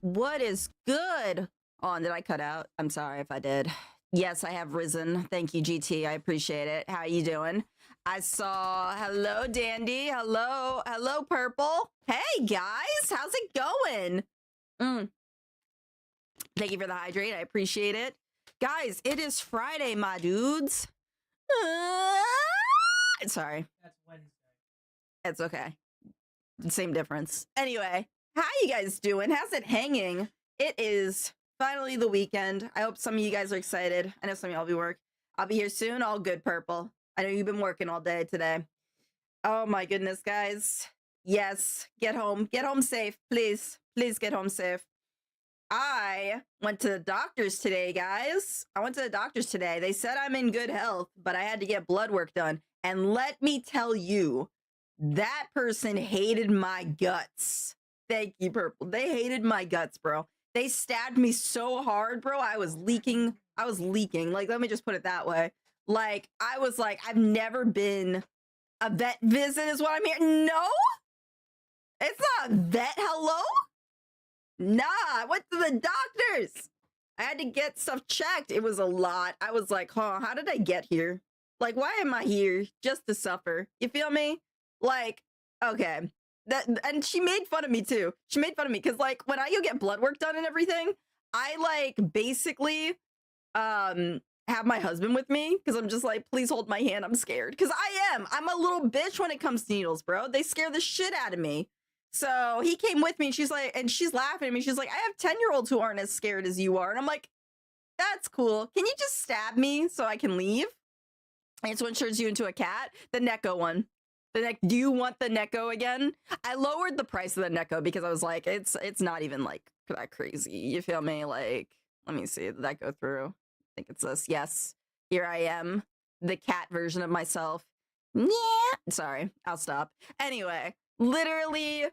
What is good? Oh, did I cut out? I'm sorry if I did. Yes, I have risen. Thank you, GT. I appreciate it. How you doing? I saw, hello, Dandy. Hello, Purple. Hey, guys. How's it going? Thank you for the hydrate. I appreciate it. Guys, it is Friday, my dudes. Sorry. That's Wednesday. It's okay. Same difference. Anyway, how you guys doing? How's it hanging? It is finally the weekend. I hope some of you guys are excited. I know some of y'all be work. I'll be here soon. All good, Purple. I know you've been working all day today. Oh my goodness, guys. Yes, get home. Get home safe, please. Please get home safe. I went to the doctors today, guys. I went to the doctors today. They said I'm in good health, but I had to get blood work done. And let me tell you, that person hated my guts. Thank you, Purple. They hated my guts, bro. They stabbed me so hard, bro. I was leaking. Like, let me just put it that way. Like, I was like, I've never been a vet visit is what I'm hearing. No? It's not a vet. Hello? Nah, I went to the doctors. I had to get stuff checked. It was a lot. I was like, huh, how did I get here? Like, why am I here? Just to suffer. You feel me? Like, okay. And she made fun of me too. She made fun of me because, like, when I go get blood work done and everything, I like basically have my husband with me because I'm just like, please hold my hand. I'm scared because I'm a little bitch when it comes to needles, bro. They scare the shit out of me. So he came with me. She's like, and she's laughing at me. She's like, I have 10-year-olds who aren't as scared as you are. And I'm like, that's cool. Can you just stab me so I can leave? And so it turns you into a cat. The Necco one. Do you want the Necco again? I lowered the price of the Necco because I was like, it's not even like that crazy. You feel me? Like, let me see. Did that go through? I think it's this. Yes. Here I am. The cat version of myself. Yeah. Sorry. I'll stop. Anyway, literally,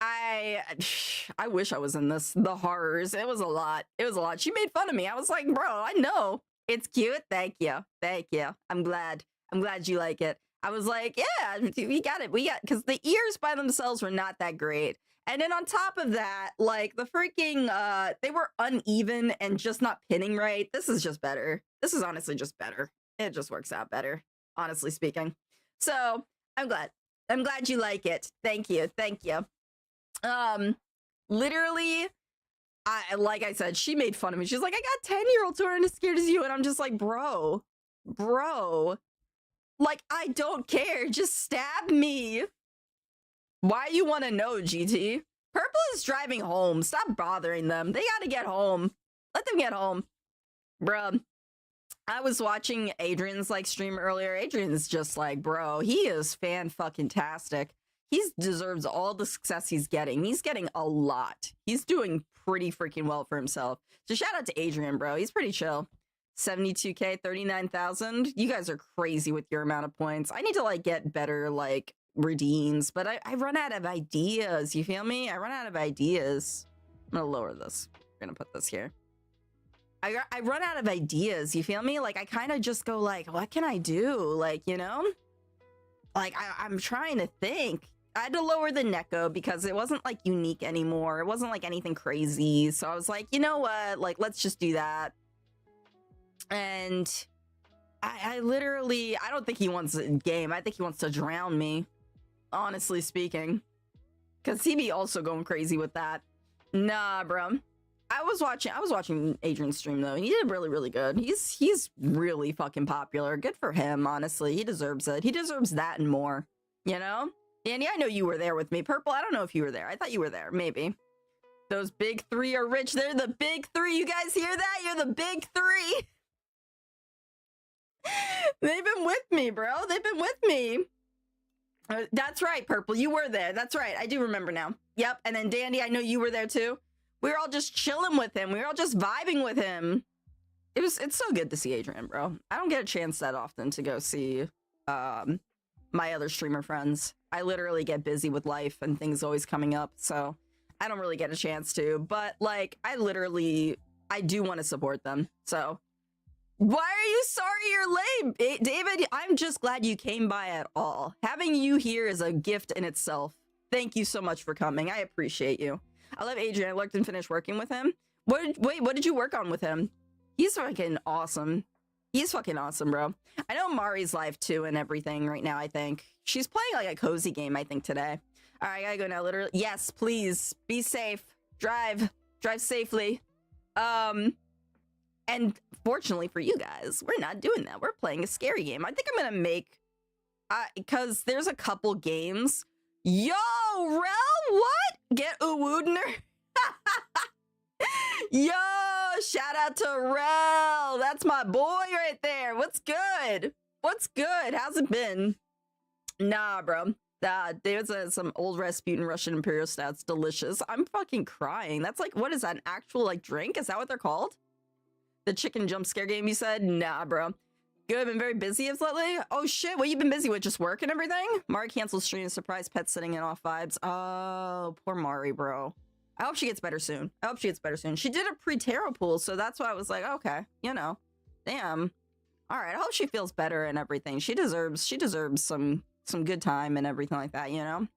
I wish I was in this. The horrors. It was a lot. It was a lot. She made fun of me. I was like, bro, I know. It's cute. Thank you. Thank you. I'm glad. I'm glad you like it. I was like, yeah, we got it. We got, because the ears by themselves were not that great. And then on top of that, like the freaking, they were uneven and just not pinning right. This is just better. This is honestly just better. It just works out better, honestly speaking. So I'm glad. I'm glad you like it. Thank you. Thank you. Literally, like I said, she made fun of me. She's like, I got 10-year-olds who aren't as scared as you. And I'm just like, bro, like, I don't care. Just stab me. Why you want to know, GT? Purple is driving home. Stop bothering them. They gotta get home. Let them get home. Bruh. I was watching Adrian's like stream earlier. Adrian's just like, bro, he is fan-fucking-tastic. He deserves all the success he's getting. He's getting a lot. He's doing pretty freaking well for himself. So shout out to Adrian, bro. He's pretty chill. 72k, 39,000. You guys are crazy with your amount of points. I need to like get better like redeems, but I run out of ideas. You feel me? I run out of ideas. I'm gonna lower this. We're gonna put this here. I run out of ideas. You feel me? Like I kind of just go like, what can I do? Like, you know, like I'm trying to think. I had to lower the Neko because it wasn't like unique anymore. It wasn't like anything crazy. So I was like, you know what? Like, let's just do that. And I literally, I don't think he wants a game. I think he wants to drown me, honestly speaking. Because he be also going crazy with that. Nah, bro. I was watching Adrian's stream though. He did really, really good. He's really fucking popular. Good for him, honestly. He deserves it. He deserves that and more. You know? Danny, I know you were there with me. Purple, I don't know if you were there. I thought you were there. Maybe. Those big three are rich. They're the big three. You guys hear that? You're the big three. They've been with me, bro. They've been with me. That's right, Purple. You were there. That's right. I do remember now. Yep. And then Dandy, I know you were there too. We were all just chilling with him. We were all just vibing with him. It's so good to see Adrian, bro. I don't get a chance that often to go see my other streamer friends. I literally get busy with life and things always coming up, so I don't really get a chance to. But like, I do want to support them. So why are you sorry you're late, David? I'm just glad you came by at all. Having you here is a gift in itself. Thank you so much for coming. I appreciate you. I love Adrian. I looked and finished working with him. Wait, what did you work on with him? He's fucking awesome. He's fucking awesome, bro. I know Mari's live too and everything right now, I think. She's playing like a cozy game, I think, today. All right, I gotta go now, literally. Yes, please. Be safe. Drive safely. And fortunately for you guys, we're not doing that. We're playing a scary game. I think I'm gonna make, because there's a couple games. Yo, Rel, what? Get Uwoodner? Yo, shout out to Rel. That's my boy right there. What's good? What's good? How's it been? Nah, bro. There's some old Rasputin Russian Imperial Stouts. Delicious. I'm fucking crying. That's like, what is that? An actual like drink? Is that what they're called? The chicken jump scare game you said? Nah, bro. Good, I've been very busy lately. Oh shit, what you been busy with? Just work and everything? Mari canceled stream, surprise pet sitting in off vibes. Oh, poor Mari, bro. I hope she gets better soon. I hope she gets better soon. She did a pre-tarot pool, so that's why I was like, okay, you know. Damn. Alright, I hope she feels better and everything. She deserves some good time and everything like that, you know?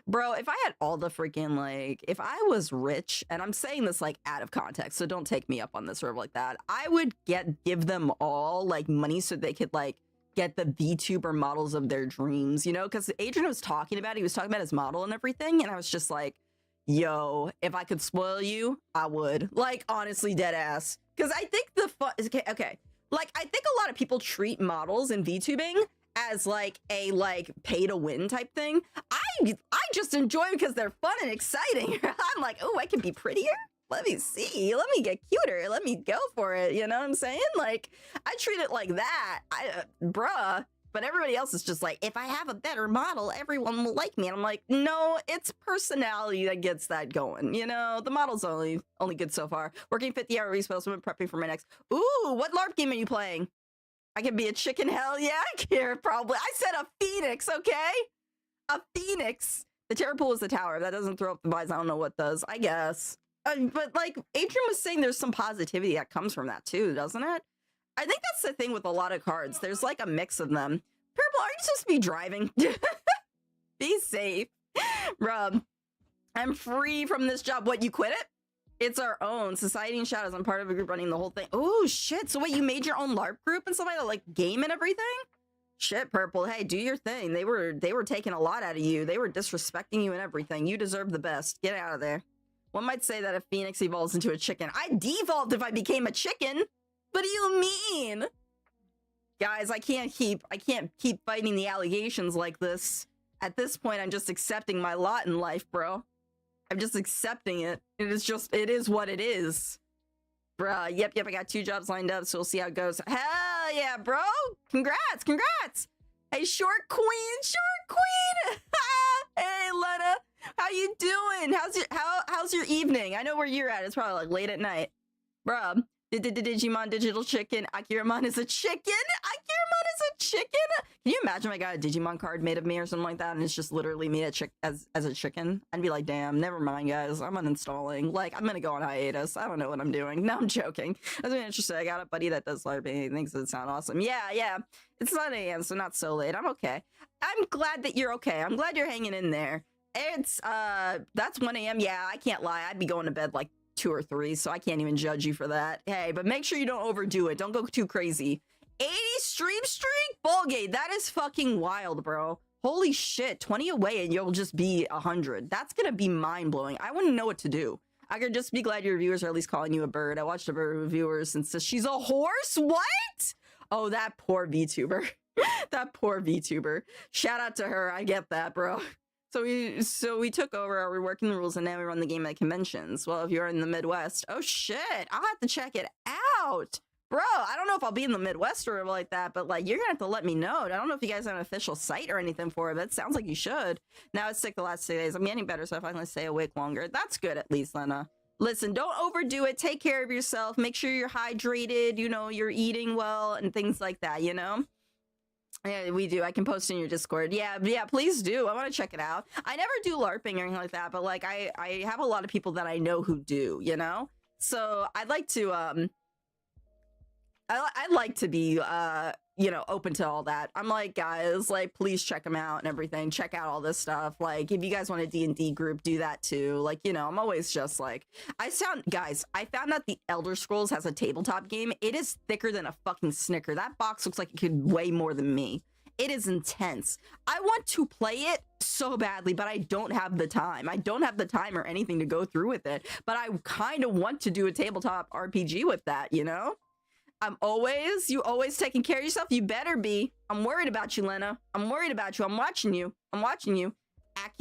Bro, if I had all the freaking, like, if I was rich, and I'm saying this, like, out of context, so don't take me up on this or like that, I would give them all, like, money so they could, like, get the VTuber models of their dreams, you know? Because Adrian was talking about, he was talking about his model and everything, and I was just like, yo, if I could spoil you, I would. Like, honestly, dead ass. Because I think the fun, okay, like, I think a lot of people treat models in VTubing as like a pay to win type thing. I just enjoy them because they're fun and exciting. I'm like, oh, I can be prettier. Let me see. Let me get cuter. Let me go for it. You know what I'm saying? Like, I treat it like that. Bruh. But everybody else is just like, if I have a better model, everyone will like me. And I'm like, no, it's personality that gets that going. You know, the model's only good so far. Working 50-hour respells, I'm prepping for my next. Ooh, what LARP game are you playing? I can be a chicken, hell yeah, I care, probably. I said a phoenix, okay? A phoenix. The terror pool is the tower. If that doesn't throw up the vibes, I don't know what does. I guess. But like Adrian was saying, there's some positivity that comes from that too, doesn't it? I think that's the thing with a lot of cards. There's like a mix of them. Purple, are you supposed to be driving? Be safe. Bruh, I'm free from this job. What, you quit it? It's our own. Society and Shadows. I'm part of a group running the whole thing. Oh, shit. So wait, you made your own LARP group and stuff like that? Like game and everything? Shit, Purple. Hey, do your thing. They were taking a lot out of you. They were disrespecting you and everything. You deserve the best. Get out of there. One might say that if Phoenix evolves into a chicken. I devolved if I became a chicken. What do you mean? Guys, I can't keep fighting the allegations like this. At this point, I'm just accepting my lot in life, bro. I'm just accepting it. It is what it is. Bruh, yep, I got 2 jobs lined up, so we'll see how it goes. Hell yeah, bro! Congrats! Hey, short queen! Hey, Lena! How you doing? How's your evening? I know where you're at. It's probably like late at night. Bruh, Digimon Digital Chicken. Akiramon is a chicken? Can you imagine if I got a Digimon card made of me or something like that, and it's just literally me as a chicken? I'd be like, damn, never mind, guys. I'm uninstalling. Like, I'm gonna go on hiatus. I don't know what I'm doing. No, I'm joking. I was really interested. I got a buddy that does LARPing. He thinks it sounds awesome. Yeah. It's 9 a.m., so not so late. I'm okay. I'm glad that you're okay. I'm glad you're hanging in there. It's, that's 1 a.m. Yeah, I can't lie. I'd be going to bed like 2 or 3, so I can't even judge you for that. Hey, but make sure you don't overdo it. Don't go too crazy. 80 stream streak? Ballgate, that is fucking wild, bro. Holy shit, 20 away and you'll just be 100. That's gonna be mind-blowing. I wouldn't know what to do. I could just be glad your reviewers are at least calling you a bird. I watched a bird reviewers and says she's a horse? What? Oh, that poor VTuber. That poor VTuber. Shout out to her, I get that, bro. So we took over, we're working the rules, and now we run the game at conventions. Well, if you're in the Midwest, oh shit, I'll have to check it out. Bro, I don't know if I'll be in the Midwest or like that, but like, you're gonna have to let me know. I don't know if you guys have an official site or anything for it, but it sounds like you should. Now it's sick the last 2 days. I'm getting better, so I finally stay awake longer. That's good, at least, Lena. Listen, don't overdo it. Take care of yourself. Make sure you're hydrated, you know, you're eating well and things like that, you know? Yeah, we do. I can post in your Discord. Yeah, please do. I want to check it out. I never do LARPing or anything like that, but like I have a lot of people that I know who do, you know? So I'd like to I'd like to be you know, open to all that. I'm like, guys, like, please check them out and everything. Check out all this stuff. Like, if you guys want a D&D group, do that too. Like, you know, I'm always just like, guys, I found that the Elder Scrolls has a tabletop game. It is thicker than a fucking Snicker. That box looks like it could weigh more than me. It is intense. I want to play it so badly, but I don't have the time. I don't have the time or anything to go through with it. But I kind of want to do a tabletop RPG with that, you know? You always taking care of yourself. You better be. I'm worried about you, Lena. I'm worried about you. I'm watching you.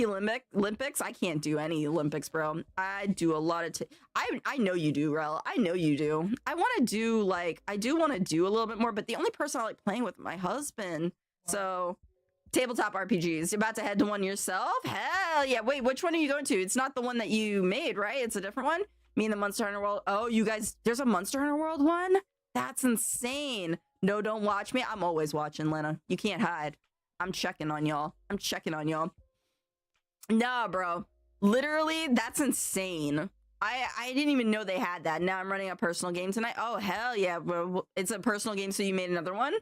Olympics. I can't do any Olympics, bro. I do a lot of I know you do, Rel. I know you do. I want to do I do want to do a little bit more, but the only person I like playing with is my husband. So tabletop RPGs. You're about to head to one yourself? Hell yeah. Wait, which one are you going to? It's not the one that you made, right? It's a different one? Me and the Monster Hunter World. Oh, you guys, there's a Monster Hunter World one? That's insane. No, don't watch me. I'm always watching, Lena. You can't hide. I'm checking on y'all. Nah, bro. Literally, that's insane. I didn't even know they had that. Now I'm running a personal game tonight. Oh, hell yeah, bro. It's a personal game, so you made another one?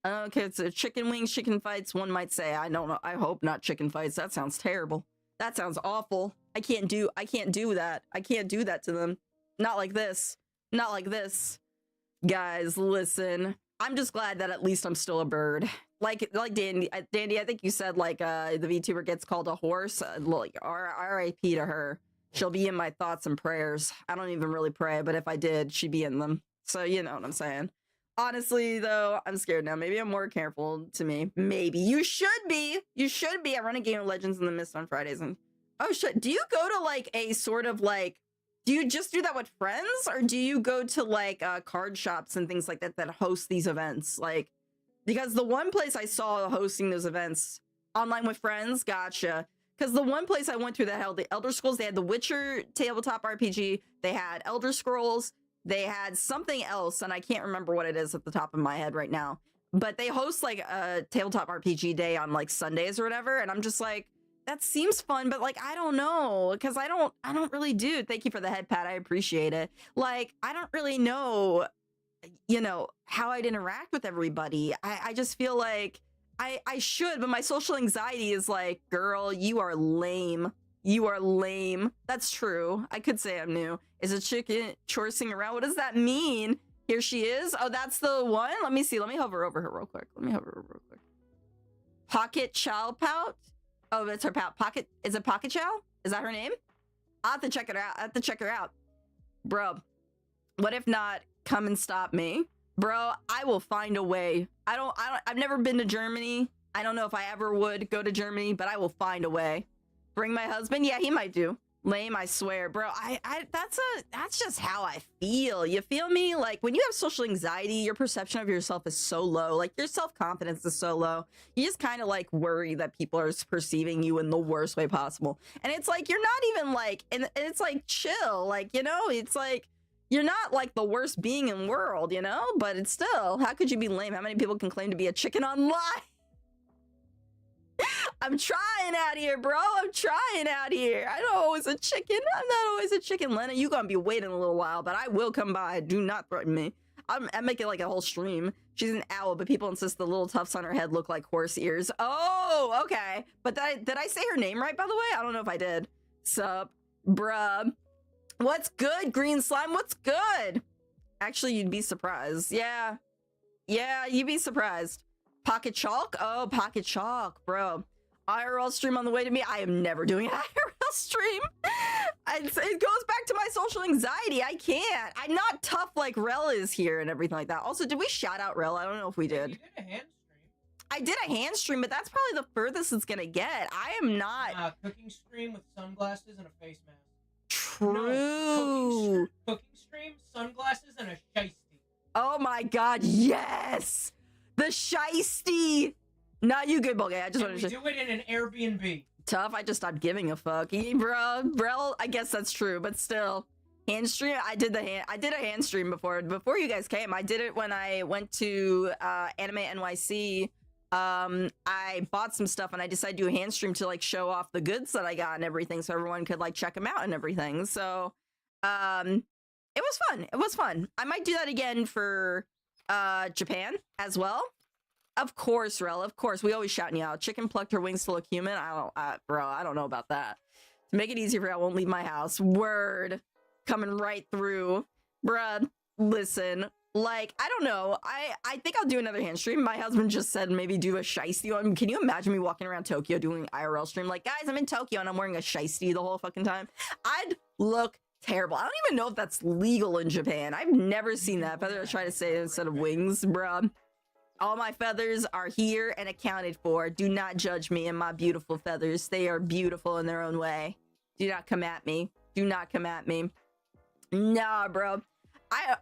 Okay, it's a chicken wings, chicken fights, one might say. I don't know. I hope not chicken fights. That sounds terrible. That sounds awful. I can't do that. I can't do that to them. Not like this. Not like this. Guys, listen. I'm just glad that at least I'm still a bird. Like Dandy, I think you said the VTuber gets called a horse. Like R.I.P. to her. She'll be in my thoughts and prayers. I don't even really pray, but if I did, she'd be in them. So you know what I'm saying. Honestly, though, I'm scared now. Maybe I'm more careful to me. Maybe. You should be. You should be. I run a game of Legends in the Mist on Fridays. And oh shit, do you go to a sort of do you just do that with friends, or do you go to card shops and things like that that host these events? Because the one place I saw hosting those events online with friends, gotcha. Because the one place I went to that held the Elder Scrolls, they had the Witcher tabletop RPG, they had Elder Scrolls, they had something else, and I can't remember what it is at the top of my head right now. But they host a tabletop RPG day on Sundays or whatever, and I'm just like, that seems fun, but like I don't know, because I don't really do. Thank you for the head pat. I appreciate it. Like I don't really know, how I'd interact with everybody. I just feel like I should, but my social anxiety is like, girl, you are lame. You are lame. That's true. I could say I'm new. Is a chicken chorsing around? What does that mean? Here she is. Oh, that's the one. Let me see. Let me hover over her real quick. Pocket Chow Pout. Oh, that's her pout. Pocket. Is it Pocket Chow? Is that her name? I'll have to check it out. Bro, what if not? Come and stop me. Bro, I will find a way. I've never been to Germany. I don't know if I ever would go to Germany, but I will find a way. Bring my husband? Yeah, he might do. Lame, I swear. Bro, that's just how I feel. You feel me? Like when you have social anxiety, your perception of yourself is so low. Like your self-confidence is so low. You just kind of like worry that people are perceiving you in the worst way possible. And it's like, you're not even like, and it's like chill. Like, it's like, you're not like the worst being in the world, but it's still, how could you be lame? How many people can claim to be a chicken online? I'm trying out here, bro. I'm trying out here. I'm not always a chicken. Lena, you gonna be waiting a little while, but I will come by. Do not threaten me. I'm making like a whole stream. She's an owl, but people insist the little tufts on her head look like horse ears. Oh, okay. But did I say her name right, by the way? I don't know if I did. Sup, bruh. What's good, green slime? What's good? Actually, you'd be surprised. Yeah, you'd be surprised. Pocket Chalk? Oh, Pocket Chalk, bro. IRL stream on the way to me. I am never doing an IRL stream. It goes back to my social anxiety. I can't. I'm not tough like Rel is here and everything like that. Also, did we shout out Rel? I don't know if we did. You did a hand stream. I did a hand stream, but that's probably the furthest it's gonna get. I am not. Cooking stream with sunglasses and a face mask. True. No, cooking stream, sunglasses, and a shiesty. Oh my god, yes! The shiesty! Nah, you good, Bulgay. I just want to do it in an Airbnb. Tough, I just stopped giving a fuck. Bro, I guess that's true, but still. Hand stream, I did a hand stream before you guys came. I did it when I went to Anime NYC. I bought some stuff and I decided to do a hand stream to like show off the goods that I got and everything so everyone could like check them out and everything. So it was fun. I might do that again for Japan as well. Of course, Rel, of course. We always shouting you out. Chicken plucked her wings to look human. Bro, I don't know about that. To make it easier for you, I won't leave my house. Word. Coming right through. Bruh, listen. Like, I don't know. I think I'll do another hand stream. My husband just said maybe do a shiesty one. Can you imagine me walking around Tokyo doing an IRL stream? Like, guys, I'm in Tokyo and I'm wearing a shiesty the whole fucking time. I'd look terrible. I don't even know if that's legal in Japan. I've never seen that. Feather, I try to say it instead of wings, bruh. All my feathers are here and accounted for. Do not judge me and my beautiful feathers. They are beautiful in their own way. Do not come at me. Do not come at me. Nah, bro. I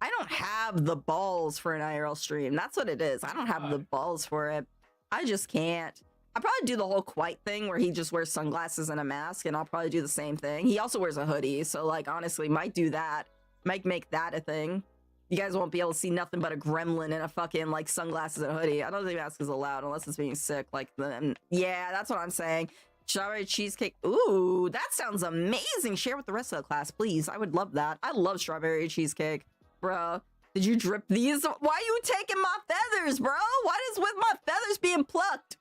don't have the balls for an IRL stream. That's what it is. I don't have the balls for it. I just can't. I'll probably do the whole Quite thing where he just wears sunglasses and a mask, and I'll probably do the same thing. He also wears a hoodie, so like honestly, might do that. Might make that a thing. You guys won't be able to see nothing but a gremlin and a fucking like sunglasses and a hoodie. I don't think mask is allowed unless it's being sick. Like then, yeah, that's what I'm saying. Strawberry cheesecake. Ooh, that sounds amazing. Share with the rest of the class, please. I would love that. I love strawberry cheesecake. Bro, did you drip these? Why are you taking my feathers, bro? What is with my feathers being plucked?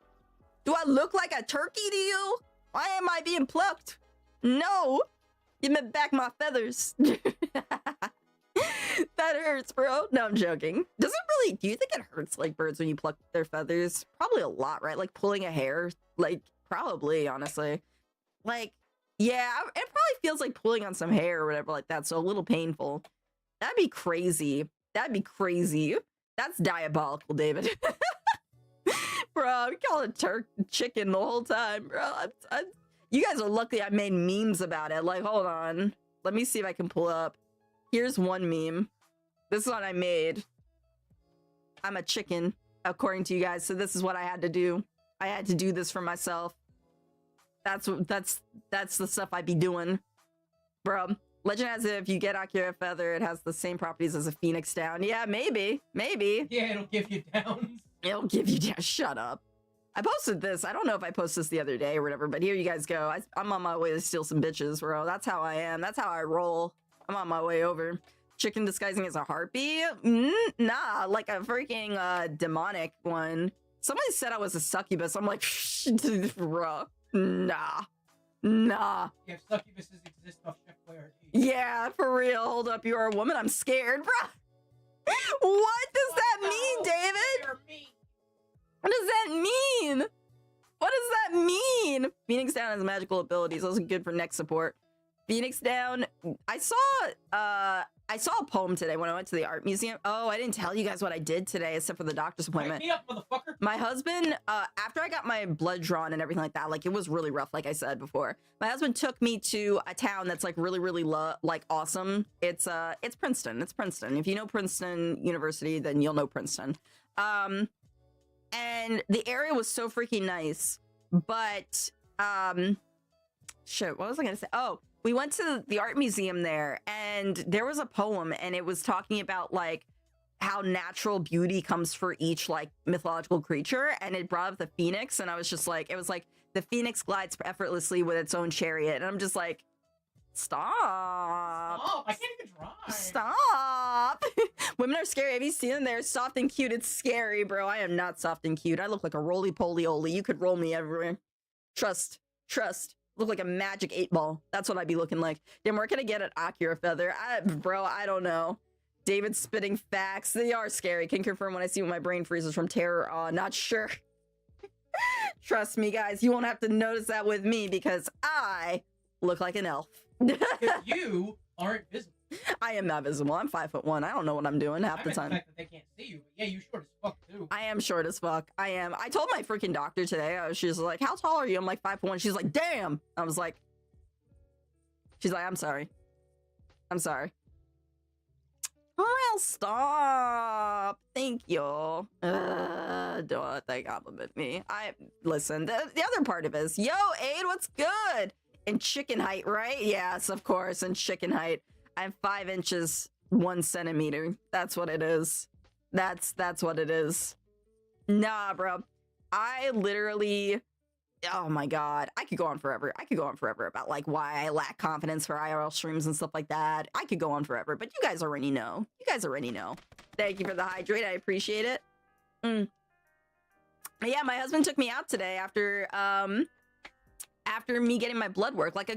Do I look like a turkey to you? Why am I being plucked? No. Give me back my feathers. That hurts, bro. No, I'm joking. Does it really, do you think it hurts like birds when you pluck their feathers? Probably a lot, right? Like pulling a hair, like probably, honestly. Like, yeah, it probably feels like pulling on some hair or whatever like that. So a little painful. That'd be crazy. That'd be crazy. That's diabolical, David. Bro, we call it chicken the whole time, bro. You guys are lucky I made memes about it. Like, hold on. Let me see if I can pull up. Here's one meme. This is what I made. I'm a chicken, according to you guys. So this is what I had to do. I had to do this for myself. That's the stuff I be doing. Bro, legend has it if you get accurate feather, it has the same properties as a phoenix down. Yeah, maybe. Yeah, it'll give you downs. It'll give you down. Shut up. I posted this. I don't know if I posted this the other day or whatever, but here you guys go. I'm on my way to steal some bitches, bro. That's how I am. That's how I roll. I'm on my way over. Chicken disguising as a harpy? Nah, like a freaking demonic one. Somebody said I was a succubus. I'm like, bro, nah. Nah. Yeah, succubuses exist off Chef Boyardee. Yeah, for real. Hold up, you are a woman. I'm scared, bro. What does that mean, David? What does that mean? What does that mean? Phoenix Down has magical abilities. Those are good for neck support. Phoenix Down. I saw a poem today when I went to the art museum. Oh, I didn't tell you guys what I did today, except for the doctor's appointment. Wake me up, motherfucker. My husband, after I got my blood drawn and everything like that, like it was really rough, like I said before. My husband took me to a town that's like really like awesome. It's Princeton. It's Princeton. If you know Princeton University, then you'll know Princeton. And the area was so freaking nice, but shit, what was I gonna say? Oh, we went to the art museum there, and there was a poem, and it was talking about like how natural beauty comes for each like mythological creature, and it brought up the phoenix, and I was just like, it was like the phoenix glides effortlessly with its own chariot, and I'm just like, stop. I can't even drive. Stop. Women are scary. Have you seen them? They're soft and cute. It's scary, bro. I am not soft and cute. I look like a roly-poly-oly. You could roll me everywhere. Trust. Look like a magic 8-ball. That's what I'd be looking like. Damn, where can I get an Akira feather? Bro, I don't know. David spitting facts. They are scary. Can confirm when I see when my brain freezes from terror. Not sure. Trust me, guys. You won't have to notice that with me because I look like an elf. Because you aren't visible. I am not visible. I'm 5'1". I don't know what I'm doing half the time. The fact that they can't see you, but yeah, you short as fuck too. I am short as fuck. I am. I told my freaking doctor today. She's like, "How tall are you?" I'm like 5'1". She's like, "Damn." I was like, she's like, "I'm sorry. I'm sorry." Well, stop. Thank you. Don't let that compliment me. Listen. The other part of it is, yo, Aid, what's good? In chicken height, right? Yes, of course. In chicken height. I'm 5 inches 1 centimeter. That's what it is. That's what it is. Nah, bro. I literally, oh my god, I could go on forever. I could go on forever about like why I lack confidence for IRL streams and stuff like that. I could go on forever, but you guys already know. You guys already know. Thank you for the hydrate. I appreciate it. Yeah, my husband took me out today after me getting my blood work, like a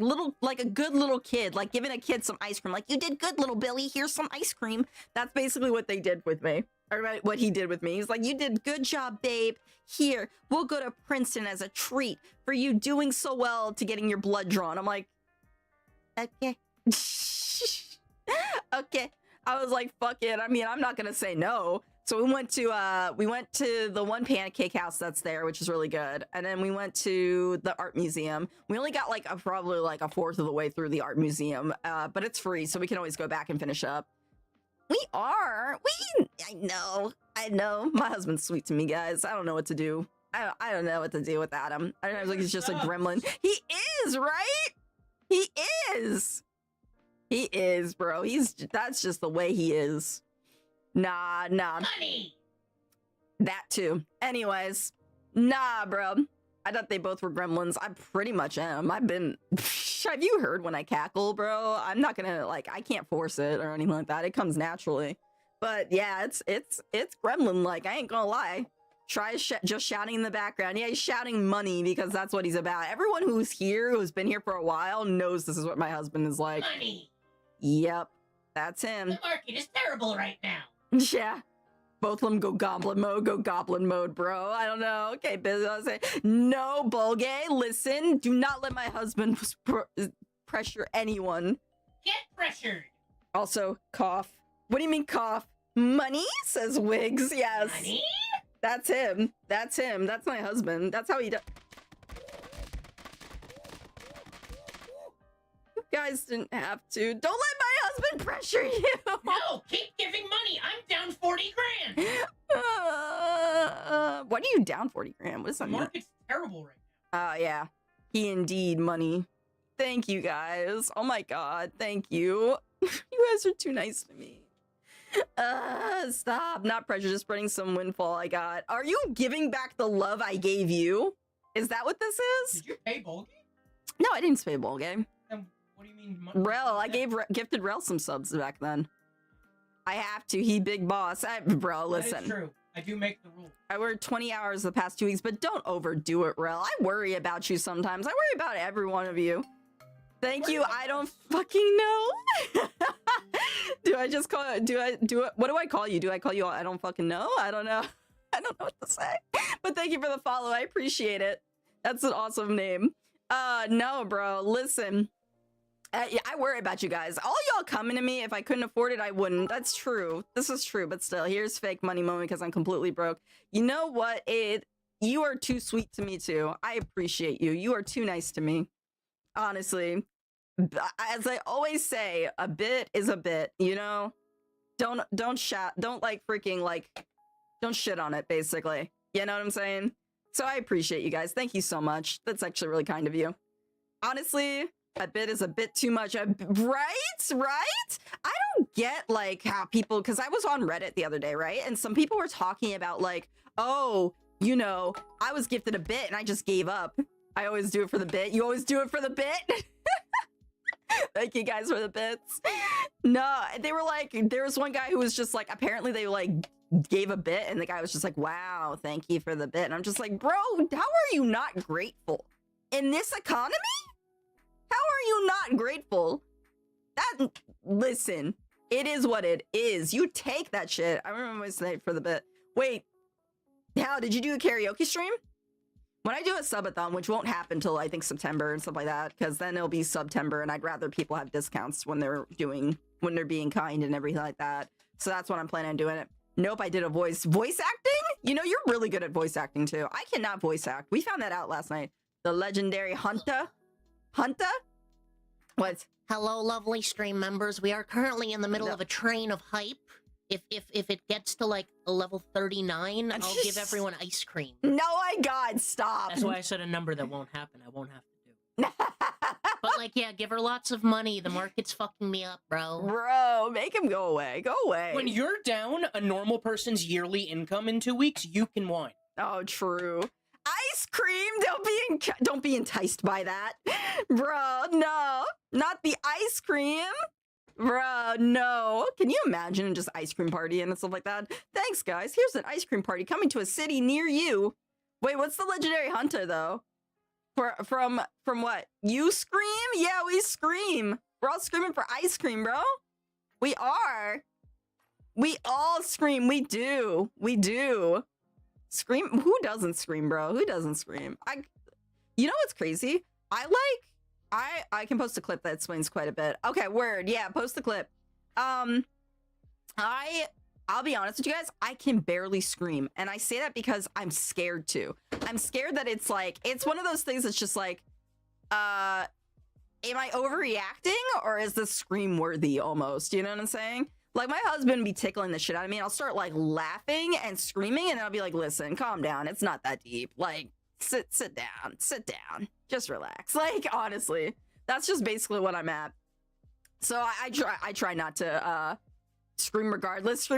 good little kid, like giving a kid some ice cream, like, "You did good, little Billy, here's some ice cream." That's basically what they did with me, or what he did with me. He's like, "You did good job, babe. Here, we'll go to Princeton as a treat for you doing so well to getting your blood drawn." I'm like, okay. Okay. I was like, fuck it. I mean, I'm not gonna say no. So we went to the one pancake house that's there, which is really good. And then we went to the art museum. We only got like probably like a fourth of the way through the art museum, but it's free, so we can always go back and finish up. I know. My husband's sweet to me, guys. I don't know what to do. I don't know what to do without him. I don't know, like he's just a gremlin. He is, right? He is, bro. That's just the way he is. Nah. Money. That too. Anyways, nah, bro. I thought they both were gremlins. I pretty much am. Have you heard when I cackle, bro? I'm not gonna, like, I can't force it or anything like that. It comes naturally. But yeah, it's gremlin-like. I ain't gonna lie. Try just shouting in the background. Yeah, he's shouting money because that's what he's about. Everyone who's here, who's been here for a while, knows this is what my husband is like. Money. Yep, that's him. The market is terrible right now. Yeah. Both of them go goblin mode, bro. I don't know. Okay, busy. I'll say, no, Bulgay, listen. Do not let my husband pressure anyone. Get pressured. Also, cough. What do you mean cough? Money, says Wiggs. Yes. Money? That's him. That's him. That's my husband. That's how he does. You guys didn't have to. Don't let my husband pressure you. No, keep giving money. I'm down 40 grand. What are you down 40 grand? What does that The mean? market's terrible right now. Yeah. He indeed, money. Thank you, guys. Oh my god, thank you. You guys are too nice to me. Stop. Not prejudice, spreading some windfall I got. Are you giving back the love I gave you? Is that what this is? Did you pay bowl game? No, I didn't pay bowl game. Then what do you mean? Rel, I gifted Rel some subs back then. I have to. He big boss. Bro, listen. That is true. I do make the rule. I worked 20 hours the past 2 weeks, but don't overdo it, Rel. I worry about you sometimes. I worry about every one of you. Thank you. I don't fucking know. Do I just call it? What do I call you? Do I call you? I don't fucking know. I don't know. I don't know what to say. But thank you for the follow. I appreciate it. That's an awesome name. No, bro. Listen. I worry about you guys. All y'all coming to me. If I couldn't afford it, I wouldn't. That's true. This is true. But still, here's fake money moment because I'm completely broke. You know what? You are too sweet to me too. I appreciate you. You are too nice to me. Honestly, as I always say, a bit is a bit, you know? Don't shit on it, basically. You know what I'm saying? So I appreciate you guys. Thank you so much. That's actually really kind of you. Honestly, a bit is a bit too much. Right? I don't get, like, how people... Because I was on Reddit the other day, right? And some people were talking about, like, oh, you know, I was gifted a bit and I just gave up. I always do it for the bit. You always do it for the bit? Thank you guys for the bits. No, they were like, there was one guy who was just like, apparently they like gave a bit and the guy was just like, wow, thank you for the bit. And I'm just like, bro, how are you not grateful? In this economy? How are you not grateful? Listen, it is what it is. You take that shit. I remember I saying for the bit. Wait, how did you do a karaoke stream? When I do a subathon, which won't happen till I think September and stuff like that, because then it'll be September, and I'd rather people have discounts when they're being kind and everything like that. So that's what I'm planning on doing it. Nope, I did a voice acting. You know, you're really good at voice acting too. I cannot voice act. We found that out last night. The legendary Hunter. What? Hello, lovely stream members. We are currently in the middle of a train of hype. If it gets to like a level 39, I'll give everyone ice cream. No, my God, stop. That's why I said a number that won't happen. I won't have to do. But like, yeah, give her lots of money. The market's fucking me up, bro. Bro, make him go away. Go away. When you're down a normal person's yearly income in 2 weeks, you can whine. Oh, true. Ice cream? Don't be enticed by that. Bro, no. Not the ice cream. Bro, no. Can you imagine just ice cream party and stuff like that? Thanks, guys. Here's an ice cream party coming to a city near you. Wait, what's the legendary Hunter, though? From what? You scream? Yeah, we scream. We're all screaming for ice cream, bro. We are. We all scream. We do. We do. Scream? Who doesn't scream, bro? Who doesn't scream? You know what's crazy? I can post a clip that explains quite a bit. Okay, word. Yeah, post the clip. I'll be honest with you guys, I can barely scream. And I say that because I'm scared to. I'm scared that it's like, it's one of those things that's just like, am I overreacting or is this scream worthy almost? You know what I'm saying? Like my husband be tickling the shit out of me and I'll start like laughing and screaming and I'll be like, listen, calm down. It's not that deep. Like, sit down. Just relax. Like, honestly, that's just basically what I'm at. So I try not to scream regardless.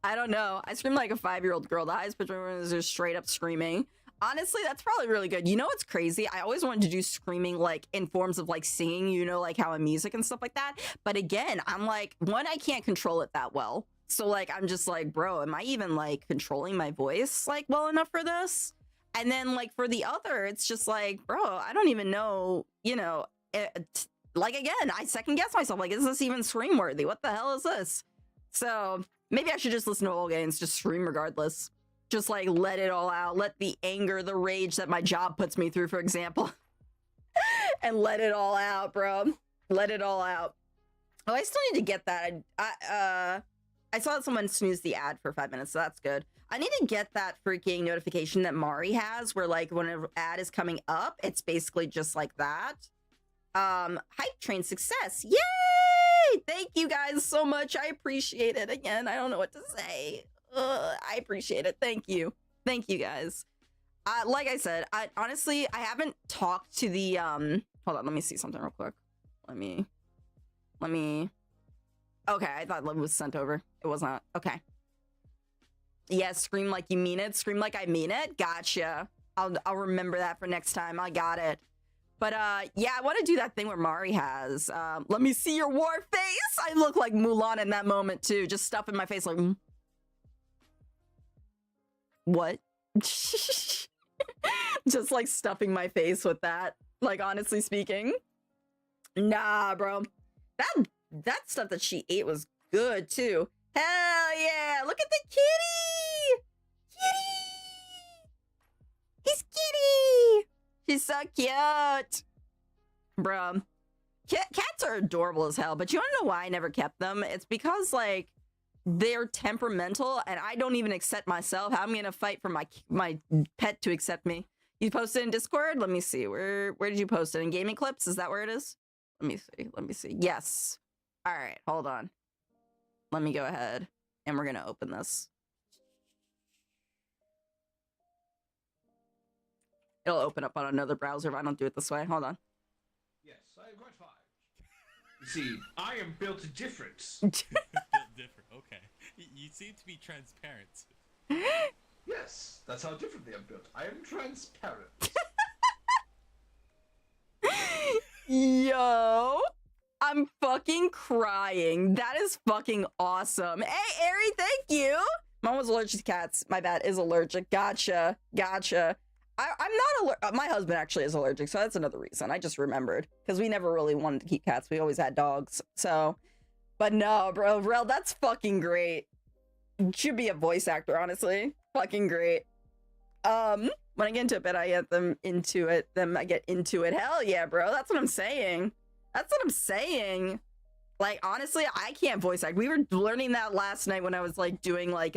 I don't know. I scream like a 5-year-old girl. The highest pitch is just straight up screaming. Honestly, that's probably really good. You know what's crazy? I always wanted to do screaming like in forms of like singing, you know, like how in music and stuff like that. But again, I'm like, one, I can't control it that well. So like, I'm just like, bro, am I even like controlling my voice like well enough for this? And then like for the other, it's just like, bro, I don't even know, you know, like again, I second guess myself. Like, is this even scream worthy? What the hell is this? So maybe I should just listen to all games, just scream regardless. Just like let it all out. Let the anger, the rage that my job puts me through, for example. And let it all out, bro. Let it all out. Oh, I still need to get that. I saw that someone snoozed the ad for 5 minutes, so that's good. I need to get that freaking notification that Mari has where like when an ad is coming up, it's basically just like that. Hype train success. Yay! Thank you guys so much. I appreciate it. Again, I don't know what to say. I appreciate it. Thank you. Thank you guys. Like I said, honestly, I haven't talked to the hold on, let me see something real quick. Let me Okay, I thought it was sent over. It was not. Okay. Yeah, scream like you mean it. Scream like I mean it. Gotcha. I'll remember that for next time. I got it. But yeah, I want to do that thing where Mari has. Let me see your war face. I look like Mulan in that moment too. Just stuff in my face like, what? Just like stuffing my face with that. Like, honestly speaking, nah, bro. That stuff that she ate was good too. Hell yeah! Look at the kitty. He's kitty. She's so cute, bro. Cats are adorable as hell, but you want to know why I never kept them? It's because like they're temperamental, and I don't even accept myself. How am I gonna fight for my pet to accept me? You posted in Discord? Let me see. Where did you post it? In Gaming Clips? Is that where it is? Let me see. Let me see. Yes. All right. Hold on. Let me go ahead, and we're gonna open this. It'll open up on another browser if I don't do it this way. Hold on. Yes, I am quite fine. You see, I am built different. Built different. Okay. You seem to be transparent. Yes, that's how differently I'm built. I am transparent. Yo, I'm fucking crying. That is fucking awesome. Hey, Ari, thank you. Mom was allergic to cats. My bad, is allergic. Gotcha. Gotcha. I'm not allergic. My husband actually is allergic, so that's another reason. I just remembered. Because we never really wanted to keep cats. We always had dogs. So, but no, bro. Rel, that's fucking great. Should be a voice actor, honestly. Fucking great. When I get into it, I get them into it. Then I get into it. Hell yeah, bro. That's what I'm saying. That's what I'm saying. Like, honestly, I can't voice act. We were learning that last night when I was like doing like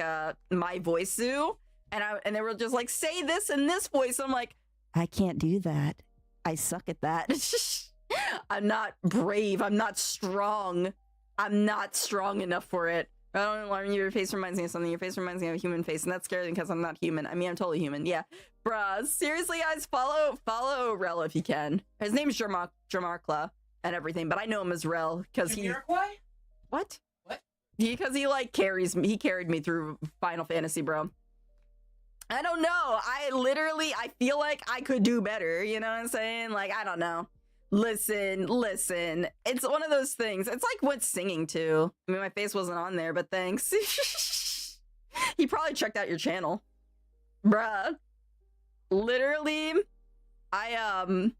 my voice zoo. And they were just like, say this in this voice. I'm like, I can't do that. I suck at that. I'm not brave. I'm not strong. I'm not strong enough for it. I don't know, your face reminds me of something. Your face reminds me of a human face, and that's scary because I'm not human. I mean, I'm totally human. Yeah. Bruh, seriously, guys, follow Rel if you can. His name's Jamarkla and everything, but I know him as Rel because he... What? What? Because he, like, carries me. He carried me through Final Fantasy, bro. I don't know. I feel like I could do better. You know what I'm saying? Like, I don't know. Listen. It's one of those things. It's like with singing, too. I mean, my face wasn't on there, but thanks. He probably checked out your channel. Bruh. Literally, oh,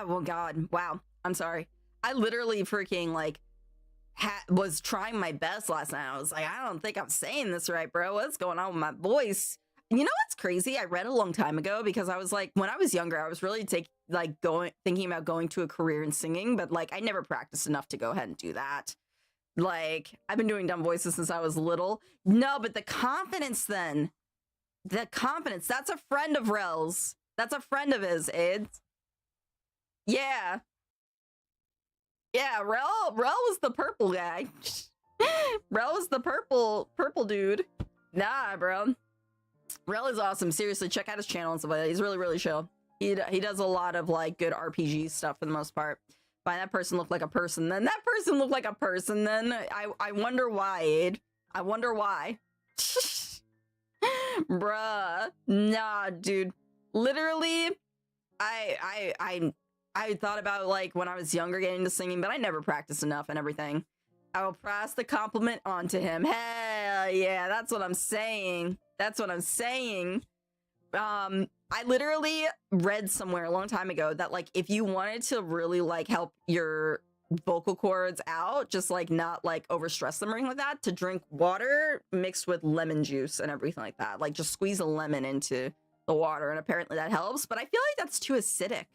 well, God. Wow. I'm sorry. I literally freaking, like, was trying my best last night. I was like, I don't think I'm saying this right, bro. What's going on with my voice? You know what's crazy? I read a long time ago because I was like, when I was younger, I was really thinking about going to a career in singing, but like I never practiced enough to go ahead and do that. Like, I've been doing dumb voices since I was little. No, but the confidence then. The confidence. That's a friend of Rel's. That's a friend of his, AIDS. Yeah. Yeah, Rel was the purple guy. Rel was the purple dude. Nah, bro. Rel is awesome. Seriously, check out his channel and stuff like that. He's really, really chill. He does a lot of like good RPG stuff for the most part. Fine, that person looked like a person. Then that person looked like a person. Then I wonder why, Aid. I wonder why. Bruh. Nah, dude. Literally, I thought about like when I was younger getting into singing, but I never practiced enough and everything. I will pass the compliment on to him. Hell yeah, that's what I'm saying. That's what I'm saying. I literally read somewhere a long time ago that like if you wanted to really like help your vocal cords out, just like not like overstress them or anything like that, to drink water mixed with lemon juice and everything like that. Like just squeeze a lemon into the water and apparently that helps, but I feel like that's too acidic.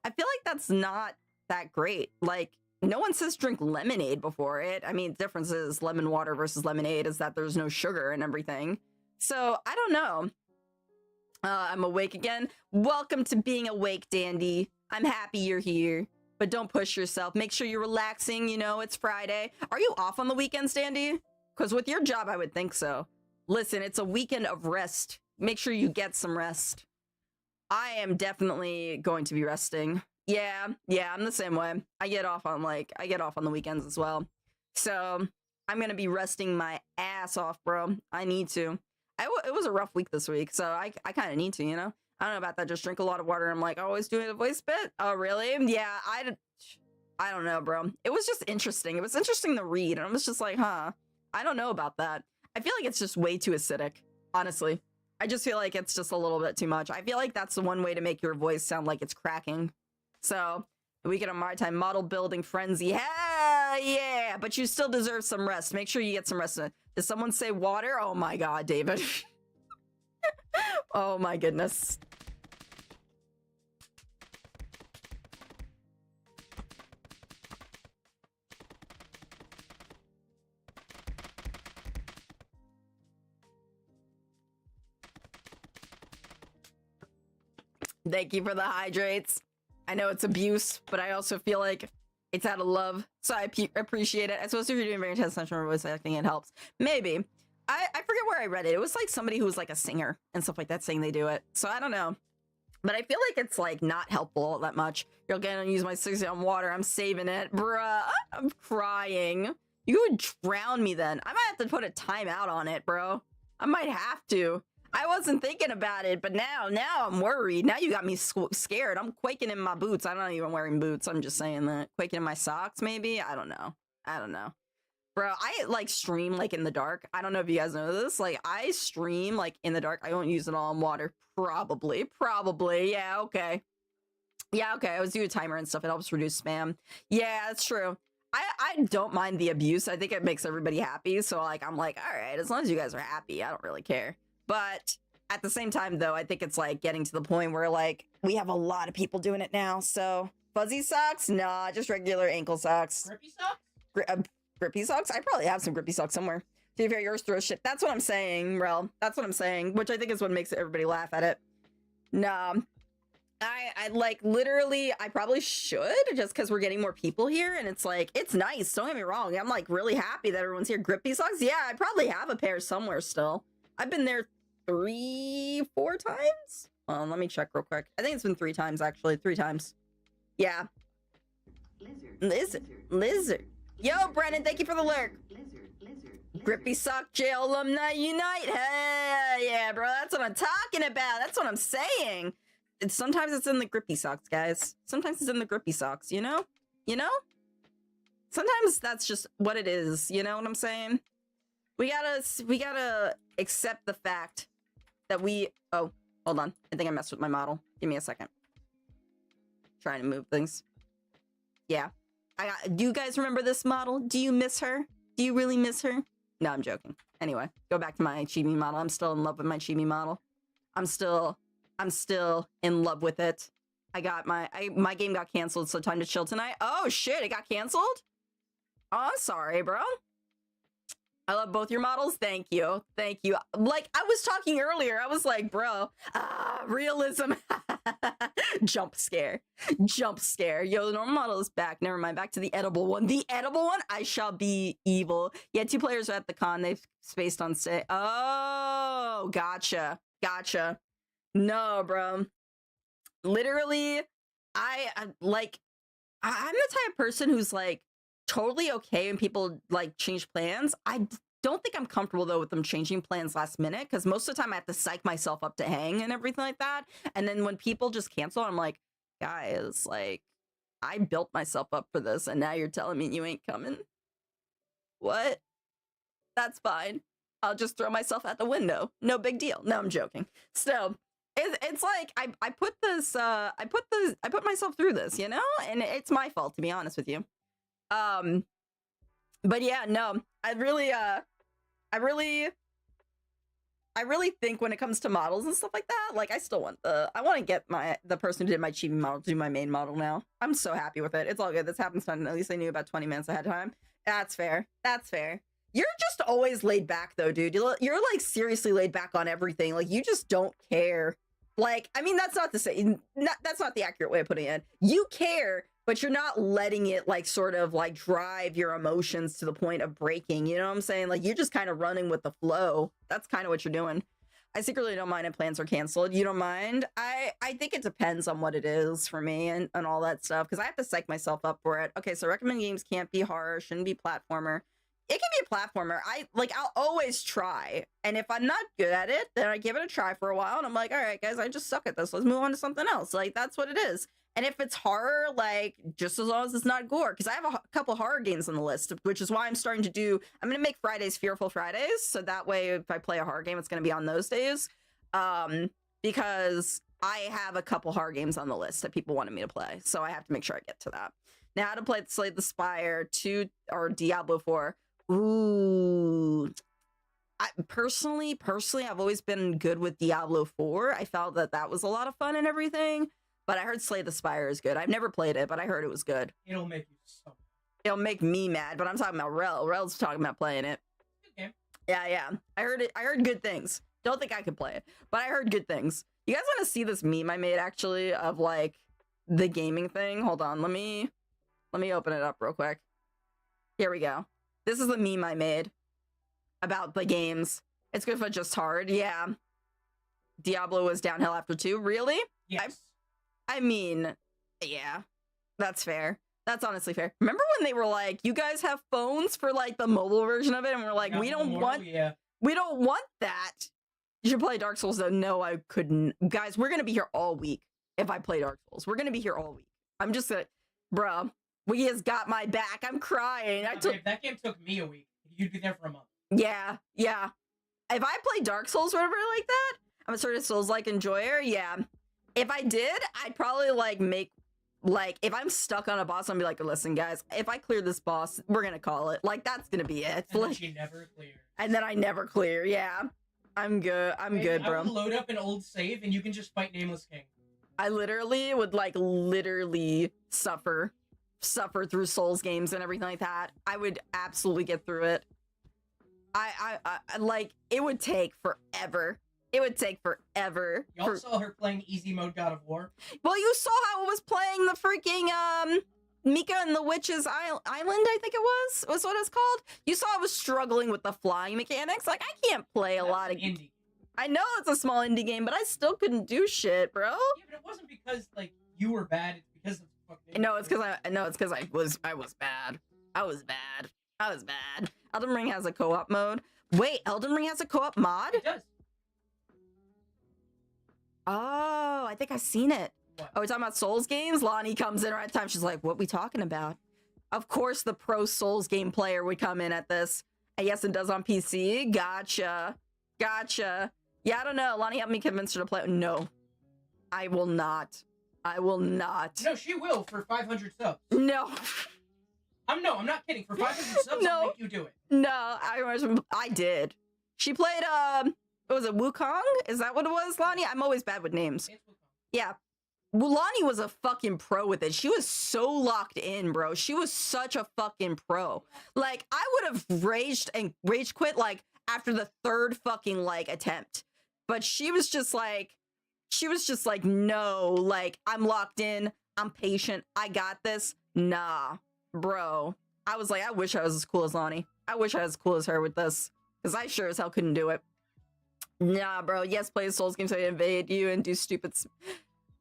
I feel like that's not that great. Like, no one says drink lemonade before it. I mean, the difference is lemon water versus lemonade is that there's no sugar and everything. So, I don't know. I'm awake again. Welcome to being awake, Dandy. I'm happy you're here. But don't push yourself. Make sure you're relaxing. You know, it's Friday. Are you off on the weekends, Dandy? Because with your job, I would think so. Listen, it's a weekend of rest. Make sure you get some rest. I am definitely going to be resting. Yeah, I'm the same way. I get off on the weekends as well. So I'm gonna be resting my ass off, bro. I need to. It was a rough week this week, so I kind of need to, you know? I don't know about that. Just drink a lot of water. I'm like, always doing a voice bit? Oh, really? Yeah, I don't know, bro. It was just interesting. It was interesting to read, and I was just like, huh, I don't know about that. I feel like it's just way too acidic, honestly. I just feel like it's just a little bit too much. I feel like that's the one way to make your voice sound like it's cracking. So, we get a maritime model building frenzy. Hell yeah! But you still deserve some rest. Make sure you get some rest. Did someone say water? Oh my god, David. Oh my goodness. Thank you for the hydrates. I know it's abuse, but I also feel like it's out of love, so I appreciate it. I suppose if you're doing very intense sensual voice acting, it helps. Maybe. I forget where I read it. It was like somebody who was like a singer and stuff like that saying they do it. So I don't know. But I feel like it's like not helpful all that much. You're gonna use my 60 on water. I'm saving it. Bruh, I'm crying. You would drown me then. I might have to put a timeout on it, bro. I might have to. I wasn't thinking about it, but now I'm worried. Now you got me scared. I'm quaking in my boots. I'm not even wearing boots. I'm just saying that. Quaking in my socks, maybe? I don't know. Bro, I like stream like in the dark. I don't know if you guys know this. Like I stream like in the dark. I don't use it all in water. Probably. Yeah, okay. Yeah, okay. I was doing a timer and stuff. It helps reduce spam. Yeah, that's true. I don't mind the abuse. I think it makes everybody happy. So like I'm like, all right, as long as you guys are happy, I don't really care. But at the same time, though, I think it's like getting to the point where like we have a lot of people doing it now. So fuzzy socks? Nah, just regular ankle socks. Grippy socks? Grippy socks? I probably have some grippy socks somewhere. To be fair, yours throw shit. That's what I'm saying, Rel. That's what I'm saying, which I think is what makes everybody laugh at it. Nah. I like literally, I probably should just because we're getting more people here and it's like, it's nice. Don't get me wrong. I'm like really happy that everyone's here. Grippy socks? Yeah, I probably have a pair somewhere still. I've been there 3-4 times. Let me check real quick. I think it's been 3 times actually. 3 times. Yeah. Lizard. Yo, Brennan, thank you for the lurk. Grippy Sock Jail Alumni Unite. Hell yeah, bro. That's what I'm talking about. That's what I'm saying. Sometimes it's in the grippy socks, guys. Sometimes it's in the grippy socks, you know? You know? Sometimes that's just what it is. You know what I'm saying? We gotta accept the fact that oh, hold on. I think I messed with my model. Give me a second. Trying to move things. Yeah. Do you guys remember this model? Do you miss her? Do you really miss her? No, I'm joking. Anyway, go back to my chibi model. I'm still in love with my chibi model. I'm still in love with it. My game got canceled, so time to chill tonight. Oh shit, it got canceled? Oh, I'm sorry, bro. I love both your models. Thank you. Like I was talking earlier, I was like, bro, realism. Jump scare. Yo, the normal model is back. Never mind. Back to the edible one. The edible one? I shall be evil. Yeah, 2 players are at the con. They've spaced on stay. Oh, gotcha. No, bro. Literally, I'm the type of person who's like totally okay when people like change plans. I don't think I'm comfortable though with them changing plans last minute because most of the time I have to psych myself up to hang and everything like that. And then when people just cancel, I'm like, guys, like I built myself up for this and now you're telling me you ain't coming? What? That's fine. I'll just throw myself out the window. No big deal. No, I'm joking. So it's like I put myself through this, you know, and it's my fault to be honest with you. But yeah, no, I really think when it comes to models and stuff like that, like I still want I want to get the person who did my chibi model to do my main model now. I'm so happy with it. It's all good. This happens fun. At least I knew about 20 minutes ahead of time. That's fair. You're just always laid back though, dude. You're like seriously laid back on everything. Like you just don't care. Like, I mean, that's not to say, that's not the accurate way of putting it. You care, but you're not letting it like sort of like drive your emotions to the point of breaking. You know what I'm saying? Like you're just kind of running with the flow. That's kind of what you're doing. I secretly don't mind if plans are canceled. You don't mind? I think it depends on what it is for me and all that stuff, because I have to psych myself up for it. Okay, so recommend games can't be horror, shouldn't be platformer. It can be a platformer. I'll always try. And if I'm not good at it, then I give it a try for a while and I'm like, all right, guys, I just suck at this. Let's move on to something else. Like, that's what it is. And if it's horror, like, just as long as it's not gore, because I have a couple horror games on the list, which is why I'm starting to do, I'm going to make Fridays Fearful Fridays. So that way, if I play a horror game, it's going to be on those days. Because I have a couple horror games on the list that people wanted me to play. So I have to make sure I get to that. Now, how to play Slay the Spire 2 or Diablo 4. Ooh. Personally, I've always been good with Diablo 4. I felt that was a lot of fun and everything. But I heard Slay the Spire is good. I've never played it, but I heard it was good. It'll make you so. It'll make me mad, but I'm talking about Rel. Rel's talking about playing it. Okay. Yeah. I heard it. I heard good things. Don't think I could play it, but I heard good things. You guys want to see this meme I made actually of like the gaming thing? Hold on. Let me open it up real quick. Here we go. This is the meme I made about the games. It's good for just hard. Yeah. Diablo was downhill after 2. Really? Yes. I mean, yeah, that's fair. That's honestly fair. Remember when they were like, you guys have phones for like the mobile version of it? And we're like, we don't want that. You should play Dark Souls though. No, I couldn't. Guys, we're going to be here all week if I play Dark Souls. We're going to be here all week. I'm just gonna, bro, we has got my back. I'm crying. If that game took me a week, you'd be there for a month. Yeah. If I play Dark Souls or whatever like that, I'm a sort of Souls-like enjoyer. Yeah. If I did, I'd probably like make, like, if I'm stuck on a boss, I'll be like, listen, guys, if I clear this boss, we're gonna call it. Like, that's gonna be it. And like, then she never clears. And then I never clear. Yeah, I'm good. I'm good, bro. I would load up an old save, and you can just fight Nameless King. I literally would like suffer through Souls games and everything like that. I would absolutely get through it. I like, it would take forever. It would take forever. Y'all saw her playing easy mode God of War? Well, you saw how it was playing the freaking, Mika and the Witch's Island, I think it was what it's called. You saw I was struggling with the flying mechanics. Like, I can't play a lot of... indie. I know it's a small indie game, but I still couldn't do shit, bro. Yeah, but it wasn't because, like, you were bad. It's because of fucking... No, it's because I was bad. I was bad. Elden Ring has a co-op mode. Wait, Elden Ring has a co-op mod? It does. Oh, I think I've seen it. What? Oh, we're talking about Souls games? Lonnie comes in right at the time. She's like, what we talking about? Of course the pro Souls game player would come in at this. And yes, it does on PC. Gotcha. Yeah, I don't know. Lonnie helped me convince her to play. No. I will not. No, she will for 500 subs. No. I'm not kidding. For 500 subs, No. I'll make you do it. No, I did. She played, what was it, Wukong? Is that what it was, Lonnie? I'm always bad with names. It's Wukong. Yeah. Lonnie was a fucking pro with it. She was so locked in, bro. She was such a fucking pro. Like, I would have rage quit, like, after the third fucking, like, attempt. But she was just like, no, like, I'm locked in. I'm patient. I got this. Nah, bro. I was like, I wish I was as cool as Lonnie. I wish I was as cool as her with this. Because I sure as hell couldn't do it. Nah, bro. Yes, play Souls games so I invade you and do stupid...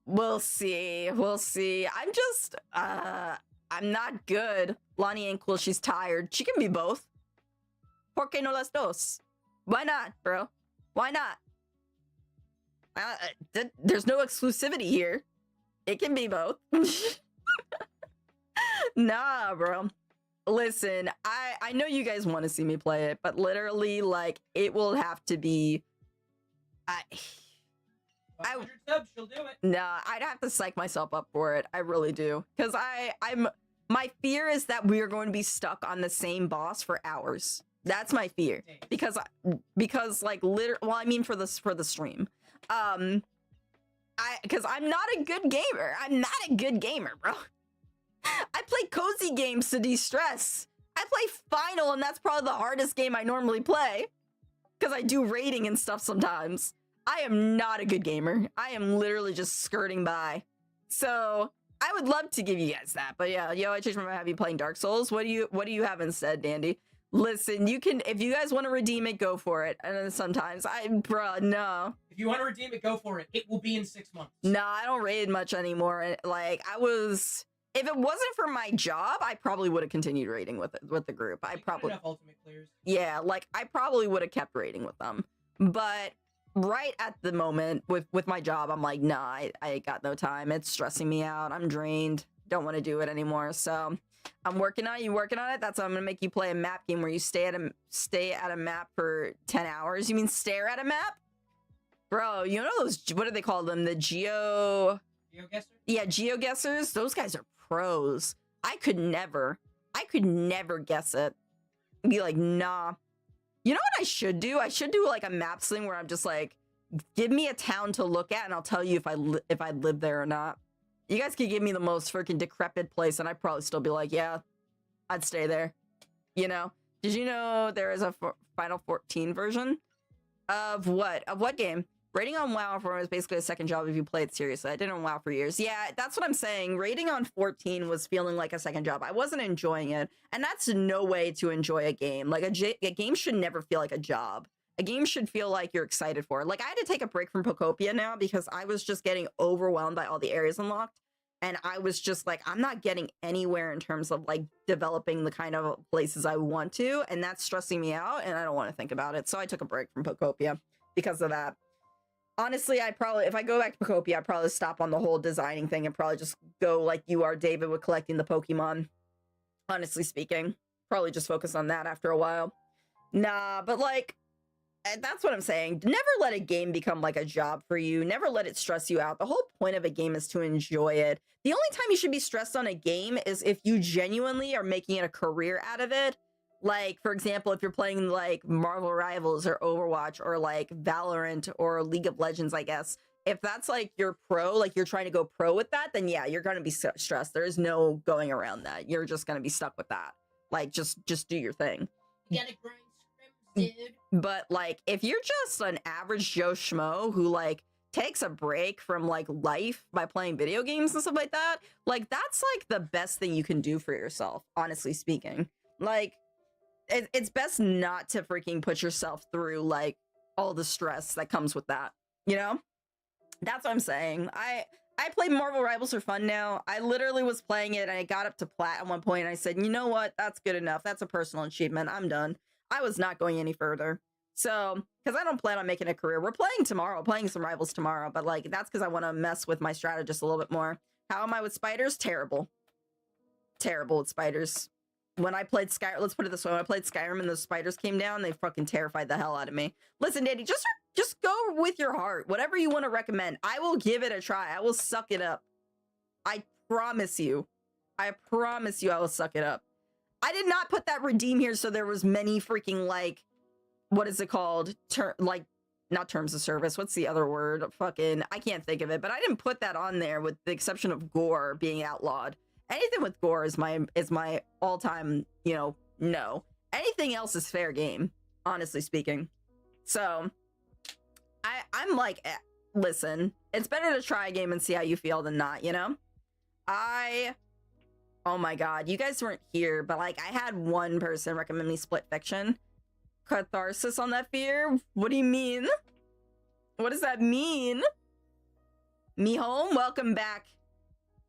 We'll see. I'm just, I'm not good. Lonnie ain't cool. She's tired. She can be both. ¿Por qué no las dos? Why not, bro? Why not? There's no exclusivity here. It can be both. Nah, bro. Listen, I know you guys want to see me play it, but literally, like, it will have to be... 500 subs, she'll do it. Nah, I'd have to psych myself up for it. I really do. Because my fear is that we are going to be stuck on the same boss for hours. That's my fear. Because like, well, I mean for the stream. Because I'm not a good gamer. Bro. I play cozy games to de-stress. I play Final, and that's probably the hardest game I normally play. Because I do raiding and stuff sometimes. I am not a good gamer. I am literally just skirting by. So I would love to give you guys that. But yeah, yo, I changed my mind. Have you playing Dark Souls? What do you have instead, Dandy? Listen, you can, if you guys want to redeem it, go for it. And then sometimes, bruh, no. If you want to redeem it, go for it. It will be in 6 months. No, I don't raid much anymore. Like, if it wasn't for my job, I probably would have continued raiding with the group. I probably, enough ultimate players. yeah, like, I probably would have kept raiding with them. But right at the moment, with my job, I'm like, nah, I got no time. It's stressing me out. I'm drained. Don't want to do it anymore. So I'm working on it. You working on it? That's why I'm gonna make you play a map game where you stay at a map for 10 hours. You mean stare at a map? Bro, you know those, what do they call them? The GeoGuessers? Yeah, GeoGuessers. Those guys are pros. I could never guess it. Be like, nah. You know what I should do? I should do like a maps thing where I'm just like, give me a town to look at and I'll tell you if I live there or not. You guys could give me the most freaking decrepit place and I'd probably still be like, yeah, I'd stay there. You know? Did you know there is a Final 14 version? Of what? Of what game? Rating on WoW for is basically a second job if you play it seriously. I did it on WoW for years. Yeah, that's what I'm saying. Rating on 14 was feeling like a second job. I wasn't enjoying it. And that's no way to enjoy a game. Like, a game should never feel like a job. A game should feel like you're excited for it. Like, I had to take a break from Pocopia now because I was just getting overwhelmed by all the areas unlocked. And I was just like, I'm not getting anywhere in terms of, like, developing the kind of places I want to. And that's stressing me out, and I don't want to think about it. So I took a break from Pocopia because of that. Honestly, if I go back to Pocopia, I'd probably stop on the whole designing thing and probably just go like you are, David, with collecting the Pokemon. Honestly speaking. Probably just focus on that after a while. Nah, but like, that's what I'm saying. Never let a game become like a job for you. Never let it stress you out. The whole point of a game is to enjoy it. The only time you should be stressed on a game is if you genuinely are making it a career out of it. Like, for example, if you're playing, like, Marvel Rivals or Overwatch or, like, Valorant or League of Legends, I guess. If that's, like, your pro, like, you're trying to go pro with that, then, yeah, you're going to be stressed. There is no going around that. You're just going to be stuck with that. Like, just do your thing. You gotta grind scrims, dude. But, like, if you're just an average Joe Schmo who, like, takes a break from, like, life by playing video games and stuff like that, like, that's, like, the best thing you can do for yourself, honestly speaking. Like, it's best not to freaking put yourself through, like, all the stress that comes with that, you know? That's what I'm saying. I play Marvel Rivals for fun now. I literally was playing it, and I got up to plat at one point, and I said, you know what? That's good enough. That's a personal achievement. I'm done. I was not going any further. So, because I don't plan on making a career. We're playing tomorrow, playing some Rivals tomorrow, but, like, that's because I want to mess with my strategist a little bit more. How am I with spiders? Terrible. Terrible with spiders. When I played Skyrim, let's put it this way, when I played Skyrim and those spiders came down, they fucking terrified the hell out of me. Listen, Daddy, just go with your heart. Whatever you want to recommend, I will give it a try. I will suck it up. I promise you. I promise you I will suck it up. I did not put that redeem here so there was many freaking, like, what is it called? Like, not terms of service. What's the other word? Fucking, I can't think of it. But I didn't put that on there with the exception of gore being outlawed. Anything with gore is my all-time, you know, no. Anything else is fair game, honestly speaking. So, I'm like, listen, it's better to try a game and see how you feel than not, you know? Oh my god, you guys weren't here, but, like, I had one person recommend me Split Fiction. Catharsis on that fear? What do you mean? What does that mean? Me home? Welcome back.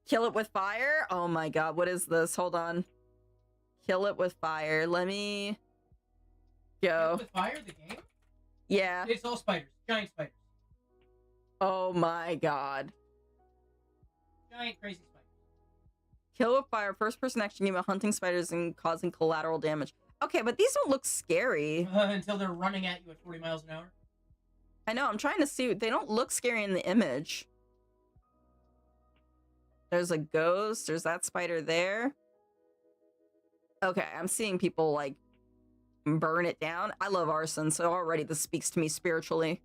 Kill it with fire? Oh my god, what is this? Hold on. Kill it with fire. Let me go. Kill it with fire, the game? Yeah. It's all spiders. Giant spiders. Oh my god. Giant crazy spiders. Kill with fire, first person action game of hunting spiders and causing collateral damage. Okay, but these don't look scary. Until they're running at you at 40 miles an hour. I know, I'm trying to see. They don't look scary in the image. There's a ghost. There's that spider there. Okay, I'm seeing people, like, burn it down. I love arson, so already this speaks to me spiritually.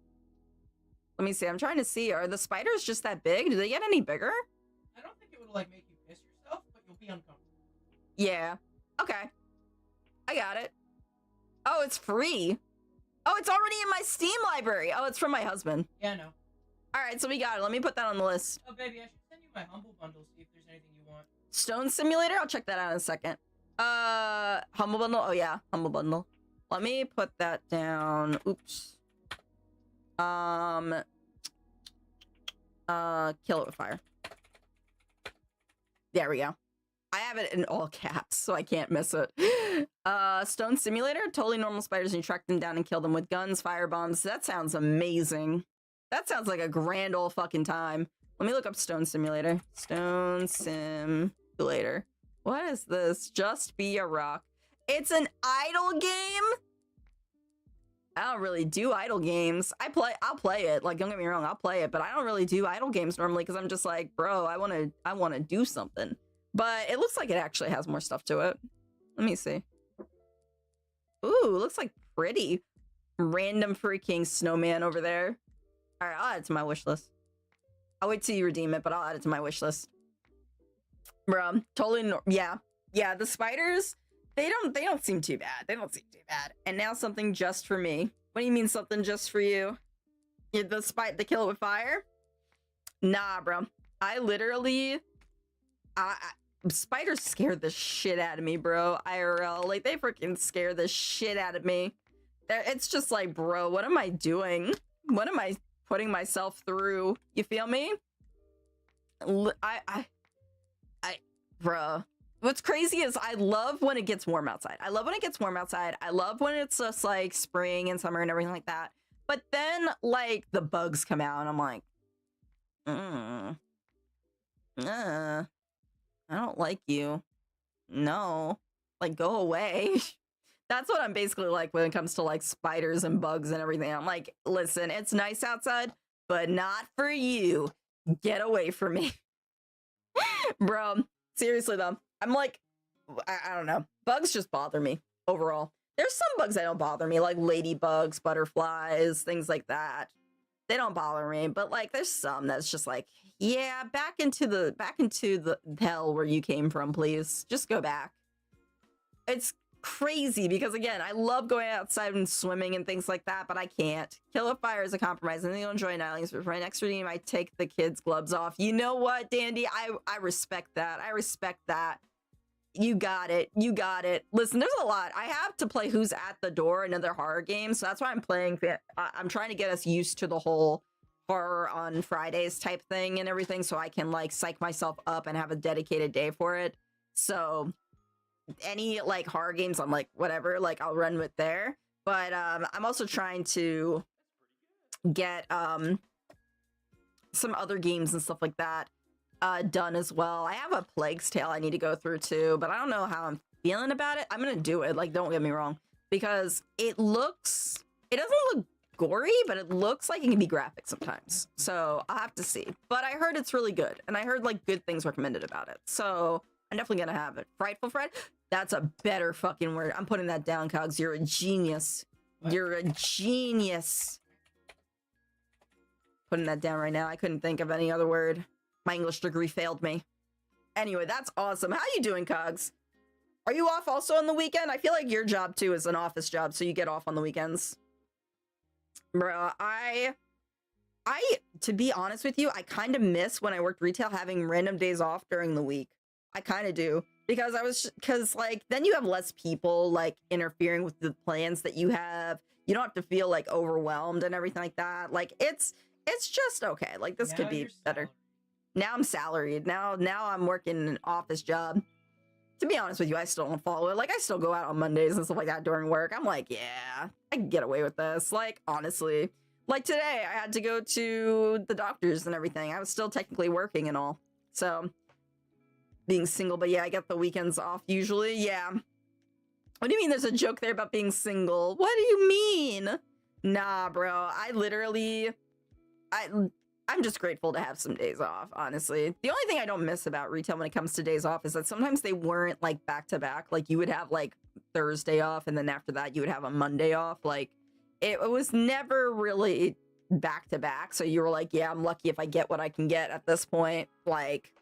Let me see. I'm trying to see. Are the spiders just that big? Do they get any bigger? I don't think it would, like, make you piss yourself, but you'll be uncomfortable. Yeah. Okay. I got it. Oh, it's free. Oh, it's already in my Steam library. Oh, it's from my husband. Yeah, I know. All right, so we got it. Let me put that on the list. Oh, baby, I should send you my Humble Bundle, see if there's anything you want. Stone Simulator? I'll check that out in a second. Humble bundle. Oh yeah, humble bundle. Let me put that down. Oops. Kill it with fire. There we go. I have it in all caps, so I can't miss it. Stone simulator. Totally normal spiders, and you track them down and kill them with guns, fire bombs. That sounds amazing. That sounds like a grand old fucking time. Let me look up stone simulator. Stone simulator. What is this? Just be a rock. It's an idle game? I don't really do idle games. I'll play it. Like, don't get me wrong, I'll play it, but I don't really do idle games normally because I'm just like, bro, I wanna do something. But it looks like it actually has more stuff to it. Let me see. Ooh, looks like pretty. Random freaking snowman over there. All right, I'll add it to my wish list. I'll wait till you redeem it, but I'll add it to my wish list. Bro, totally yeah. Yeah, the spiders, they don't seem too bad. They don't seem too bad. And now something just for me. What do you mean something just for you? The kill it with fire? Nah, bro. I literally spiders scared the shit out of me, bro. IRL, like they freaking scare the shit out of me. It's just like, bro, what am I doing? What am I putting myself through? You feel me? Bro. What's crazy is I love when it gets warm outside. I love when it gets warm outside. I love when it's just like spring and summer and everything like that. But then like the bugs come out and I'm like, I don't like you. No. Like, go away. That's what I'm basically like when it comes to like spiders and bugs and everything. I'm like, listen, it's nice outside, but not for you. Get away from me. Bro, seriously though. I'm like, I don't know. Bugs just bother me overall. There's some bugs that don't bother me, like ladybugs, butterflies, things like that. They don't bother me, but like there's some that's just like, yeah, back into the hell where you came from, please. Just go back. It's crazy because again, I love going outside and swimming and things like that, but I can't. Kill a fire is a compromise, and they don't enjoy islands. For my next redeem, I take the kids' gloves off. You know what, Dandy? I respect that. I respect that. You got it. You got it. Listen, there's a lot. I have to play Who's at the Door, another horror game, so that's why I'm playing. I'm trying to get us used to the whole horror on Fridays type thing and everything, so I can like psych myself up and have a dedicated day for it. So any like horror games, I'm like, whatever, like I'll run with there. But I'm also trying to get some other games and stuff like that done as well. I have a Plague's Tale I need to go through too, but I don't know how I'm feeling about it. I'm gonna do it, like, don't get me wrong, because it doesn't look gory, but it looks like it can be graphic sometimes, so I'll have to see. But I heard it's really good, and I heard like good things recommended about it, so I'm definitely gonna have it. Frightful Fred, that's a better fucking word. I'm putting that down, Cogs. You're a genius. You're a genius. Putting that down right now. I couldn't think of any other word. My English degree failed me. Anyway, that's awesome. How you doing, Cogs? Are you off also on the weekend? I feel like your job too is an office job, so you get off on the weekends. Bro, to be honest with you, I kind of miss when I worked retail having random days off during the week. I kind of do, because like then you have less people like interfering with the plans that you have. You don't have to feel like overwhelmed and everything like that. Like it's just okay. Like this could be better. Now I'm salaried. Now I'm working an office job. To be honest with you, I still don't follow it. Like I still go out on Mondays and stuff like that during work. I'm like, yeah, I can get away with this. Like honestly, like today I had to go to the doctors and everything. I was still technically working and all. So being single, but yeah, I get the weekends off usually. Yeah. What do you mean there's a joke there about being single? What do you mean? Nah, bro. I'm just grateful to have some days off, honestly. The only thing I don't miss about retail when it comes to days off is that sometimes they weren't like back to back. Like you would have like Thursday off and then after that you would have a Monday off. Like it was never really back to back. So you were like, yeah, I'm lucky if I get what I can get at this point. Like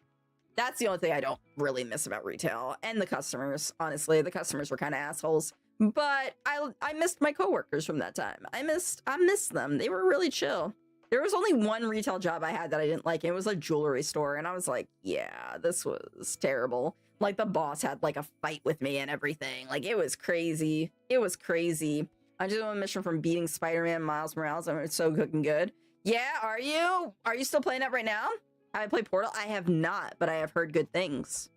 that's the only thing I don't really miss about retail. And the customers, honestly, the customers were kind of assholes. But I missed my coworkers from that time. I missed them. They were really chill. There was only one retail job I had that I didn't like. And it was a jewelry store. And I was like, yeah, this was terrible. Like, the boss had, like, a fight with me and everything. Like, it was crazy. It was crazy. I just won a mission from beating Spider-Man Miles Morales. I mean, it's so cooking good. Yeah, are you? Are you still playing it right now? Have I played Portal? I have not, but I have heard good things.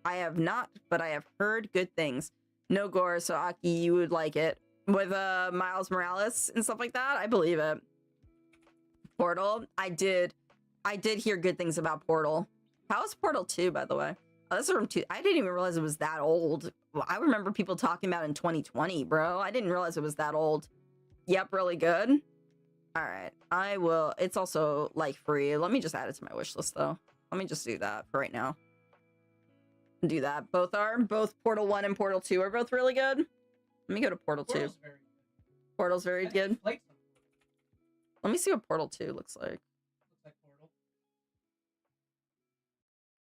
I have not, but I have heard good things. No gore, so Aki, you would like it. With Miles Morales and stuff like that, I believe it. Portal, I did hear good things about Portal. How is Portal 2, by the way? Oh, this is from 2. I didn't even realize it was that old. Well, I remember people talking about it in 2020, bro. I didn't realize it was that old. Yep, really good. All right, I will. It's also like free. Let me just add it to my wish list, though. Let me just do that for right now. Do that. Both Portal 1 and Portal 2 are both really good. Let me go to Portal 2. Portal's very good. Let me see what Portal 2 looks like.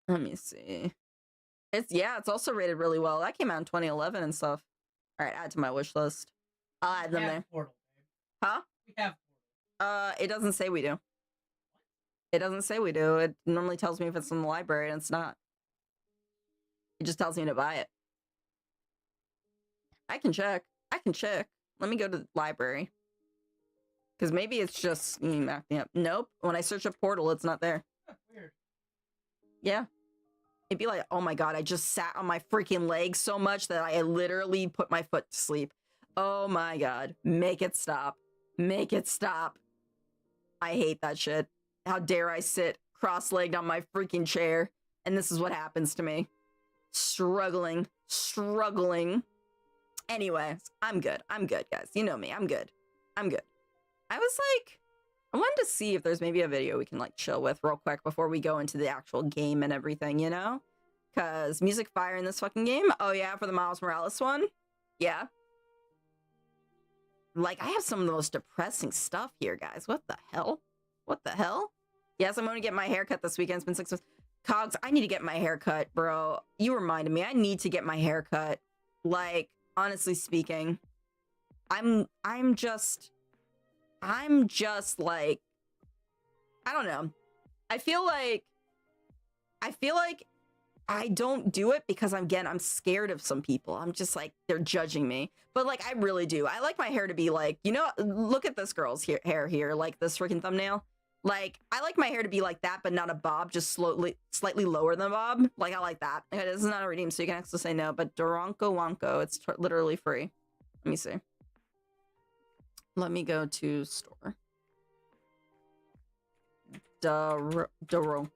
Let me see. It's also rated really well. That came out in 2011 and stuff. All right, add to my wish list. I'll add them there. Portal, huh? we have It doesn't say we do. It doesn't say we do. It normally tells me if it's in the library, and it's not. It just tells me to buy it. I can check. Let me go to the library. Because maybe it's just acting up. Nope. When I search a Portal, it's not there. Weird. Yeah. It'd be like, oh my god, I just sat on my freaking legs so much that I literally put my foot to sleep. Oh my god. Make it stop. Make it stop. I hate that shit. How dare I sit cross-legged on my freaking chair, and this is what happens to me. Struggling. Anyways, I'm good, guys. You know me, I'm good. I was like, I wanted to see if there's maybe a video we can like chill with real quick before we go into the actual game and everything, you know? Because music fire in this fucking game. Oh yeah, for the Miles Morales one. Yeah. Like, I have some of the most depressing stuff here, guys. What the hell? Yes, I'm going to get my hair cut this weekend. It's been 6 months. Cogs, I need to get my hair cut, bro. You reminded me. I need to get my hair cut. Like, honestly speaking, I'm just like, I don't know. I feel like I don't do it because I'm scared of some people. I'm just like, they're judging me. But like, I really do. I like my hair to be like, you know, look at this girl's hair here, like this freaking thumbnail. Like, I like my hair to be like that, but not a bob, just slightly lower than a bob. Like, I like that. Okay, this is not a redeem, so you can actually say no, but Duranko Wonko, it's literally free. Let me see. Let me go to store. Duranko.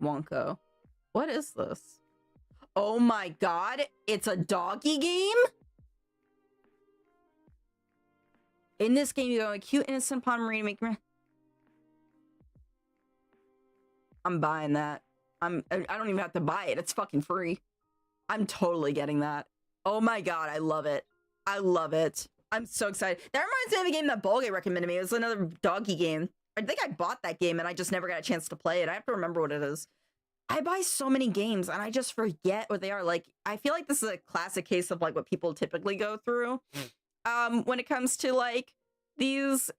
Wonko. What is this? Oh my god, it's a doggy game? In this game, you go a cute, innocent Pomeranian make me. I'm buying that. I don't even have to buy it. It's fucking free. I'm totally getting that. Oh my god, I love it. I love it. I'm so excited. That reminds me of a game that Bolgay recommended me. It was another doggy game. I think I bought that game and I just never got a chance to play it. I have to remember what it is. I buy so many games and I just forget what they are. Like, I feel like this is a classic case of like what people typically go through. When it comes to like these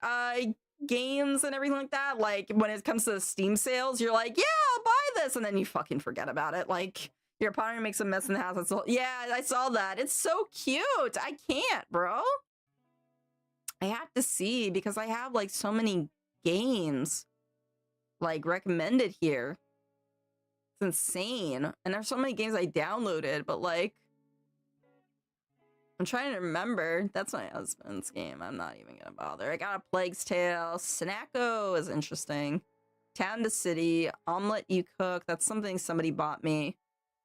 games and everything like that, like when it comes to the Steam sales, you're like, yeah, I'll buy this, and then you fucking forget about it. Like, your partner makes a mess in the house. That's all. Yeah, I saw that. It's so cute. I can't, bro. I have to see because I have like so many games like recommended here. It's insane. And there's so many games I downloaded, but like, I'm trying to remember. That's my husband's game. I'm not even gonna bother. I got a Plague's Tale. Snacko is interesting. Town to City. Omelet You Cook. That's something somebody bought me.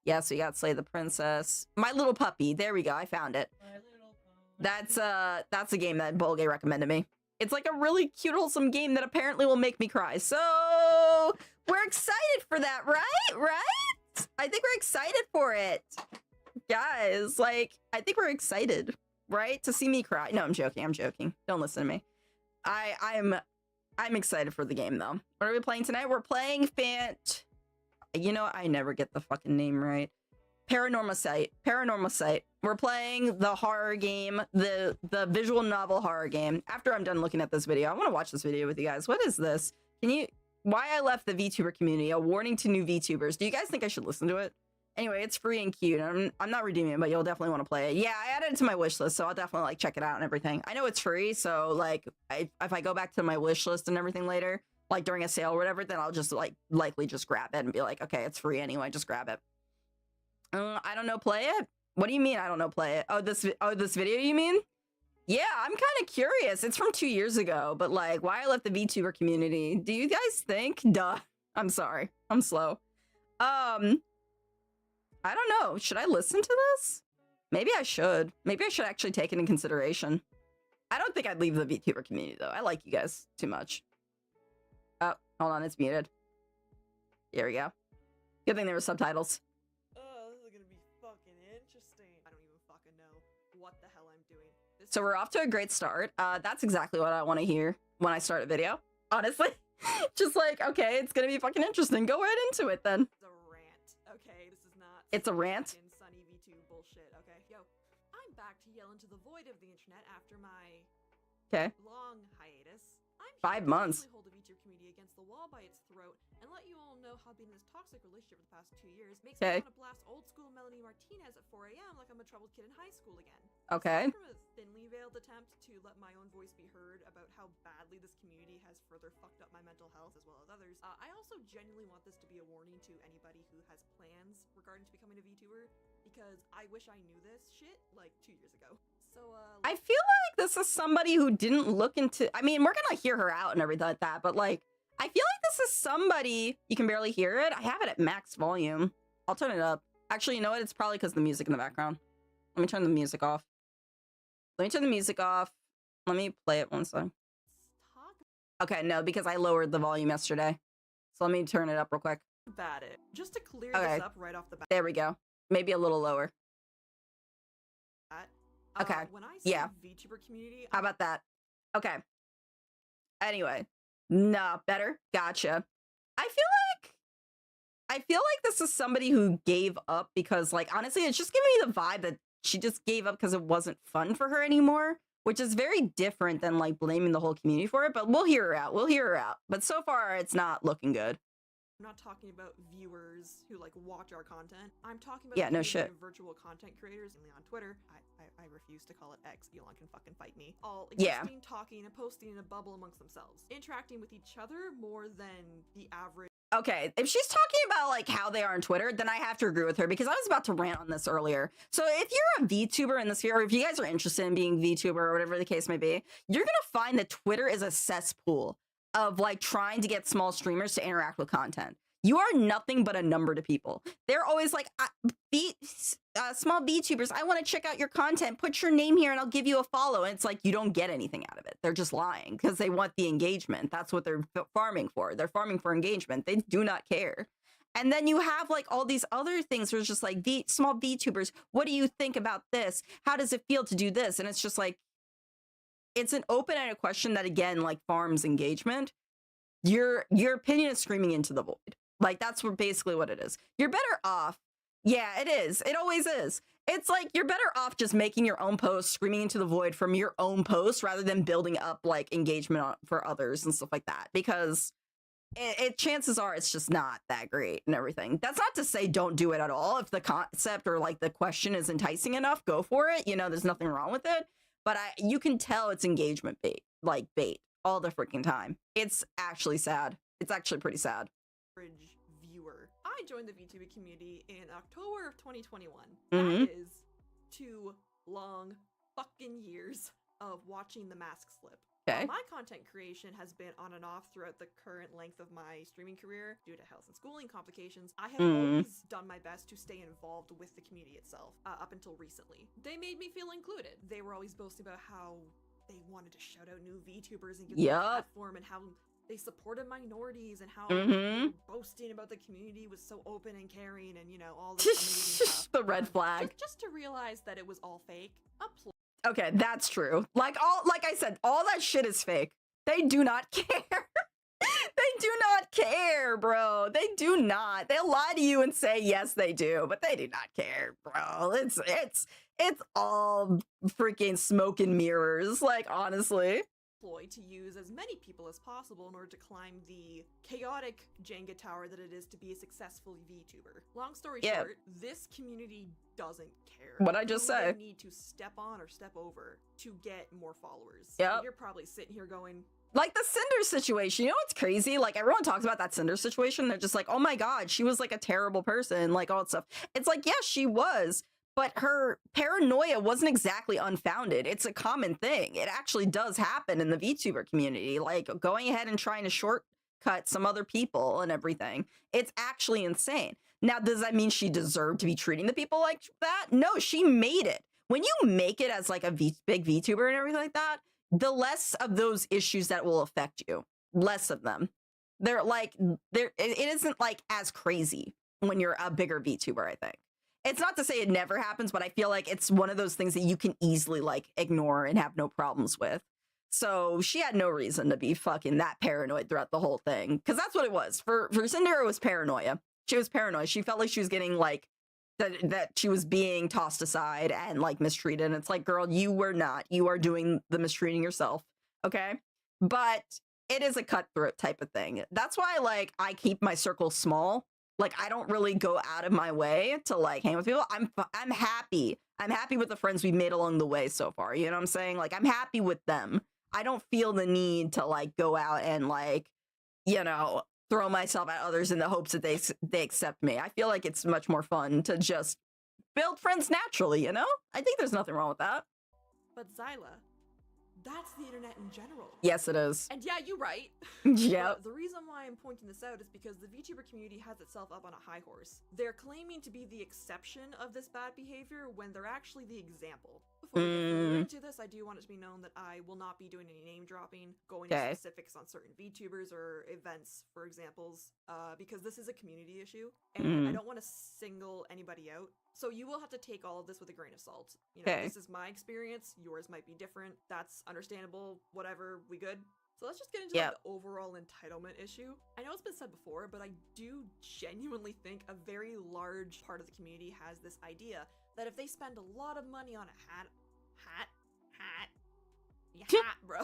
Yes, we got Slay the Princess. My Little Puppy. There we go. I found it. That's a game that Bolgay recommended me. It's like a really cute, wholesome game that apparently will make me cry. So we're excited for that, right? Right? I think we're excited for it. Guys, like, I think we're excited, right? To see me cry. No, I'm joking. Don't listen to me. I'm excited for the game, though. What are we playing tonight? We're playing You know, I never get the fucking name right. PARANORMASIGHT. PARANORMASIGHT. We're playing the horror game, the visual novel horror game. After I'm done looking at this video, I want to watch this video with you guys. What is this? Can you... Why I left the VTuber community, a warning to new VTubers. Do you guys think I should listen to it? Anyway, it's free and cute. I'm not redeeming it, but you'll definitely want to play it. Yeah, I added it to my wish list, so I'll definitely like check it out and everything. I know it's free, so like if I go back to my wish list and everything later, like during a sale or whatever, then I'll just like likely just grab it and be like, okay, it's free anyway, just grab it. I don't know, play it? What do you mean I don't know, play it? Oh, this video you mean? Yeah, I'm kind of curious. It's from 2 years ago, but like, why I left the VTuber community? Do you guys think? Duh. I'm sorry. I'm slow. I don't know. Should I listen to this? Maybe I should. Maybe I should actually take it in consideration. I don't think I'd leave the VTuber community, though. I like you guys too much. Oh, hold on. It's muted. Here we go. Good thing there were subtitles. Oh, this is gonna be fucking interesting. I don't even fucking know what the hell I'm doing. So we're off to a great start. That's exactly what I want to hear when I start a video. Honestly. Just like, okay, it's gonna be fucking interesting. Go right into it, then. It's a rant, okay? This is not... It's a rant? fucking Sunny V2 bullshit, okay? Yo, I'm back to yell into the void of the internet after my... Okay. long hiatus. I'm 5 months. To hold the VTuber community against the wall by its throat and let you all know how being in this toxic relationship for the past 2 years makes me want to blast old school Melanie Martinez at 4 a.m. like I'm a troubled kid in high school again. Okay. From a thinly veiled attempt to let my own voice be heard about how badly this community has further fucked up my mental health as well as others, I also genuinely want this to be a warning to anybody who has plans regarding to becoming a VTuber, because I wish I knew this shit like 2 years ago. So, I feel like this is somebody who didn't look into... I mean, we're gonna hear her out and everything like that, but like, I feel like this is somebody... You can barely hear it. I have it at max volume. I'll turn it up. Actually, you know what? It's probably because of the music in the background. Let me turn the music off. Let me turn the music off. Let me play it one second. Okay, no, because I lowered the volume yesterday. So let me turn it up real quick. About it. Just to clear this up right off the bat. There we go. Maybe a little lower. Okay. When I say VTuber community, how about that? Okay. Anyway, nah, better. Gotcha. I feel like this is somebody who gave up because, like, honestly, it's just giving me the vibe that she just gave up because it wasn't fun for her anymore, which is very different than like blaming the whole community for it. But we'll hear her out. We'll hear her out. But so far, it's not looking good. I'm not talking about viewers who like watch our content. I'm talking about no shit. Virtual content creators only on Twitter. I refuse to call it X. Elon can fucking fight me. All existing, talking, and posting in a bubble amongst themselves, interacting with each other more than the average. Okay, if she's talking about like how they are on Twitter, then I have to agree with her because I was about to rant on this earlier. So if you're a VTuber in this sphere, or if you guys are interested in being VTuber or whatever the case may be, you're gonna find that Twitter is a cesspool of like trying to get small streamers to interact with content. You are nothing but a number to people. They're always like, small VTubers, I want to check out your content. Put your name here and I'll give you a follow. And it's like, you don't get anything out of it. They're just lying because they want the engagement. That's what they're farming for. They're farming for engagement. They do not care. And then you have like all these other things where it's just like, small VTubers, what do you think about this? How does it feel to do this? And it's just like, it's an open-ended question that, again, like farms engagement. Your opinion is screaming into the void. Like, that's basically what it is. You're better off. Yeah, it is. It always is. It's like, you're better off just making your own post, screaming into the void from your own post, rather than building up, like, engagement for others and stuff like that. Because chances are it's just not that great and everything. That's not to say don't do it at all. If the concept or, like, the question is enticing enough, go for it. You know, there's nothing wrong with it. But you can tell it's engagement bait. Like, bait. All the freaking time. It's actually sad. It's actually pretty sad. Viewer. I joined the VTuber community in October of 2021. Mm-hmm. That is 2 long fucking years of watching the mask slip. Okay. My content creation has been on and off throughout the current length of my streaming career due to health and schooling complications. I have always done my best to stay involved with the community itself up until recently. They made me feel included. They were always boasting about how they wanted to shout out new VTubers and give them a platform, and how they supported minorities, and how they were boasting about the community was so open and caring, and you know, all this amazing stuff. The red flag. Just to realize that it was all fake. Okay, that's true. Like I said, all that shit is fake. They do not care. They do not care. bro. They do not. They'll lie to you and say yes, they do, but they do not care, bro. It's all freaking smoke and mirrors. Like, honestly. To use as many people as possible in order to climb the chaotic Jenga tower that it is to be a successful VTuber. Long story short, this community doesn't care. What I just said. They need to step on or step over to get more followers. Yep. And you're probably sitting here going, like the Cinder situation. You know what's crazy? Like, everyone talks about that Cinder situation. They're just like, oh my god, she was like a terrible person, like all that stuff. It's like, yes, she was. But her paranoia wasn't exactly unfounded. It's a common thing. It actually does happen in the VTuber community, like going ahead and trying to shortcut some other people and everything. It's actually insane. Now, does that mean she deserved to be treating the people like that? No, she made it. When you make it as like a big VTuber and everything like that, the less of those issues that will affect you, less of them. It isn't like as crazy when you're a bigger VTuber, I think. It's not to say it never happens, but I feel like it's one of those things that you can easily like ignore and have no problems with. So she had no reason to be fucking that paranoid throughout the whole thing. Because that's what it was. For Cinder, it was paranoia. She was paranoid. She felt like she was getting like, that she was being tossed aside and like mistreated. And it's like, girl, you were not. You are doing the mistreating yourself. Okay? But it is a cutthroat type of thing. That's why like I keep my circle small. Like, I don't really go out of my way to, like, hang with people. I'm happy. I'm happy with the friends we've made along the way so far. You know what I'm saying? Like, I'm happy with them. I don't feel the need to, like, go out and, like, you know, throw myself at others in the hopes that they accept me. I feel like it's much more fun to just build friends naturally, you know? I think there's nothing wrong with that. but Zyla, that's the internet in general. Yes, it is. And yeah, you're right. Yep. The reason why I'm pointing this out is because the VTuber community has itself up on a high horse. They're claiming to be the exception of this bad behavior when they're actually the example. Before we get further into this, I do want it to be known that I will not be doing any name dropping, going into specifics on certain VTubers or events, for examples, because this is a community issue, and I don't want to single anybody out. So you will have to take all of this with a grain of salt. You know, this is my experience. Yours might be different. That's understandable. Whatever. We good? So let's just get into like, the overall entitlement issue. I know it's been said before, but I do genuinely think a very large part of the community has this idea that if they spend a lot of money on a hat, bro.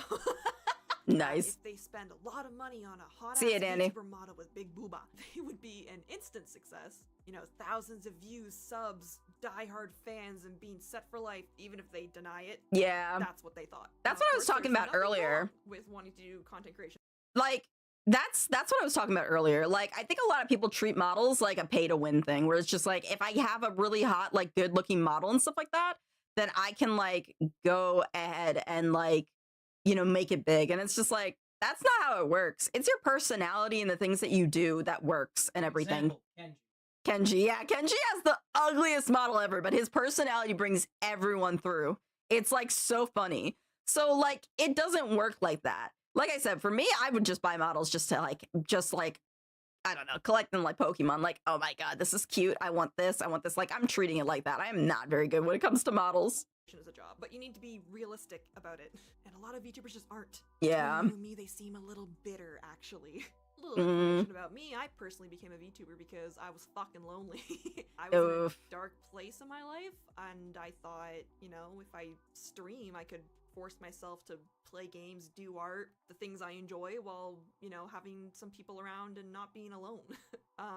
Nice. If they spend a lot of money on a hot-ass Danny. VTuber model with big booba, they would be an instant success. You know, thousands of views, subs, diehard fans, and being set for life, even if they deny it. Yeah. That's what they thought. That's Now, what of I was course, talking there's about nothing earlier. wrong with wanting to do content creation. Like, that's what I was talking about earlier. Like, I think a lot of people treat models like a pay-to-win thing, where it's just like, if I have a really hot, like, good-looking model and stuff like that, then I can, like, go ahead and, like, you know, make it big. And it's just like, that's not how it works. It's your personality and the things that you do that works and everything. Example, Kenji. Kenji, yeah, Kenji has the ugliest model ever, but his personality brings everyone through. It's like so funny. So like, it doesn't work like that. Like I said, for me, I would just buy models just to like, I don't know, collect them like Pokemon. Like, oh my god, this is cute. I want this. I want this. Like, I'm treating it like that. I am not very good when it comes to models. As a job, but you need to be realistic about it, and a lot of VTubers just aren't. Yeah. Between you and me, they seem a little bitter, actually. A little information about me. I personally became a VTuber because I was fucking lonely. I was in a dark place in my life, and I thought, you know, if I stream, I could force myself to play games, do art, the things I enjoy, while, you know, having some people around and not being alone.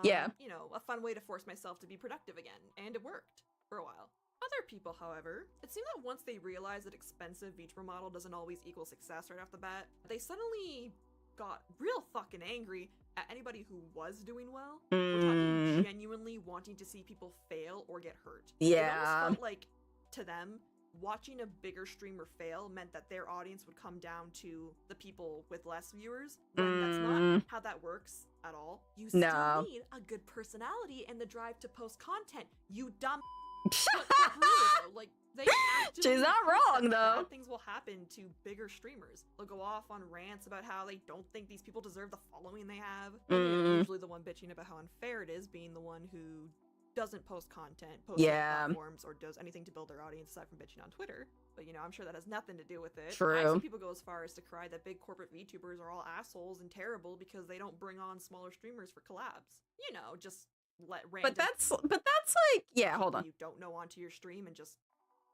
You know, a fun way to force myself to be productive again, and it worked for a while. Other people, however, it seemed that once they realized that expensive VTuber model doesn't always equal success right off the bat, they suddenly got real fucking angry at anybody who was doing well. We're talking genuinely wanting to see people fail or get hurt. It almost felt like, to them, watching a bigger streamer fail meant that their audience would come down to the people with less viewers, when that's not how that works at all. You still need a good personality and the drive to post content, you dumb. But really, though, like, they she's not wrong though. Bad things will happen to bigger streamers. They'll go off on rants about how they don't think these people deserve the following they have. And they're usually the one bitching about how unfair it is, being the one who doesn't post content, posts Yeah. on platforms, or does anything to build their audience aside from bitching on Twitter. But, you know, I'm sure that has nothing to do with it. I've True. seen people go as far as to cry that big corporate VTubers are all assholes and terrible because they don't bring on smaller streamers for collabs. You know, just let random But that's like, yeah, hold people on. you don't know onto your stream and just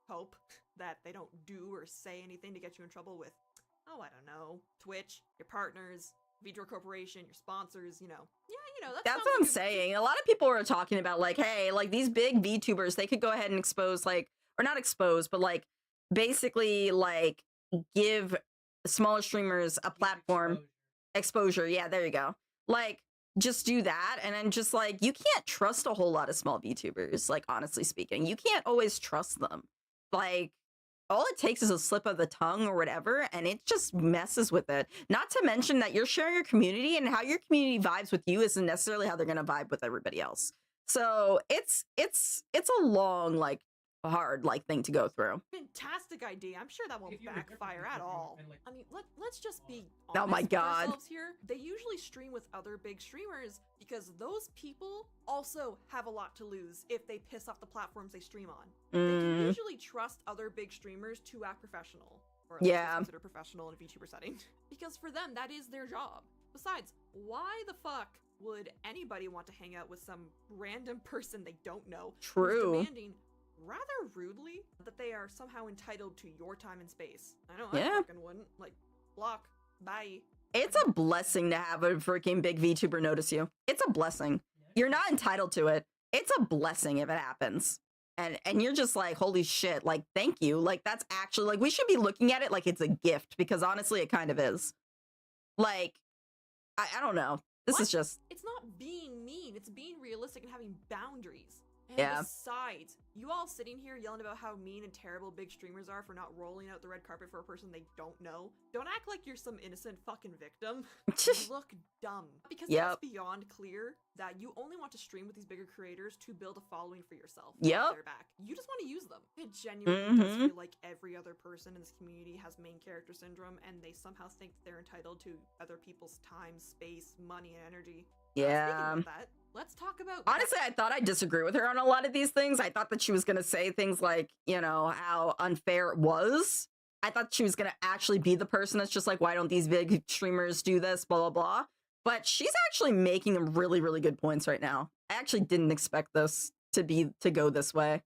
hope that they don't do or say anything to get you in trouble with, oh, I don't know, Twitch, your partners, Vidro Corporation, your sponsors, you know. Yeah, you know, That's what I'm saying. A lot of people were talking about like, hey, like these big VTubers, they could go ahead and expose like, or not expose, but like basically like give smaller streamers a platform exposure. Yeah, there you go. Like just do that. And then just like, you can't trust a whole lot of small VTubers, like honestly speaking. You can't always trust them. Like all it takes is a slip of the tongue or whatever, and it just messes with it. Not to mention that you're sharing your community, and how your community vibes with you isn't necessarily how they're gonna vibe with everybody else. So it's a long, like, hard like thing to go through. Fantastic idea. I'm sure that won't If you backfire at all. and, like, I mean, let's just be Oh honest my with God. ourselves here. They usually stream with other big streamers because those people also have a lot to lose if they piss off the platforms they stream on. They can usually trust other big streamers to act professional, or at least Yeah. what's considered professional in a VTuber setting, because for them that is their job. Besides, why the fuck would anybody want to hang out with some random person they don't know who's True. demanding rather rudely that they are somehow entitled to your time and space? I know Yeah. I fucking wouldn't. Like, block, bye. It's a blessing to have a freaking big VTuber notice you. It's a blessing. You're not entitled to it. It's a blessing if it happens. And you're just like, holy shit, like, thank you. Like, that's actually, like, we should be looking at it like it's a gift, because honestly, it kind of is. Like, I don't know. This is just, It's not being mean, it's being realistic and having boundaries. And Yeah. besides, you all sitting here yelling about how mean and terrible big streamers are for not rolling out the red carpet for a person they don't know. Don't act like you're some innocent fucking victim. You look dumb. Because Yep. it's beyond clear that you only want to stream with these bigger creators to build a following for yourself. Yep. Their back. You just want to use them. It genuinely does Mhm. feel like every other person in this community has main character syndrome, and they somehow think they're entitled to other people's time, space, money, and energy. yeah. Speaking of that, let's talk about Honestly, I thought I'd disagree with her on a lot of these things. I thought that she was going to say things like, you know, how unfair it was. I thought she was going to actually be the person that's just like, why don't these big streamers do this, blah, blah, blah. But she's actually making really, really good points right now. I actually didn't expect this to go this way.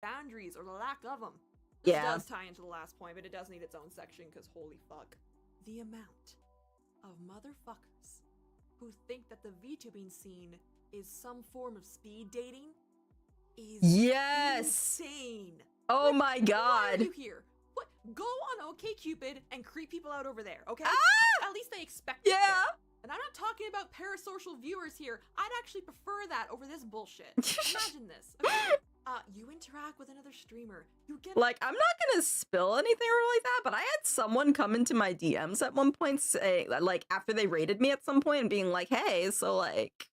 boundaries or the lack of them. This Yeah. does tie into the last point, but it does need its own section because holy fuck. The amount of motherfuckers who think that the VTubing scene is some form of speed dating is Yes. insane. Oh Like, my Why are God. you here? What? Go on OkCupid and creep people out over there, okay? At least they expect it Ah! Yeah. there. And I'm not talking about parasocial viewers here. I'd actually prefer that over this bullshit. Imagine this. Okay? You interact with another streamer. You get Like, I'm not gonna spill anything or like that, but I had someone come into my DMs at one point saying, like, after they rated me at some point and being like, hey, so like,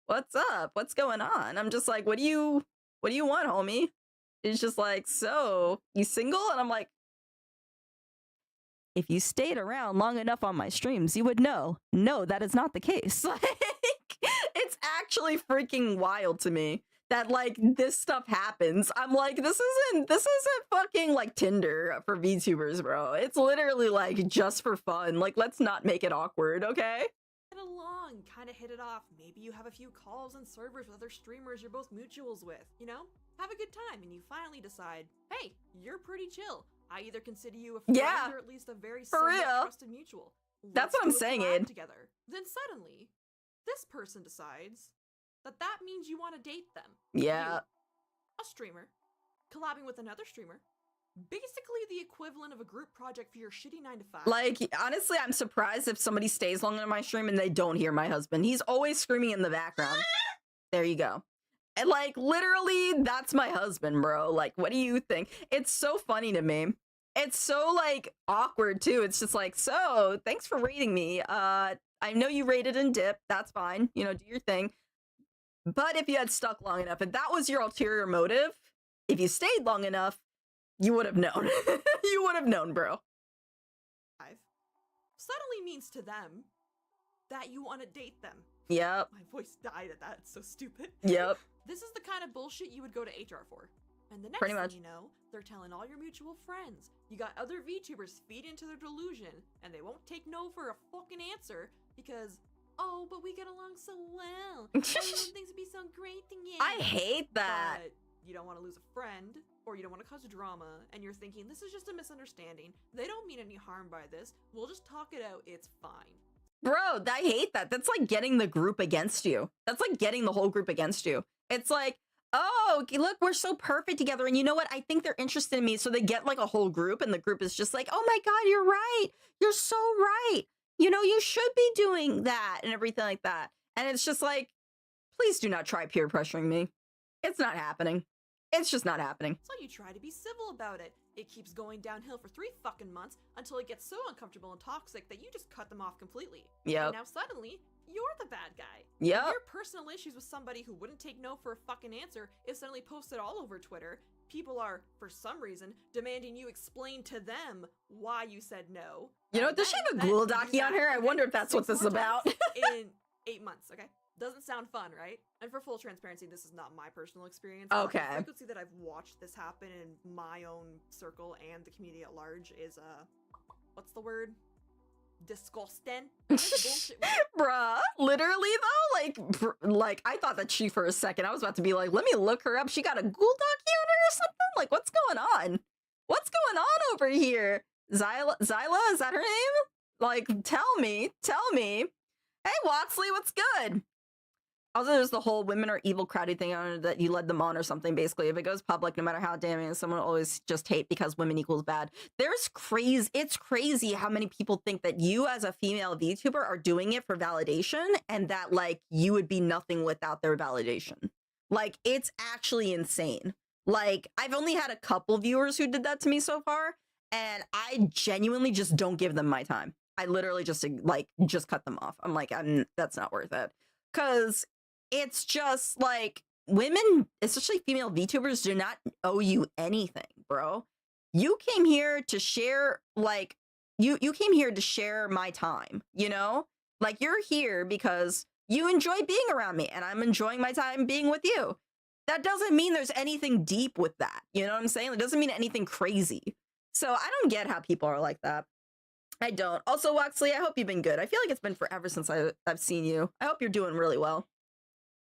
what's up? What's going on? I'm just like, what do you want, homie? It's just like, so, you single? And I'm like, if you stayed around long enough on my streams, you would know. No, that is not the case. Like, it's actually freaking wild to me that like this stuff happens. I'm like, this isn't fucking like Tinder for VTubers, bro. It's literally like just for fun. Like, let's not make it awkward, okay? along, kind of hit it off. Maybe you have a few calls and servers with other streamers you're both mutuals with, you know? Have a good time, and you finally decide, hey, you're pretty chill. I either consider you a friend Yeah, or at least a very for somewhat real. trusted mutual. That's Let's what I'm do a saying, collab Id. together. Then suddenly, this person decides that means you want to date them. Yeah. You, a streamer, collabing with another streamer, basically the equivalent of a group project for your shitty 9-to-5. Like, honestly, I'm surprised if somebody stays long on my stream and they don't hear my husband. He's always screaming in the background. There you go. And, like, literally, that's my husband, bro. Like, what do you think? It's so funny to me. It's so, like, awkward, too. It's just like, so, thanks for rating me. I know you rated and dipped. That's fine. You know, do your thing. But if you had stuck long enough, if that was your ulterior motive, if you stayed long enough, you would have known. You would have known, bro. Suddenly means to them that you want to date them. Yep. My voice died at that. It's so stupid. Yep. This is the kind of bullshit you would go to HR for. And the next Pretty thing much. you know, they're telling all your mutual friends. You got other VTubers feed into their delusion, and they won't take no for a fucking answer because, oh, but we get along so well. Everyone thinks it'd be so great together. I hate that. But you don't want to lose a friend, or you don't want to cause drama, and you're thinking, this is just a misunderstanding. They don't mean any harm by this. We'll just talk it out. It's fine. Bro, I hate that. That's like getting the group against you. That's like getting the whole group against you. It's like, oh, look, we're so perfect together. And you know what? I think they're interested in me. So they get like a whole group, and the group is just like, oh my God, you're right. You're so right. You know, you should be doing that and everything like that. And it's just like, please do not try peer pressuring me. It's not happening. It's just not happening. So you try to be civil about it. It keeps going downhill for 3 fucking months until it gets so uncomfortable and toxic that you just cut them off completely. Yep. And now suddenly, you're the bad guy. Yep. And your personal issues with somebody who wouldn't take no for a fucking answer is suddenly posted all over Twitter. People are, for some reason, demanding you explain to them why you said no. You know what? Does she have a Ghoul docu on her? I wonder if that's what this is about. In 8 months, okay? Doesn't sound fun, right? And for full transparency, this is not my personal experience. but Okay. The frequency that I've watched this happen in my own circle and the community at large is, what's the word? Disgusting. Bullshit. Bruh, literally though, like I thought that she for a second, I was about to be like, let me look her up. She got a Ghoul docu on her or something? Like, what's going on? What's going on over here? Zyla, is that her name? Like, tell me. Hey, Watsley, what's good? Also, there's the whole women are evil crowdy thing on it, that you led them on or something, basically. If it goes public, no matter how damning, someone will always just hate because women equals bad. It's crazy how many people think that you as a female VTuber are doing it for validation and that, like, you would be nothing without their validation. Like, it's actually insane. Like, I've only had a couple viewers who did that to me so far, and I genuinely just don't give them my time. I literally just cut them off. I'm like, that's not worth it. Because it's just like women, especially female VTubers, do not owe you anything, bro. You came here to share, like, you came here to share my time, you know? Like, you're here because you enjoy being around me and I'm enjoying my time being with you. That doesn't mean there's anything deep with that. You know what I'm saying? It doesn't mean anything crazy. So I don't get how people are like that. I don't. Also, Waxley, I hope you've been good. I feel like it's been forever since I've seen you. I hope you're doing really well.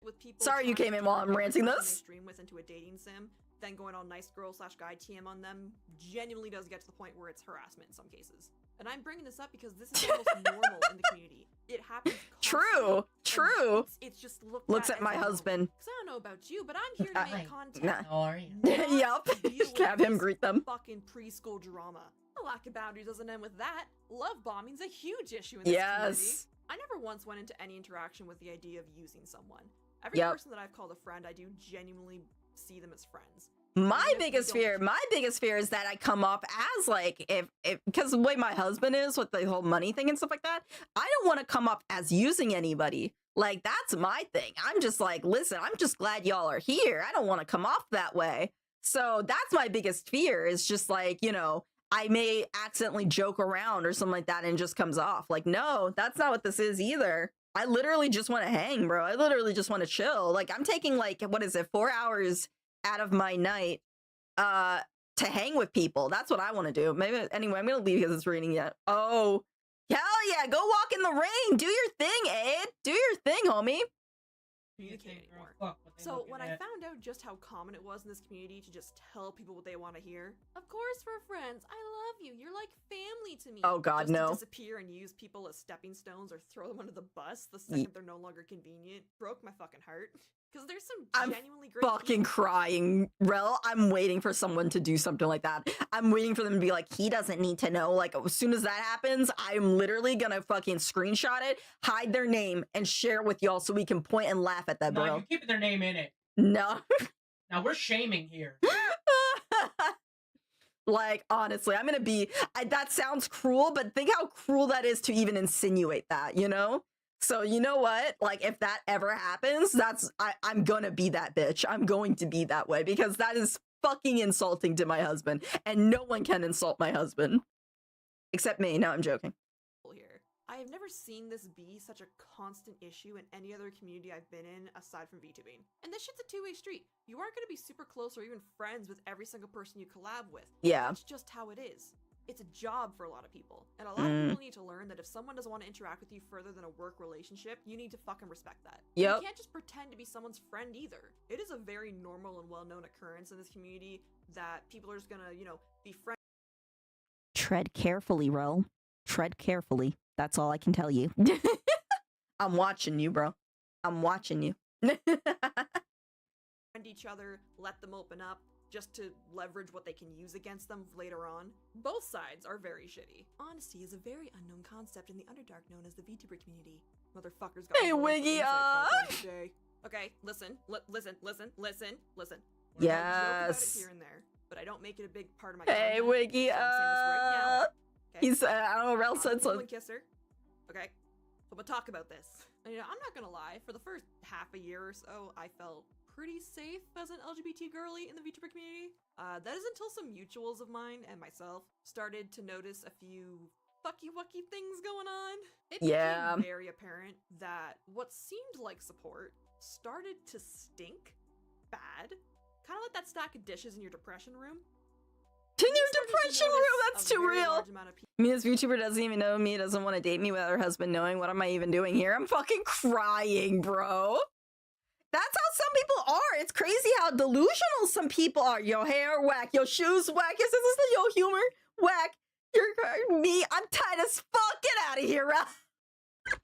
With people Sorry you trying came to in while turn I'm the ranting person this. they stream with into a dating sim, then going all nice girl / guy TM on them genuinely does get to the point where it's harassment in some cases. And I'm bringing this up because this is almost normal in the community. It happens constantly. True. It's just Looks at my husband. Because I don't know about you, but I'm here to make content. Nah. How are you? not Yup. deal with Have him this greet them. Fucking preschool drama. The lack of boundaries doesn't end with that. Love bombing's a huge issue in this community. Yes. I never once went into any interaction with the idea of using someone. Every Yep. person that I've called a friend, I do genuinely see them as friends. My Even if we biggest don't- fear is that I come off as like, if because the way my husband is with the whole money thing and stuff like that, I don't want to come off as using anybody. Like, that's my thing. I'm just like, listen, I'm just glad y'all are here. I don't want to come off that way. So that's my biggest fear, is just like, you know, I may accidentally joke around or something like that and it just comes off. Like, no, that's not what this is either. I literally just want to hang, bro. I literally just want to chill. Like, I'm taking, like, what is it, 4 hours out of my night to hang with people. That's what I want to do. Maybe, anyway, I'm gonna leave because it's raining yet. Oh, hell yeah, go walk in the rain. Do your thing, Ed. Do your thing, homie. Communicate anymore. So when I found out just how common it was in this community to just tell people what they want to hear, of course we're friends, I love you, you're like family to me. Oh God, just no. to disappear and use people as stepping stones or throw them under the bus the second they're no longer convenient broke my fucking heart. Because there's some genuinely great Fucking people. crying, Rel. I'm waiting for someone to do something like that. I'm waiting for them to be like, he doesn't need to know. Like, as soon as that happens, I'm literally gonna fucking screenshot it, hide their name, and share it with y'all so we can point and laugh at that, No, bro. you're keeping their name in it. No. Now we're shaming here. Like, honestly, I'm gonna be, that sounds cruel, but think how cruel that is to even insinuate that, you know? So you know what? Like, if that ever happens, I'm gonna be that bitch. I'm going to be that way because that is fucking insulting to my husband, and no one can insult my husband. Except me. No, I'm joking. Here. I have never seen this be such a constant issue in any other community I've been in aside from VTubing. And this shit's a two-way street. You aren't going to be super close or even friends with every single person you collab with. Yeah. That's just how it is. It's a job for a lot of people. And a lot of people need to learn that if someone doesn't want to interact with you further than a work relationship, you need to fucking respect that. Yep. You can't just pretend to be someone's friend either. It is a very normal and well-known occurrence in this community that people are just gonna, you know, be friends. Tread carefully, Ro. Tread carefully. That's all I can tell you. I'm watching you, bro. I'm watching you. Friend each other, let them open up, just to leverage what they can use against them later on. Both sides are very shitty. Honesty is a very unknown concept in the Underdark known as the VTuber community. Motherfuckers got Hey, Wiggy, Okay, listen. Listen. Yes. I joke about it here and there, but I don't make it a big part of my Hey, content, Wiggy, so I'm saying this right now. Okay? He's, I don't know, Rel said I'm a so. woman kisser. Okay? So we'll talk about this. And, you know, I'm not gonna lie, for the first half a year or so, I felt pretty safe as an LGBT girly in the VTuber community. That is until some mutuals of mine and myself started to notice a few fucky-wucky things going on. It became very apparent that what seemed like support started to stink bad. Kind of like that stack of dishes in your depression room. In your depression room, that's too real. Me, this VTuber doesn't even know me, doesn't want to date me without her husband knowing. What am I even doing here? I'm fucking crying, bro. That's how some people are. It's crazy how delusional some people are. Your hair, whack. Your shoes, whack. Your sisters, your humor, whack. You're me. I'm tired as fuck. Get out of here, Ralph. Get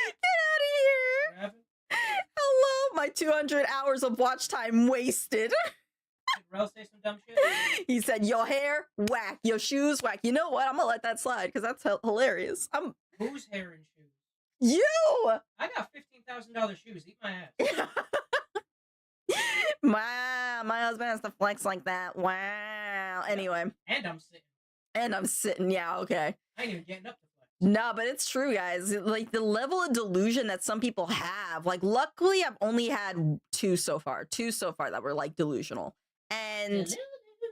out of here. Hello, my 200 hours of watch time wasted. Did Rel say some dumb shit? He said, your hair, whack. Your shoes, whack. You know what? I'm gonna let that slide because that's hilarious. Whose hair and shoes? You! I got $15,000 shoes. Eat my ass. my husband has to flex like that. Wow. Anyway. And I'm sitting. Yeah, okay. I ain't even getting up to flex. No, but it's true, guys. Like, the level of delusion that some people have. Like, luckily, I've only had two so far that were, like, delusional. And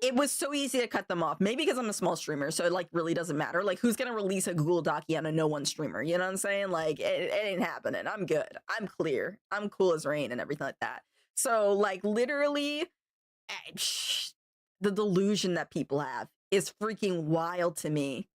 it was so easy to cut them off. Maybe because I'm a small streamer, so it, like, really doesn't matter. Like, who's gonna release a Google Docie on a no-one streamer? You know what I'm saying? Like, it ain't happening. I'm good. I'm clear. I'm cool as rain and everything like that. So, like, literally, the delusion that people have is freaking wild to me.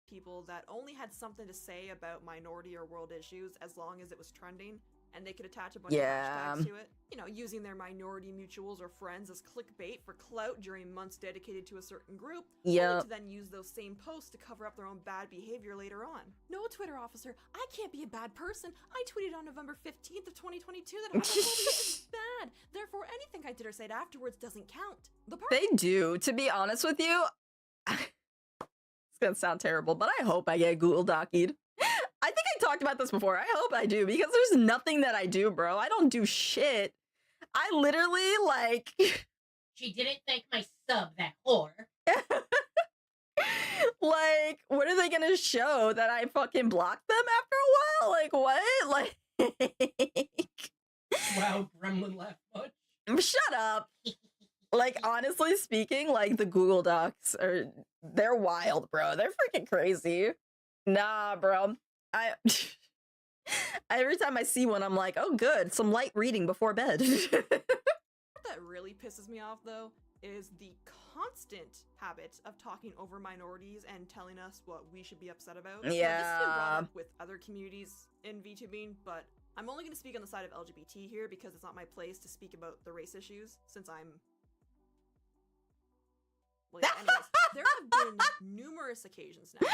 People that only had something to say about minority or world issues as long as it was trending, and they could attach a bunch of hashtags to it. You know, using their minority mutuals or friends as clickbait for clout during months dedicated to a certain group, only to then use those same posts to cover up their own bad behavior later on. No, Twitter officer, I can't be a bad person. I tweeted on November 15th of 2022 that homophobia is bad. Therefore, anything I did or said afterwards doesn't count. They do. To be honest with you, it's gonna sound terrible, but I hope I get Google Docied. I think I talked about this before. I hope I do, because there's nothing that I do, bro. I don't do shit. I literally, like... She didn't thank my sub, that whore. Like, what are they gonna show? That I fucking blocked them after a while? Like, what? Like... Wow, Gremlin laughed much. Shut up. Like, honestly speaking, like, the Google Docs they're wild, bro. They're freaking crazy. Nah, bro. Every time I see one, I'm like, oh, good. Some light reading before bed. What that really pisses me off, though, is the constant habit of talking over minorities and telling us what we should be upset about. Yeah. This has been brought up with other communities in VTubing, but I'm only going to speak on the side of LGBT here because it's not my place to speak about the race issues, since I'm... Well, yeah, anyways, there have been numerous occasions now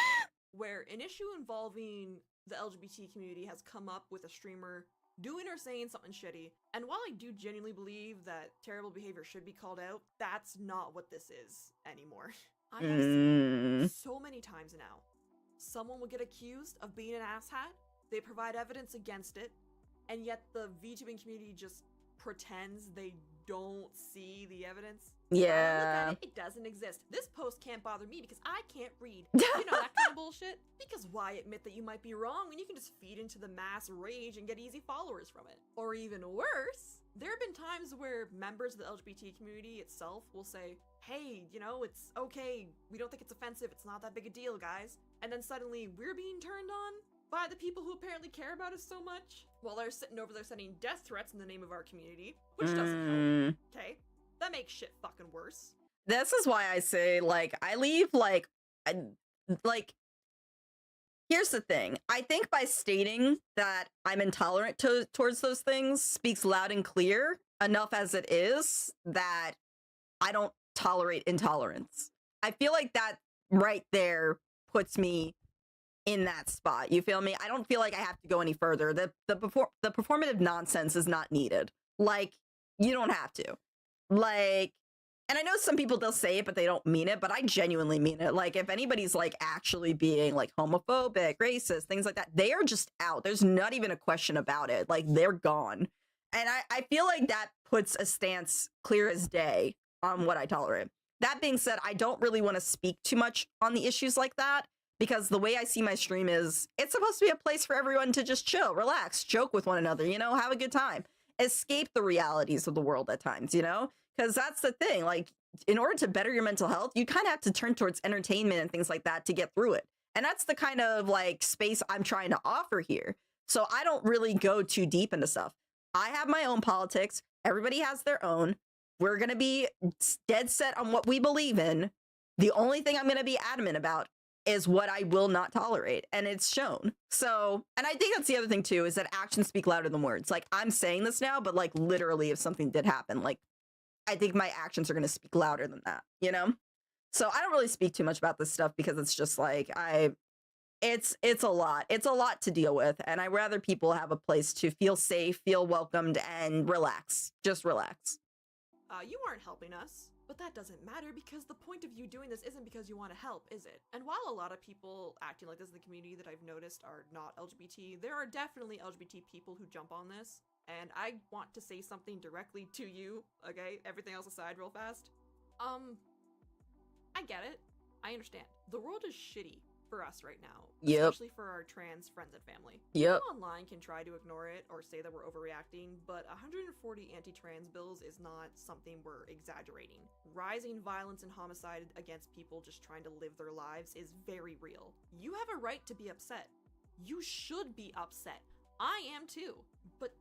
where an issue involving the LGBT community has come up with a streamer doing or saying something shitty, and while I do genuinely believe that terrible behavior should be called out, that's not what this is anymore. I have seen so many times now, someone will get accused of being an asshat, they provide evidence against it, and yet the VTubing community just pretends they don't see the evidence. Yeah. Look at it, it doesn't exist. This post can't bother me because I can't read. You know, that kind of bullshit. Because why admit that you might be wrong when you can just feed into the mass rage and get easy followers from it? Or even worse, there have been times where members of the LGBT community itself will say, hey, you know, it's okay. We don't think it's offensive. It's not that big a deal, guys. and then suddenly we're being turned on by the people who apparently care about us so much, while they're sitting over there sending death threats in the name of our community, which doesn't help. Okay, that makes shit fucking worse. This is why I say, like, I leave, like, here's the thing. I think by stating that I'm intolerant towards those things speaks loud and clear enough as it is that I don't tolerate intolerance. I feel like that right there puts me in that spot. You feel me? I don't feel like I have to go any further. The performative nonsense is not needed. Like, you don't have to. Like, and I know some people, they'll say it, but they don't mean it, but I genuinely mean it. Like, if anybody's, like, actually being, like, homophobic, racist, things like that, they are just out. There's not even a question about it. Like, they're gone. And I feel like that puts a stance clear as day on what I tolerate. That being said, I don't really want to speak too much on the issues like that, because the way I see my stream is, it's supposed to be a place for everyone to just chill, relax, joke with one another, you know, have a good time, escape the realities of the world at times, you know? Because that's the thing, like, in order to better your mental health, you kind of have to turn towards entertainment and things like that to get through it. And that's the kind of, like, space I'm trying to offer here. So I don't really go too deep into stuff. I have my own politics. Everybody has their own. We're going to be dead set on what we believe in. The only thing I'm going to be adamant about is what I will not tolerate. And it's shown. So, and I think that's the other thing too, is that actions speak louder than words. Like, I'm saying this now, but like literally if something did happen, like, I think my actions are going to speak louder than that, you know? So I don't really speak too much about this stuff because it's just like, it's a lot. It's a lot to deal with. And I'd rather people have a place to feel safe, feel welcomed, and relax. Just relax. You aren't helping us. But that doesn't matter because the point of you doing this isn't because you want to help, is it? And while a lot of people acting like this in the community that I've noticed are not LGBT, there are definitely LGBT people who jump on this. And I want to say something directly to you, okay? Everything else aside real fast. I get it. I understand. The world is shitty for us right now. Yep. Especially for our trans friends and family. Yep. People online can try to ignore it or say that we're overreacting, but 140 anti-trans bills is not something we're exaggerating. Rising violence and homicide against people just trying to live their lives is very real. You have a right to be upset. You should be upset. I am too. But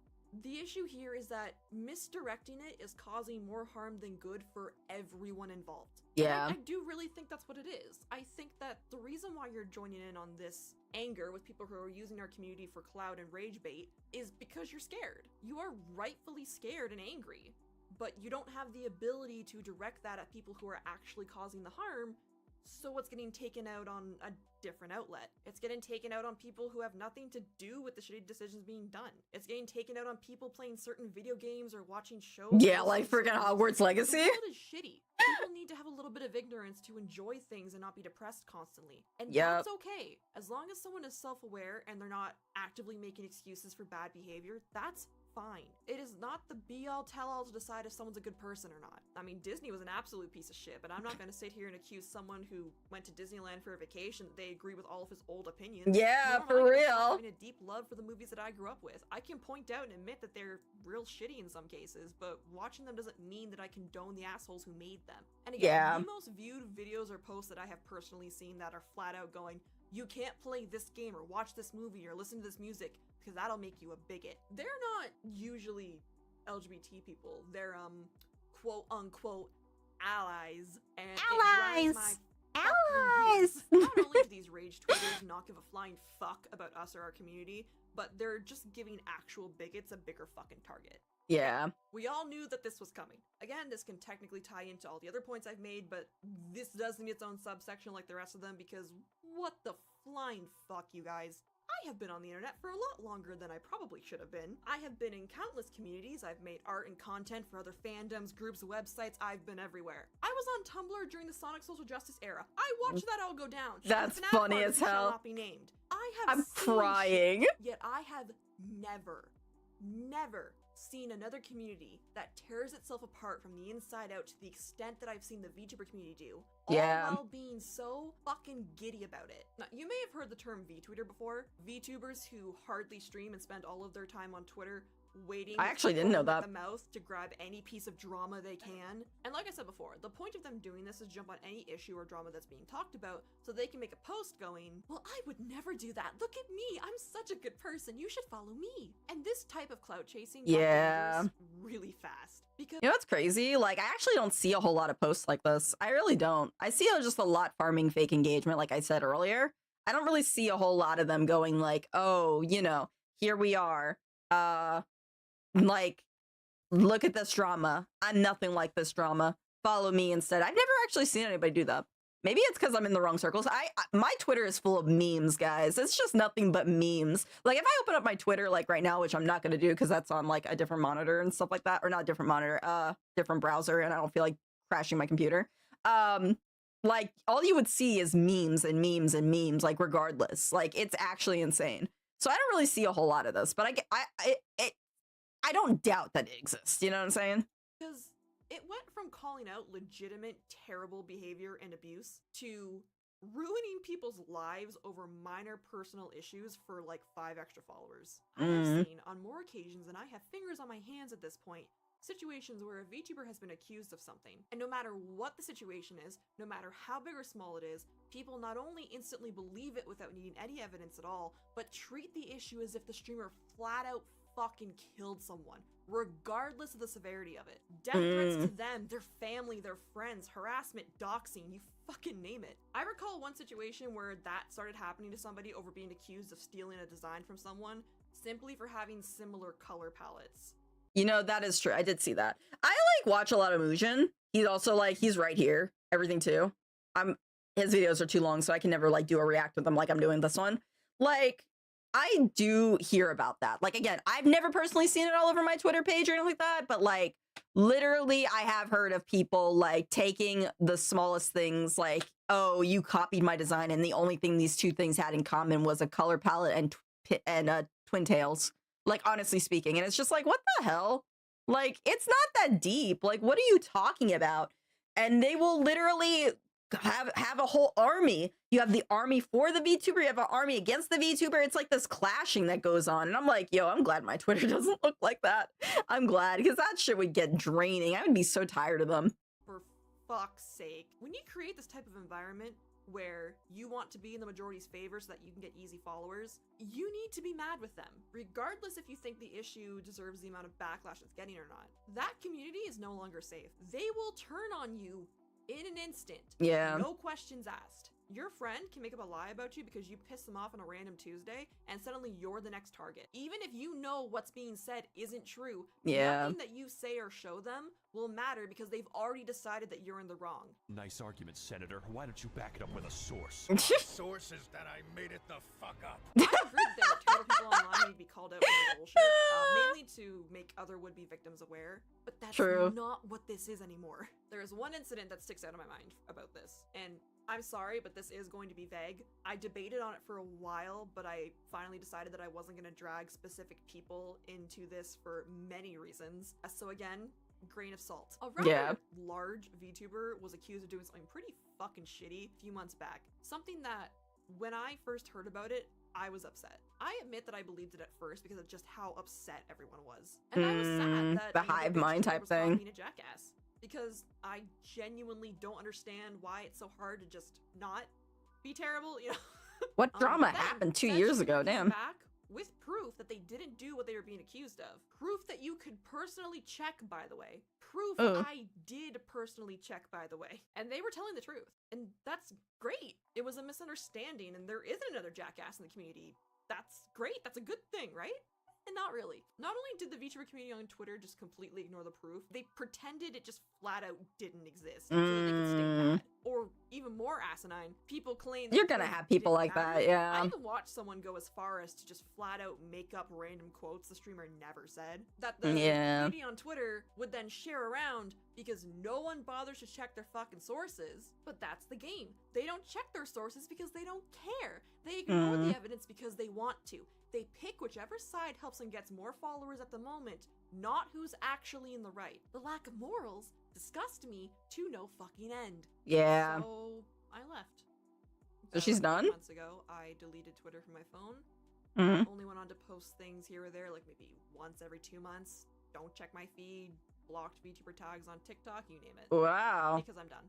the issue here is that misdirecting it is causing more harm than good for everyone involved. Yeah. I do really think that's what it is. I think that the reason why you're joining in on this anger with people who are using our community for clout and rage bait is because you're scared. You are rightfully scared and angry, but you don't have the ability to direct that at people who are actually causing the harm, so it's getting taken out on a different outlet. It's getting taken out on people who have nothing to do with the shitty decisions being done. It's getting taken out on people playing certain video games or watching shows. Yeah, like freaking Hogwarts Legacy. The world is shitty. People need to have a little bit of ignorance to enjoy things and not be depressed constantly. And that's okay. As long as someone is self-aware and they're not actively making excuses for bad behavior, that's fine. It is not the be-all tell-all to decide if someone's a good person or not. I mean, Disney was an absolute piece of shit, but I'm not going to sit here and accuse someone who went to Disneyland for a vacation that they agree with all of his old opinions. Yeah, Nor am for I gonna real. stop having a deep love for the movies that I grew up with. I can point out and admit that they're real shitty in some cases, but watching them doesn't mean that I condone the assholes who made them. And again, the most viewed videos or posts that I have personally seen that are flat out going, you can't play this game or watch this movie or listen to this music because that'll make you a bigot. They're not usually LGBT people. They're quote unquote allies. And Allies! It drives my Allies! not only do these rage tweeters not give a flying fuck about us or our community, but they're just giving actual bigots a bigger fucking target. Yeah. We all knew that this was coming. Again, this can technically tie into all the other points I've made, but this does need its own subsection like the rest of them because what the flying fuck, you guys? I have been on the internet for a lot longer than I probably should have been. I have been in countless communities. I've made art and content for other fandoms, groups, websites. I've been everywhere. I was on Tumblr during the Sonic Social Justice era. I watched that all go down. That's FNAF funny artists as shall hell. not be named. I'm crying. Yet I have never seen another community that tears itself apart from the inside out to the extent that I've seen the VTuber community do, all while being so fucking giddy about it. Now, you may have heard the term VTweeter before. VTubers who hardly stream and spend all of their time on Twitter waiting. I with actually didn't know foam at that. the mouth to grab any piece of drama they can. And like I said before, the point of them doing this is jump on any issue or drama that's being talked about so they can make a post going, well, I would never do that. Look at me. I'm such a good person. You should follow me. And this type of clout chasing got dangerous really fast. Because You know what's crazy? Like, I actually don't see a whole lot of posts like this. I really don't. I see just a lot farming fake engagement, like I said earlier. I don't really see a whole lot of them going like, oh, you know, here we are. Like, look at this drama. I'm nothing like this drama. Follow me instead. I've never actually seen anybody do that. Maybe it's because I'm in the wrong circles. My Twitter is full of memes, guys. It's just nothing but memes. Like, if I open up my Twitter, like, right now, which I'm not going to do because that's on, like, a different monitor and stuff like that. Or not a different monitor, different browser, and I don't feel like crashing my computer. Like, all you would see is memes and memes and memes, like, regardless. Like, it's actually insane. So I don't really see a whole lot of this, but I don't doubt that it exists. You know what I'm saying? Because it went from calling out legitimate terrible behavior and abuse to ruining people's lives over minor personal issues for like 5 extra followers. I have seen on more occasions, and I have fingers on my hands at this point, situations where a VTuber has been accused of something, and no matter what the situation is, no matter how big or small it is, people not only instantly believe it without needing any evidence at all, but treat the issue as if the streamer flat out fucking killed someone, regardless of the severity of it. Death threats to them, their family, their friends, harassment, doxing, you fucking name it. I recall one situation where that started happening to somebody over being accused of stealing a design from someone simply for having similar color palettes. You know, that is true. I did see that. I like watch a lot of Mujin. He's also like, he's right here. Everything too. His videos are too long, so I can never like do a react with them like I'm doing this one. Like, I do hear about that. Like, again, I've never personally seen it all over my Twitter page or anything like that, but like, literally, I have heard of people like taking the smallest things, like, oh, you copied my design, and the only thing these two things had in common was a color palette and twin tails. Like, honestly speaking, and it's just like, what the hell? Like, it's not that deep. Like, what are you talking about? And they will literally have a whole army. You have the army for the VTuber, you have an army against the VTuber. It's like this clashing that goes on. And I'm like, yo, I'm glad my Twitter doesn't look like that. I'm glad, because that shit would get draining. I would be so tired of them. For fuck's sake. When you create this type of environment where you want to be in the majority's favor so that you can get easy followers, you need to be mad with them, regardless if you think the issue deserves the amount of backlash it's getting or not. That community is no longer safe. They will turn on you in an instant. Yeah. No questions asked. Your friend can make up a lie about you because you pissed them off on a random Tuesday, and suddenly you're the next target. Even if you know what's being said isn't true, nothing that you say or show them will matter because they've already decided that you're in the wrong. Nice argument, Senator. Why don't you back it up with a source? Source is that I made it the fuck up. I agree that there are terrible people online who need to be called out for their bullshit, mainly to make other would-be victims aware, but that's not what this is anymore. There is one incident that sticks out of my mind about this, and I'm sorry, but this is going to be vague. I debated on it for a while, but I finally decided that I wasn't going to drag specific people into this for many reasons. So again, grain of salt. A rather large VTuber was accused of doing something pretty fucking shitty a few months back. Something that, when I first heard about it, I was upset. I admit that I believed it at first because of just how upset everyone was. And I was sad that the hive mind type thing. Being a jackass. Because I genuinely don't understand why it's so hard to just not be terrible, you know? What drama happened 2 years ago? Damn. Back with proof that they didn't do what they were being accused of. Proof that you could personally check, by the way. Proof I did personally check, by the way. And they were telling the truth. And that's great. It was a misunderstanding, and there isn't another jackass in the community. That's great. That's a good thing, right? And not really. Not only did the VTuber community on Twitter just completely ignore the proof, they pretended it just flat out didn't exist so they could stay mad. Or even more asinine, people claim that you're gonna have people like that, yeah. I even watched someone go as far as to just flat out make up random quotes the streamer never said that the community on Twitter would then share around because no one bothers to check their fucking sources. But that's the game. They don't check their sources because they don't care. They ignore the evidence because they want to. They pick whichever side helps them get more followers at the moment, not who's actually in the right. The lack of morals disgust me to no fucking end. Yeah. So I left. So she's done? Months ago, I deleted Twitter from my phone. Mhm. Only went on to post things here or there, like maybe once every 2 months. Don't check my feed. Blocked VTuber tags on TikTok, you name it. Wow. Because I'm done.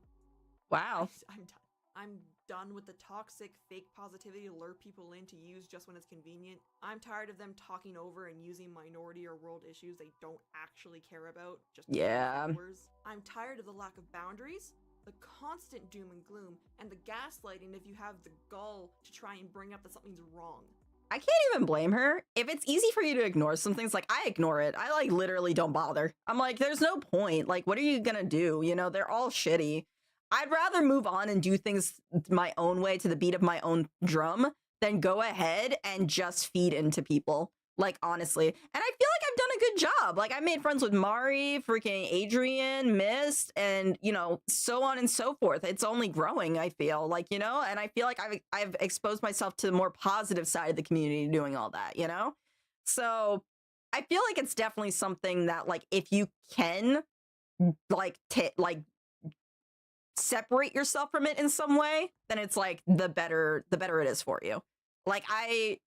Wow. I'm done. I'm done with the toxic, fake positivity to lure people in to use just when it's convenient. I'm tired of them talking over and using minority or world issues they don't actually care about just to gain Yeah. followers. I'm tired of the lack of boundaries, the constant doom and gloom, and the gaslighting if you have the gall to try and bring up that something's wrong. I can't even blame her. If it's easy for you to ignore some things, like, I ignore it. I, like, literally don't bother. I'm like, there's no point. Like, what are you gonna do? You know, they're all shitty. I'd rather move on and do things my own way to the beat of my own drum than go ahead and just feed into people. Like, honestly. And I feel like I've done a good job. Like, I made friends with Mari, freaking Adrian, Mist, and, you know, so on and so forth. It's only growing, I feel like, you know, and I feel like I've exposed myself to the more positive side of the community doing all that, you know? So I feel like it's definitely something that, like, if you can, like, separate yourself from it in some way, then it's like the better it is for you. Like I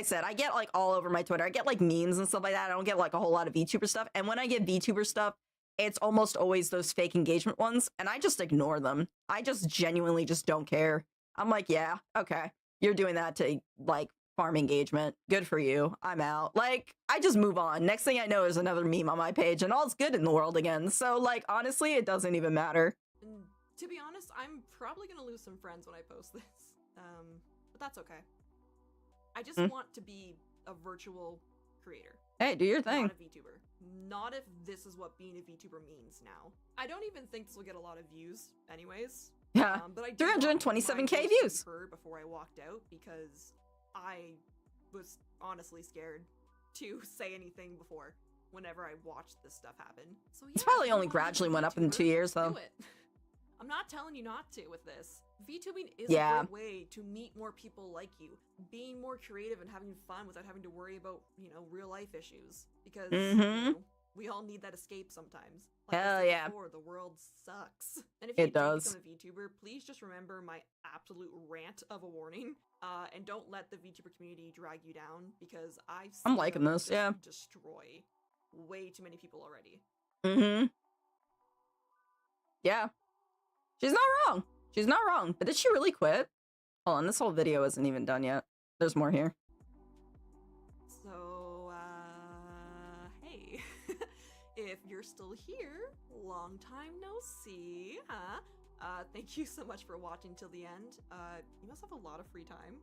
said, I get like all over my Twitter. I get like memes and stuff like that. I don't get like a whole lot of VTuber stuff. And when I get VTuber stuff, it's almost always those fake engagement ones, and I just ignore them. I just genuinely just don't care. I'm like, yeah, okay, you're doing that to like farm engagement. Good for you. I'm out. Like, I just move on. Next thing I know is another meme on my page, and all's good in the world again. So like, honestly, it doesn't even matter. And to be honest, I'm probably gonna lose some friends when I post this. But that's okay. I just want to be a virtual creator. Hey, do your thing. Not a VTuber. Not if this is what being a VTuber means now. I don't even think this will get a lot of views anyways. Yeah, But I 327K views. Before I walked out because I was honestly scared to say anything before whenever I watched this stuff happen. So yeah, It's probably if you only wanna be a gradually went up in VTuber, 2 years though. do it. I'm not telling you not to with this. VTubing is Yeah. a great way to meet more people like you, being more creative and having fun without having to worry about, you know, real life issues. Because you know, we all need that escape sometimes. Like I Hell said yeah. before, the world sucks. And if you It do does. become a VTuber, please just remember my absolute rant of a warning. And don't let the VTuber community drag you down because I'm liking this, yeah. Destroy way too many people already. Yeah. She's not wrong. She's not wrong. But did she really quit? Hold on, this whole video isn't even done yet. There's more here. So, hey. If you're still here, long time no see, huh? Thank you so much for watching till the end. You must have a lot of free time.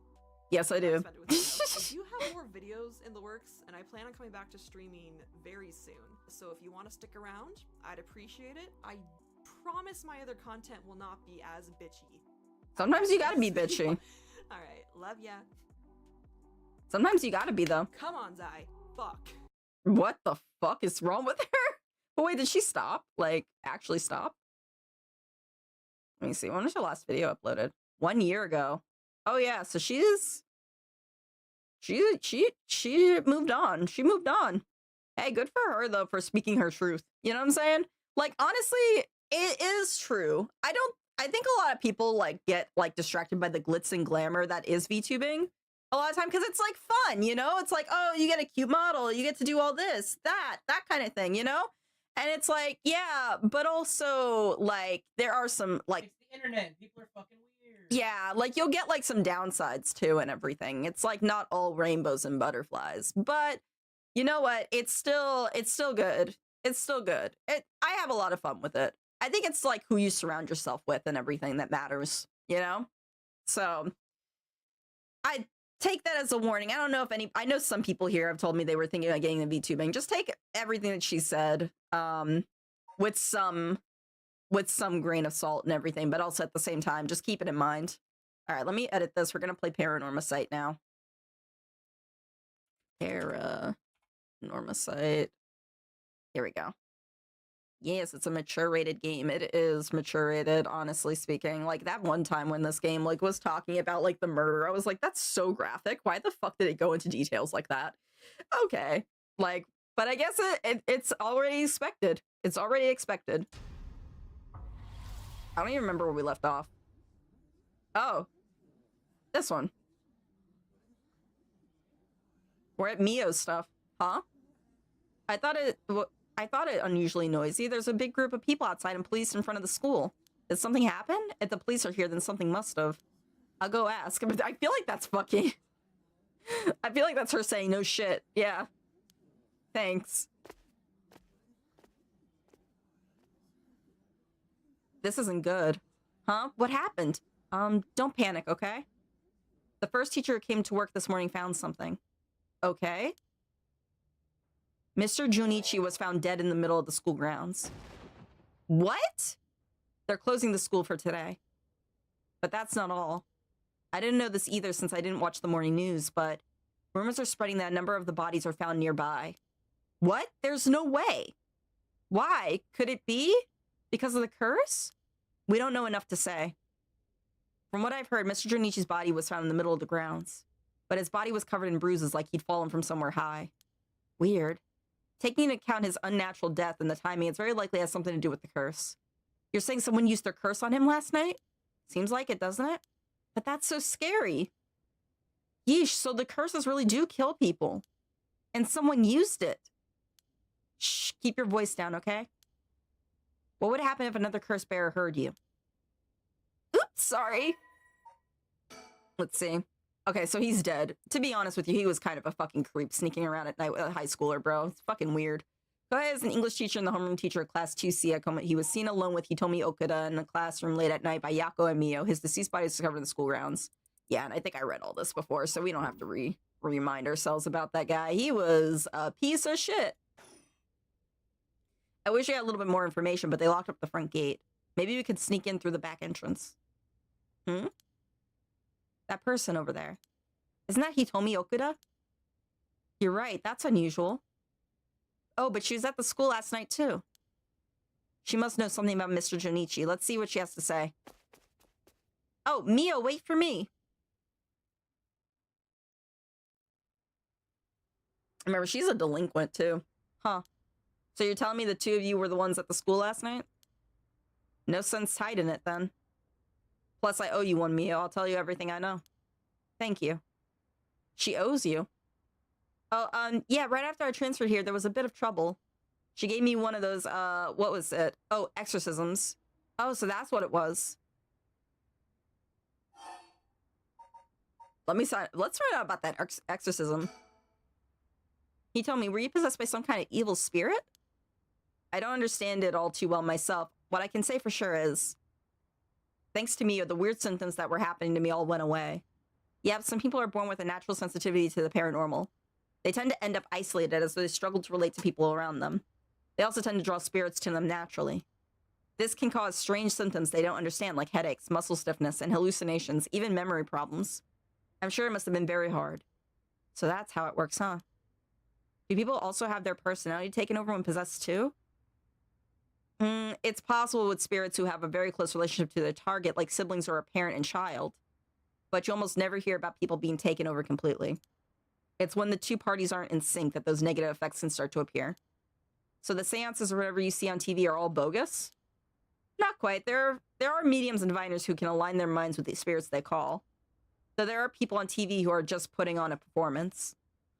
Yes, I do. Spend it with videos. I do have more videos in the works, and I plan on coming back to streaming very soon. So if you want to stick around, I'd appreciate it. I promise my other content will not be as bitchy. Sometimes you gotta be bitchy. Alright, love ya. Sometimes you gotta be, though. Come on, Zai. Fuck. What the fuck is wrong with her? But wait, did she stop? Like, actually stop? Let me see. When was her last video uploaded? 1 year ago. Oh yeah, so she moved on. She moved on. Hey, good for her though for speaking her truth. You know what I'm saying? Like, honestly, it is true. I think a lot of people like get like distracted by the glitz and glamour that is VTubing a lot of time because it's like fun, you know? It's like, oh, you get a cute model, you get to do all this, that kind of thing, you know? And it's like, yeah, but also like there are some like It's the internet. People are fucking weird. yeah, like you'll get like some downsides too and everything. It's like not all rainbows and butterflies, but you know what? It's still good. It's still good. I have a lot of fun with it. I think it's like who you surround yourself with and everything that matters, you know? So I take that as a warning. I don't know if I know some people here have told me they were thinking about getting the VTubing. Just take everything that she said with some grain of salt and everything, but also at the same time, just keep it in mind. All right, let me edit this. We're going to play Paranormasight now. Paranormasight. Here we go. Yes, it's a mature rated game. It is mature rated, honestly speaking. Like that one time when this game like was talking about like the murder, I was like, that's so graphic. Why the fuck did it go into details like that? Okay. Like, but I guess it's already expected. It's already expected. I don't even remember where we left off. Oh. This one. We're at Mio's stuff. Huh? I thought it unusually noisy. There's a big group of people outside and police in front of the school. Did something happen? If the police are here, then something must have. I'll go ask. But I feel like that's fucking... I feel like that's her saying, no shit. Yeah. Thanks. This isn't good. Huh? What happened? Don't panic, okay? The first teacher who came to work this morning found something. Okay? Mr. Junichi was found dead in the middle of the school grounds. What? They're closing the school for today. But that's not all. I didn't know this either since I didn't watch the morning news, but rumors are spreading that a number of the bodies are found nearby. What? There's no way. Why? Could it be? Because of the curse? We don't know enough to say. From what I've heard, Mr. Junichi's body was found in the middle of the grounds, but his body was covered in bruises like he'd fallen from somewhere high. Weird. Taking into account his unnatural death and the timing, it's very likely it has something to do with the curse. You're saying someone used their curse on him last night? Seems like it, doesn't it? But that's so scary. Yeesh, so the curses really do kill people. And someone used it. Shh, keep your voice down, okay? What would happen if another curse bearer heard you? Oops, sorry. Let's see. Okay, so he's dead. To be honest with you, he was kind of a fucking creep sneaking around at night with a high schooler, bro. It's fucking weird. Koei is an English teacher and the homeroom teacher at Class 2C. He was seen alone with Hitomi Okuda in the classroom late at night by Yako and Mio. His deceased body is discovered in the school grounds. Yeah, and I think I read all this before, so we don't have to remind ourselves about that guy. He was a piece of shit. I wish I had a little bit more information, but they locked up the front gate. Maybe we could sneak in through the back entrance. Hmm? That person over there. Isn't that Hitomi Okuda? You're right, that's unusual. Oh, but she was at the school last night, too. She must know something about Mr. Junichi. Let's see what she has to say. Oh, Mio, wait for me. Remember, she's a delinquent, too. Huh. So you're telling me the two of you were the ones at the school last night? No sense hiding it, then. Plus, I owe you one, Mio. I'll tell you everything I know. Thank you. She owes you? Oh, yeah, right after I transferred here, there was a bit of trouble. She gave me one of those, what was it? Oh, exorcisms. Oh, so that's what it was. Let's find out about that exorcism. He told me, were you possessed by some kind of evil spirit? I don't understand it all too well myself. What I can say for sure is, thanks to me, the weird symptoms that were happening to me all went away. Yeah, some people are born with a natural sensitivity to the paranormal. They tend to end up isolated as they struggle to relate to people around them. They also tend to draw spirits to them naturally. This can cause strange symptoms they don't understand, like headaches, muscle stiffness, and hallucinations, even memory problems. I'm sure it must have been very hard. So that's how it works, huh? Do people also have their personality taken over when possessed too? It's possible with spirits who have a very close relationship to their target, like siblings or a parent and child. But you almost never hear about people being taken over completely. It's when the two parties aren't in sync that those negative effects can start to appear. So the seances or whatever you see on TV are all bogus? Not quite. There are mediums and diviners who can align their minds with the spirits they call. Though there are people on TV who are just putting on a performance.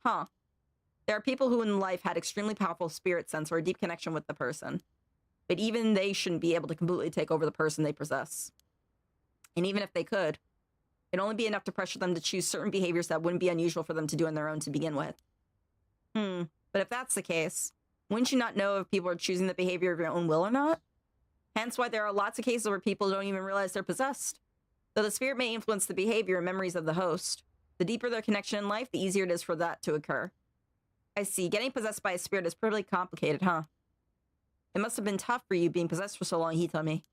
Huh. There are people who in life had extremely powerful spirit sense or a deep connection with the person. But even they shouldn't be able to completely take over the person they possess. And even if they could, it'd only be enough to pressure them to choose certain behaviors that wouldn't be unusual for them to do on their own to begin with. But if that's the case, wouldn't you not know if people are choosing the behavior of your own will or not? Hence why there are lots of cases where people don't even realize they're possessed. Though the spirit may influence the behavior and memories of the host, the deeper their connection in life, the easier it is for that to occur. I see. Getting possessed by a spirit is pretty complicated, huh? It must have been tough for you being possessed for so long, he told me.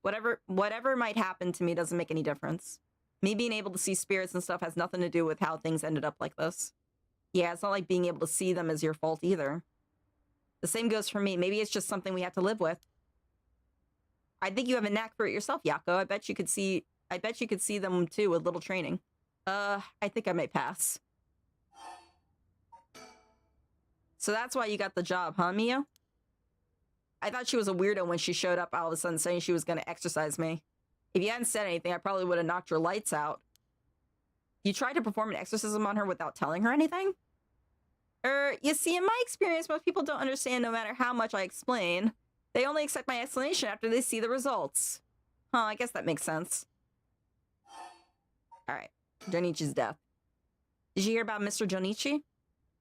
Whatever might happen to me doesn't make any difference. Me being able to see spirits and stuff has nothing to do with how things ended up like this. Yeah, it's not like being able to see them is your fault either. The same goes for me. Maybe it's just something we have to live with. I think you have a knack for it yourself, Yako. I bet you could see them too with little training. I think I may pass. So that's why you got the job, huh, Mio? I thought she was a weirdo when she showed up all of a sudden saying she was going to exorcise me. If you hadn't said anything, I probably would have knocked your lights out. You tried to perform an exorcism on her without telling her anything? You see, in my experience, most people don't understand no matter how much I explain. They only accept my explanation after they see the results. Huh, I guess that makes sense. Alright, Jonichi's death. Did you hear about Mr. Jonichi?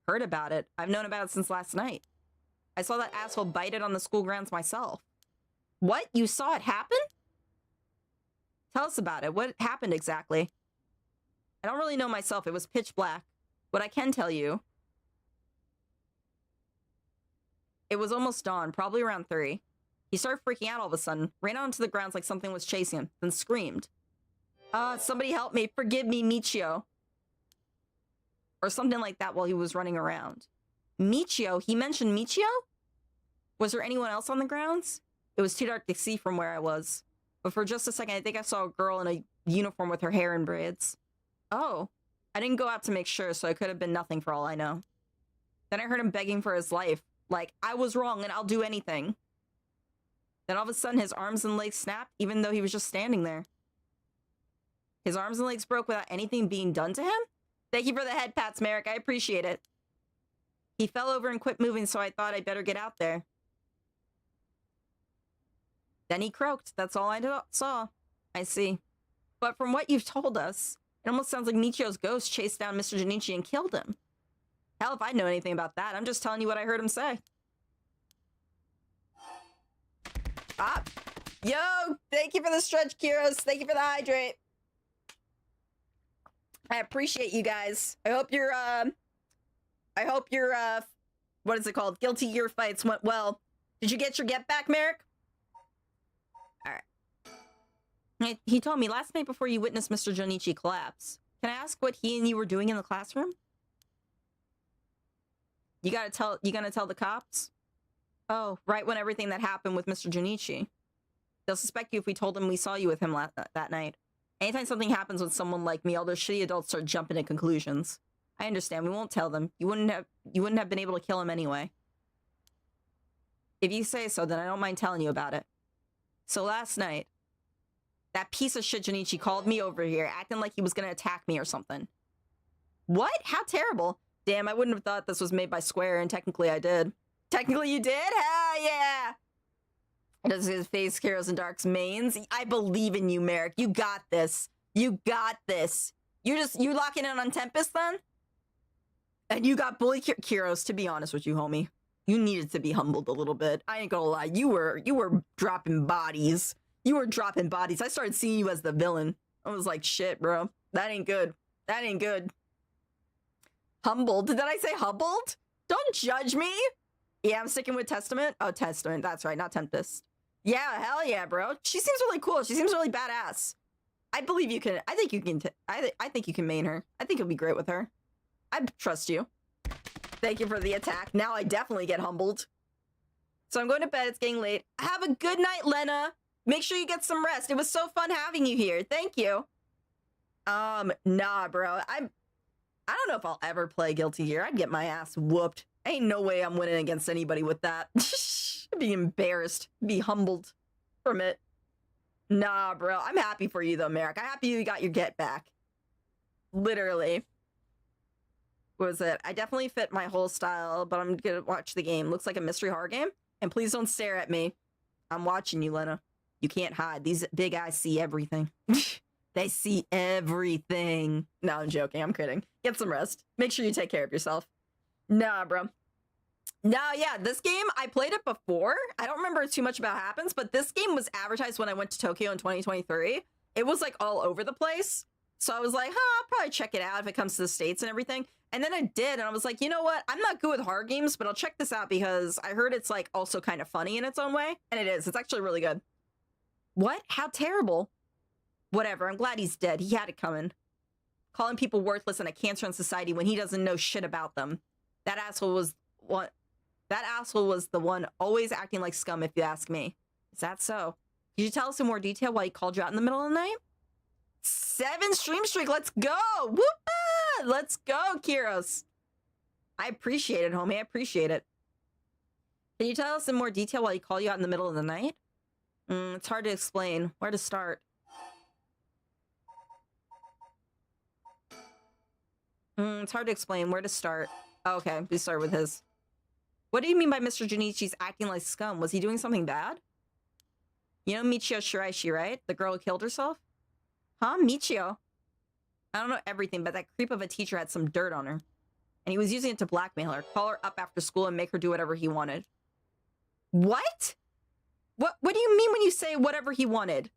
Heard about it. I've known about it since last night. I saw that asshole bite it on the school grounds myself. What? You saw it happen? Tell us about it. What happened exactly? I don't really know myself. It was pitch black. What I can tell you... It was almost dawn, probably around 3. He started freaking out all of a sudden, ran onto the grounds like something was chasing him, then screamed. Somebody help me. Forgive me, Michio. Or something like that while he was running around. Michio? He mentioned Michio? Was there anyone else on the grounds? It was too dark to see from where I was. But for just a second, I think I saw a girl in a uniform with her hair in braids. Oh. I didn't go out to make sure, so it could have been nothing for all I know. Then I heard him begging for his life. Like, I was wrong and I'll do anything. Then all of a sudden, his arms and legs snapped, even though he was just standing there. His arms and legs broke without anything being done to him? Thank you for the head pats, Merrick. I appreciate it. He fell over and quit moving, so I thought I'd better get out there. Then he croaked. That's all I saw. I see. But from what you've told us, it almost sounds like Michio's ghost chased down Mr. Jonichi and killed him. Hell, if I know anything about that, I'm just telling you what I heard him say. Yo, thank you for the stretch, Kiros. Thank you for the hydrate. I appreciate you guys. I hope your what is it called? Guilty Gear fights went well. Did you get your get back, Merrick? Alright. He told me last night before you witnessed Mr. Jonichi collapse. Can I ask what he and you were doing in the classroom? You gonna tell the cops? Oh, right when everything that happened with Mr. Jonichi. They'll suspect you if we told them we saw you with him that night. Anytime something happens with someone like me, all those shitty adults start jumping to conclusions. I understand. We won't tell them. You wouldn't have been able to kill him anyway. If you say so, then I don't mind telling you about it. So last night, that piece of shit Jonichi called me over here, acting like he was gonna attack me or something. What? How terrible. Damn, I wouldn't have thought this was made by Square, and technically I did. Technically you did? Hell yeah! Does his face Kiros and Dark's mains? I believe in you, Merrick. You got this. You got this. You locking in on Tempest then? And you got bully Kiros, to be honest with you, homie. You needed to be humbled a little bit. I ain't gonna lie. You were dropping bodies. You were dropping bodies. I started seeing you as the villain. I was like, shit, bro. That ain't good. That ain't good. Humbled? Did I say humbled? Don't judge me. Yeah, I'm sticking with Testament. Oh, Testament. That's right, not Tempest. Yeah, hell yeah, bro. She seems really cool. She seems really badass. I believe you can. I think you can. I think you can main her. I think you'll be great with her. I trust you. Thank you for the attack. Now I definitely get humbled. So I'm going to bed. It's getting late. Have a good night, Lena. Make sure you get some rest. It was so fun having you here. Thank you. Nah, bro. I don't know if I'll ever play Guilty Gear. I'd get my ass whooped. Ain't no way I'm winning against anybody with that. I'd be embarrassed. Be humbled from it. Nah, bro. I'm happy for you, though, Merrick. I'm happy you got your get back. Literally. What was it? I definitely fit my whole style, but I'm gonna watch the game. Looks like a mystery horror game. And please don't stare at me. I'm watching you, Lena. You can't hide. These big eyes see everything. They see everything. No, I'm joking. I'm kidding. Get some rest. Make sure you take care of yourself. Nah, bro. Nah, yeah, this game, I played it before. I don't remember too much about what happens, but this game was advertised when I went to Tokyo in 2023. It was, like, all over the place. So I was like, I'll probably check it out if it comes to the States and everything. And then I did, and I was like, you know what? I'm not good with horror games, but I'll check this out because I heard it's, like, also kind of funny in its own way. And it is. It's actually really good. What? How terrible. Whatever. I'm glad he's dead. He had it coming. Calling people worthless and a cancer in society when he doesn't know shit about them. That asshole was the one always acting like scum, if you ask me. Is that so? Could you tell us in more detail why he called you out in the middle of the night? 7 stream streak. Let's go. Whoop! Let's go, Kiros. I appreciate it, homie. I appreciate it. Can you tell us in more detail why he called you out in the middle of the night? It's hard to explain. Where to start? It's hard to explain. Where to start? Oh, okay, we start with his. What do you mean by Mr. Junichi's acting like scum? Was he doing something bad? You know Michio Shiraishi, right? The girl who killed herself? Huh? Michio? I don't know everything, but that creep of a teacher had some dirt on her. And he was using it to blackmail her, call her up after school and make her do whatever he wanted. What? What do you mean when you say whatever he wanted?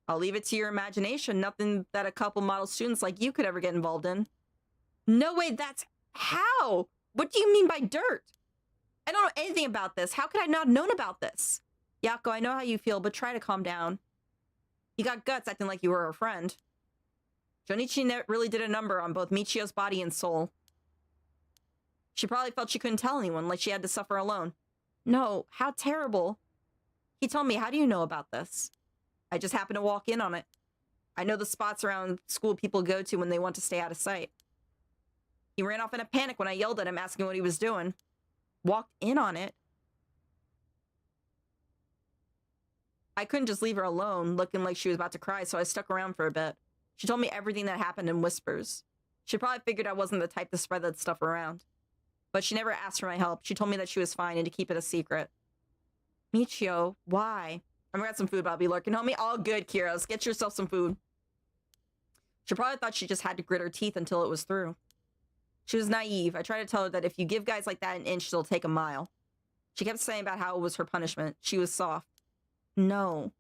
I'll leave it to your imagination. Nothing that a couple model students like you could ever get involved in. No way, that's how? What do you mean by dirt? I don't know anything about this. How could I not have known about this? Yako, I know how you feel, but try to calm down. You got guts acting like you were her friend. Jonichi really did a number on both Michio's body and soul. She probably felt she couldn't tell anyone, like she had to suffer alone. No, how terrible. He told me, how do you know about this? I just happened to walk in on it. I know the spots around school people go to when they want to stay out of sight. He ran off in a panic when I yelled at him asking what he was doing. Walked in on it. I couldn't just leave her alone, looking like she was about to cry, so I stuck around for a bit. She told me everything that happened in whispers. She probably figured I wasn't the type to spread that stuff around. But she never asked for my help. She told me that she was fine and to keep it a secret. Michio, why? I'm gonna get some food, but I'll be lurking. Homie, all good, Kiros. Get yourself some food. She probably thought she just had to grit her teeth until it was through. She was naive. I tried to tell her that if you give guys like that an inch, they'll take a mile. She kept saying about how it was her punishment. She was soft. No.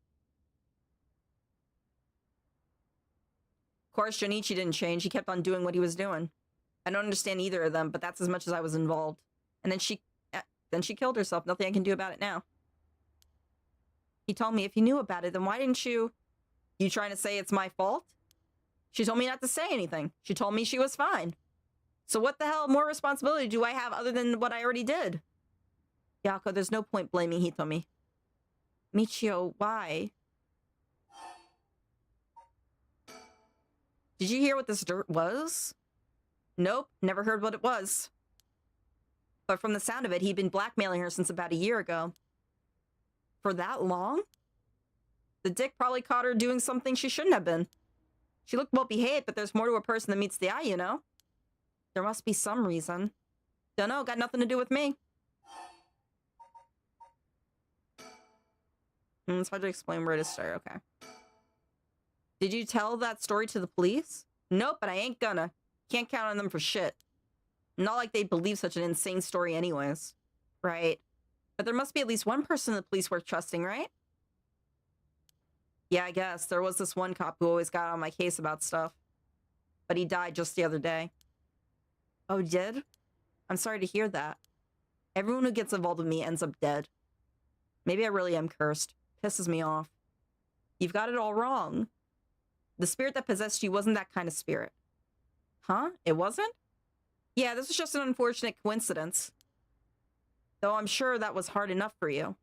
Of course, Jonichi didn't change. He kept on doing what he was doing. I don't understand either of them, but that's as much as I was involved. And then she killed herself. Nothing I can do about it now. He told me if you knew about it, then why didn't you... You trying to say it's my fault? She told me not to say anything. She told me she was fine. So what the hell more responsibility do I have other than what I already did? Yako, there's no point blaming Hitomi. Michio, why? Did you hear what this dirt was? Nope, never heard what it was. But from the sound of it, he'd been blackmailing her since about a year ago. For that long? The dick probably caught her doing something she shouldn't have been. She looked well behaved, but there's more to a person than meets the eye, you know? There must be some reason. Dunno, got nothing to do with me. It's hard to explain where to start, okay. Did you tell that story to the police? Nope, but I ain't gonna. Can't count on them for shit. Not like they'd believe such an insane story anyways. Right. But there must be at least one person in the police worth trusting, right? Yeah, I guess. There was this one cop who always got on my case about stuff. But he died just the other day. Oh, did? I'm sorry to hear that. Everyone who gets involved with me ends up dead. Maybe I really am cursed. Pisses me off. You've got it all wrong. The spirit that possessed you wasn't that kind of spirit. Huh? It wasn't? Yeah, this was just an unfortunate coincidence. Though I'm sure that was hard enough for you.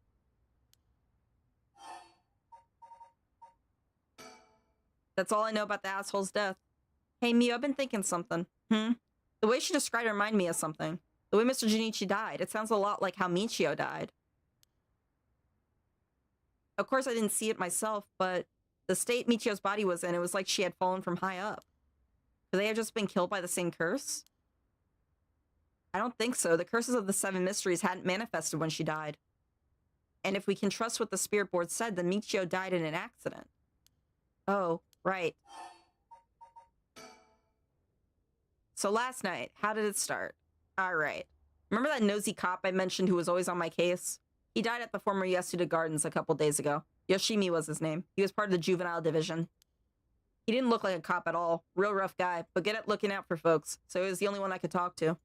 That's all I know about the asshole's death. Hey, Mio, I've been thinking something. The way she described it reminded me of something. The way Mr. Junichi died. It sounds a lot like how Michio died. Of course, I didn't see it myself, but the state Michio's body was in, it was like she had fallen from high up. Could they have just been killed by the same curse? I don't think so. The curses of the Seven Mysteries hadn't manifested when she died. And if we can trust what the spirit board said, then Michio died in an accident. Oh, right. So last night, how did it start? Alright. Remember that nosy cop I mentioned who was always on my case? He died at the former Yasuda Gardens a couple days ago. Yoshimi was his name. He was part of the juvenile division. He didn't look like a cop at all. Real rough guy, but good at looking out for folks, so he was the only one I could talk to.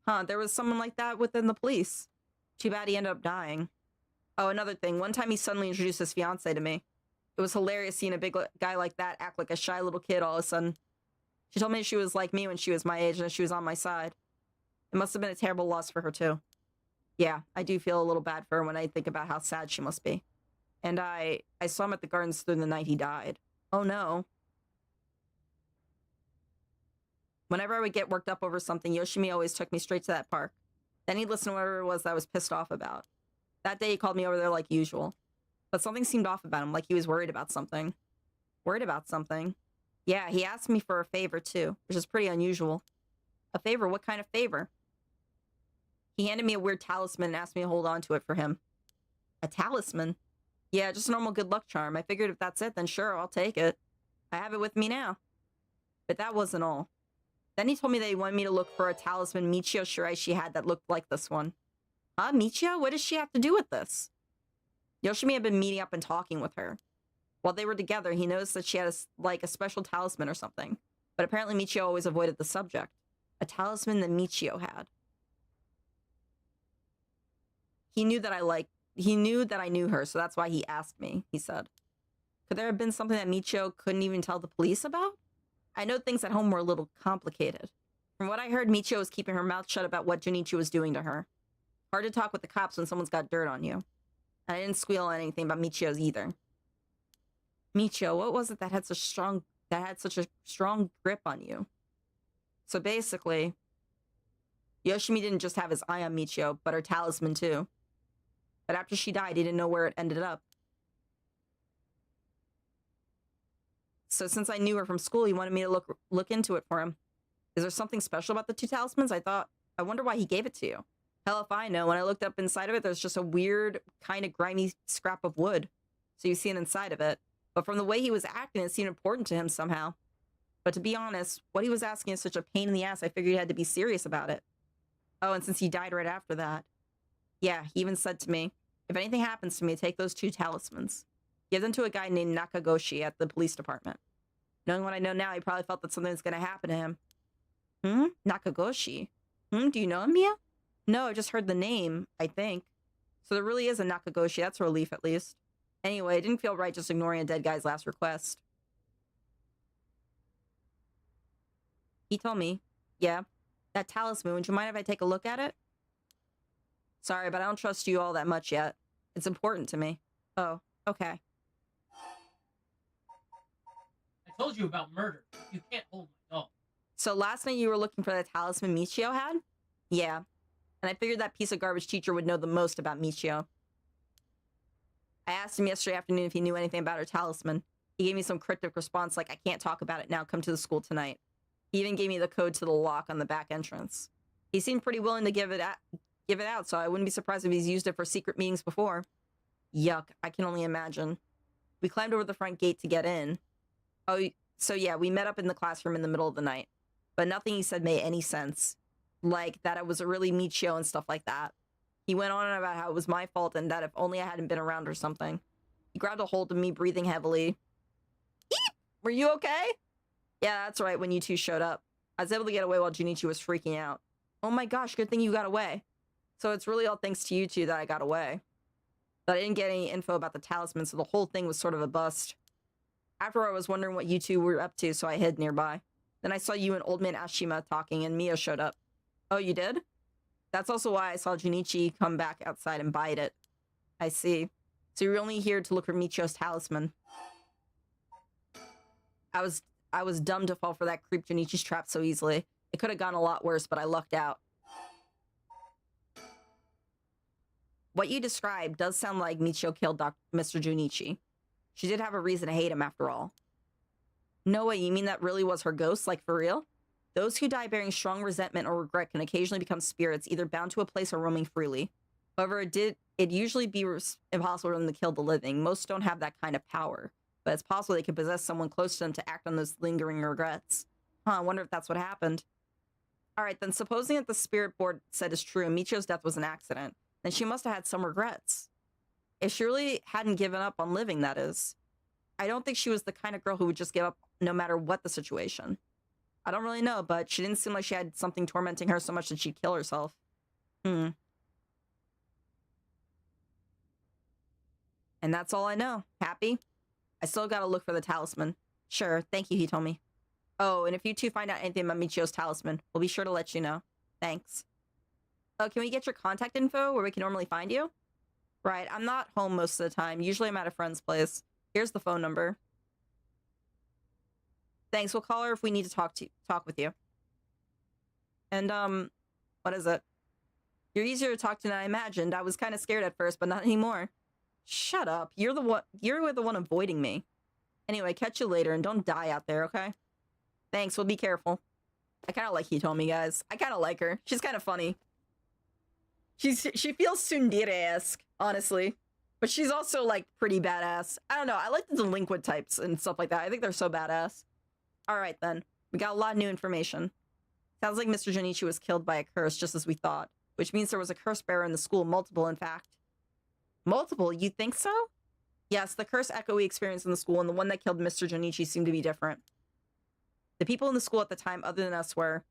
Huh, there was someone like that within the police. Too bad he ended up dying. Oh, another thing. One time he suddenly introduced his fiancée to me. It was hilarious seeing a big guy like that act like a shy little kid all of a sudden. She told me she was like me when she was my age and that she was on my side. It must have been a terrible loss for her, too. Yeah, I do feel a little bad for her when I think about how sad she must be. And I saw him at the gardens through the night he died. Oh, no. Whenever I would get worked up over something, Yoshimi always took me straight to that park. Then he'd listen to whatever it was that I was pissed off about. That day he called me over there like usual. But something seemed off about him, like he was worried about something. Worried about something? Yeah, he asked me for a favor too, which is pretty unusual. A favor? What kind of favor? He handed me a weird talisman and asked me to hold on to it for him. A talisman? Yeah, just a normal good luck charm. I figured if that's it, then sure, I'll take it. I have it with me now. But that wasn't all. Then he told me that he wanted me to look for a talisman Michio Shiraishi had that looked like this one. Huh, Michio? What does she have to do with this? Yoshimi had been meeting up and talking with her. While they were together, he noticed that she had a special talisman or something. But apparently Michio always avoided the subject. A talisman that Michio had. He knew that I knew her, so that's why he asked me, he said. Could there have been something that Michio couldn't even tell the police about? I know things at home were a little complicated. From what I heard, Michio was keeping her mouth shut about what Junichi was doing to her. Hard to talk with the cops when someone's got dirt on you. And I didn't squeal on anything about Michio's either. Michio, what was it that had such a strong grip on you? So basically, Yoshimi didn't just have his eye on Michio, but her talisman too. But after she died, he didn't know where it ended up. So since I knew her from school, he wanted me to look into it for him. Is there something special about the two talismans? I wonder why he gave it to you. Hell if I know. When I looked up inside of it, there's just a weird, kind of grimy scrap of wood. So you see it inside of it. But from the way he was acting, it seemed important to him somehow. But to be honest, what he was asking is such a pain in the ass, I figured he had to be serious about it. Oh, and since he died right after that. Yeah, he even said to me, if anything happens to me, take those two talismans. Give them to a guy named Nakagoshi at the police department. Knowing what I know now, he probably felt that something was going to happen to him. Nakagoshi? Do you know him, Mia? No, I just heard the name, I think. So there really is a Nakagoshi. That's a relief, at least. Anyway, it didn't feel right just ignoring a dead guy's last request. He told me, yeah, that talisman, would you mind if I take a look at it? Sorry, but I don't trust you all that much yet. It's important to me. Oh, okay. I told you about murder. You can't hold my dog. So last night you were looking for the talisman Michio had? Yeah. And I figured that piece of garbage teacher would know the most about Michio. I asked him yesterday afternoon if he knew anything about her talisman. He gave me some cryptic response like, I can't talk about it now, come to the school tonight. He even gave me the code to the lock on the back entrance. He seemed pretty willing to give it out, so I wouldn't be surprised if he's used it for secret meetings before. Yuck, I can only imagine. We climbed over the front gate to get in. Oh, so yeah, we met up in the classroom in the middle of the night. But nothing he said made any sense. Like, that it was a really Michio and stuff like that. He went on about how it was my fault and that if only I hadn't been around or something. He grabbed a hold of me, breathing heavily. Eep! Were you okay? Yeah, that's right, when you two showed up. I was able to get away while Junichi was freaking out. Oh my gosh, good thing you got away. So it's really all thanks to you two that I got away. But I didn't get any info about the talisman, so the whole thing was sort of a bust. After I was wondering what you two were up to, so I hid nearby. Then I saw you and Old Man Ashima talking, and Mio showed up. Oh, you did? That's also why I saw Junichi come back outside and bite it. I see. So you're only here to look for Michio's talisman. I was dumb to fall for that creep Junichi's trap so easily. It could have gone a lot worse, but I lucked out. What you described does sound like Michio killed Mr. Junichi. She did have a reason to hate him after all. No way, you mean that really was her ghost, like for real? Those who die bearing strong resentment or regret can occasionally become spirits, either bound to a place or roaming freely. However, it'd usually be impossible for them to kill the living. Most don't have that kind of power, but it's possible they could possess someone close to them to act on those lingering regrets. Huh, I wonder if that's what happened. Alright, then supposing that the spirit board said is true and Michio's death was an accident, then she must have had some regrets. If she really hadn't given up on living, that is. I don't think she was the kind of girl who would just give up no matter what the situation. I don't really know, but she didn't seem like she had something tormenting her so much that she'd kill herself. And that's all I know. Happy? I still gotta look for the talisman. Sure, thank you, he told me. Oh, and if you two find out anything about Michio's talisman, we'll be sure to let you know. Thanks. Oh, can we get your contact info where we can normally find you? Right, I'm not home most of the time. Usually I'm at a friend's place. Here's the phone number. Thanks, we'll call her if we need to talk with you. And, what is it? You're easier to talk to than I imagined. I was kind of scared at first, but not anymore. Shut up. You're the one avoiding me. Anyway, catch you later and don't die out there, okay? Thanks, we'll be careful. I kind of like Hitomi, guys. I kind of like her. She's kind of funny. She feels tsundere-esque, honestly. But she's also, like, pretty badass. I don't know. I like the delinquent types and stuff like that. I think they're so badass. Alright, then. We got a lot of new information. Sounds like Mr. Junichi was killed by a curse, just as we thought. Which means there was a curse bearer in the school. Multiple, in fact. Multiple? You think so? Yes, the curse echo we experienced in the school and the one that killed Mr. Junichi seemed to be different. The people in the school at the time, other than us, were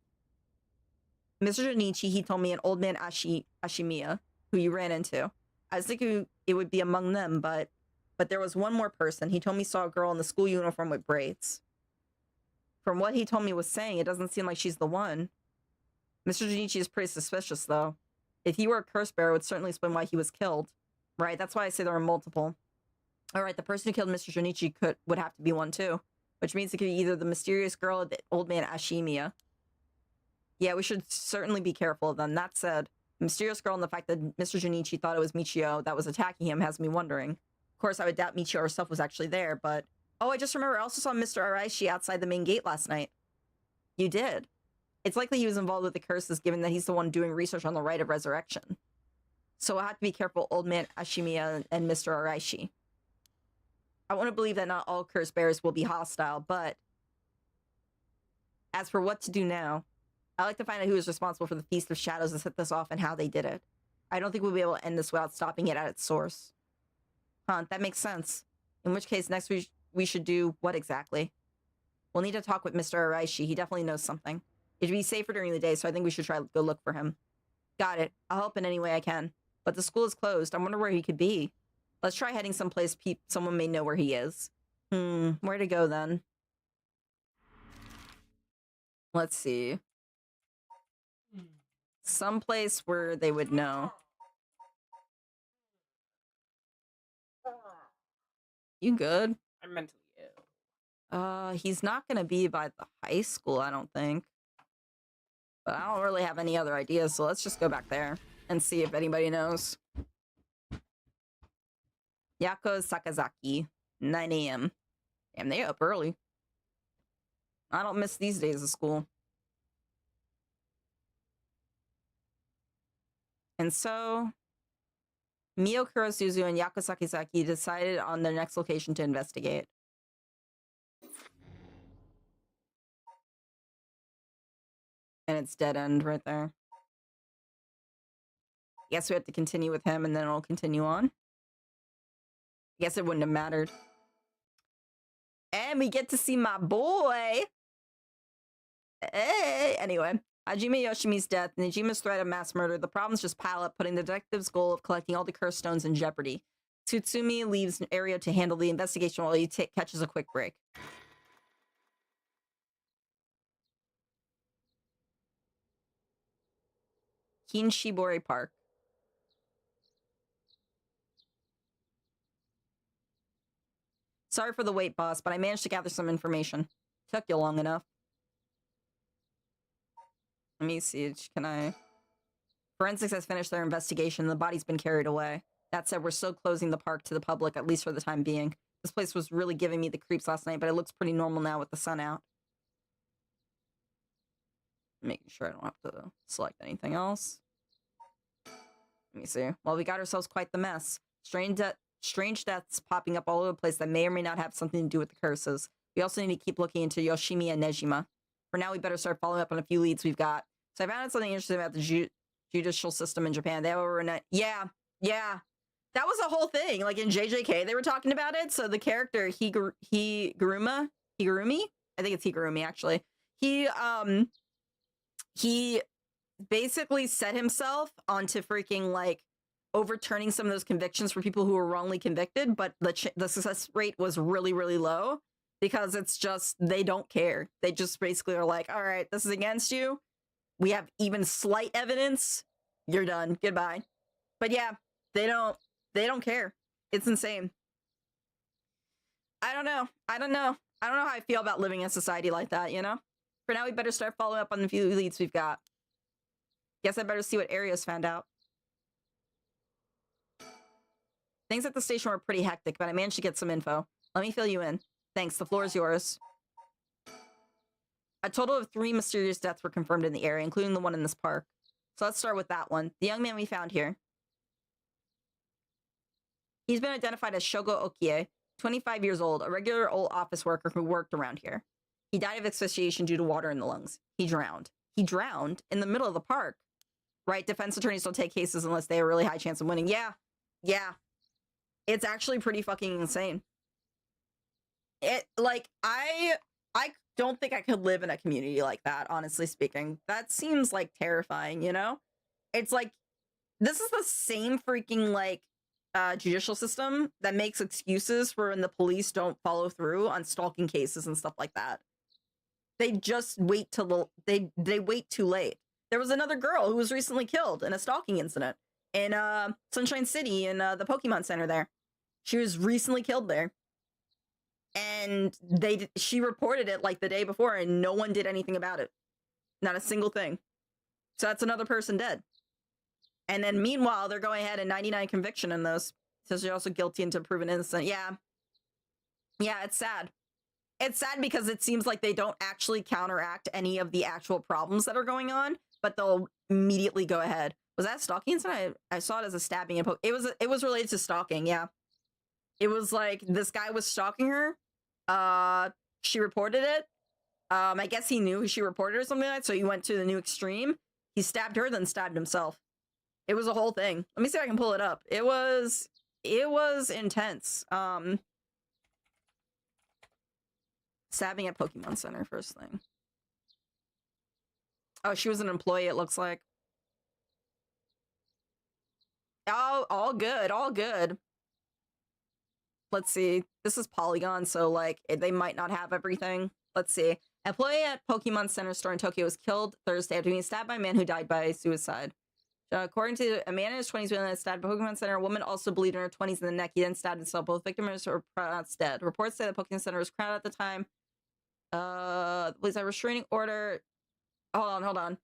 Mr. Junichi, he told me, an old man Ashimiya, who you ran into. I was thinking it would be among them, but there was one more person. He told me he saw a girl in the school uniform with braids. From what he told me was saying, it doesn't seem like she's the one. Mr. Junichi is pretty suspicious, though. If he were a curse bearer, it would certainly explain why he was killed. Right, that's why I say there are multiple. Alright, the person who killed Mr. Junichi would have to be one, too. Which means it could be either the mysterious girl or the old man Ashimiya. Yeah, we should certainly be careful of them. That said, the mysterious girl and the fact that Mr. Junichi thought it was Michio that was attacking him has me wondering. Of course, I would doubt Michio herself was actually there, but... Oh, I just remember I also saw Mr. Araishi outside the main gate last night. You did? It's likely he was involved with the curses, given that he's the one doing research on the rite of resurrection. So we'll have to be careful, old man Ashimiya and Mr. Araishi. I want to believe that not all curse bearers will be hostile, but... As for what to do now, I'd like to find out who is responsible for the Feast of Shadows that set this off and how they did it. I don't think we'll be able to end this without stopping it at its source. Huh, that makes sense. In which case, next we should do what exactly? We'll need to talk with Mr. Araishi. He definitely knows something. It'd be safer during the day, so I think we should try to go look for him. Got it. I'll help in any way I can. But the school is closed. I wonder where he could be. Let's try heading someplace someone may know where he is. Where to go then? Let's see. Someplace where they would know. You good? I'm mentally ill. He's not gonna be by the high school, I don't think. But I don't really have any other ideas, so let's just go back there and see if anybody knows. Yako Sakazaki, 9 a.m. Damn, they up early. I don't miss these days of school. And so, Mio Kurosuzu and Yako Sakazaki decided on their next location to investigate. And it's dead end right there. Guess we have to continue with him and then it'll continue on. Guess it wouldn't have mattered. And we get to see my boy. Hey, anyway. Hajime Yoshimi's death, Nijima's threat of mass murder, the problems just pile up, putting the detective's goal of collecting all the curse stones in jeopardy. Tsutsumi leaves Ario to handle the investigation while he catches a quick break. Kinshibori Park. Sorry for the wait, boss, but I managed to gather some information. Took you long enough. Let me see, can I... Forensics has finished their investigation and the body's been carried away. That said, we're still closing the park to the public, at least for the time being. This place was really giving me the creeps last night, but it looks pretty normal now with the sun out. Making sure I don't have to select anything else. Let me see. Well, we got ourselves quite the mess. Strange deaths popping up all over the place that may or may not have something to do with the curses. We also need to keep looking into Yoshimi and Nejima. For now, we better start following up on a few leads we've got. So I found out something interesting about the judicial system in Japan. They have over yeah. That was a whole thing. Like in JJK, they were talking about it. So the character Higurumi, I think it's Higurumi actually. He basically set himself onto freaking like overturning some of those convictions for people who were wrongly convicted, but the success rate was really, really low because it's just they don't care. They just basically are like, all right, this is against you. We have even slight evidence. You're done. Goodbye. But yeah, they don't care. It's insane. I don't know how I feel about living in a society like that, you know? For now, we better start following up on the few leads we've got. Guess I better see what Arios found out. Things at the station were pretty hectic, but I managed to get some info. Let me fill you in. Thanks, the floor is yours. A total of 3 mysterious deaths were confirmed in the area, including the one in this park. So let's start with that one. The young man we found here. He's been identified as Shogo Okie, 25 years old, a regular old office worker who worked around here. He died of asphyxiation due to water in the lungs. He drowned. He drowned in the middle of the park. Right? Defense attorneys don't take cases unless they have a really high chance of winning. Yeah. Yeah. It's actually pretty fucking insane. I don't think I could live in a community like that, honestly speaking. That seems like terrifying, you know? It's like, this is the same freaking like judicial system that makes excuses for when the police don't follow through on stalking cases and stuff like that. They just wait till they wait too late. There was another girl who was recently killed in a stalking incident in Sunshine City in the Pokemon Center there. She was recently killed there. And she reported it like the day before and no one did anything about it. Not a single thing. So that's another person dead. And then meanwhile, they're going ahead and 99 conviction in those. So she's also guilty until proven innocent. Yeah. Yeah, it's sad. It's sad because it seems like they don't actually counteract any of the actual problems that are going on, but they'll immediately go ahead. Was that a stalking incident? I saw it as a stabbing. It was related to stalking, yeah. It was like this guy was stalking her. She reported it. I guess he knew she reported or something like that, so he went to the new extreme. He stabbed her, then stabbed himself. It was a whole thing. Let me see if I can pull it up. It was intense. Stabbing at Pokemon Center, first thing. Oh, she was an employee, it looks like. Oh, all good, all good. Let's see. This is Polygon, so, like, they might not have everything. Let's see. Employee at Pokemon Center store in Tokyo was killed Thursday after being stabbed by a man who died by suicide. According to a man in his 20s was stabbed at Pokemon Center, a woman also bleeding in her 20s in the neck. He then stabbed himself. Both victims were pronounced dead. Reports say the Pokemon Center was crowded at the time. Was a restraining order. Hold on.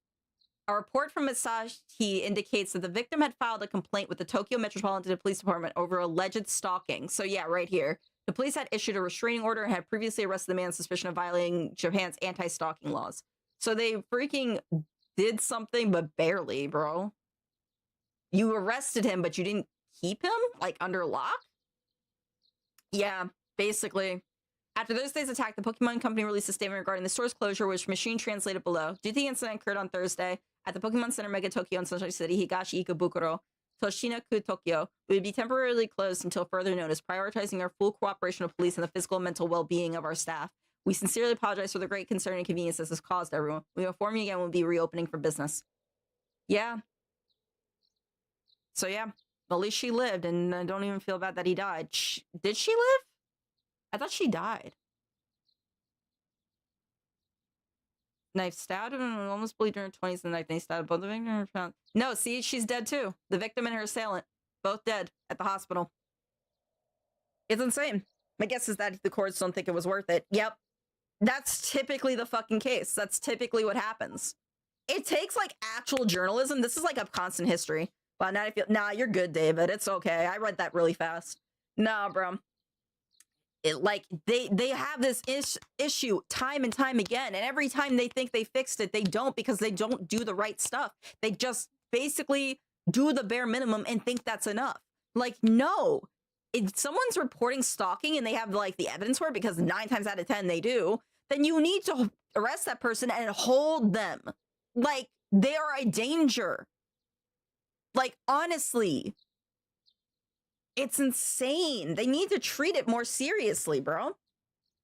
A report from Masashi indicates that the victim had filed a complaint with the Tokyo Metropolitan Police Department over alleged stalking. So yeah, right here. The police had issued a restraining order and had previously arrested the man on suspicion of violating Japan's anti-stalking laws. So they freaking did something, but barely, bro. You arrested him, but you didn't keep him, like, under lock? Yeah, basically. After Thursday's attack, the Pokemon Company released a statement regarding the store's closure, which machine translated below. Due to the incident occurred on Thursday at the Pokemon Center Mega Tokyo in Sunshine City, Higashi Ikebukuro, Toshinaku, Tokyo, we would be temporarily closed until further notice, prioritizing our full cooperation with police and the physical and mental well-being of our staff. We sincerely apologize for the great concern and inconvenience this has caused everyone. We will inform you again we'll be reopening for business. Yeah. So yeah, at least she lived, and I don't even feel bad that he died. Did she live? I thought she died. Knife stabbed him and almost bleeding in her 20s the night they stabbed both the victim and her found. No, see, she's dead too. The victim and her assailant, both dead at the hospital. It's insane. My guess is that the courts don't think it was worth it. Yep. That's typically the fucking case. That's typically what happens. It takes like actual journalism. This is like a constant history. Well, now I feel, nah, you're good, David. It's okay. I read that really fast. Nah, bro. Like they have this issue time and time again, and every time they think they fixed it, they don't, because they don't do the right stuff. They just basically do the bare minimum and think that's enough. Like, no, if someone's reporting stalking and they have like the evidence for it, because 9 times out of 10 they do, then you need to arrest that person and hold them. Like, they are a danger. Like, honestly. It's insane. They need to treat it more seriously, bro.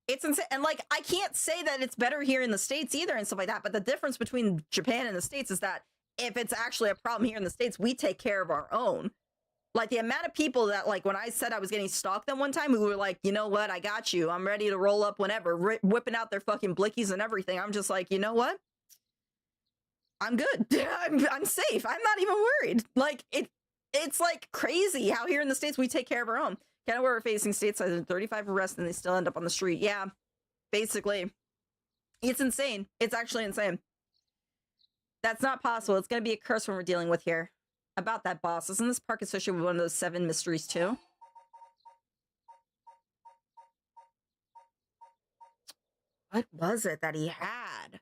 It's insane. And like, I can't say that it's better here in the States either and stuff like that, but the difference between Japan and the States is that if it's actually a problem here in the States, we take care of our own. Like, the amount of people that, like, when I said I was getting stalked that one time, who were like, you know what, I got you. I'm ready to roll up whenever, whipping out their fucking blickies and everything. I'm just like, you know what? I'm good. I'm safe. I'm not even worried. Like, it's like crazy how here in the States we take care of our own. Kind of where we're facing stateside 35 arrests and they still end up on the street. Yeah, basically. It's insane. It's actually insane. That's not possible. It's going to be a curse when we're dealing with here. About that, boss. Isn't this park associated with one of those 7 mysteries too? What was it that he had?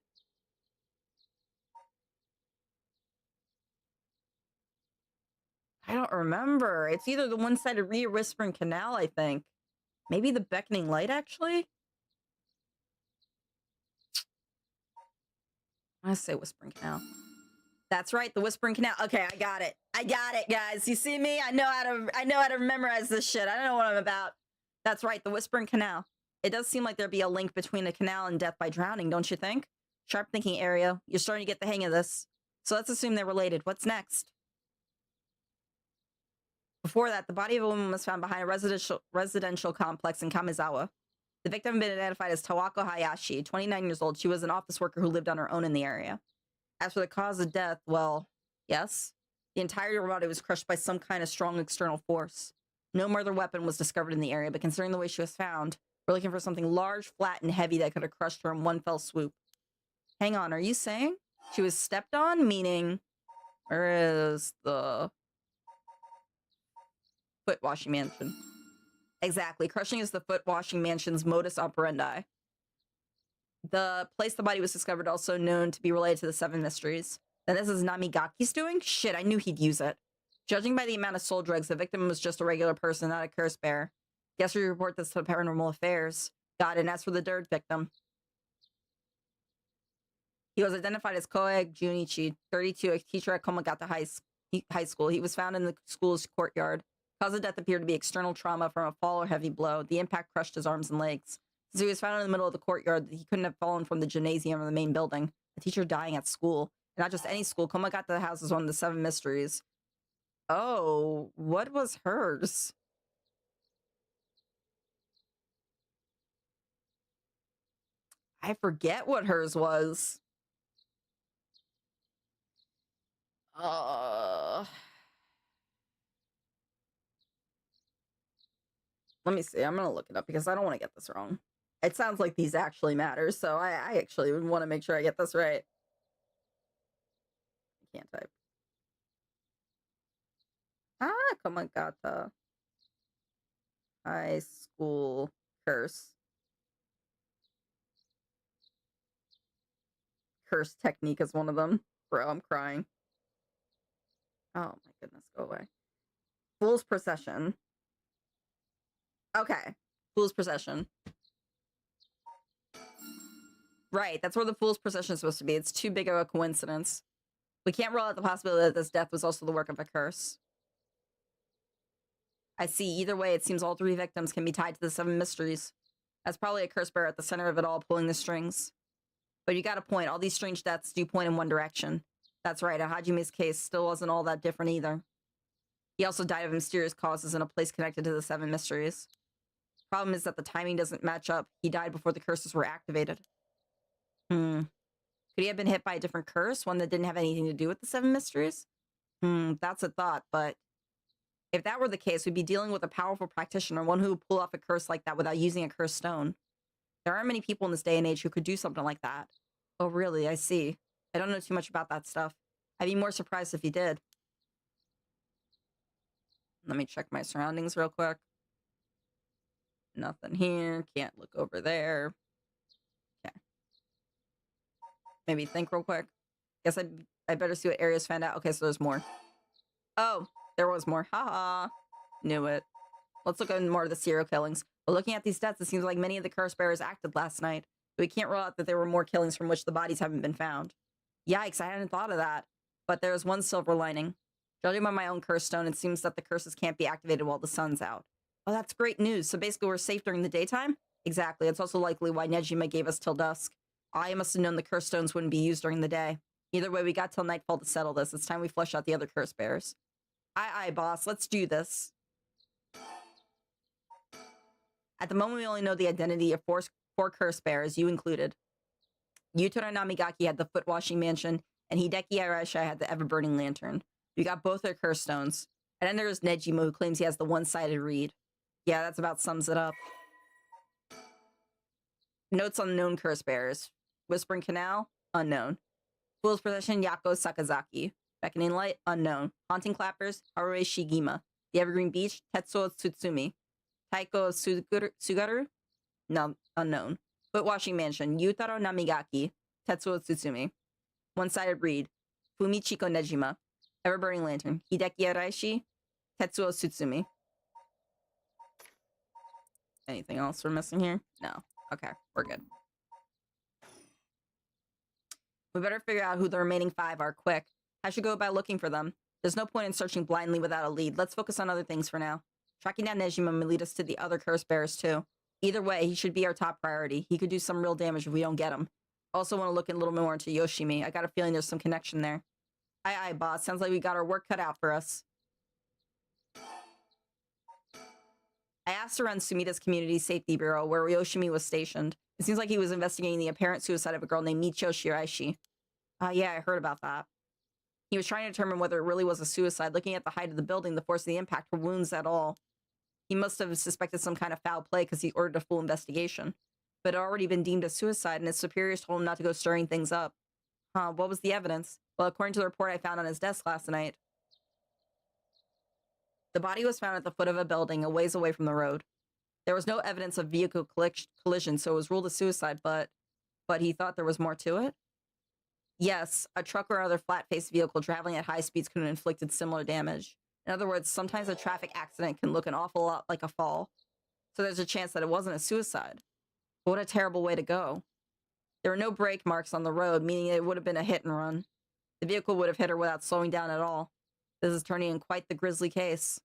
I don't remember. It's either the one-sided reed or whispering canal, I think. Maybe the beckoning light, actually? I say whispering canal. That's right, the whispering canal. Okay, I got it. I got it, guys. You see me? I know how to memorize this shit. I don't know what I'm about. That's right, the whispering canal. It does seem like there'd be a link between a canal and death by drowning, don't you think? Sharp thinking, Ario. You're starting to get the hang of this. So let's assume they're related. What's next? Before that, the body of a woman was found behind a residential complex in Kamizawa. The victim had been identified as Tawako Hayashi, 29 years old. She was an office worker who lived on her own in the area. As for the cause of death, well, yes. The entirety of her body was crushed by some kind of strong external force. No murder weapon was discovered in the area, but considering the way she was found, we're looking for something large, flat, and heavy that could have crushed her in one fell swoop. Hang on, are you saying she was stepped on? Meaning, where is the foot washing mansion? Exactly. Crushing is the foot washing mansion's modus operandi. The place the body was discovered also known to be related to the Seven Mysteries. Then this is Namigaki's doing? Shit, I knew he'd use it. Judging by the amount of soul drugs, the victim was just a regular person, not a curse bearer. Guess we report this to Paranormal Affairs. Got it. And as for the third victim, he was identified as Koe Junichi, 32, a teacher at Komagata High School. He was found in the school's courtyard. Cause of death appeared to be external trauma from a fall or heavy blow. The impact crushed his arms and legs. Since he was found in the middle of the courtyard, he couldn't have fallen from the gymnasium or the main building. A teacher dying at school. And not just any school. Komagata House is one of the Seven Mysteries. Oh, what was hers? I forget what hers was. Let me see. I'm going to look it up because I don't want to get this wrong. It sounds like these actually matter, so I actually would want to make sure I get this right. I can't type. Komagata High School curse. Curse technique is one of them. Bro, I'm crying. Oh my goodness, go away. Fool's Procession. Okay, Fool's Procession. Right, that's where the Fool's Procession is supposed to be. It's too big of a coincidence. We can't rule out the possibility that this death was also the work of a curse. I see. Either way, it seems all three victims can be tied to the Seven Mysteries. That's probably a curse bearer at the center of it all, pulling the strings. But you got a point. All these strange deaths do point in one direction. That's right, and Hajime's case still wasn't all that different either. He also died of mysterious causes in a place connected to the Seven Mysteries. Problem is that the timing doesn't match up. He died before the curses were activated. Could he have been hit by a different curse? One that didn't have anything to do with the Seven Mysteries? That's a thought, but if that were the case, we'd be dealing with a powerful practitioner, one who would pull off a curse like that without using a cursed stone. There aren't many people in this day and age who could do something like that. Oh, really? I see. I don't know too much about that stuff. I'd be more surprised if he did. Let me check my surroundings real quick. Nothing here. Can't look over there. Okay. Maybe think real quick. Guess I better see what areas found out. Okay, so there's more. Oh, there was more. Haha. Knew it. Let's look at more of the serial killings. But looking at these deaths, it seems like many of the curse bearers acted last night. But we can't rule out that there were more killings from which the bodies haven't been found. Yikes, I hadn't thought of that. But there is one silver lining. Judging by my own curse stone, it seems that the curses can't be activated while the sun's out. Oh, that's great news. So basically we're safe during the daytime? Exactly. It's also likely why Nejima gave us till dusk. I must have known the curse stones wouldn't be used during the day. Either way, we got till nightfall to settle this. It's time we flush out the other curse bearers. Aye, boss. Let's do this. At the moment, we only know the identity of four curse bearers, you included. Yutora Namigaki had the foot washing mansion, and Hideki Arashai had the ever-burning lantern. We got both their curse stones. And then there's Nejima, who claims he has the one-sided reed. Yeah, that's about sums it up. Notes on known curse bearers. Whispering Canal? Unknown. Fool's Procession, Yako Sakazaki. Beckoning Light? Unknown. Haunting Clappers? Haruei Shigima. The Evergreen Beach? Tetsuo Tsutsumi. Taiko Sugaru? No, unknown. Foot washing mansion. Yutaro Namigaki. Tetsuo Tsutsumi. One-sided reed. Fumichiko Nejima. Ever-burning lantern. Hideki Araishi. Tetsuo Tsutsumi. Anything else we're missing here? No. Okay, we're good. We better figure out who the remaining 5 are quick. I should go about looking for them. There's no point in searching blindly without a lead. Let's focus on other things for now. Tracking down Nejima may lead us to the other curse bearers too. Either way, he should be our top priority. He could do some real damage if we don't get him. Also want to look a little more into Yoshimi. I got a feeling there's some connection there. Aye, boss. Sounds like we got our work cut out for us. I asked around Sumida's Community Safety Bureau, where Yoshimi was stationed. It seems like he was investigating the apparent suicide of a girl named Michio Shiraishi. Yeah, I heard about that. He was trying to determine whether it really was a suicide. Looking at the height of the building, the force of the impact, or wounds at all. He must have suspected some kind of foul play because he ordered a full investigation. But it had already been deemed a suicide, and his superiors told him not to go stirring things up. What was the evidence? Well, according to the report I found on his desk last night, the body was found at the foot of a building a ways away from the road. There was no evidence of vehicle collision, so it was ruled a suicide, but he thought there was more to it? Yes, a truck or other flat-faced vehicle traveling at high speeds could have inflicted similar damage. In other words, sometimes a traffic accident can look an awful lot like a fall. So there's a chance that it wasn't a suicide. But what a terrible way to go. There were no brake marks on the road, meaning it would have been a hit and run. The vehicle would have hit her without slowing down at all. This is turning in quite the grisly case.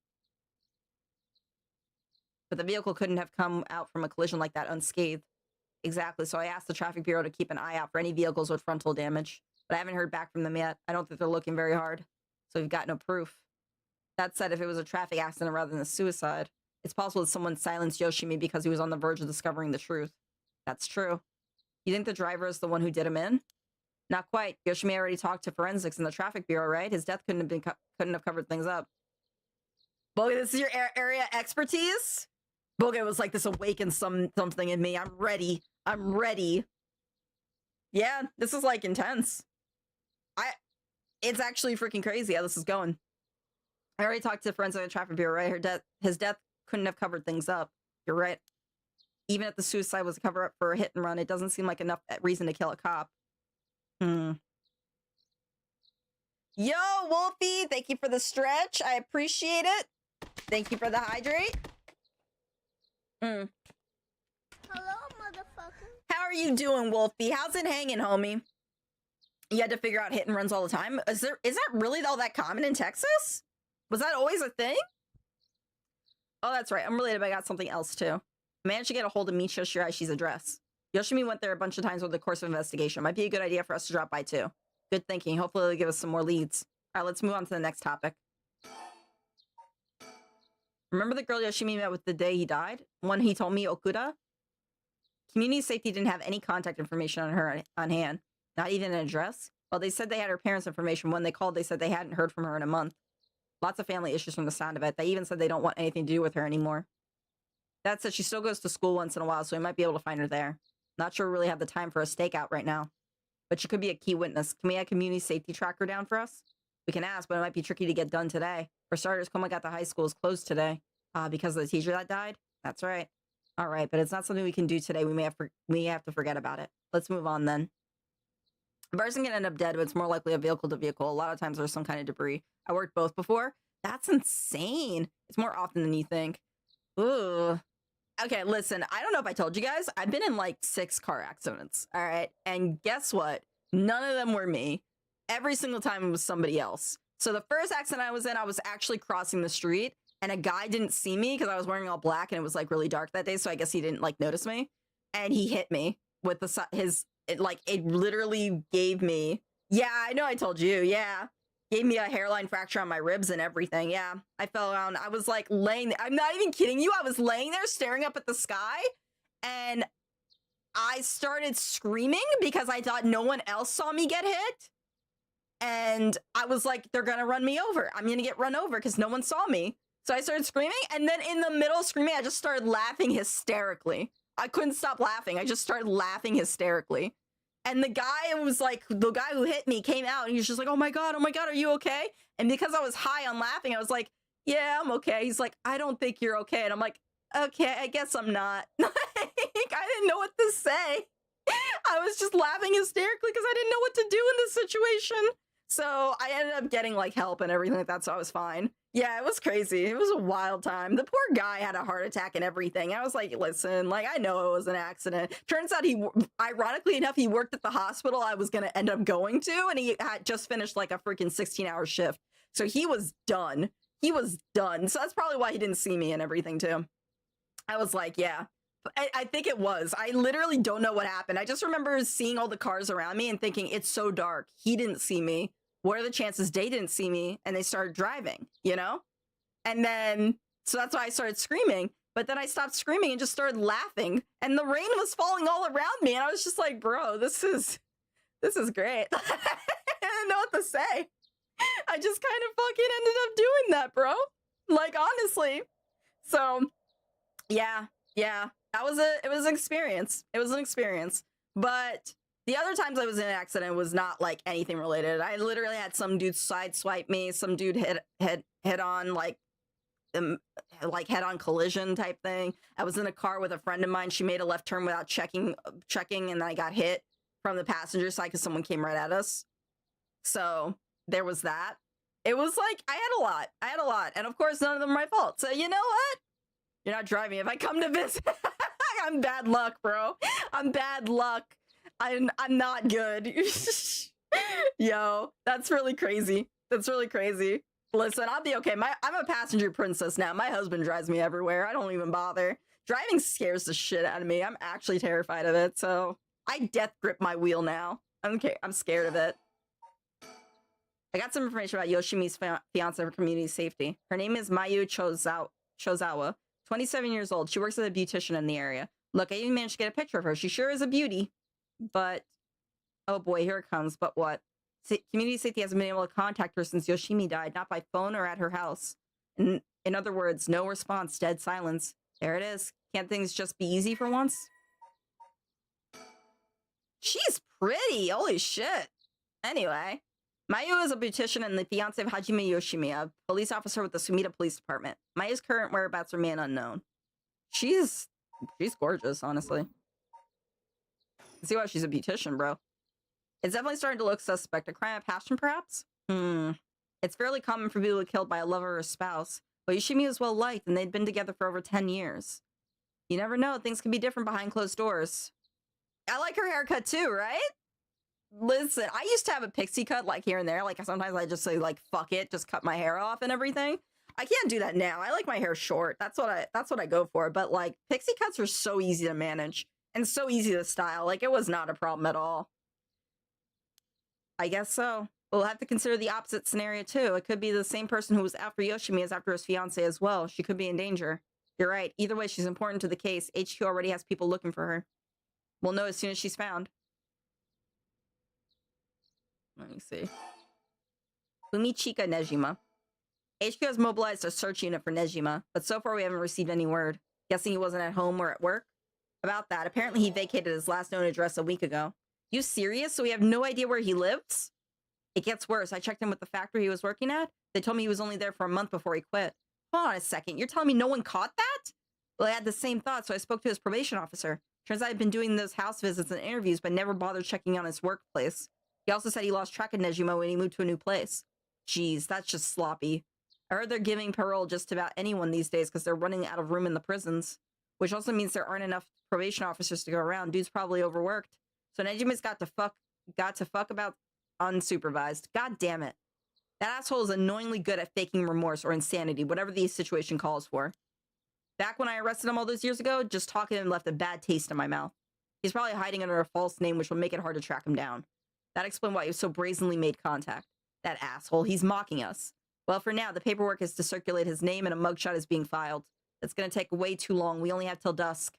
But the vehicle couldn't have come out from a collision like that unscathed. Exactly, so I asked the traffic bureau to keep an eye out for any vehicles with frontal damage. But I haven't heard back from them yet. I don't think they're looking very hard. So we've got no proof. That said, if it was a traffic accident rather than a suicide, it's possible that someone silenced Yoshimi because he was on the verge of discovering the truth. That's true. You think the driver is the one who did him in? Not quite. Yoshimi already talked to forensics in the traffic bureau, right? His death couldn't have covered things up. Boga, this is your area expertise? Boga was like, this awakens something in me. I'm ready. I'm ready. Yeah, this is like intense. It's actually freaking crazy how this is going. I already talked to forensic in the traffic bureau, right? His death couldn't have covered things up. You're right. Even if the suicide was a cover-up for a hit and run, it doesn't seem like enough reason to kill a cop. Yo, Wolfie, thank you for the stretch. I appreciate it. Thank you for the hydrate. Hello, motherfucker. How are you doing, Wolfie? How's it hanging, homie? You had to figure out hit and runs all the time? Is that really all that common in Texas? Was that always a thing? Oh, that's right. I'm related, but I got something else, too. I managed to get a hold of Michio Shiraishi's address. Yoshimi went there a bunch of times over the course of investigation. Might be a good idea for us to drop by, too. Good thinking. Hopefully they'll give us some more leads. All right, let's move on to the next topic. Remember the girl Yoshimi met with the day he died? One he told me, Okuda? Community Safety didn't have any contact information on her on hand. Not even an address? Well, they said they had her parents' information. When they called, they said they hadn't heard from her in a month. Lots of family issues from the sound of it. They even said they don't want anything to do with her anymore. That said, she still goes to school once in a while, so we might be able to find her there. Not sure we really have the time for a stakeout right now. But she could be a key witness. Can we add community safety tracker down for us? We can ask, but it might be tricky to get done today. For starters, Komagata High School is closed today. Because of the teacher that died? That's right. All right, but it's not something we can do today. We may have to forget about it. Let's move on then. A person can end up dead, but it's more likely a vehicle to vehicle. A lot of times there's some kind of debris. I worked both before. That's insane. It's more often than you think. Ooh. Okay, listen, I don't know if I told you guys. I've been in like 6 car accidents. All right. And guess what? None of them were me. Every single time it was somebody else. So the first accident I was in, I was actually crossing the street. And a guy didn't see me because I was wearing all black and it was like really dark that day. So I guess he didn't like notice me. And he hit me with it literally gave me. Yeah, I know I told you. Yeah. Gave me a hairline fracture on my ribs and everything. Yeah. I fell around. I was like laying there. I'm not even kidding you. I was laying there staring up at the sky and I started screaming because I thought no one else saw me get hit. And I was like, they're going to run me over. I'm going to get run over because no one saw me. So I started screaming, and then in the middle of screaming, I just started laughing hysterically. I couldn't stop laughing. I just started laughing hysterically. And the guy who hit me came out, and he was just like, oh my God, are you okay? And because I was high on laughing, I was like, yeah, I'm okay. He's like, I don't think you're okay. And I'm like, okay, I guess I'm not. I didn't know what to say. I was just laughing hysterically because I didn't know what to do in this situation. So I ended up getting like help and everything like that, so I was fine. Yeah, it was crazy. It was a wild time. The poor guy had a heart attack and everything. I was like, listen, like, I know it was an accident. Turns out ironically enough, he worked at the hospital I was going to end up going to, and he had just finished like a freaking 16-hour shift. So he was done. He was done. So that's probably why he didn't see me and everything too. I was like, yeah. I think it was. I literally don't know what happened. I just remember seeing all the cars around me and thinking, it's so dark. He didn't see me. What are the chances they didn't see me? And they started driving, you know? And then, so that's why I started screaming. But then I stopped screaming and just started laughing. And the rain was falling all around me. And I was just like, bro, this is great. I didn't know what to say. I just kind of fucking ended up doing that, bro. Like, honestly. So, yeah. It was an experience. It was an experience. But the other times I was in an accident was not like anything related. I literally had some dude sideswipe me, some dude hit on like head-on collision type thing. I was in a car with a friend of mine. She made a left turn without checking, and I got hit from the passenger side because someone came right at us. So there was that. It was like I had a lot, and of course none of them are my fault. So you know what? You're not driving. If I come to visit, I'm bad luck, bro. I'm bad luck. I'm not good. Yo, that's really crazy. That's really crazy. Listen, I'll be okay. I'm a passenger princess now. My husband drives me everywhere. I don't even bother. Driving scares the shit out of me. I'm actually terrified of it. So I death grip my wheel now. I'm scared of it. I got some information about Yoshimi's fiance for community safety. Her name is Mayu Chozawa. 27 years old. She works as a beautician in the area. Look, I even managed to get a picture of her. She sure is a beauty. But, oh boy, here it comes. But what? Community safety hasn't been able to contact her since Yoshimi died, not by phone or at her house. In other words, no response, dead silence. There it is. Can't things just be easy for once? She's pretty. Holy shit. Anyway, Mayu is a beautician and the fiance of Hajime Yoshimi, a police officer with the Sumida Police Department. Mayu's current whereabouts remain unknown. She's gorgeous, honestly. See why she's a beautician, bro. It's definitely starting to look suspect. A crime of passion, perhaps? It's fairly common for people to be killed by a lover or a spouse, but Yoshimi is well liked and they'd been together for over 10 years. You never know, things can be different behind closed doors. I like her haircut too, right? Listen, I used to have a pixie cut like here and there. Like sometimes I just say like, fuck it, just cut my hair off and everything. I can't do that now. I like my hair short. That's what I go for. But like pixie cuts are so easy to manage and so easy to style. Like it was not a problem at all. I guess so. We'll have to consider the opposite scenario too. It could be the same person who was after Yoshimi as after his fiance as well. She could be in danger. You're right. Either way, she's important to the case. HQ already has people looking for her. We'll know as soon as she's found. Let me see. Fumichika Nejima. HQ has mobilized a search unit for Nejima, but so far we haven't received any word. Guessing he wasn't at home or at work? About that, apparently he vacated his last known address a week ago. You serious? So we have no idea where he lives? It gets worse. I checked in with the factory he was working at. They told me he was only there for a month before he quit. Hold on a second. You're telling me no one caught that? Well, I had the same thought, so I spoke to his probation officer. Turns out I'd been doing those house visits and interviews, but never bothered checking on his workplace. He also said he lost track of Nejima when he moved to a new place. Jeez, that's just sloppy. I heard they're giving parole just about anyone these days because they're running out of room in the prisons. Which also means there aren't enough probation officers to go around. Dude's probably overworked. So Nejima's got to fuck about unsupervised. God damn it. That asshole is annoyingly good at faking remorse or insanity, whatever the situation calls for. Back when I arrested him all those years ago, just talking to him left a bad taste in my mouth. He's probably hiding under a false name, which will make it hard to track him down. That explains why he so brazenly made contact. That asshole, he's mocking us. Well, for now, the paperwork is to circulate his name and a mugshot is being filed. That's going to take way too long. We only have till dusk.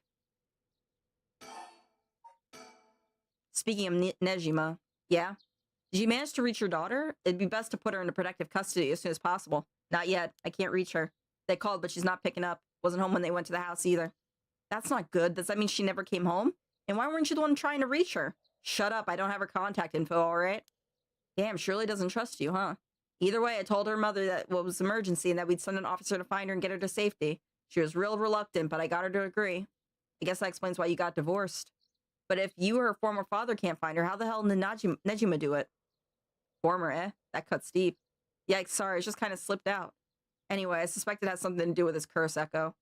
Speaking of Nejima, yeah? Did you manage to reach your daughter? It'd be best to put her into protective custody as soon as possible. Not yet. I can't reach her. They called, but she's not picking up. Wasn't home when they went to the house either. That's not good. Does that mean she never came home? And why weren't you the one trying to reach her? Shut up. I don't have her contact info, all right? Damn, Shirley doesn't trust you, huh? Either way, I told her mother that it was emergency and that we'd send an officer to find her and get her to safety. She was real reluctant, but I got her to agree. I guess that explains why you got divorced. But if you or her former father can't find her, how the hell did Nejima do it? Former, eh? That cuts deep. Yikes, sorry, it just kind of slipped out. Anyway, I suspect it has something to do with his curse, Echo.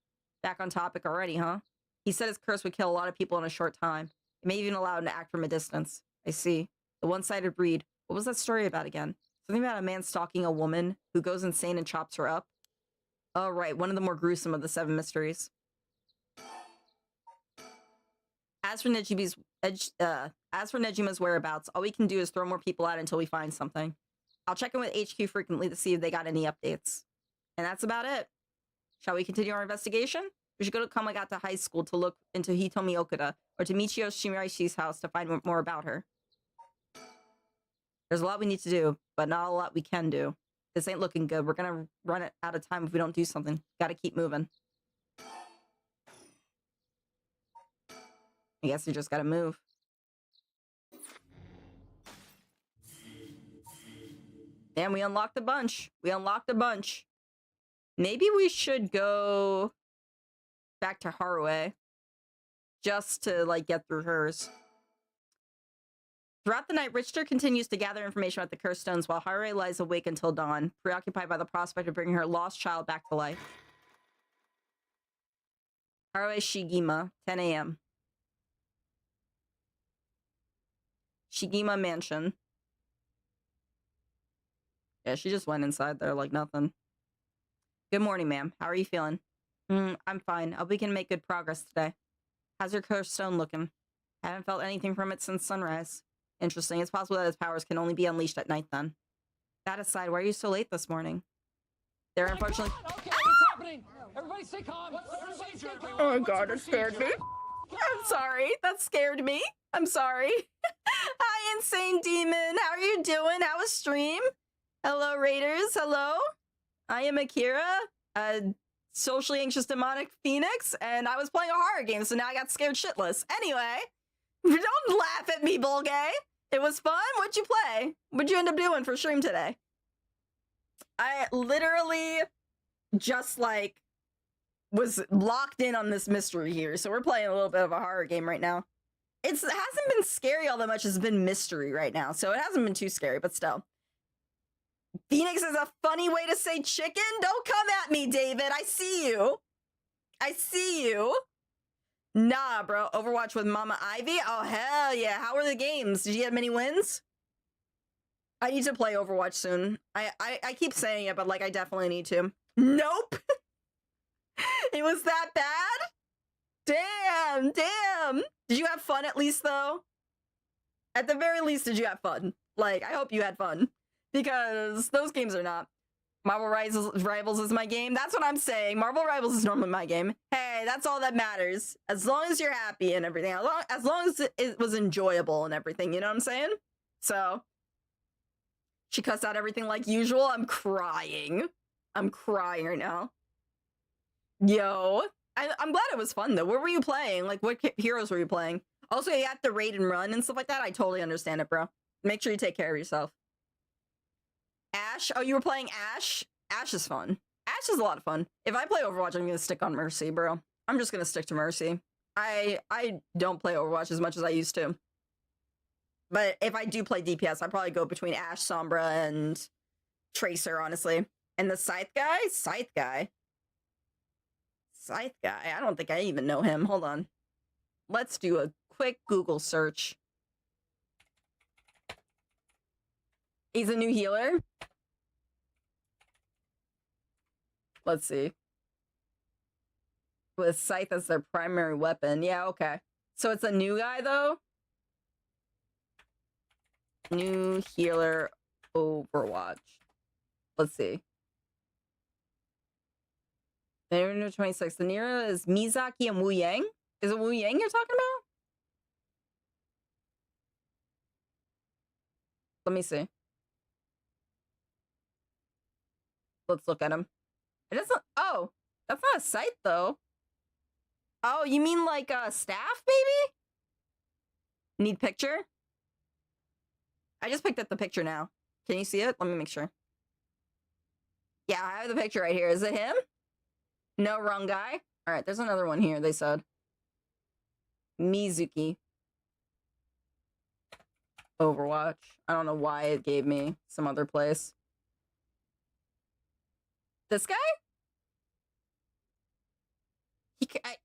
Back on topic already, huh? He said his curse would kill a lot of people in a short time. It may even allow him to act from a distance. I see. The one-sided breed. What was that story about again? Something about a man stalking a woman who goes insane and chops her up? Oh, right, one of the more gruesome of the 7 mysteries. As for Nejima's whereabouts, all we can do is throw more people out until we find something. I'll check in with HQ frequently to see if they got any updates. And that's about it. Shall we continue our investigation? We should go to Kamagata High School to look into Hitomi Okuda, or to Michio Shiraishi's house to find more about her. There's a lot we need to do, but not a lot we can do. This ain't looking good. We're gonna run out of time if we don't do something. Gotta keep moving. I guess we just gotta move. Damn, we unlocked a bunch. Maybe we should go back to Harué just to, like, get through hers. Throughout the night, Richter continues to gather information about the cursed stones while Harué lies awake until dawn, preoccupied by the prospect of bringing her lost child back to life. Harué Shigima, 10 a.m. Shigima Mansion. Yeah, she just went inside there like nothing. Good morning, ma'am. How are you feeling? I'm fine. I hope we can make good progress today. How's your cursed stone looking? I haven't felt anything from it since sunrise. Interesting. It's possible that its powers can only be unleashed at night then. That aside, why are you so late this morning? There are unfortunately... Okay, what's happening? Everybody stay calm. Oh my god, it scared me. I'm sorry. That scared me. I'm sorry. Hi, Insane Demon. How are you doing? How was stream? Hello, Raiders. Hello. I am Akira, a socially anxious demonic phoenix, and I was playing a horror game, so now I got scared shitless. Anyway, don't laugh at me, Bulgay. It was fun. What'd you play? What'd you end up doing for stream today? I literally just, like, was locked in on this mystery here, so we're playing a little bit of a horror game right now. It hasn't been scary all that much. It's been mystery right now, so it hasn't been too scary, but still. Phoenix is a funny way to say chicken? Don't come at me, David. I see you. I see you. Nah, bro. Overwatch with Mama Ivy? Oh, hell yeah. How are the games? Did you get many wins? I need to play Overwatch soon. I keep saying it, but, like, I definitely need to. Nope. It was that bad? Damn. Did you have fun at least, though? At the very least, did you have fun? Like, I hope you had fun. Because those games are not. Marvel Rivals is my game. That's what I'm saying. Marvel Rivals is normally my game. Hey, that's all that matters. As long as you're happy and everything. As long as it was enjoyable and everything. You know what I'm saying? So, she cussed out everything like usual. I'm crying. I'm crying right now. Yo. I'm glad it was fun, though. What were you playing? Like, what heroes were you playing? Also, you have to raid and run and stuff like that. I totally understand it, bro. Make sure you take care of yourself. Ashe? Oh, you were playing Ashe? Ashe is fun. Ashe is a lot of fun. If I play Overwatch, I'm gonna stick on Mercy, bro. I'm just gonna stick to Mercy. I don't play Overwatch as much as I used to. But if I do play DPS, I'd probably go between Ashe, Sombra, and Tracer, honestly. And the Scythe guy? Scythe guy? Scythe guy? I don't think I even know him. Hold on. Let's do a quick Google search. He's a new healer? Let's see. With Scythe as their primary weapon. Yeah, okay. So it's a new guy, though? New healer Overwatch. Let's see. November 26th. The Nira is Mizaki and Wu Yang? Is it Wu Yang you're talking about? Let me see. Let's look at him. It doesn't... Oh, that's not a Scythe, though. Oh, you mean like a staff, baby? Need picture? I just picked up the picture now. Can you see it? Let me make sure. Yeah, I have the picture right here. Is it him? No, wrong guy. All right, there's another one here, they said. Mizuki. Overwatch. I don't know why it gave me some other place. This guy?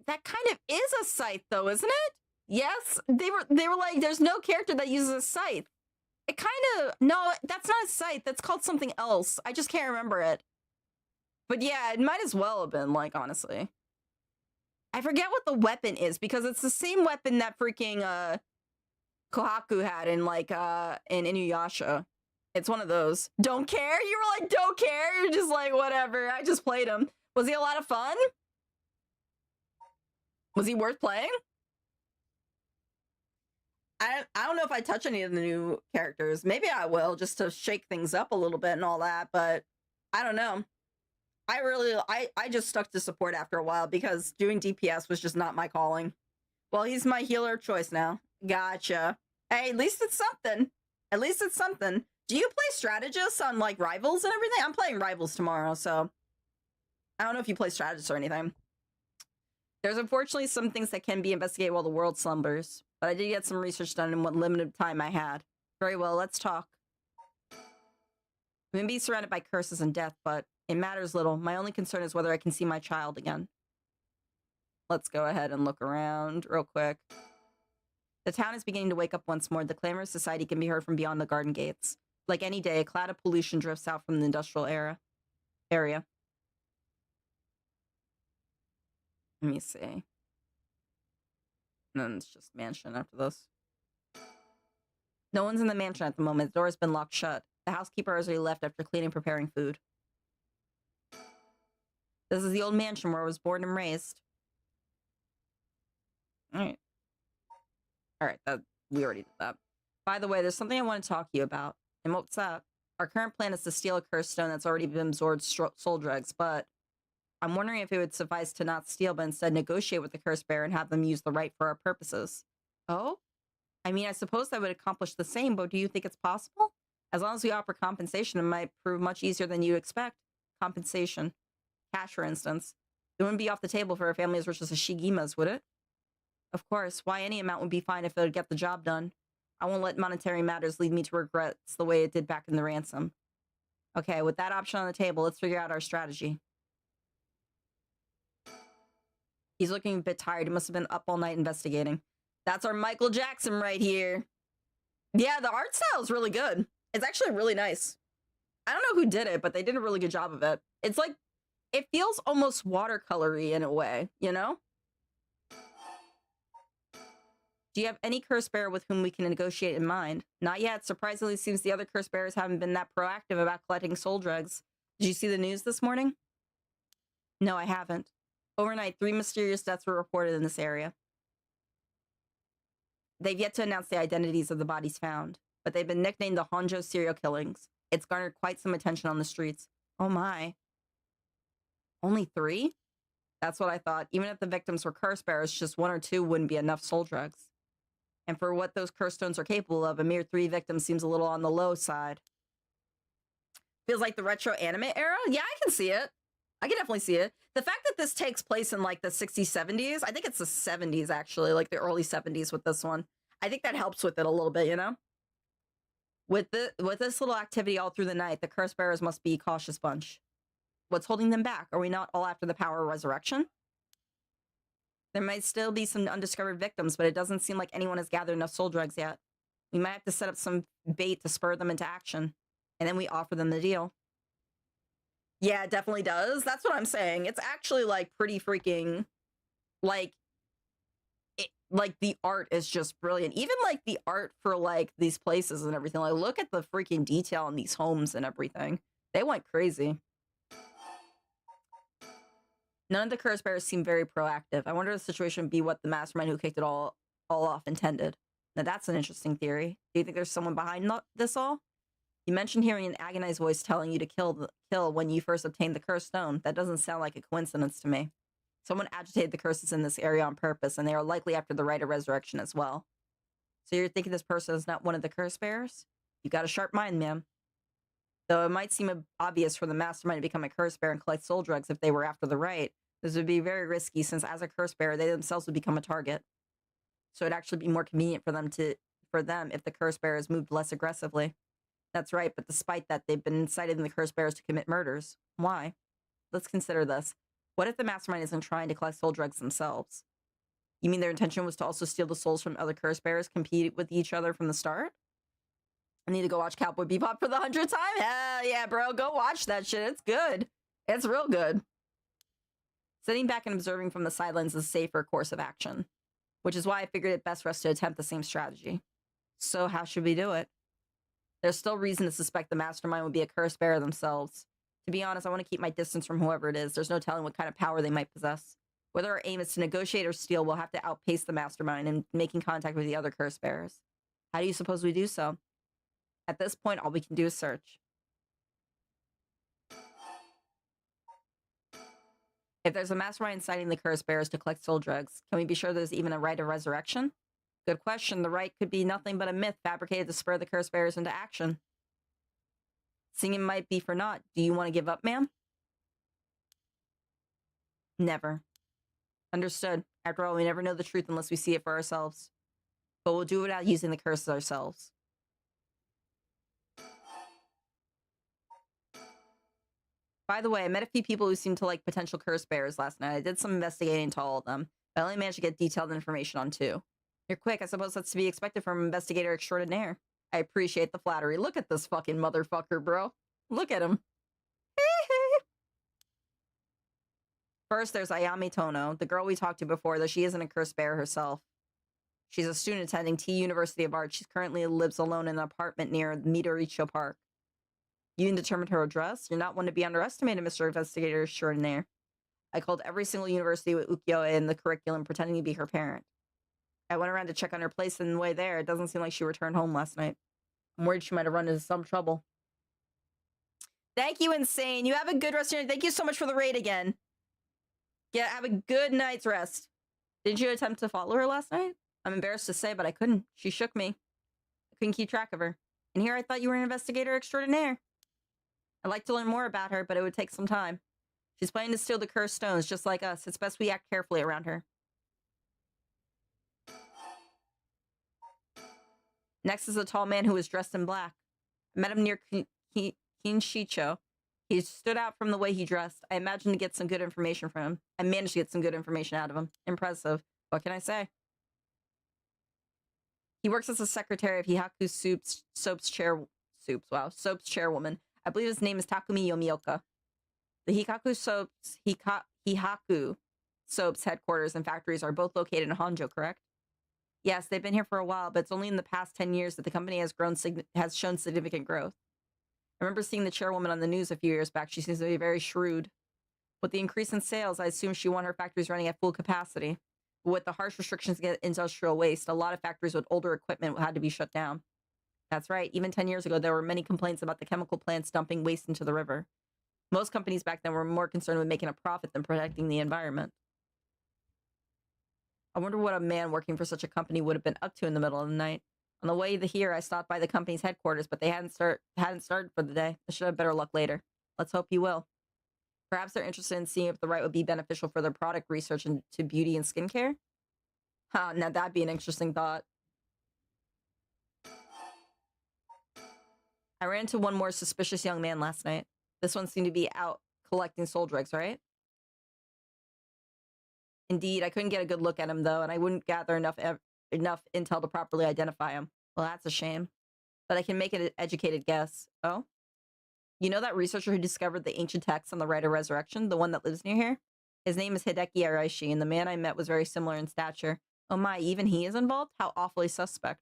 That kind of is a scythe, though, isn't it? Yes, they were like, there's no character that uses a scythe. It kind of, no, that's not a scythe. That's called something else. I just can't remember it. But yeah, it might as well have been, like, honestly. I forget what the weapon is, because it's the same weapon that freaking, Kohaku had in, like, in Inuyasha. It's one of those. Don't care? You were like, don't care? You're just like, whatever. I just played him. Was he a lot of fun? Was he worth playing? I don't know if I touch any of the new characters. Maybe I will, just to shake things up a little bit and all that, but I don't know. I just stuck to support after a while because doing DPS was just not my calling. Well, he's my healer of choice now. Gotcha. Hey, at least it's something. At least it's something. Do you play strategists on, like, Rivals and everything? I'm playing Rivals tomorrow, so I don't know if you play strategists or anything. There's unfortunately some things that can be investigated while the world slumbers, but I did get some research done in what limited time I had. Very well, let's talk. We may be surrounded by curses and death, but it matters little. My only concern is whether I can see my child again. Let's go ahead and look around real quick. The town is beginning to wake up once more. The clamor of society can be heard from beyond the garden gates. Like any day, a cloud of pollution drifts out from the industrial area. Let me see. And then it's just mansion after this. No one's in the mansion at the moment. The door has been locked shut. The housekeeper has already left after cleaning and preparing food. This is the old mansion where I was born and raised. Alright. Alright, we already did that. By the way, there's something I want to talk to you about. And what's that? Our current plan is to steal a cursed stone that's already been absorbed soul drugs, but I'm wondering if it would suffice to not steal, but instead negotiate with the curse bearer and have them use the right for our purposes. Oh? I mean, I suppose that would accomplish the same, but do you think it's possible? As long as we offer compensation, it might prove much easier than you expect. Compensation. Cash, for instance. It wouldn't be off the table for a family as rich as the Shigimas, would it? Of course. Why, any amount would be fine if it would get the job done. I won't let monetary matters lead me to regrets the way it did back in the ransom. Okay, with that option on the table, let's figure out our strategy. He's looking a bit tired. He must have been up all night investigating. That's our Michael Jackson right here. Yeah, the art style is really good. It's actually really nice. I don't know who did it, but they did a really good job of it. It's like, it feels almost watercolory in a way, you know? Do you have any curse bearer with whom we can negotiate in mind? Not yet. Surprisingly, it seems the other curse bearers haven't been that proactive about collecting soul drugs. Did you see the news this morning? No, I haven't. Overnight, 3 mysterious deaths were reported in this area. They've yet to announce the identities of the bodies found, but they've been nicknamed the Honjo serial killings. It's garnered quite some attention on the streets. Oh my. Only 3? That's what I thought. Even if the victims were curse bearers, just 1 or 2 wouldn't be enough soul drugs. And for what those curse stones are capable of, a mere 3 victims seems a little on the low side. Feels like the retro anime era? Yeah, I can see it. I can definitely see it. The fact that this takes place in like the 60s, 70s, I think it's the 70s actually, like the early 70s with this one. I think that helps with it a little bit, you know? With this little activity all through the night, the curse bearers must be a cautious bunch. What's holding them back? Are we not all after the power of resurrection? There might still be some undiscovered victims, but it doesn't seem like anyone has gathered enough soul drugs yet. We might have to set up some bait to spur them into action, and then we offer them the deal. Yeah, it definitely does. That's what I'm saying. It's actually, like, pretty freaking, like, the art is just brilliant. Even, like, the art for, like, these places and everything. Like, look at the freaking detail in these homes and everything. They went crazy. None of the curse bearers seem very proactive. I wonder if the situation would be what the mastermind who kicked it all off intended. Now, that's an interesting theory. Do you think there's someone behind this all? You mentioned hearing an agonized voice telling you to kill when you first obtained the cursed stone. That doesn't sound like a coincidence to me. Someone agitated the curses in this area on purpose, and they are likely after the rite of resurrection as well. So you're thinking this person is not one of the curse bearers? You got a sharp mind, ma'am. Though it might seem obvious for the mastermind to become a curse bearer and collect soul drugs if they were after the rite, this would be very risky since as a curse bearer, they themselves would become a target. so it'd actually be more convenient for them if the curse bearers moved less aggressively. That's right, but despite that, they've been inciting the curse bearers to commit murders. Why? Let's consider this. What if the mastermind isn't trying to collect soul drugs themselves? You mean their intention was to also steal the souls from other curse bearers, compete with each other from the start? I need to go watch Cowboy Bebop for the 100th time? Hell yeah, bro. Go watch that shit. It's good. It's real good. Sitting back and observing from the sidelines is a safer course of action, which is why I figured it best for us to attempt the same strategy. So how should we do it? There's still reason to suspect the mastermind would be a curse bearer themselves. To be honest, I want to keep my distance from whoever it is. There's no telling what kind of power they might possess. Whether our aim is to negotiate or steal, we'll have to outpace the mastermind in making contact with the other curse bearers. How do you suppose we do so? At this point, all we can do is search. If there's a mastermind inciting the curse bearers to collect soul drugs, can we be sure there's even a rite of resurrection? Good question. The rite could be nothing but a myth fabricated to spur the curse bearers into action. Seeing it might be for naught, do you want to give up, ma'am? Never. Understood. After all, we never know the truth unless we see it for ourselves. But we'll do it without using the curses ourselves. By the way, I met a few people who seemed to like potential curse bearers last night. I did some investigating into all of them, but I only managed to get detailed information on 2. You're quick. I suppose that's to be expected from an investigator extraordinaire. I appreciate the flattery. Look at this fucking motherfucker, bro. Look at him. First, there's Ayami Tono, the girl we talked to before, though she isn't a curse bearer herself. She's a student attending T University of Art. She currently lives alone in an apartment near Midoricho Park. You even determined her address? You're not one to be underestimated, Mr. Investigator extraordinaire. I called every single university with ukiyo in the curriculum, pretending to be her parent. I went around to check on her place, and on the way there, it doesn't seem like she returned home last night. I'm worried she might have run into some trouble. Thank you, Insane. You have a good rest of your night. Thank you so much for the raid again. Yeah, have a good night's rest. Did you attempt to follow her last night? I'm embarrassed to say, but I couldn't. She shook me. I couldn't keep track of her. And here I thought you were an investigator extraordinaire. I'd like to learn more about her, but it would take some time. She's planning to steal the cursed stones, just like us. It's best we act carefully around her. Next is a tall man who was dressed in black. I met him near Kinshicho. He stood out from the way he dressed. I imagined to get some good information from him. I managed to get some good information out of him. Impressive. What can I say? He works as a secretary of Hihaku Soap's chairwoman. I believe his name is Takumi Yomioka. The Hihaku Soap's headquarters and factories are both located in Honjo, correct? Yes, they've been here for a while, but it's only in the past 10 years that the company has shown significant growth. I remember seeing the chairwoman on the news a few years back. She seems to be very shrewd. With the increase in sales, I assume she won her factories running at full capacity. But with the harsh restrictions against industrial waste, a lot of factories with older equipment had to be shut down. That's right. Even 10 years ago, there were many complaints about the chemical plants dumping waste into the river. Most companies back then were more concerned with making a profit than protecting the environment. I wonder what a man working for such a company would have been up to in the middle of the night. On the way here, I stopped by the company's headquarters, but they hadn't started for the day. I should have better luck later. Let's hope you will. Perhaps they're interested in seeing if the right would be beneficial for their product research into beauty and skincare? Huh, now that'd be an interesting thought. I ran into one more suspicious young man last night. This one seemed to be out collecting soul drugs, right? Indeed, I couldn't get a good look at him, though, and I wouldn't gather enough intel to properly identify him. Well, that's a shame. But I can make an educated guess. Oh? You know that researcher who discovered the ancient texts on the Rite of Resurrection? The one that lives near here? His name is Hideki Araishi, and the man I met was very similar in stature. Oh my, even he is involved? How awfully suspect.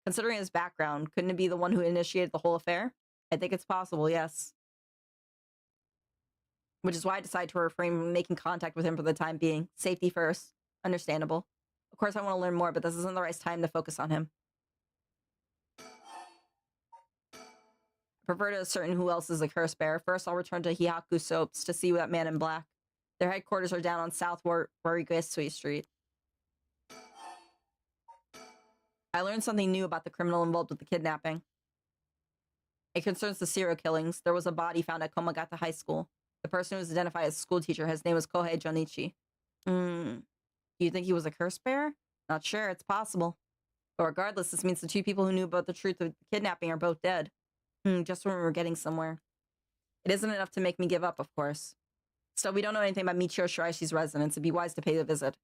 Considering his background, couldn't it be the one who initiated the whole affair? I think it's possible, yes. Which is why I decided to refrain from making contact with him for the time being. Safety first. Understandable. Of course I want to learn more, but this isn't the right time to focus on him. I prefer to ascertain who else is a curse bearer. First, I'll return to Hihaku Soaps to see that man in black. Their headquarters are down on South Warigesui Street. I learned something new about the criminal involved with the kidnapping. It concerns the serial killings. There was a body found at Komagata High School. The person who was identified as a school teacher, his name was Kohei Jonichi. Do you think he was a curse bearer? Not sure, it's possible. But regardless, this means the two people who knew about the truth of the kidnapping are both dead. Just when we were getting somewhere. It isn't enough to make me give up, of course. Still, we don't know anything about Michio Shiraishi's residence. It'd be wise to pay the visit.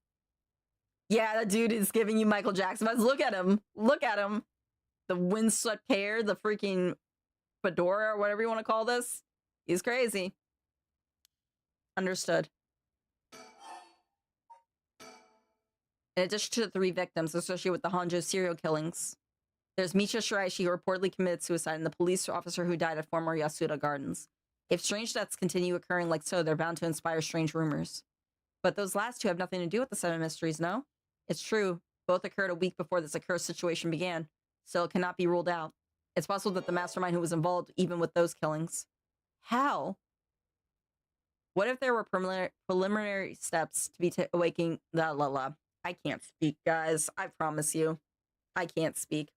Yeah, that dude is giving you Michael Jackson vibes. Look at him. Look at him. The windswept hair, the freaking fedora, or whatever you want to call this. He's crazy. Understood. In addition to the 3 victims associated with the Honjo serial killings, there's Michio Shiraishi, who reportedly committed suicide, and the police officer who died at former Yasuda Gardens. If strange deaths continue occurring like so, they're bound to inspire strange rumors. But those last 2 have nothing to do with the 7 mysteries, no? It's true. Both occurred a week before this accursed situation began, so it cannot be ruled out. It's possible that the mastermind who was involved even with those killings. How? What if there were preliminary steps to be awakening... I can't speak, guys. I promise you. I can't speak.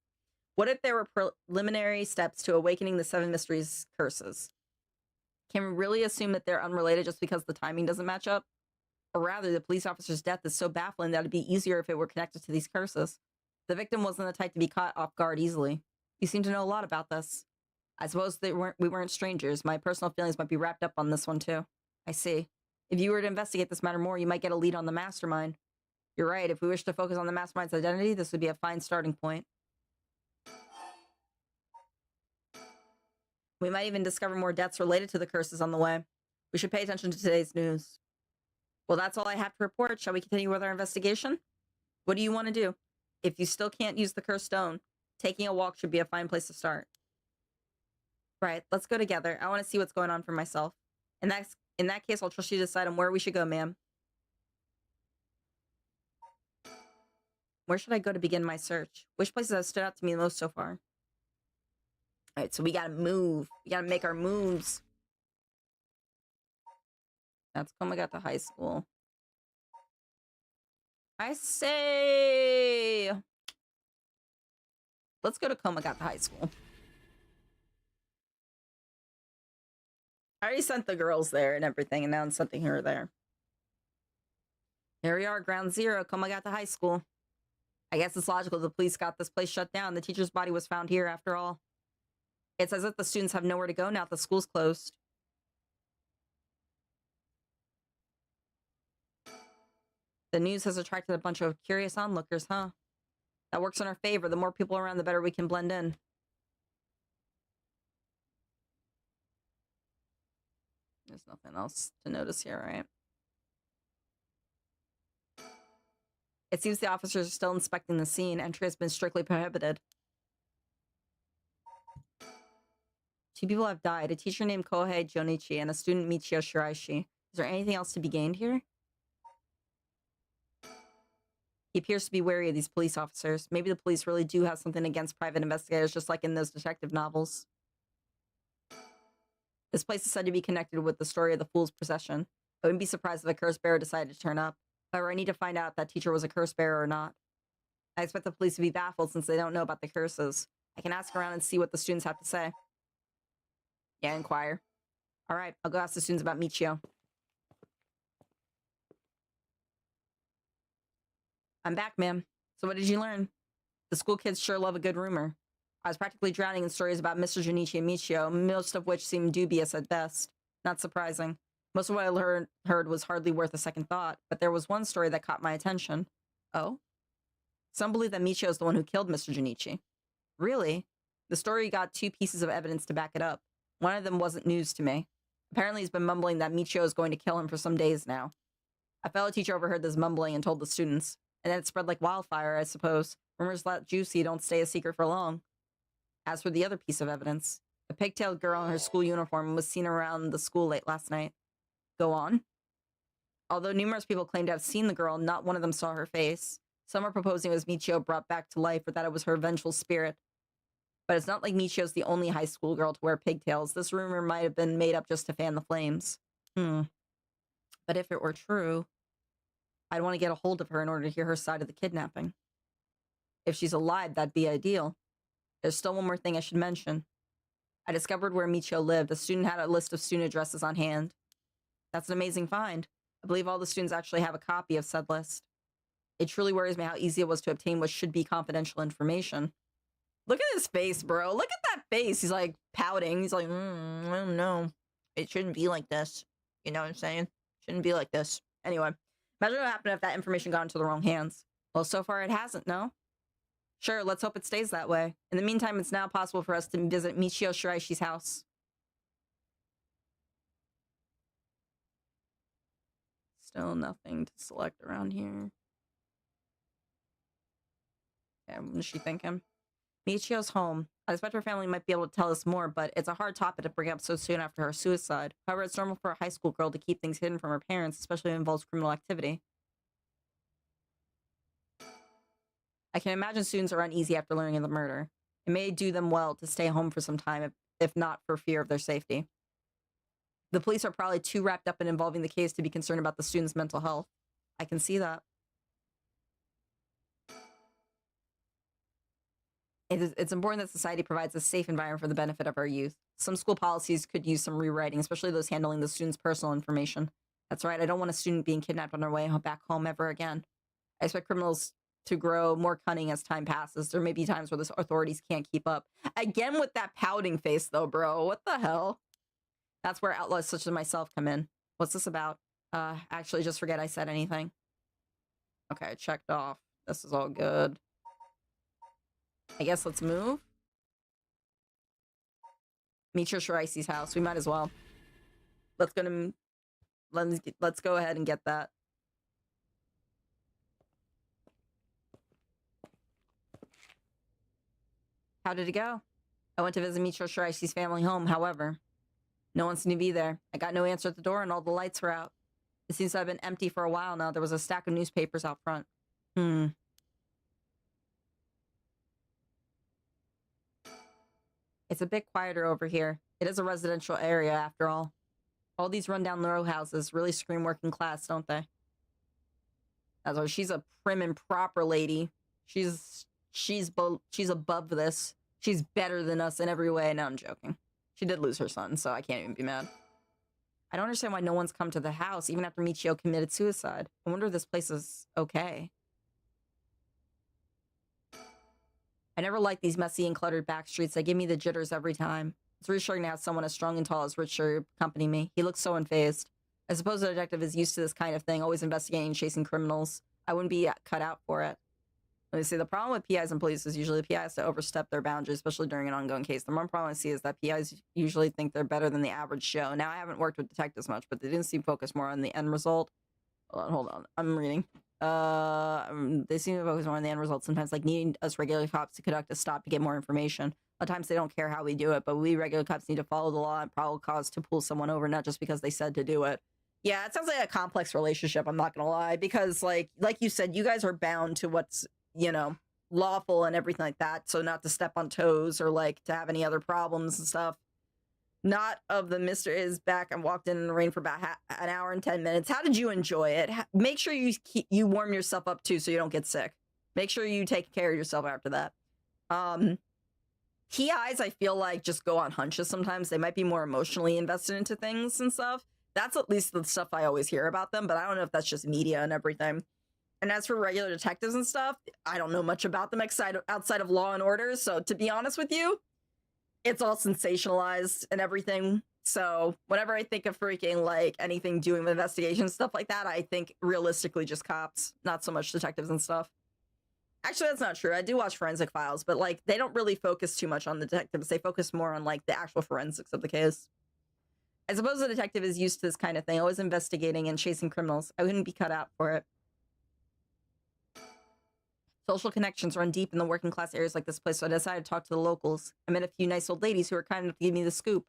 What if there were preliminary steps to awakening the 7 mysteries curses? Can we really assume that they're unrelated just because the timing doesn't match up? Or rather, the police officer's death is so baffling that it'd be easier if it were connected to these curses. The victim wasn't the type to be caught off guard easily. You seem to know a lot about this. I suppose we weren't strangers. My personal feelings might be wrapped up on this one too. I see. If you were to investigate this matter more, you might get a lead on the mastermind. You're right. If we wish to focus on the mastermind's identity, this would be a fine starting point. We might even discover more deaths related to the curses on the way. We should pay attention to today's news. Well, that's all I have to report. Shall we continue with our investigation? What do you want to do? If you still can't use the cursed stone, taking a walk should be a fine place to start. Right, let's go together. I want to see what's going on for myself. In that case, I'll trust you to decide on where we should go, ma'am. Where should I go to begin my search? Which places have stood out to me the most so far? Alright, so we gotta move. We gotta make our moves. That's Komagata High School. I say... Let's go to Komagata High School. I already sent the girls there and everything, and now I'm sending her there. Here we are, Ground Zero, Komagata High School. I guess it's logical the police got this place shut down. The teacher's body was found here, after all. It's as if the students have nowhere to go now that the school's closed. The news has attracted a bunch of curious onlookers, huh? That works in our favor. The more people around, the better we can blend in. There's nothing else to notice here, right? It seems the officers are still inspecting the scene. Entry has been strictly prohibited. 2 people have died. A teacher named Kohei Jonichi and a student Michio Shiraishi. Is there anything else to be gained here? He appears to be wary of these police officers. Maybe the police really do have something against private investigators, just like in those detective novels. This place is said to be connected with the story of the Fool's Procession. I wouldn't be surprised if a curse bearer decided to turn up. However, I need to find out if that teacher was a curse bearer or not. I expect the police to be baffled since they don't know about the curses. I can ask around and see what the students have to say. Yeah, inquire. Alright, I'll go ask the students about Michio. I'm back, ma'am. So what did you learn? The school kids sure love a good rumor. I was practically drowning in stories about Mr. Junichi and Michio, most of which seemed dubious at best. Not surprising. Most of what I heard was hardly worth a second thought, but there was one story that caught my attention. Oh? Some believe that Michio is the one who killed Mr. Junichi. Really? The story got 2 pieces of evidence to back it up. One of them wasn't news to me. Apparently he's been mumbling that Michio is going to kill him for some days now. A fellow teacher overheard this mumbling and told the students. And then it spread like wildfire, I suppose. Rumors that juicy don't stay a secret for long. As for the other piece of evidence, a pigtailed girl in her school uniform was seen around the school late last night. Go on. Although numerous people claim to have seen the girl, not one of them saw her face. Some are proposing it was Michio brought back to life or that it was her vengeful spirit. But it's not like Michio's the only high school girl to wear pigtails. This rumor might have been made up just to fan the flames. But if it were true, I'd want to get a hold of her in order to hear her side of the kidnapping. If she's alive, that'd be ideal. There's still one more thing I should mention. I discovered where Michio lived. A student had a list of student addresses on hand. That's an amazing find. I believe all the students actually have a copy of said list. It truly worries me how easy it was to obtain what should be confidential information. Look at his face, bro. Look at that face. He's like pouting. He's like, I don't know. It shouldn't be like this. You know what I'm saying? Shouldn't be like this. Anyway, imagine what happened if that information got into the wrong hands. Well, so far it hasn't, no? Sure, let's hope it stays that way. In the meantime, it's now possible for us to visit Michio Shiraishi's house. Still nothing to select around here. Yeah, what is she thinking? Michio's home. I expect her family might be able to tell us more, but it's a hard topic to bring up so soon after her suicide. However, it's normal for a high school girl to keep things hidden from her parents, especially if it involves criminal activity. I can imagine students are uneasy after learning of the murder. It may do them well to stay home for some time, if not for fear of their safety. The police are probably too wrapped up in involving the case to be concerned about the students' mental health. I can see that. It's important that society provides a safe environment for the benefit of our youth. Some school policies could use some rewriting, especially those handling the students' personal information. That's right, I don't want a student being kidnapped on their way back home ever again. I expect criminals to grow more cunning as time passes. There may be times where the authorities can't keep up. Again with that pouting face, though, bro. What the hell? That's where outlaws such as myself come in. What's this about? Actually, just forget I said anything. Okay, checked off. This is all good. I guess let's move. Michio Shiraishi's house. We might as well. Let's go ahead and get that. How did it go? I went to visit Michio Shiraishi's family home, however. No one seemed to be there. I got no answer at the door and all the lights were out. It seems to have been empty for a while now. There was a stack of newspapers out front. It's a bit quieter over here. It is a residential area, after all. All these rundown row houses really scream working class, don't they? That's why she's a prim and proper lady. She's above this. She's better than us in every way. No, I'm joking. She did lose her son, so I can't even be mad. I don't understand why no one's come to the house, even after Michio committed suicide. I wonder if this place is okay. I never liked these messy and cluttered back streets. They give me the jitters every time. It's reassuring to have someone as strong and tall as Richard accompany me. He looks so unfazed. I suppose the detective is used to this kind of thing, always investigating and chasing criminals. I wouldn't be cut out for it. Let me see, the problem with PIs and police is usually the PI has to overstep their boundaries, especially during an ongoing case. The one problem I see is that PIs usually think they're better than the average Joe. Now, I haven't worked with detectives much, but they didn't seem focused more on the end result. Hold on. I'm reading. They seem to focus more on the end result, sometimes like needing us regular cops to conduct a stop to get more information. A lot of times they don't care how we do it, but we regular cops need to follow the law and probable cause to pull someone over, not just because they said to do it. Yeah, it sounds like a complex relationship, I'm not gonna lie, because like you said, you guys are bound to what's, you know, lawful and everything like that, so not to step on toes or like to have any other problems and stuff. Not of the Mr. is back and walked in the rain for about an hour and 10 minutes. How did you enjoy it? Make sure you warm yourself up too so you don't get sick. Make sure you take care of yourself after that. PIs, I feel like, just go on hunches sometimes. They might be more emotionally invested into things and stuff. That's at least the stuff I always hear about them, but I don't know if that's just media and everything. And as for regular detectives and stuff, I don't know much about them outside of Law and Order, so to be honest with you, it's all sensationalized and everything. So whenever I think of freaking like anything doing with investigations, stuff like that, I think realistically just cops, not so much detectives and stuff. Actually, that's not true. I do watch Forensic Files, but like they don't really focus too much on the detectives. They focus more on like the actual forensics of the case. I suppose the detective is used to this kind of thing, always investigating and chasing criminals. I wouldn't be cut out for it. Social connections run deep in the working class areas like this place, so I decided to talk to the locals. I met a few nice old ladies who were kind enough to give me the scoop.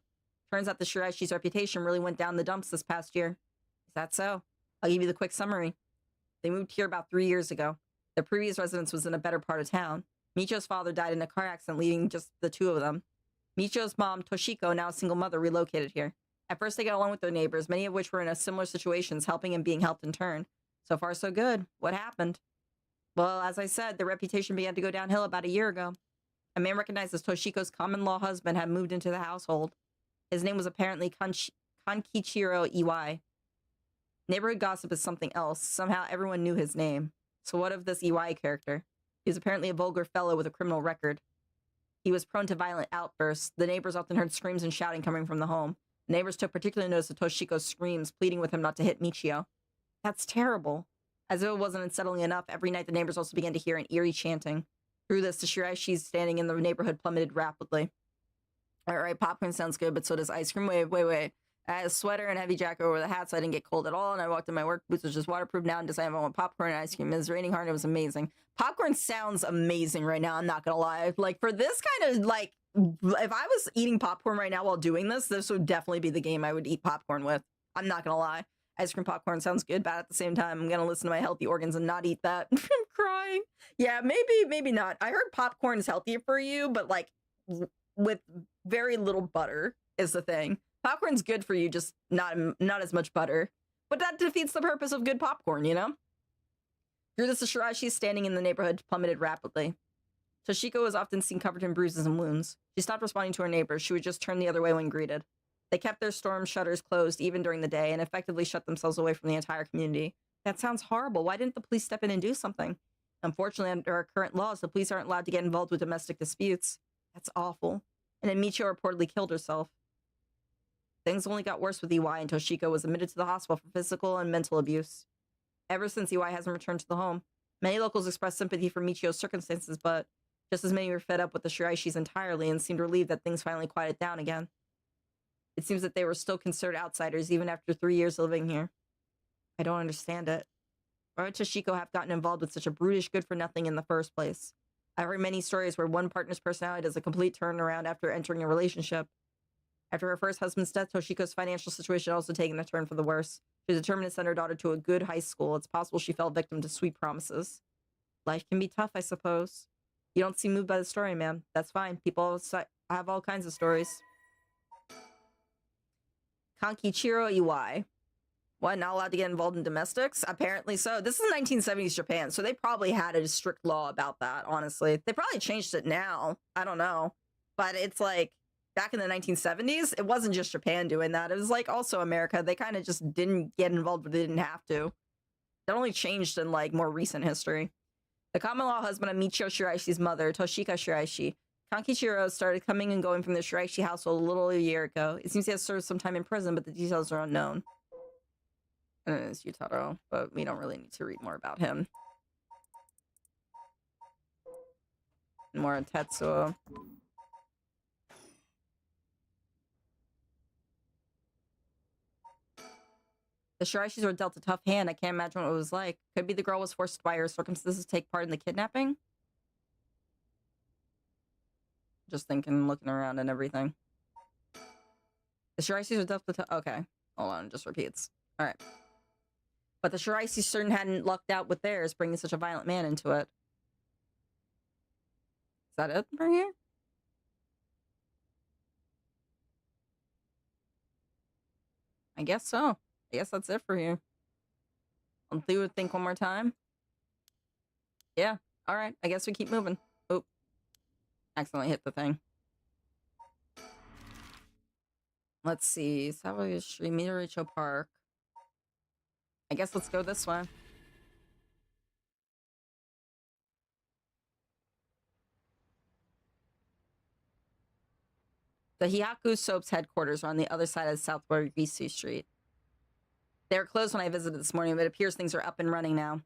Turns out the Shiraishi's reputation really went down the dumps this past year. Is that so? I'll give you the quick summary. They moved here about 3 years ago. Their previous residence was in a better part of town. Michio's father died in a car accident, leaving just the two of them. Michio's mom, Toshiko, now a single mother, relocated here. At first, they got along with their neighbors, many of which were in similar situations, helping and being helped in turn. So far, so good. What happened? Well, as I said, their reputation began to go downhill about a year ago. A man recognized as Toshiko's common-law husband had moved into the household. His name was apparently Kankichiro Iwai. Neighborhood gossip is something else. Somehow everyone knew his name. So what of this EY character? He was apparently a vulgar fellow with a criminal record. He was prone to violent outbursts. The neighbors often heard screams and shouting coming from the home. The neighbors took particular notice of Toshiko's screams, pleading with him not to hit Michio. That's terrible. As if it wasn't unsettling enough, every night the neighbors also began to hear an eerie chanting. Through this, the shiraishi's standing in the neighborhood plummeted rapidly. Alright, popcorn sounds good, but so does ice cream. Wait. I had a sweater and heavy jacket over the hat so I didn't get cold at all, and I walked in my work boots, which is waterproof now, and decided I want popcorn and ice cream. It was raining hard and it was amazing. Popcorn sounds amazing right now, I'm not gonna lie. Like, for this kind of, like, if I was eating popcorn right now while doing this, this would definitely be the game I would eat popcorn with. I'm not gonna lie. Ice cream popcorn sounds good, but at the same time, I'm gonna listen to my healthy organs and not eat that. I'm crying. Yeah, maybe not. I heard popcorn is healthier for you, but, like, with very little butter is the thing. Popcorn's good for you, just not as much butter. But that defeats the purpose of good popcorn, you know? Through this, the shirashi standing in the neighborhood plummeted rapidly. Toshiko was often seen covered in bruises and wounds. She stopped responding to her neighbors. She would just turn the other way when greeted. They kept their storm shutters closed even during the day and effectively shut themselves away from the entire community. That sounds horrible. Why didn't the police step in and do something? Unfortunately, under our current laws, the police aren't allowed to get involved with domestic disputes. That's awful. And then Michio reportedly killed herself. Things only got worse with EY, and Toshiko was admitted to the hospital for physical and mental abuse. Ever since, EY hasn't returned to the home. Many locals expressed sympathy for Michio's circumstances, but just as many were fed up with the shiraishis entirely and seemed relieved that things finally quieted down again. It seems that they were still considered outsiders even after 3 years of living here. I don't understand it. Why would Toshiko have gotten involved with such a brutish good-for-nothing in the first place? I've heard many stories where one partner's personality does a complete turnaround after entering a relationship. After her first husband's death, Toshiko's financial situation also taken a turn for the worse. She was determined to send her daughter to a good high school. It's possible she fell victim to sweet promises. Life can be tough, I suppose. You don't seem moved by the story, man. That's fine. People have all kinds of stories. Kankichiro Iwai. What, not allowed to get involved in domestics? Apparently so. This is 1970s Japan, so they probably had a strict law about that, honestly. They probably changed it now. I don't know. But it's like, back in the 1970s, it wasn't just Japan doing that. It was like also America. They kind of just didn't get involved, but they didn't have to. That only changed in like more recent history. The common law husband of Michio Shiraishi's mother, Toshika Shiraishi, Kankichiro, started coming and going from the Shiraishi household a little a year ago. It seems he has served some time in prison, but the details are unknown. And it's Yutaro, but we don't really need to read more about him. More on Tetsuo. The Shiraishis were dealt a tough hand. I can't imagine what it was like. Could be the girl was forced by her circumstances to take part in the kidnapping? Just thinking, looking around and everything. The Shiraishis were dealt with okay. Hold on, it just repeats. Alright. But the Shiraishis certain hadn't lucked out with theirs, bringing such a violent man into it. Is that it for here? I guess so. I guess that's it for here. I'll do it, think one more time. Yeah, alright. I guess we keep moving. Oh. Accidentally hit the thing. Let's see. Sawa Street, Midoricho Park. I guess let's go this way. The Hiyaku Soap's headquarters are on the other side of Southward Gisu Street. They were closed when I visited this morning, but it appears things are up and running now.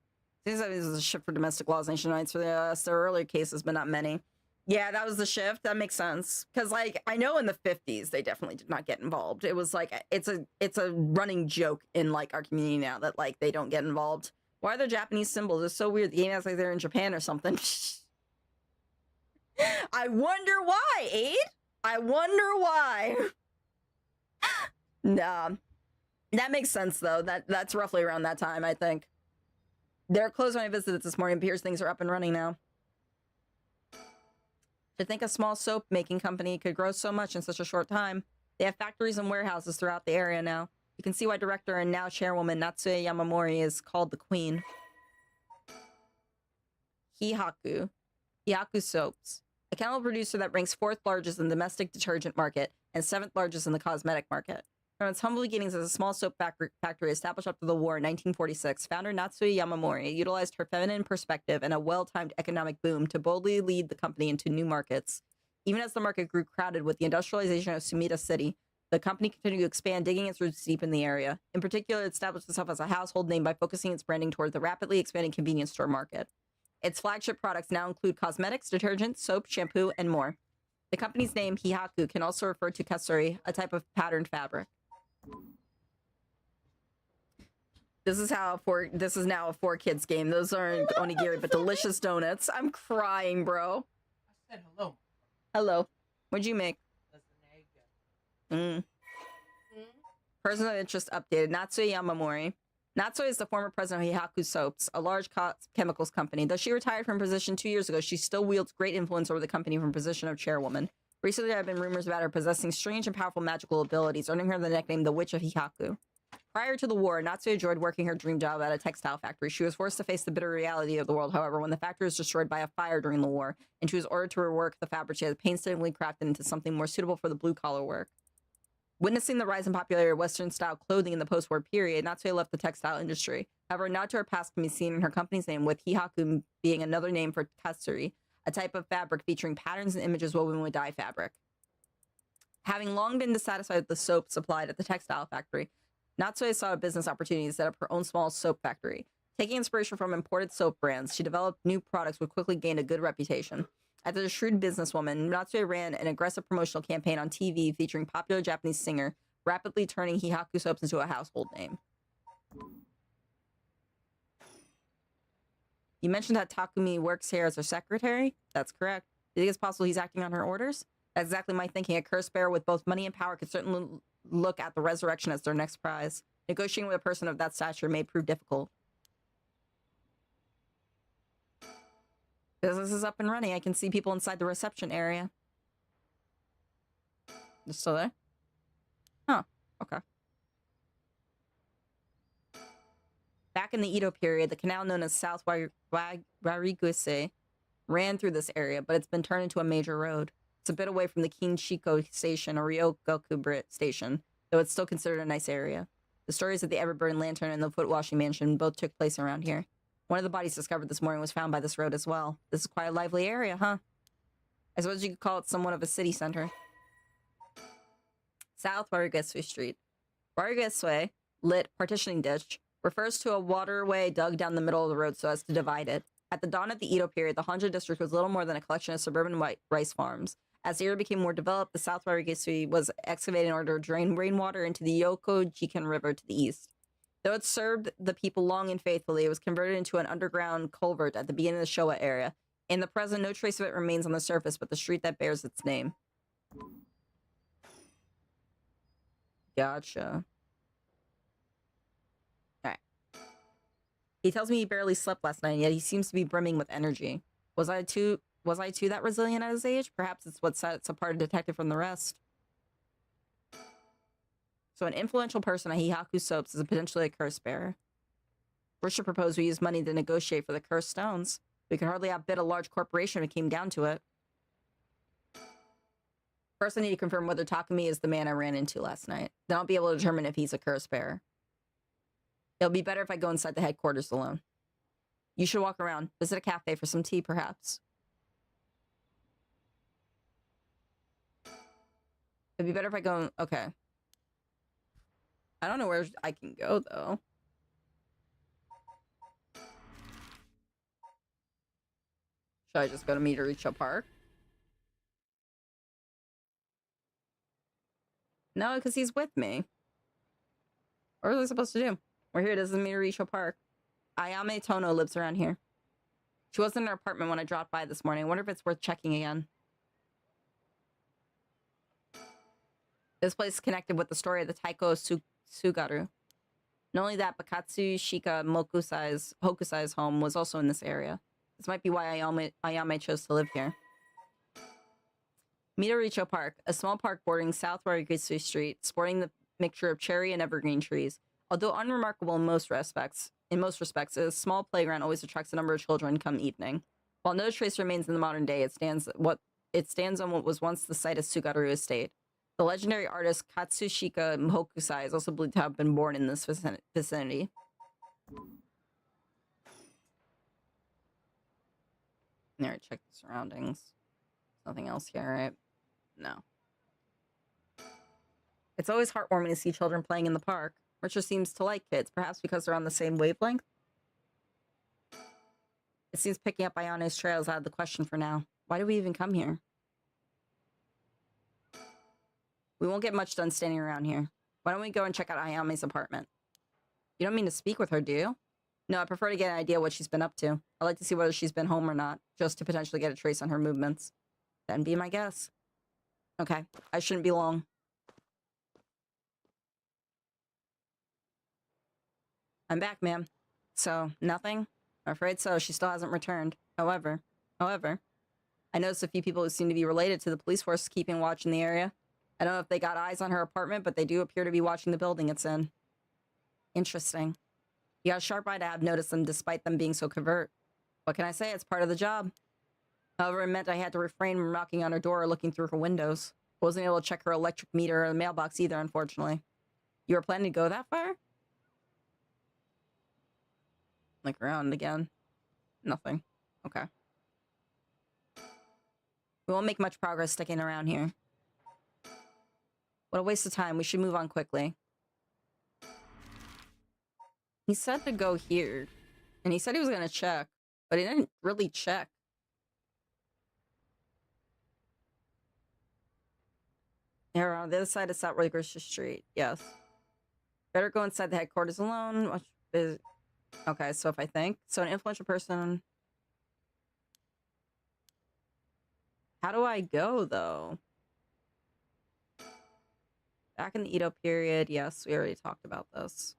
Seems like this is a shift for domestic laws nationwide for there are earlier cases, but not many. Yeah, that was the shift. That makes sense. Because, like, I know in the 50s, they definitely did not get involved. It was, like, it's a running joke in, like, our community now that, like, they don't get involved. Why are there Japanese symbols? It's so weird. The game acts like they're in Japan or something. I wonder why, Aid? I wonder why. Nah. That makes sense, though. That's roughly around that time, I think. They're closed when I visited this morning. It appears things are up and running now. To think a small soap-making company could grow so much in such a short time. They have factories and warehouses throughout the area now. You can see why director and now chairwoman Natsuya Yamamori is called the Queen. Hiyaku Soaps. A chemical producer that ranks 4th largest in the domestic detergent market and 7th largest in the cosmetic market. From its humble beginnings as a small soap factory established after the war in 1946, founder Natsui Yamamori utilized her feminine perspective and a well-timed economic boom to boldly lead the company into new markets. Even as the market grew crowded with the industrialization of Sumida City, the company continued to expand, digging its roots deep in the area. In particular, it established itself as a household name by focusing its branding toward the rapidly expanding convenience store market. Its flagship products now include cosmetics, detergent, soap, shampoo, and more. The company's name, Hihaku, can also refer to katsuri, a type of patterned fabric. This is now a 4 kids game. Those aren't onigiri, but delicious donuts. I'm crying, bro. I said hello. Hello. What'd you make? Person of interest updated. Natsui Yamamori. Natsui is the former president of Hihaku Soaps, a large chemicals company. Though she retired from her position 2 years ago, she still wields great influence over the company from position of chairwoman. Recently, there have been rumors about her possessing strange and powerful magical abilities, earning her the nickname the Witch of Hihaku. Prior to the war, Natsui enjoyed working her dream job at a textile factory. She was forced to face the bitter reality of the world, however, when the factory was destroyed by a fire during the war, and she was ordered to rework the fabric she had painstakingly crafted into something more suitable for the blue-collar work. Witnessing the rise in popularity of Western-style clothing in the post-war period, Natsui left the textile industry. However, a nod to her past can be seen in her company's name, with Hihaku being another name for katsuri, a type of fabric featuring patterns and images woven with dye fabric. Having long been dissatisfied with the soap supplied at the textile factory, Natsui saw a business opportunity to set up her own small soap factory. Taking inspiration from imported soap brands, she developed new products which quickly gained a good reputation. As a shrewd businesswoman, Natsui ran an aggressive promotional campaign on TV featuring popular Japanese singer, rapidly turning Hihaku Soaps into a household name. You mentioned that Takumi works here as her secretary? That's correct. Do you think it's possible he's acting on her orders? That's exactly my thinking. A curse bearer with both money and power could certainly look at the resurrection as their next prize. Negotiating with a person of that stature may prove difficult. Business is up and running. I can see people inside the reception area. They're still there? Huh. Okay. Back in the Edo period, the canal known as South Wariguse ran through this area, but it's been turned into a major road. It's a bit away from the Kinshiko station or Ryogoku station, though it's still considered a nice area. The stories of the Everburn Lantern and the Foot Washing Mansion both took place around here. One of the bodies discovered this morning was found by this road as well. This is quite a lively area, huh? I suppose you could call it somewhat of a city center. South Warigusue Street. Warigusue, lit partitioning ditch, refers to a waterway dug down the middle of the road so as to divide it. At the dawn of the Edo period, the Honjo district was little more than a collection of suburban rice farms. As the area became more developed, the South Warigusue was excavated in order to drain rainwater into the Yoko-Jiken River to the east. Though it served the people long and faithfully, it was converted into an underground culvert at the beginning of the Showa era. In the present, no trace of it remains on the surface but the street that bears its name. Gotcha. Alright. He tells me he barely slept last night, yet he seems to be brimming with energy. Was I too that resilient at his age? Perhaps it's what sets apart a detective from the rest. So an influential person at Hihaku Soaps is potentially a curse bearer. Risha proposed we use money to negotiate for the cursed stones. We could hardly outbid a large corporation if it came down to it. First, I need to confirm whether Takumi is the man I ran into last night. Then I'll be able to determine if he's a curse bearer. It'll be better if I go inside the headquarters alone. You should walk around. Visit a cafe for some tea, perhaps. It'd be better if I go... Okay. I don't know where I can go, though. Should I just go to Midoricho Park? No, because he's with me. What was I supposed to do? We're here. This is Midoricho Park. Ayame Tono lives around here. She wasn't in her apartment when I dropped by this morning. I wonder if it's worth checking again. This place is connected with the story of the Taiko Sugaru. Not only that, but Katsu Shika Hokusai's home was also in this area. This might be why Ayame chose to live here. Midoricho Park, a small park bordering South Warigusue Street, sporting the mixture of cherry and evergreen trees. Although unremarkable in most respects, a small playground always attracts a number of children come evening. While no trace remains in the modern day, it stands on what was once the site of Sugaru Estate. The legendary artist Katsushika Hokusai is also believed to have been born in this vicinity. Alright, check the surroundings. Nothing else here, right? No. It's always heartwarming to see children playing in the park. Richard seems to like kids, perhaps because they're on the same wavelength. It seems picking up Ayane's trail is out of the question for now. Why do we even come here? We won't get much done standing around here. Why don't we go and check out Ayame's apartment? You don't mean to speak with her, do you? No, I prefer to get an idea what she's been up to. I'd like to see whether she's been home or not, just to potentially get a trace on her movements. That'd be my guess. Okay, I shouldn't be long. I'm back, ma'am. So, nothing? I'm afraid so. She still hasn't returned. However, I noticed a few people who seem to be related to the police force keeping watch in the area. I don't know if they got eyes on her apartment, but they do appear to be watching the building it's in. Interesting. You got a sharp eye to have noticed them despite them being so covert. What can I say? It's part of the job. However, it meant I had to refrain from knocking on her door or looking through her windows. I wasn't able to check her electric meter or the mailbox either, unfortunately. You were planning to go that far? Look around again. Nothing. Okay. We won't make much progress sticking around here. What a waste of time. We should move on quickly. He said to go here. And he said he was going to check. But he didn't really check. Here, on the other side of South Grocery Street. Yes. Better go inside the headquarters alone. Okay, so if I think. So an influential person. How do I go, though? Back in the Edo period. Yes, we already talked about this.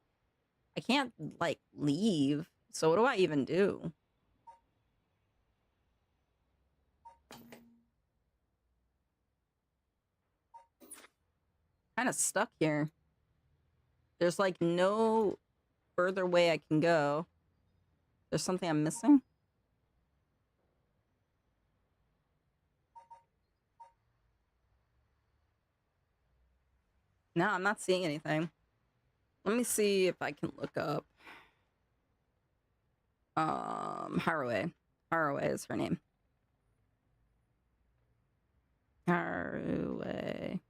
I can't, like, leave. So what do I even do? Kind of stuck here. There's, like, no further way I can go. There's something I'm missing? No, I'm not seeing anything. Let me see if I can look up. Haraway. Haraway is her name. Haraway.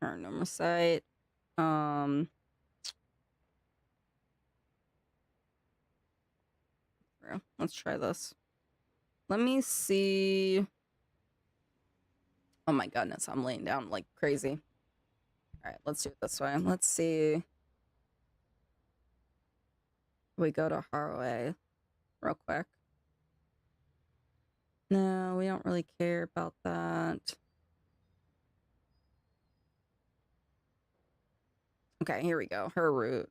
Paranormasight. Let's try this. Let me see. Oh my goodness, I'm laying down like crazy. All right, let's do it this way. Let's see. We go to Haraway real quick. No, we don't really care about that. Okay, here we go. Her route.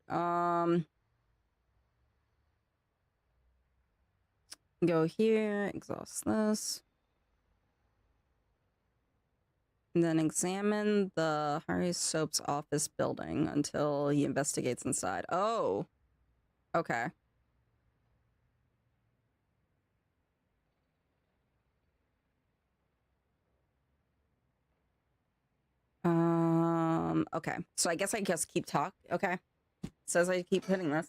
Go here, exhaust this. And then examine the Harry Soap's office building until he investigates inside. Oh. Okay. Okay. So I guess keep talk. Okay. Says I keep hitting this.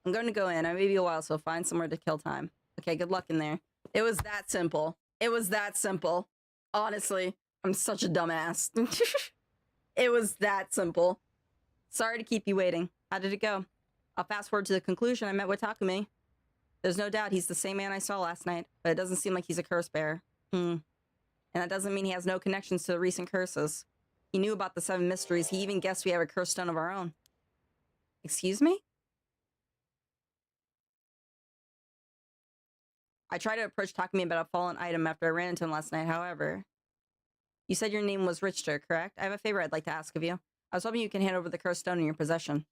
I'm going to go in. I may be a while, so find somewhere to kill time. Okay, good luck in there. It was that simple. It was that simple. Honestly, I'm such a dumbass. It was that simple. Sorry to keep you waiting. How did it go? I'll fast forward to the conclusion. I met with Takumi. There's no doubt he's the same man I saw last night, but it doesn't seem like he's a curse bearer. And that doesn't mean he has no connections to the recent curses. He knew about the 7 mysteries. He even guessed we have a curse stone of our own. Excuse me? I tried to approach Takumi about a fallen item after I ran into him last night, however. You said your name was Richter, correct? I have a favor I'd like to ask of you. I was hoping you can hand over the cursed stone in your possession.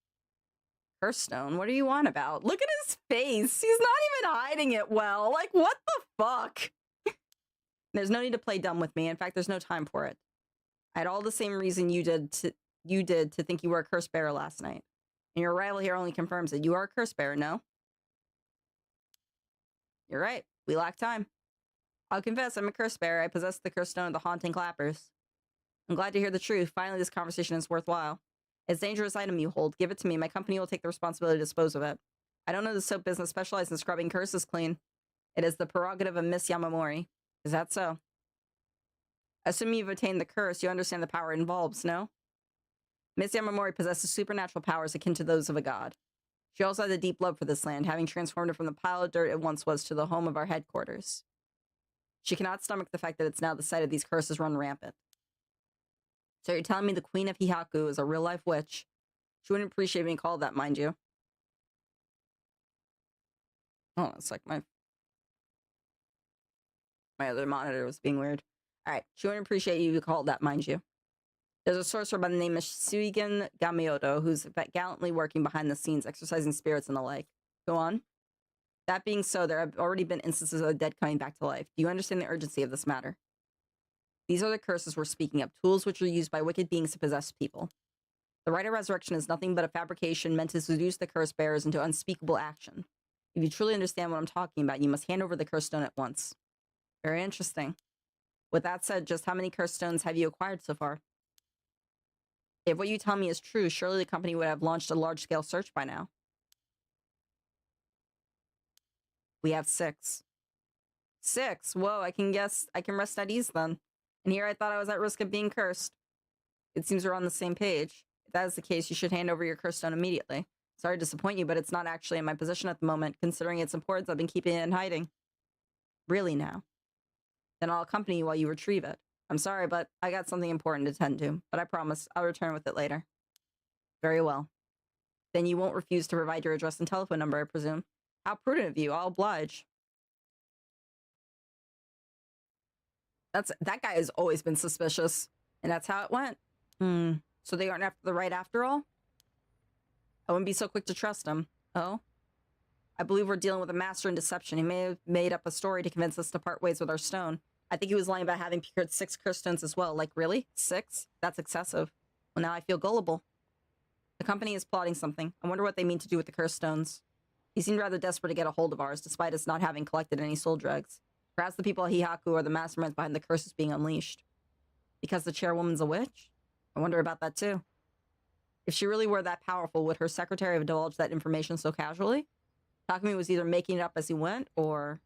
Cursed stone? What are you on about? Look at his face! He's not even hiding it well! Like, what the fuck? There's no need to play dumb with me. In fact, there's no time for it. I had all the same reason you did to think you were a curse bearer last night. And your arrival here only confirms it. You are a curse bearer, no? You're right. We lack time. I'll confess, I'm a curse bearer. I possess the curse stone of the haunting clappers. I'm glad to hear the truth. Finally, this conversation is worthwhile. It's a dangerous item you hold. Give it to me. My company will take the responsibility to dispose of it. I don't know the soap business specialized in scrubbing curses clean. It is the prerogative of Miss Yamamori. Is that so? Assuming you've attained the curse, you understand the power it involves, no? Miss Yamamori possesses supernatural powers akin to those of a god. She also has a deep love for this land, having transformed it from the pile of dirt it once was to the home of our headquarters. She cannot stomach the fact that it's now the site of these curses run rampant. So you're telling me the Queen of Hihaku is a real-life witch? She wouldn't appreciate being called that, mind you. Oh, it's like my other monitor was being weird. Alright, she wouldn't appreciate you called that, mind you. There's a sorcerer by the name of Suigen Gamioto who's gallantly working behind the scenes, exorcising spirits and the like. Go on. That being so, there have already been instances of the dead coming back to life. Do you understand the urgency of this matter? These are the curses we're speaking of, tools which are used by wicked beings to possess people. The rite of resurrection is nothing but a fabrication meant to seduce the curse bearers into unspeakable action. If you truly understand what I'm talking about, you must hand over the curse stone at once. Very interesting. With that said, just how many curse stones have you acquired so far? If what you tell me is true, surely the company would have launched a large-scale search by now. We have 6. 6? Whoa, I can rest at ease then. And here I thought I was at risk of being cursed. It seems we're on the same page. If that is the case, you should hand over your curse stone immediately. Sorry to disappoint you, but it's not actually in my possession at the moment, considering its importance. I've been keeping it in hiding. Really now? Then I'll accompany you while you retrieve it. I'm sorry, but I got something important to tend to, but I promise I'll return with it later. Very well. Then you won't refuse to provide your address and telephone number, I presume. How prudent of you. I'll oblige. That guy has always been suspicious, and that's how it went. So they aren't after the right after all? I wouldn't be so quick to trust him. Oh? I believe we're dealing with a master in deception. He may have made up a story to convince us to part ways with our stone. I think he was lying about having procured 6 curse stones as well. Like, really? 6? That's excessive. Well, now I feel gullible. The company is plotting something. I wonder what they mean to do with the curse stones. He seemed rather desperate to get a hold of ours, despite us not having collected any soul drugs. Perhaps the people of Hihaku are the masterminds behind the curses being unleashed. Because the chairwoman's a witch? I wonder about that too. If she really were that powerful, would her secretary have divulged that information so casually? Takumi was either making it up as he went, or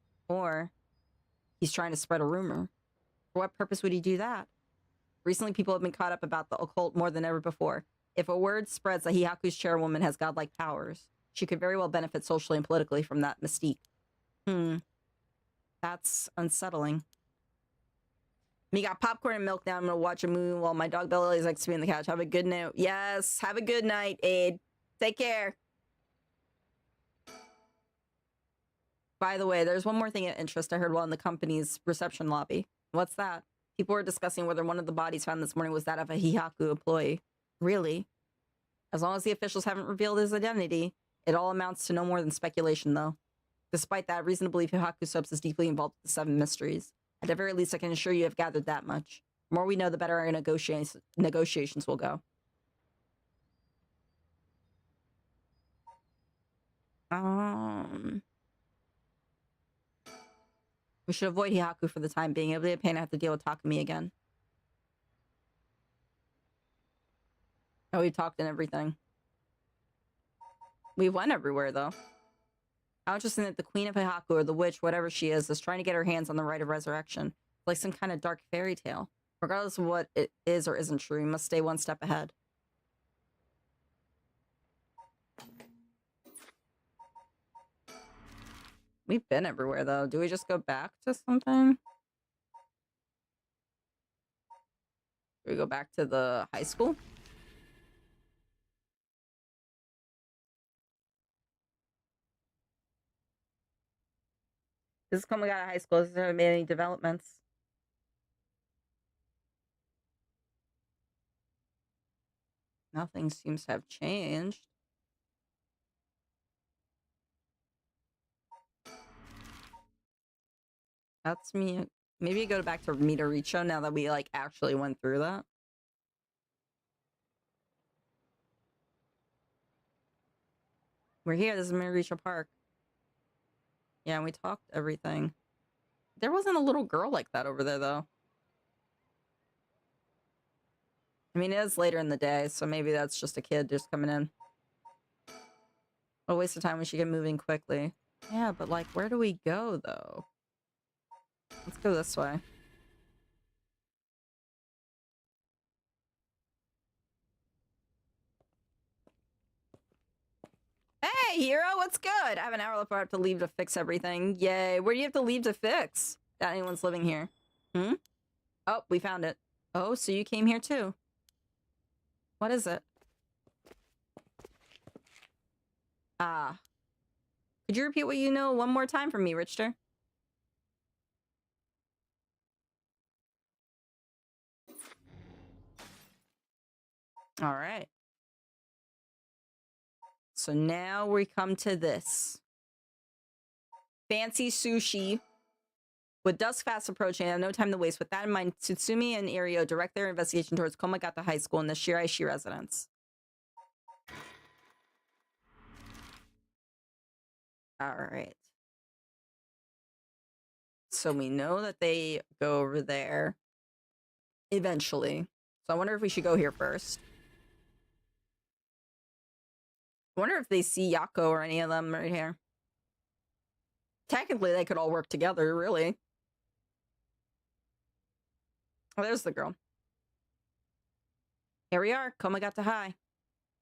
he's trying to spread a rumor. For what purpose would he do that? Recently, people have been caught up about the occult more than ever before. If a word spreads that Hihaku's chairwoman has godlike powers, she could very well benefit socially and politically from that mystique. That's unsettling. Me got popcorn and milk now. I'm gonna watch a movie while my dog Bella lays next to me on the couch. Have a good night. Yes, have a good night, Aid. Take care. By the way, there's one more thing of interest I heard while in the company's reception lobby. What's that? People were discussing whether one of the bodies found this morning was that of a Hihaku employee. Really? As long as the officials haven't revealed his identity, it all amounts to no more than speculation, though. Despite that, reason to believe Hihaku Soaps is deeply involved with the 7 mysteries. At the very least, I can assure you have gathered that much. The more we know, the better our negotiations will go. We should avoid Hihaku for the time being. It'll be a pain to have to deal with Takumi again. Oh, we talked and everything. We went everywhere, though. How interesting that the Queen of Hihaku, or the witch, whatever she is trying to get her hands on the rite of resurrection. Like some kind of dark fairy tale. Regardless of what it is or isn't true, you must stay one step ahead. We've been everywhere, though. Do we just go back to something? Do we go back to the high school? This is coming out of high school. Has there been any developments? Nothing seems to have changed. That's me. Maybe go back to Midoricho now that we, like, actually went through that. We're here. This is Midoricho Park. Yeah, we talked everything. There wasn't a little girl like that over there, though. I mean, it is later in the day, so maybe that's just a kid just coming in. What a waste of time. We should get moving quickly. Yeah, but, like, where do we go, though? Let's go this way. Hey, hero, what's good? I have an hour left. I have to leave to fix everything. Yay. Where do you have to leave to fix? That anyone's living here. Hmm? Oh, we found it. Oh, so you came here too. What is it? Ah. Could you repeat what you know one more time for me, Richter? All right. So now we come to this. Fancy sushi. With dusk fast approaching, I have no time to waste. With that in mind, Tsutsumi and Irio direct their investigation towards Komagata High School and the Shiraishi residence. Alright. So we know that they go over there eventually. So I wonder if we should go here first. I wonder if they see Yako or any of them right here. Technically, they could all work together, really. Oh, there's the girl. Here we are, Komagata High.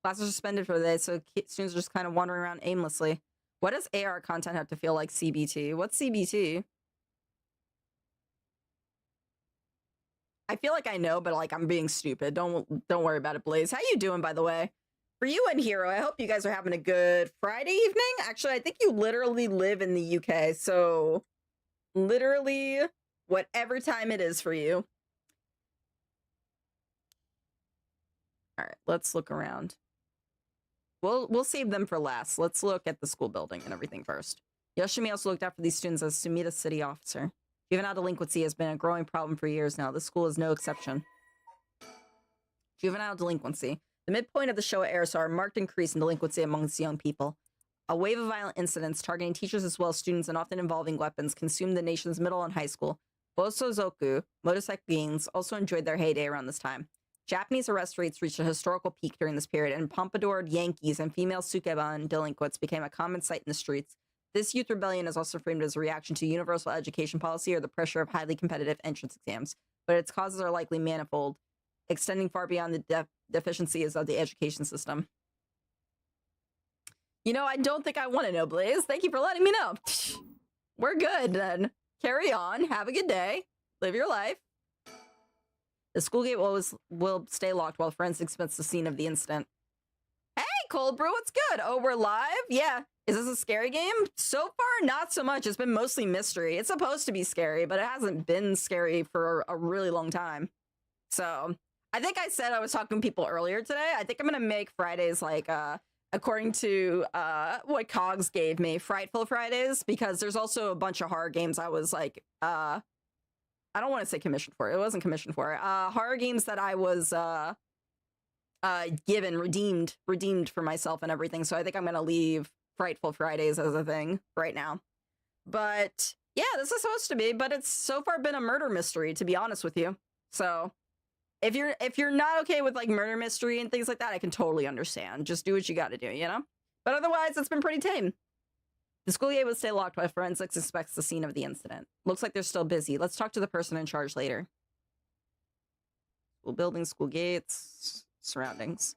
Classes are suspended for the day, so students are just kind of wandering around aimlessly. What does AR content have to feel like CBT? What's CBT? I feel like I know, but like I'm being stupid. Don't worry about it, Blaze. How you doing, by the way? For you and Hero, I hope you guys are having a good Friday evening. Actually, I think you literally live in the UK, so literally whatever time it is for you. All right, let's look around. We'll save them for last. Let's look at the school building and everything first. Yoshimi also looked after these students as Sumida city officer. Juvenile delinquency has been a growing problem for years now. This school is no exception. Juvenile delinquency. The midpoint of the Showa era saw a marked increase in delinquency amongst young people. A wave of violent incidents targeting teachers as well as students and often involving weapons consumed the nation's middle and high school. Bosozoku, motorcycle gangs, also enjoyed their heyday around this time. Japanese arrest rates reached a historical peak during this period, and pompadoured Yankees and female sukeban delinquents became a common sight in the streets. This youth rebellion is also framed as a reaction to universal education policy or the pressure of highly competitive entrance exams, but its causes are likely manifold, extending far beyond the deficiencies of the education system. You know, I don't think I want to know, Blaze. Thank you for letting me know. We're good, then. Carry on. Have a good day. Live your life. The school gate will stay locked while forensics inspects the scene of the incident. Hey, Cold Brew, what's good? Oh, we're live? Yeah. Is this a scary game? So far, not so much. It's been mostly mystery. It's supposed to be scary, but it hasn't been scary for a really long time. So, I think I said I was talking to people earlier today. I think I'm going to make Fridays like, according to what Cogs gave me, Frightful Fridays, because there's also a bunch of horror games I was like, I don't want to say commissioned for. It wasn't commissioned for. Horror games that I was redeemed for myself and everything. So I think I'm going to leave Frightful Fridays as a thing right now. But yeah, this is supposed to be, but it's so far been a murder mystery, to be honest with you. So if you're not okay with like murder mystery and things like that, I can totally understand. Just do what you got to do, you know? But otherwise, it's been pretty tame. The school gate will stay locked while forensics inspects the scene of the incident. Looks like they're still busy. Let's talk to the person in charge later. School buildings, school gates, surroundings.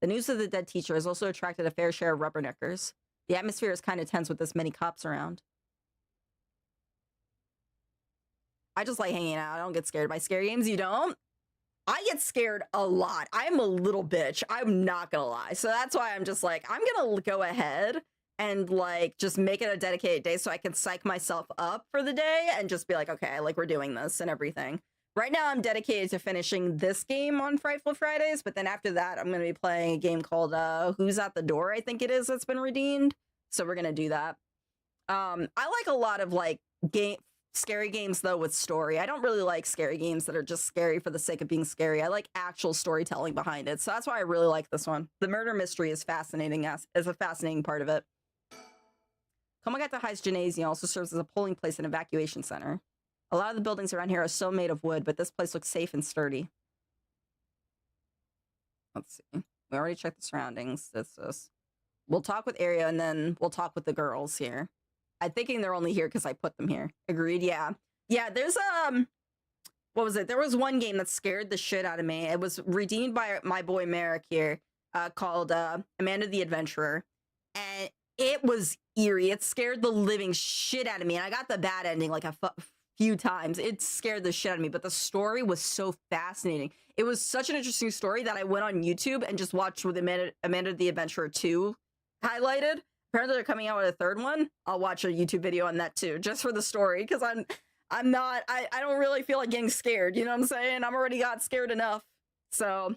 The news of the dead teacher has also attracted a fair share of rubberneckers. The atmosphere is kind of tense with this many cops around. I just like hanging out. I don't get scared by scary games. You don't? I get scared a lot. I'm a little bitch. I'm not gonna lie. So that's why I'm just like, I'm gonna go ahead and like just make it a dedicated day so I can psych myself up for the day and just be like, okay, like we're doing this and everything. Right now I'm dedicated to finishing this game on Frightful Fridays, but then after that I'm going to be playing a game called Who's at the Door, I think it is, that's been redeemed. So we're going to do that. I like a lot of like scary games though with story. I don't really like scary games that are just scary for the sake of being scary. I like actual storytelling behind it. So that's why I really like this one. The murder mystery is fascinating, as a fascinating part of it. Komagata High's gymnasium also serves as a polling place and evacuation center. A lot of the buildings around here are so made of wood, but this place looks safe and sturdy. Let's see. We already checked the surroundings. This. We'll talk with Area, and then we'll talk with the girls here. I'm thinking they're only here because I put them here. Agreed, yeah. Yeah, there's, what was it? There was one game that scared the shit out of me. It was redeemed by my boy Merrick here, called Amanda the Adventurer. And it was eerie. It scared the living shit out of me. And I got the bad ending like a few times. It scared the shit out of me. But the story was so fascinating. It was such an interesting story that I went on YouTube and just watched with Amanda the Adventurer 2 highlighted. Apparently they're coming out with a third one. I'll watch a YouTube video on that too, just for the story, because I don't really feel like getting scared, you know what I'm saying? I'm already got scared enough. So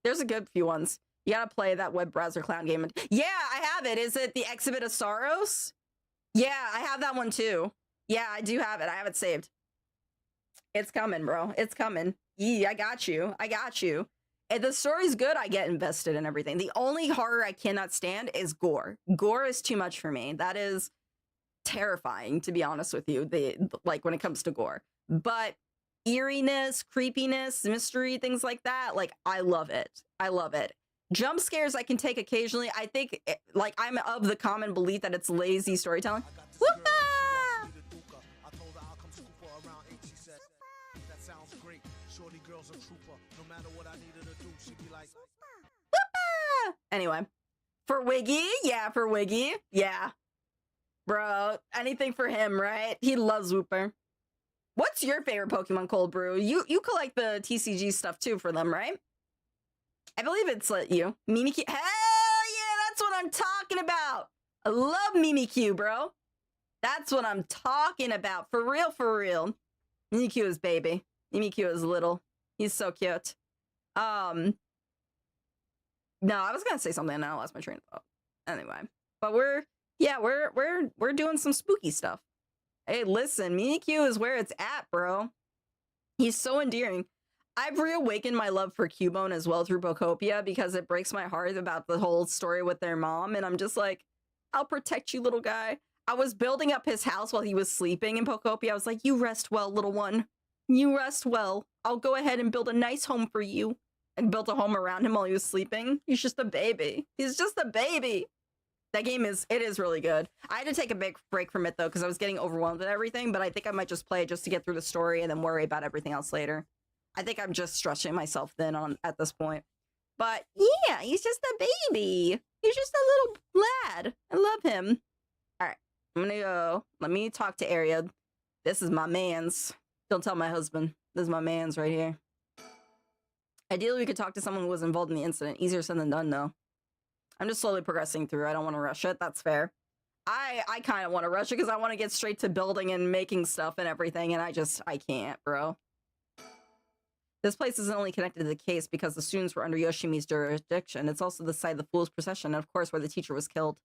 there's a good few ones. You gotta play that web browser clown game. Yeah, I have it. Is it the Exhibit of Sorrows? Yeah, I have that one too. Yeah, I do have it. I have it saved. It's coming, bro. It's coming. Yeah, I got you. I got you. If the story's good, I get invested in everything. The only horror I cannot stand is gore. Gore is too much for me. That is terrifying, to be honest with you, like when it comes to gore. But eeriness, creepiness, mystery, things like that, like I love it. I love it. Jump scares I can take occasionally. I think like I'm of the common belief that it's lazy storytelling. Whoop-ah! Whoop-ah! Anyway, for Wiggy, yeah, for Wiggy, yeah. Bro, anything for him, right? He loves Whooper. What's your favorite Pokemon, Cold Brew? You collect the TCG stuff too for them, right? I believe it's you. Mimikyu. Hell yeah, that's what I'm talking about. I love Mimikyu, bro. That's what I'm talking about. For real, for real. Mimikyu is baby. Mimikyu is little. He's so cute. No, I was gonna say something and I lost my train of thought. Anyway, but we're doing some spooky stuff. Hey, listen, Mimikyu is where it's at, bro. He's so endearing. I've reawakened my love for Cubone as well through Bokopia because it breaks my heart about the whole story with their mom, and I'm just like, I'll protect you, little guy. I was building up his house while he was sleeping in Bokopia. I was like, you rest well, little one. You rest well. I'll go ahead and build a nice home for you. And built a home around him while he was sleeping. He's just a baby. He's just a baby. That game is really good. I had to take a big break from it though because I was getting overwhelmed with everything, but I think I might just play it just to get through the story and then worry about everything else later. I think I'm just stretching myself thin at this point. But yeah, he's just a baby. He's just a little lad. I love him. All right, I'm gonna go. Let me talk to Area. This is my man's. Don't tell my husband. This is my man's right here. Ideally, we could talk to someone who was involved in the incident. Easier said than done, though. I'm just slowly progressing through. I don't want to rush it. That's fair. I kind of want to rush it because I want to get straight to building and making stuff and everything, and I can't, bro. This place isn't only connected to the case because the students were under Yoshimi's jurisdiction. It's also the site of the Fool's Procession, and of course, where the teacher was killed.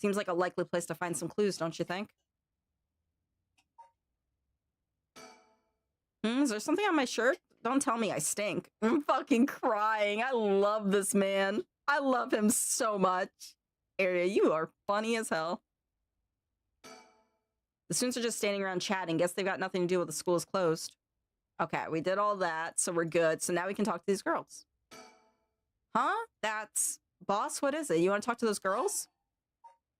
Seems like a likely place to find some clues, don't you think? Is there something on my shirt? Don't tell me I stink. I'm fucking crying. I love this man. I love him so much. Area, you are funny as hell. The students are just standing around chatting. Guess they've got nothing to do with the school is closed. Okay, we did all that, so we're good. So now we can talk to these girls. Huh? That's... Boss, what is it? You want to talk to those girls?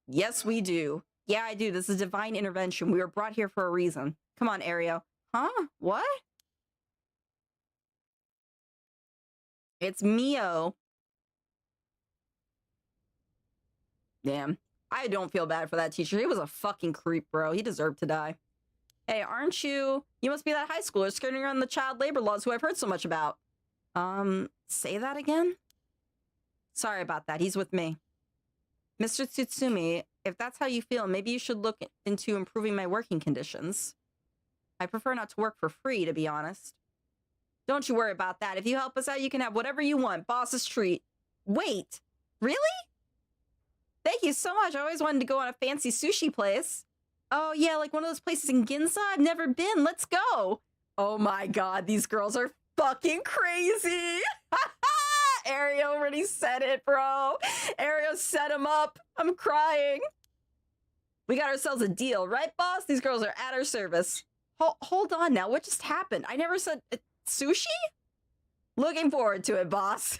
Yes, we do. Yeah, I do. This is divine intervention. We were brought here for a reason. Come on, Ario. Huh? What? It's Mio. Damn. I don't feel bad for that teacher. He was a fucking creep, bro. He deserved to die. Hey, aren't you... You must be that high schooler skirting around the child labor laws who I've heard so much about. Say that again? Sorry about that. He's with me. Mr. Tsutsumi, if that's how you feel, maybe you should look into improving my working conditions. I prefer not to work for free, to be honest. Don't you worry about that. If you help us out, you can have whatever you want. Boss's treat. Wait, really? Thank you so much. I always wanted to go on a fancy sushi place. Oh, yeah, like one of those places in Ginza? I've never been. Let's go. Oh my god, these girls are fucking crazy. Ario already said it, bro. Ario set him up. I'm crying. We got ourselves a deal, right, boss? These girls are at our service. Hold on now. What just happened? I never said sushi? Looking forward to it, boss.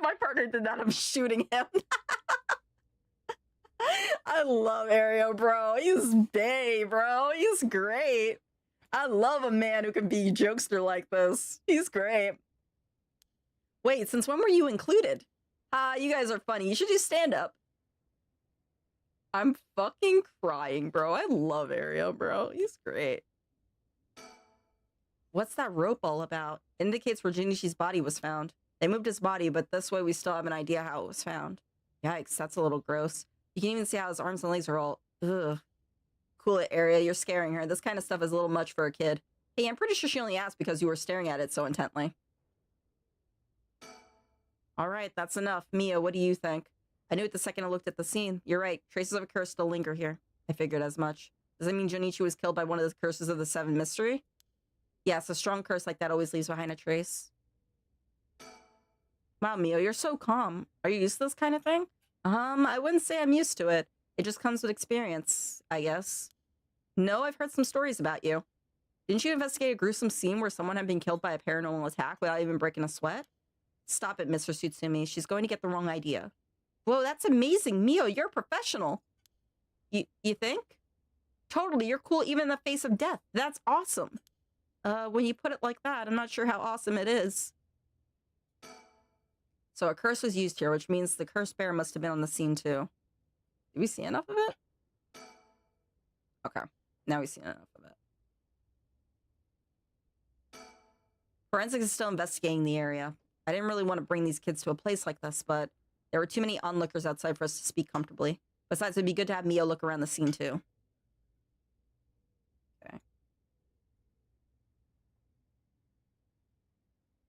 My partner did that. I'm shooting him. I love Ario, bro. He's bae, bro. He's great. I love a man who can be a jokester like this. He's great. Wait, since when were you included? You guys are funny. You should do stand-up. I'm fucking crying, bro. I love Ario, bro. He's great. What's that rope all about? Indicates where Junichi's body was found. They moved his body, but this way we still have an idea how it was found. Yikes, that's a little gross. You can even see how his arms and legs are all... Ugh. Cool it, Area. You're scaring her. This kind of stuff is a little much for a kid. Hey, I'm pretty sure she only asked because you were staring at it so intently. Alright, that's enough. Mia, what do you think? I knew it the second I looked at the scene. You're right. Traces of a curse still linger here. I figured as much. Does that mean Junichi was killed by one of the curses of the Seven Mystery? Yes, a strong curse like that always leaves behind a trace. Wow, Mio, you're so calm. Are you used to this kind of thing? I wouldn't say I'm used to it. It just comes with experience, I guess. No, I've heard some stories about you. Didn't you investigate a gruesome scene where someone had been killed by a paranormal attack without even breaking a sweat? Stop it, Mr. Tsutsumi. She's going to get the wrong idea. Whoa, that's amazing. Mio, you're a professional. You think? Totally, you're cool even in the face of death. That's awesome. When you put it like that, I'm not sure how awesome it is. So a curse was used here, which means the curse bearer must have been on the scene too. Did we see enough of it? Okay, now we see enough of it. Forensics is still investigating the area. I didn't really want to bring these kids to a place like this, but there were too many onlookers outside for us to speak comfortably. Besides, it'd be good to have Mio look around the scene too. Okay.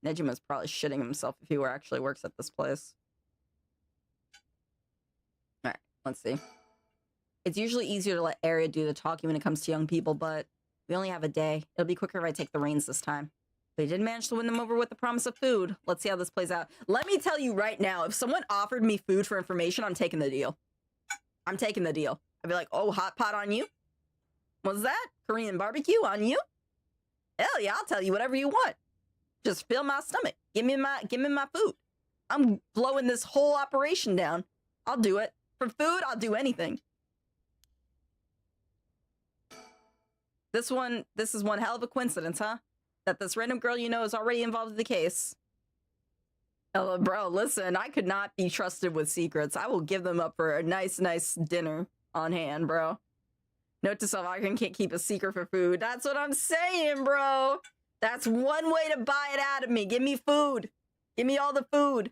Nejima's probably shitting himself if he actually works at this place. Alright, let's see. It's usually easier to let Area do the talking when it comes to young people, but we only have a day. It'll be quicker if I take the reins this time. But he did manage to win them over with the promise of food. Let's see how this plays out. Let me tell you right now, if someone offered me food for information, I'm taking the deal. I'm taking the deal. I'd be like, oh, hot pot on you? What's that? Korean barbecue on you? Hell yeah, I'll tell you whatever you want. Just fill my stomach. Give me my food. I'm blowing this whole operation down. I'll do it. For food, I'll do anything. This is one hell of a coincidence, huh? That this random girl you know is already involved in the case. Oh, bro, listen, I could not be trusted with secrets. I will give them up for a nice dinner on hand, bro. Note to self, I can't keep a secret for food. That's what I'm saying, bro. That's one way to buy it out of me. Give me food. Give me all the food.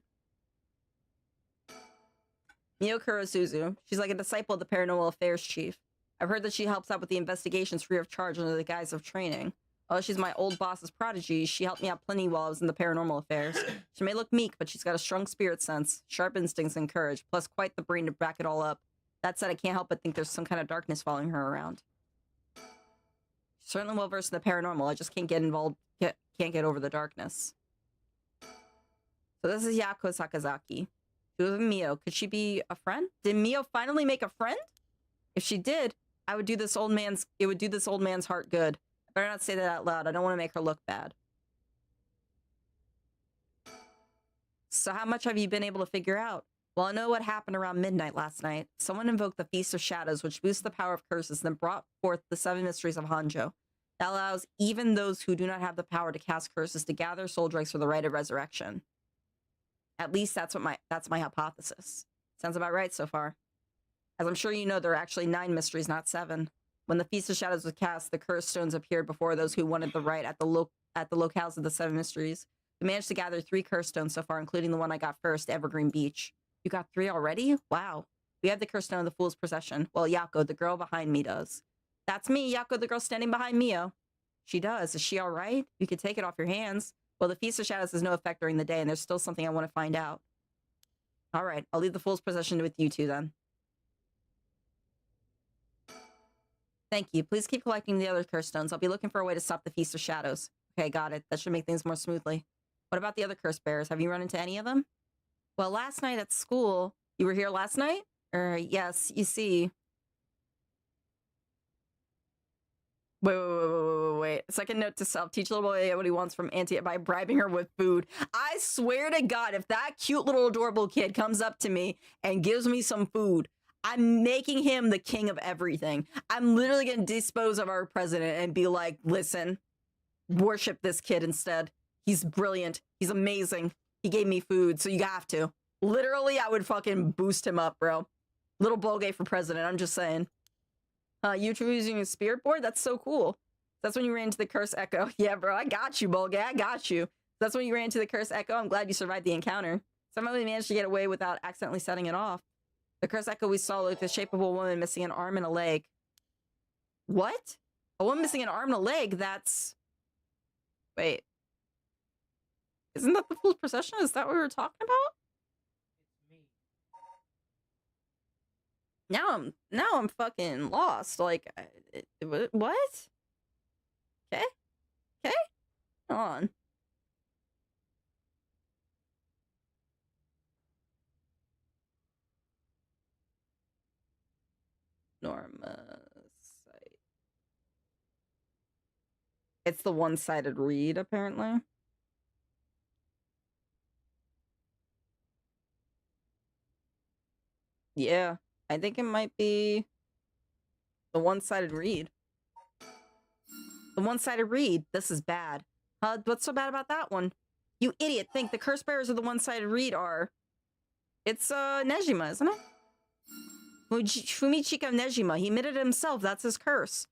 Mio Kurosuzu. She's like a disciple of the Paranormal Affairs Chief. I've heard that she helps out with the investigations free of charge under the guise of training. Although she's my old boss's prodigy, she helped me out plenty while I was in the Paranormal Affairs. She may look meek, but she's got a strong spirit sense, sharp instincts, and courage, plus quite the brain to back it all up. That said, I can't help but think there's some kind of darkness following her around. She's certainly well versed in the paranormal. I just can't get involved, can't get over the darkness. So this is Yako Sakazaki. She was with Mio. Could she be a friend? Did Mio finally make a friend? If she did, it would do this old man's heart good. I better not say that out loud. I don't want to make her look bad. So how much have you been able to figure out? Well, I know what happened around midnight last night. Someone invoked the Feast of Shadows, which boosts the power of curses, then brought forth the 7 mysteries of Hanjo. That allows even those who do not have the power to cast curses to gather soul dregs for the rite of resurrection. At least that's my hypothesis. Sounds about right so far. As I'm sure you know, there are actually 9 mysteries, not 7. When the Feast of Shadows was cast, the curse stones appeared before those who wanted the rite at the locales of the 7 mysteries. We managed to gather 3 curse stones so far, including the one I got first, Evergreen Beach. You got 3 already? Wow. We have the curse stone of the Fool's Procession. Well, Yako, the girl behind me, does. That's me, Yako, the girl standing behind Mio. She does. Is she all right? You could take it off your hands. Well, the Feast of Shadows has no effect during the day, and there's still something I want to find out. All right, I'll leave the Fool's Procession with you two, then. Thank you. Please keep collecting the other curse stones. I'll be looking for a way to stop the Feast of Shadows. Okay, got it. That should make things more smoothly. What about the other curse bearers? Have you run into any of them? Well, last night at school... You were here last night? Yes, you see... Wait. Second note to self. Teach little boy what he wants from auntie by bribing her with food. I swear to God, if that cute little adorable kid comes up to me and gives me some food, I'm making him the king of everything. I'm literally going to dispose of our president and be like, listen, worship this kid instead. He's brilliant. He's amazing. He gave me food, so you have to. Literally, I would fucking boost him up, bro. Little Bolgay for president, I'm just saying. You using a spirit board? That's so cool. That's when you ran into the curse echo. Yeah, bro, I got you, Bolgay. I got you. That's when you ran into the curse echo. I'm glad you survived the encounter. Somehow we managed to get away without accidentally setting it off. The curse echo we saw looked the shape of a woman missing an arm and a leg. What? A woman missing an arm and a leg? That's... Wait. Isn't that the full procession? Is that what we were talking about? Now I'm fucking lost. Like, what? Okay. Hold on. Norma-sight. It's the one-sided read, apparently. Yeah, I think it might be the one-sided read. The one-sided read. This is bad. What's so bad about that one? You idiot. Think the curse bearers of the one-sided read are... It's, Nejima, isn't it? Fumichika Nejima. He admitted it himself. That's his curse.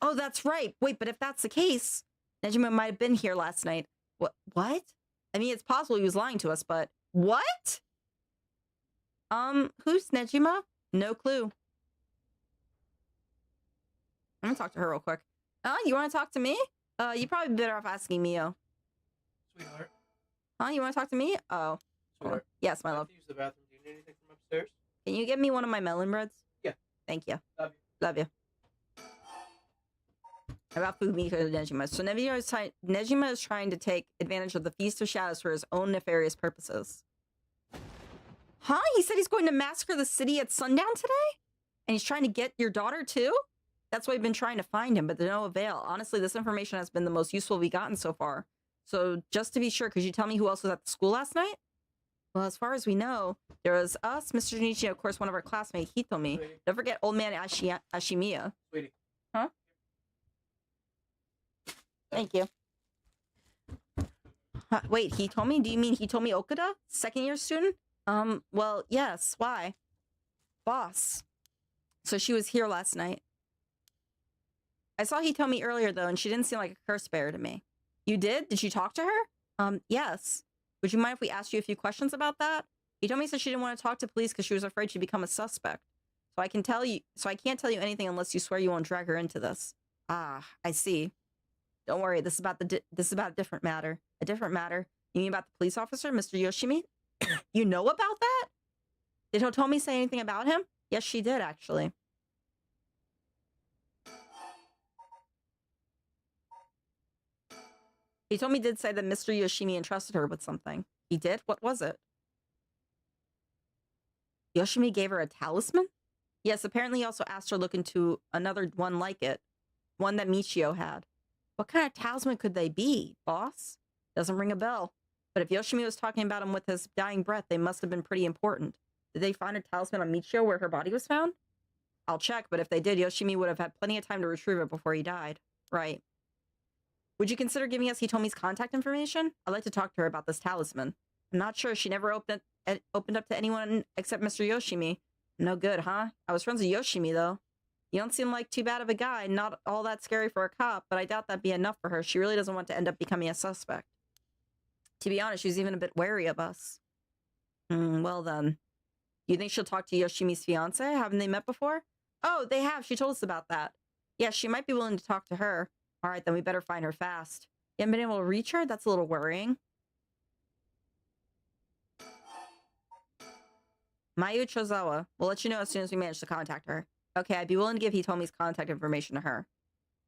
Oh, that's right. Wait, but if that's the case, Nejima might have been here last night. What? I mean, it's possible he was lying to us, but... What? Who's Nejima? No clue. I'm gonna talk to her real quick. You wanna talk to me? You probably better off asking Mio. Sweetheart. You wanna talk to me? Oh. Sweetheart. Yes, my I have love. to use the bathroom. Do you need anything from upstairs? Can you get me one of my melon breads? Yeah. Thank you. Love you. Love you. About Fumika Nejima. So Nejima is trying to take advantage of the Feast of Shadows for his own nefarious purposes. Huh? He said he's going to massacre the city at sundown today? And he's trying to get your daughter too? That's why we've been trying to find him, but to no avail. Honestly, this information has been the most useful we've gotten so far. So just to be sure, could you tell me who else was at the school last night? Well, as far as we know, there was us, Mr. Junichi, of course, one of our classmates, Hitomi. Don't forget old man Ashimiya. Sweetie. Huh? Thank you. Wait, Hitomi? Do you mean Hitomi Okuda? Second year student? Well, yes. Why? Boss. So she was here last night. I saw Hitomi earlier, though, and she didn't seem like a curse bearer to me. You did? Did you talk to her? Yes. Would you mind if we asked you a few questions about that? Hitomi said she didn't want to talk to police because she was afraid she'd become a suspect. So I can't tell you anything unless you swear you won't drag her into this. Ah, I see. Don't worry, this is about a different matter. A different matter? You mean about the police officer, Mr. Yoshimi? You know about that? Did Hitomi say anything about him? Yes, she did, actually. Hitomi did say that Mr. Yoshimi entrusted her with something. He did? What was it? Yoshimi gave her a talisman? Yes, apparently he also asked her to look into another one like it. One that Michio had. What kind of talisman could they be, boss? Doesn't ring a bell. But if Yoshimi was talking about him with his dying breath, they must have been pretty important. Did they find a talisman on Michio where her body was found? I'll check, but if they did, Yoshimi would have had plenty of time to retrieve it before he died. Right. Would you consider giving us Hitomi's contact information? I'd like to talk to her about this talisman. I'm not sure. She never opened up to anyone except Mr. Yoshimi. No good, huh? I was friends with Yoshimi, though. You don't seem like too bad of a guy, not all that scary for a cop, but I doubt that'd be enough for her. She really doesn't want to end up becoming a suspect. To be honest, she's even a bit wary of us. Well then. Do you think she'll talk to Yoshimi's fiance? Haven't they met before? Oh, they have. She told us about that. Yeah, she might be willing to talk to her. All right, then we better find her fast. You haven't been able to reach her? That's a little worrying. Mayu Chozawa. We'll let you know as soon as we manage to contact her. Okay, I'd be willing to give Hitomi's contact information to her.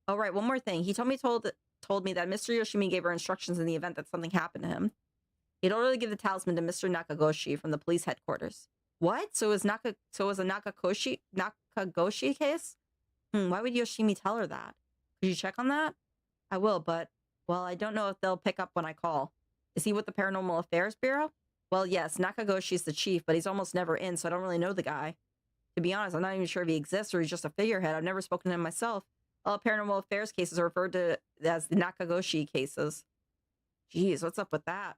Oh, right, one more thing. Hitomi told me that Mr. Yoshimi gave her instructions in the event that something happened to him. He told her to give the talisman to Mr. Nakagoshi from the police headquarters. What? So it was a Nakagoshi case? Why would Yoshimi tell her that? Could you check on that? I will, but, well, I don't know if they'll pick up when I call. Is he with the Paranormal Affairs Bureau? Well, yes, Nakagoshi's the chief, but he's almost never in, so I don't really know the guy. To be honest, I'm not even sure if he exists or he's just a figurehead. I've never spoken to him myself. All Paranormal Affairs cases are referred to as the Nakagoshi cases. Jeez, what's up with that?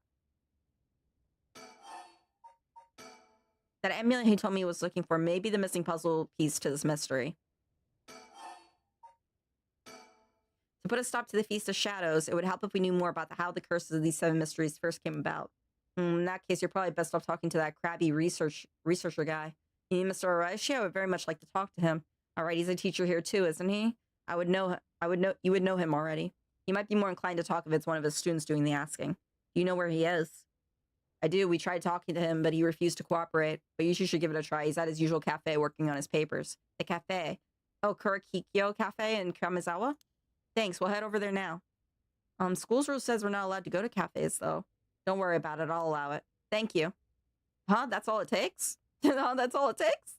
That amulet he told me he was looking for may be the missing puzzle piece to this mystery. To put a stop to the Feast of Shadows, it would help if we knew more about how the curses of these 7 mysteries first came about. In that case, you're probably best off talking to that crabby researcher guy. You need Mr. Arashi? I would very much like to talk to him. All right, he's a teacher here too, isn't he? You would know him already. He might be more inclined to talk if it's one of his students doing the asking. Do you know where he is? I do. We tried talking to him, but he refused to cooperate. But you should give it a try. He's at his usual cafe working on his papers. The cafe? Oh, Kurakikyo Cafe in Kamizawa? Thanks, we'll head over there now. School's rule says we're not allowed to go to cafes, though. Don't worry about it, I'll allow it. Thank you. Huh? That's all it takes? No, that's all it takes?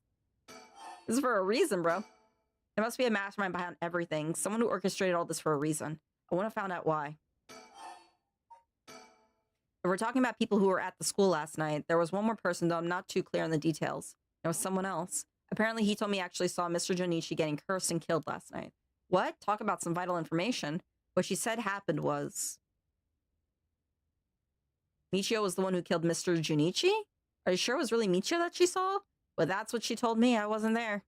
This is for a reason, bro. There must be a mastermind behind everything. Someone who orchestrated all this for a reason. I want to find out why. If we're talking about people who were at the school last night, there was one more person, though I'm not too clear on the details. There was someone else. Apparently, he told me he actually saw Mr. Jonichi getting cursed and killed last night. What? Talk about some vital information. What she said happened was... Michio was the one who killed Mr. Junichi? Are you sure it was really Michio that she saw? Well, that's what she told me. I wasn't there.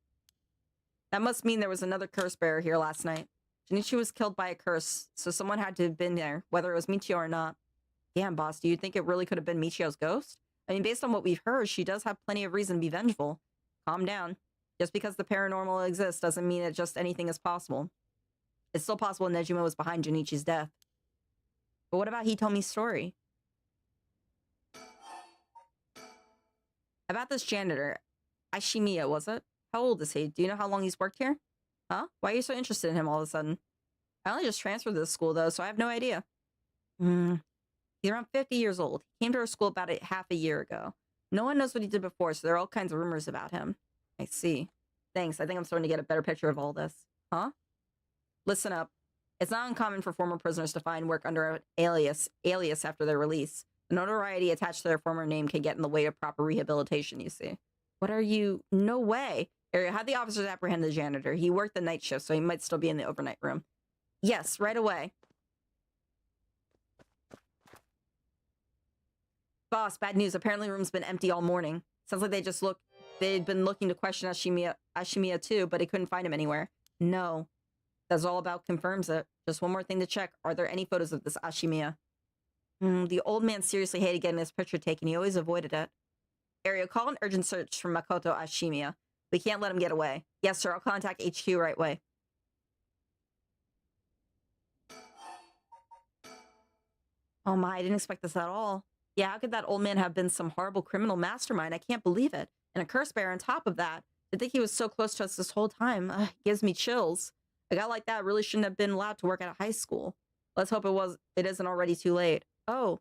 That must mean there was another curse bearer here last night. Junichi was killed by a curse, so someone had to have been there, whether it was Michio or not. Damn, boss, do you think it really could have been Michio's ghost? I mean, based on what we've heard, she does have plenty of reason to be vengeful. Calm down. Just because the paranormal exists doesn't mean that just anything is possible. It's still possible Nejima was behind Junichi's death. But what about Hitomi's story? About this janitor, Ashimiya, was it? How old is he? Do you know how long he's worked here? Huh? Why are you so interested in him all of a sudden? I only just transferred to the school, though, so I have no idea. He's around 50 years old. He came to our school about half a year ago. No one knows what he did before, so there are all kinds of rumors about him. I see. Thanks, I think I'm starting to get a better picture of all this. Huh? Listen up. It's not uncommon for former prisoners to find work under an alias after their release. The notoriety attached to their former name can get in the way of proper rehabilitation, you see. What are you... No way! Area, had the officers apprehend the janitor. He worked the night shift, so he might still be in the overnight room. Yes, right away. Boss, bad news. Apparently the room's been empty all morning. Sounds like they'd been looking to question Ashimiya too, but they couldn't find him anywhere. No. That's all about confirms it. Just one more thing to check. Are there any photos of this Ashimiya? The old man seriously hated getting his picture taken. He always avoided it. Area, call an urgent search for Makoto Ashimiya. We can't let him get away. Yes, sir. I'll contact HQ right away. Oh my, I didn't expect this at all. Yeah, how could that old man have been some horrible criminal mastermind? I can't believe it. And a curse bearer on top of that. To think he was so close to us this whole time gives me chills. A guy like that really shouldn't have been allowed to work at a high school. Let's hope it isn't already too late. Oh,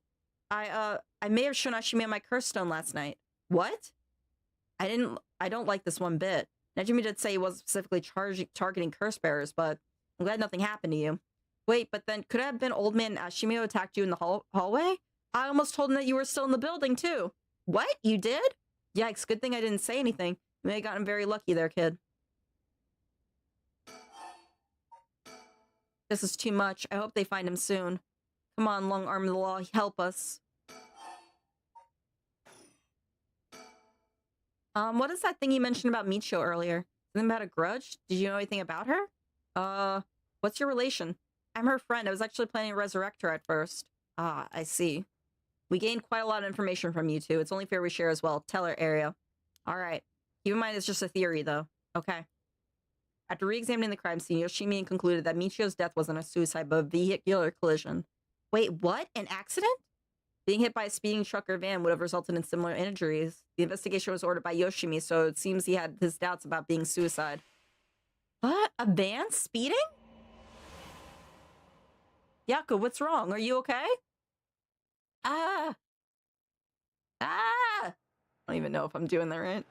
I may have shown Ashimiya my curse stone last night. What? I don't like this one bit. Nejimi did say he wasn't specifically targeting curse bearers, but I'm glad nothing happened to you. Wait, but then could it have been old man Ashimiya attacked you in the hallway? I almost told him that you were still in the building, too. What? You did? Yikes, good thing I didn't say anything. You may have gotten very lucky there, kid. This is too much. I hope they find him soon. Come on, long arm of the law, help us. What is that thing you mentioned about Michio earlier? Something about a grudge? Did you know anything about her? What's your relation? I'm her friend. I was actually planning to resurrect her at first. Ah, I see. We gained quite a lot of information from you two. It's only fair we share as well. Tell her, Area. Alright. Keep in mind it's just a theory, though. Okay. After re-examining the crime scene, Yoshimiya concluded that Michio's death wasn't a suicide, but a vehicular collision. Wait, what? An accident? Being hit by a speeding truck or van would have resulted in similar injuries. The investigation was ordered by Yoshimi, so it seems he had his doubts about being suicide. What? A van speeding? Yaku, what's wrong? Are you okay? I don't even know if I'm doing that right.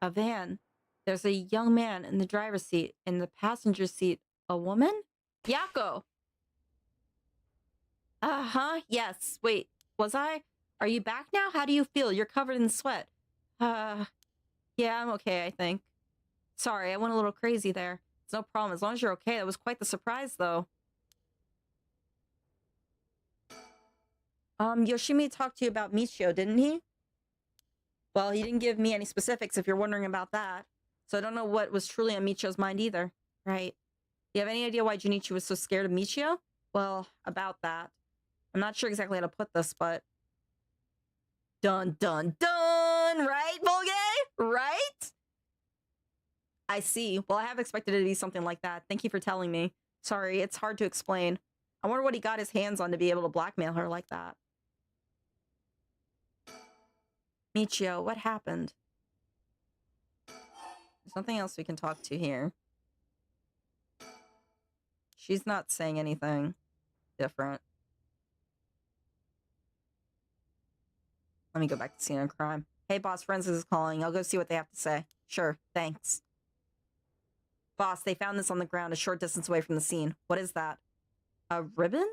A van. There's a young man in the driver's seat. In the passenger seat, a woman? Yako! Uh-huh, yes. Wait, was I? Are you back now? How do you feel? You're covered in sweat. Yeah, I'm okay, I think. Sorry, I went a little crazy there. It's no problem, as long as you're okay. That was quite the surprise, though. Yoshimi talked to you about Michio, didn't he? Well, he didn't give me any specifics if you're wondering about that. So I don't know what was truly on Michio's mind either. Right. Do you have any idea why Junichi was so scared of Michio? Well, about that. I'm not sure exactly how to put this, but... Dun, dun, dun! Right, Volgay? Right? I see. Well, I have expected it to be something like that. Thank you for telling me. Sorry, it's hard to explain. I wonder what he got his hands on to be able to blackmail her like that. Michio, what happened? There's nothing else we can talk to here. She's not saying anything different. Let me go back to scene of crime. Hey, boss, Forensics is calling. I'll go see what they have to say. Sure, thanks. Boss, they found this on the ground a short distance away from the scene. What is that? A ribbon?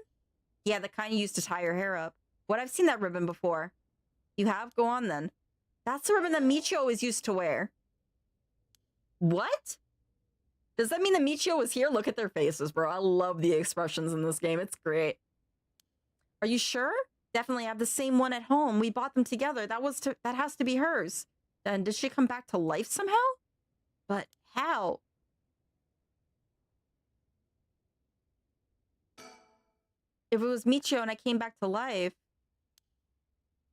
Yeah, the kind you used to tie your hair up. What? I've seen that ribbon before. You have? Go on, then. That's the ribbon that Michio always used to wear. What? Does that mean that Michio was here? Look at their faces, bro. I love the expressions in this game. It's great. Are you sure? Definitely have the same one at home. We bought them together. That has to be hers. Then did she come back to life somehow? But how? If it was Michio and I came back to life,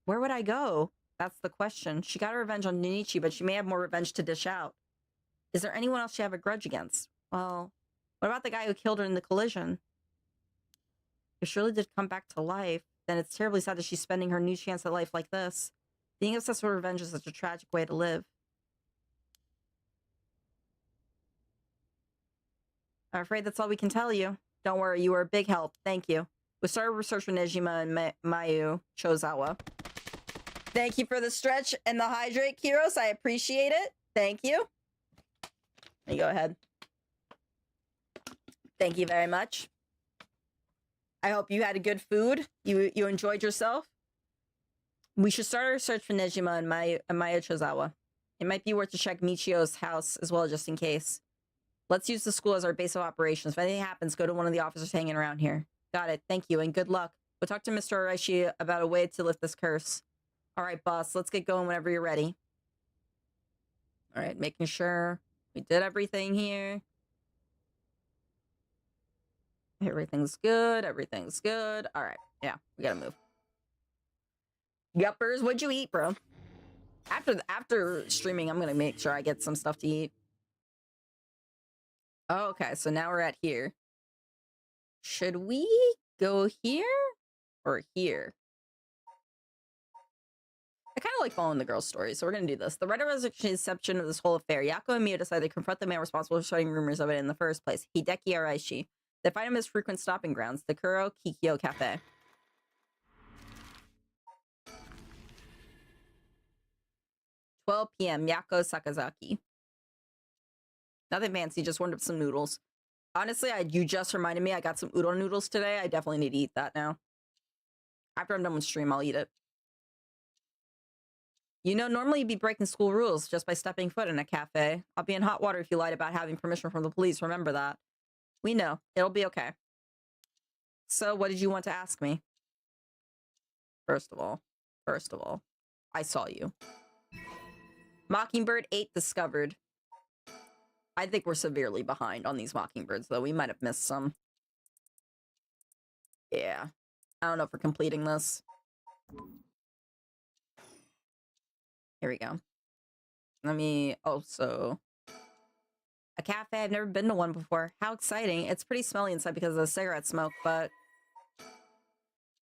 where would I go? That's the question. She got her revenge on Junichi, but she may have more revenge to dish out. Is there anyone else she have a grudge against? Well, what about the guy who killed her in the collision? If she really did come back to life, then it's terribly sad that she's spending her new chance at life like this. Being obsessed with revenge is such a tragic way to live. I'm afraid that's all we can tell you. Don't worry, you were a big help. Thank you. We started research with Nejima and Mayu Chozawa. Thank you for the stretch and the hydrate, Kiros. I appreciate it. Thank you. There you go ahead. Thank you very much. I hope you had a good food. You enjoyed yourself. We should start our search for Nejima and Maya Chozawa. It might be worth to check Michio's house as well, just in case. Let's use the school as our base of operations. If anything happens, go to one of the officers hanging around here. Got it. Thank you, and good luck. We'll talk to Mr. Araishi about a way to lift this curse. All right, boss. Let's get going whenever you're ready. All right, making sure we did everything here. Everything's good. Everything's good. All right. Yeah, we gotta move. Yuppers, what'd you eat, bro? After streaming, I'm gonna make sure I get some stuff to eat. Oh, okay, so now we're at here. Should we go here or here? I kind of like following the girl's story, so we're gonna do this. The right of reception of this whole affair. Yako and Mio decide to confront the man responsible for spreading rumors of it in the first place, Hideki Araishi. They find him at his frequent stopping grounds, the Kuro Kikyo Cafe. (12 p.m. Yako Sakazaki. Nothing fancy, just warmed up some noodles. Honestly, you just reminded me I got some udon noodles today. I definitely need to eat that now. After I'm done with stream, I'll eat it. You know, normally you'd be breaking school rules just by stepping foot in a cafe. I'll be in hot water if you lied about having permission from the police. Remember that. We know. It'll be okay. So, what did you want to ask me? First of all, I saw you. Mockingbird 8 discovered. I think we're severely behind on these mockingbirds, though. We might have missed some. Yeah. I don't know if we're completing this. Here we go. Let me also... A cafe. I've never been to one before. How exciting. It's pretty smelly inside because of the cigarette smoke, but...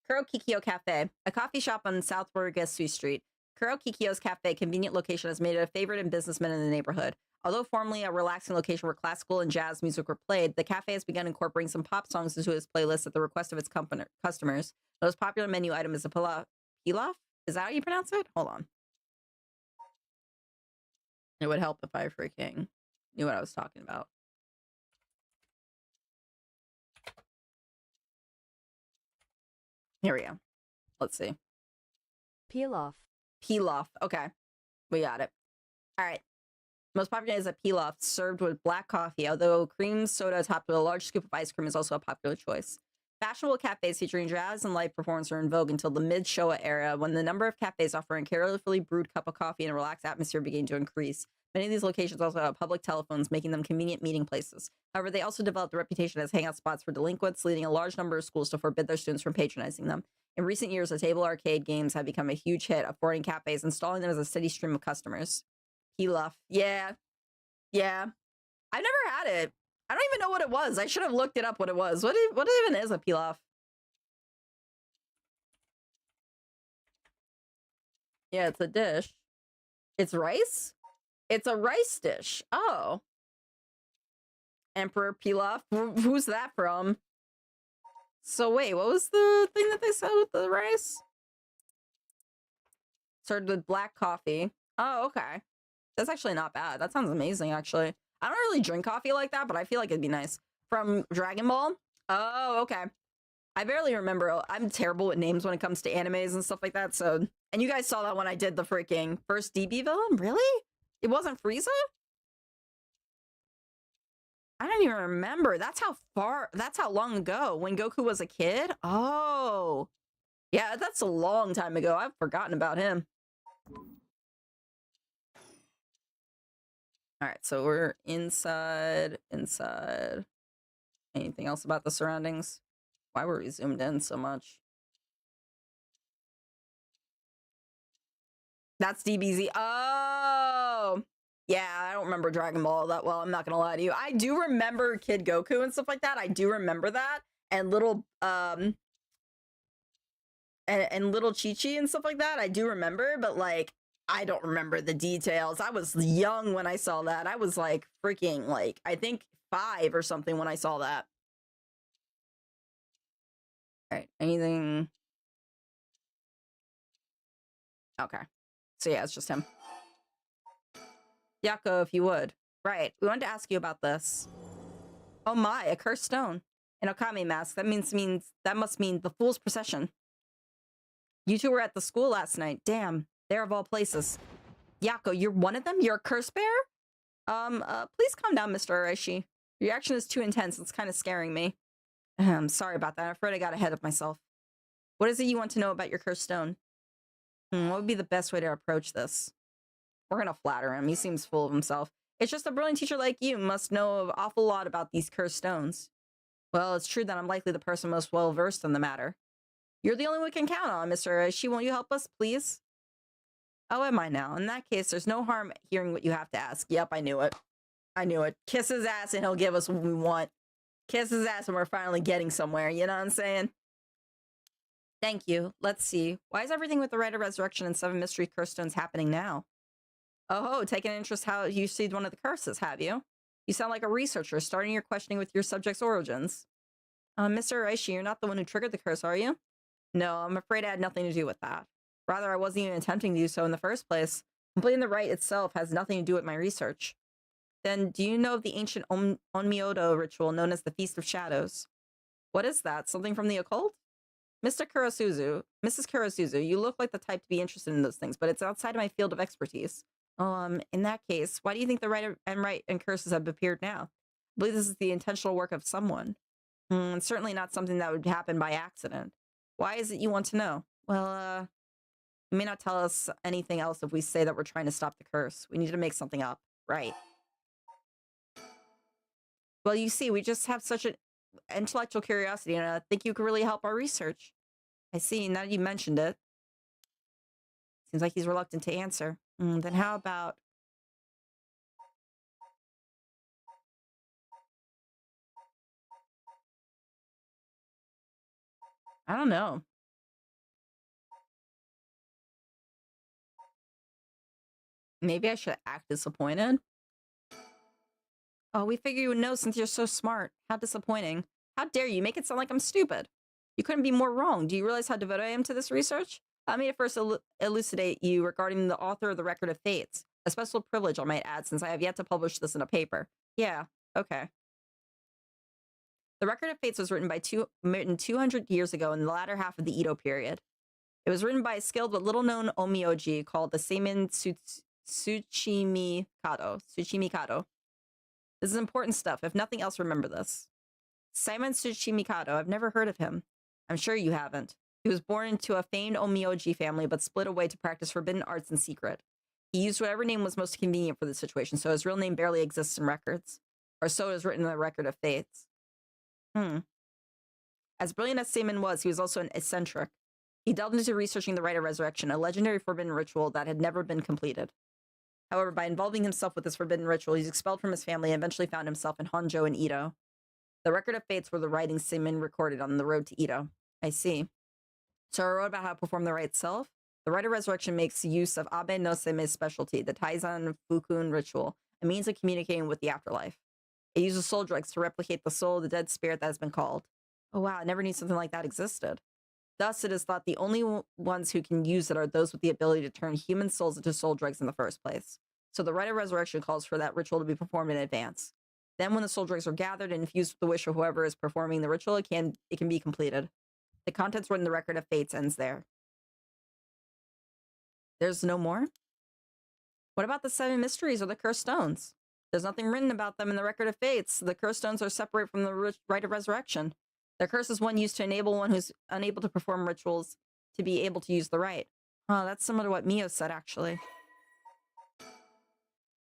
Kuro Kikyo Cafe. A coffee shop on South Borgesu Street. Kuro Kikyo's Cafe, convenient location, has made it a favorite in businessmen in the neighborhood. Although formerly a relaxing location where classical and jazz music were played, the cafe has begun incorporating some pop songs into its playlist at the request of its customers. The most popular menu item is a pilaf? Is that how you pronounce it? Hold on. It would help if I freaking knew what I was talking about. Here we go. Let's see. Peel off. Peel off. Okay. We got it. All right. Most popular is a peel off served with black coffee, although cream soda topped with a large scoop of ice cream is also a popular choice. Fashionable cafes featuring jazz and light performance are in vogue until the mid-Showa era, when the number of cafes offering a carefully brewed cup of coffee in a relaxed atmosphere began to increase. Many of these locations also have public telephones, making them convenient meeting places. However, they also developed a reputation as hangout spots for delinquents, leading a large number of schools to forbid their students from patronizing them. In recent years, the table arcade games have become a huge hit, affording cafes, installing them as a steady stream of customers. Pilaf. Yeah. Yeah. I've never had it. I don't even know what it was. I should have looked it up what it was. What even is a pilaf? Yeah, it's a dish. It's rice? It's a rice dish. Oh. Emperor pilaf. Who's that from? So wait, what was the thing that they said with the rice? Served with black coffee. Oh, okay. That's actually not bad. That sounds amazing, actually. I don't really drink coffee like that, but I feel like it'd be nice. From Dragon Ball? Oh, okay. I barely remember. I'm terrible with names when it comes to animes and stuff like that, so... And you guys saw that when I did the freaking first DB villain? Really? It wasn't Frieza? I don't even remember. That's how long ago, when Goku was a kid? Oh. Yeah, that's a long time ago. I've forgotten about him. All right, so we're inside. Anything else about the surroundings? Why were we zoomed in so much? That's DBZ. Oh! Yeah, I don't remember Dragon Ball that well. I'm not gonna lie to you. I do remember Kid Goku and stuff like that. I do remember that. And little, and little Chi-Chi and stuff like that. I do remember, but like, I don't remember the details. I was young when I saw that. I was like freaking like, I think 5 or something when I saw that. All right, anything? Okay. So yeah, it's just him. Yako, if you would. Right, we wanted to ask you about this. Oh my, a cursed stone. An Okami mask. That must mean the Fool's Procession. You two were at the school last night. Damn. There of all places. Yako, you're one of them? You're a curse bearer? Please calm down, Mr. Araishi. Your reaction is too intense. It's kind of scaring me. I'm sorry about that. I'm afraid I got ahead of myself. What is it you want to know about your cursed stone? What would be the best way to approach this? We're gonna flatter him. He seems full of himself. It's just a brilliant teacher like you must know an awful lot about these cursed stones. Well, it's true that I'm likely the person most well-versed in the matter. You're the only one we can count on, Mr. Araishi. Won't you help us, please? Oh, am I now? In that case, there's no harm hearing what you have to ask. Yep, I knew it. I knew it. Kiss his ass and he'll give us what we want. Kiss his ass and we're finally getting somewhere. You know what I'm saying? Thank you. Let's see. Why is everything with the Rite of Resurrection and 7 mystery curse stones happening now? Oh, taken an interest how you received one of the curses, have you? You sound like a researcher, starting your questioning with your subject's origins. Mr. Araishi, you're not the one who triggered the curse, are you? No, I'm afraid I had nothing to do with that. Rather, I wasn't even attempting to do so in the first place. Completing the rite itself has nothing to do with my research. Then, do you know of the ancient Onmyodo ritual known as the Feast of Shadows? What is that? Something from the occult? Mrs. Kurosuzu, you look like the type to be interested in those things, but it's outside of my field of expertise. In that case, why do you think the rite and curses have appeared now? I believe this is the intentional work of someone. And certainly not something that would happen by accident. Why is it you want to know? Well, you may not tell us anything else if we say that we're trying to stop the curse. We need to make something up. Right. Well, you see, we just have such an intellectual curiosity, and I think you could really help our research. I see, now that you mentioned it. Seems like he's reluctant to answer. Then how about... I don't know. Maybe I should act disappointed? Oh, we figure you would know since you're so smart. How disappointing. How dare you make it sound like I'm stupid? You couldn't be more wrong. Do you realize how devoted I am to this research? Let me at first elucidate you regarding the author of the Record of Fates. A special privilege, I might add, since I have yet to publish this in a paper. Yeah, okay. The Record of Fates was written 200 years ago in the latter half of the Edo period. It was written by a skilled but little-known omioji called the Seimin Tsuchimikado. This is important stuff. If nothing else, remember this. Seimin Tsuchimikado, I've never heard of him. I'm sure you haven't. He was born into a famed omioji family but split away to practice forbidden arts in secret. He used whatever name was most convenient for the situation, so his real name barely exists in records. Or so it is written in the Record of Fates. As brilliant as Seimin was, he was also an eccentric. He delved into researching the Rite of Resurrection, a legendary forbidden ritual that had never been completed. However, by involving himself with this forbidden ritual, he's expelled from his family and eventually found himself in Honjo and Edo. The Record of Fates were the writings Seimin recorded on the road to Edo. I see. So I wrote about how to perform the rite itself. The Rite of Resurrection makes use of Abe no Seime's specialty, the Taizan Fukun ritual, a means of communicating with the afterlife. It uses soul drugs to replicate the soul of the dead spirit that has been called. Oh wow, I never knew something like that existed. Thus, it is thought the only ones who can use it are those with the ability to turn human souls into soul drugs in the first place. So the Rite of Resurrection calls for that ritual to be performed in advance. Then when the soul drugs are gathered and infused with the wish of whoever is performing the ritual, it can be completed. The contents written in the Record of Fates ends there. There's no more? What about the 7 mysteries or the cursed stones? There's nothing written about them in the Record of Fates. The cursed stones are separate from the Rite of Resurrection. Their curse is one used to enable one who's unable to perform rituals to be able to use the rite. Oh, that's similar to what Mio said, actually.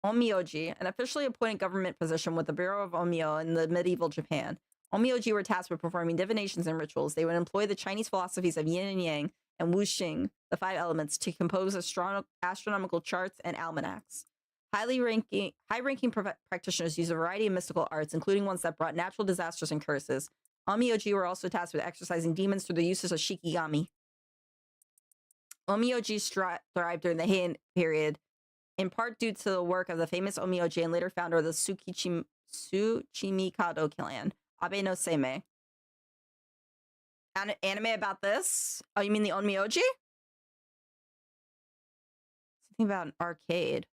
Omioji, an officially appointed government position with the Bureau of Omyo in the medieval Japan. Omioji were tasked with performing divinations and rituals. They would employ the Chinese philosophies of yin and yang and wuxing, the 5 elements, to compose astronomical charts and almanacs. High-ranking practitioners use a variety of mystical arts, including ones that brought natural disasters and curses. Omioji were also tasked with exorcising demons through the uses of shikigami. Omioji thrived during the Heian period, in part due to the work of the famous Omioji and later founder of the Tsuchimikado clan, Abe no Seime. Anime about this? Oh, you mean the Onmyoji? Something about an arcade.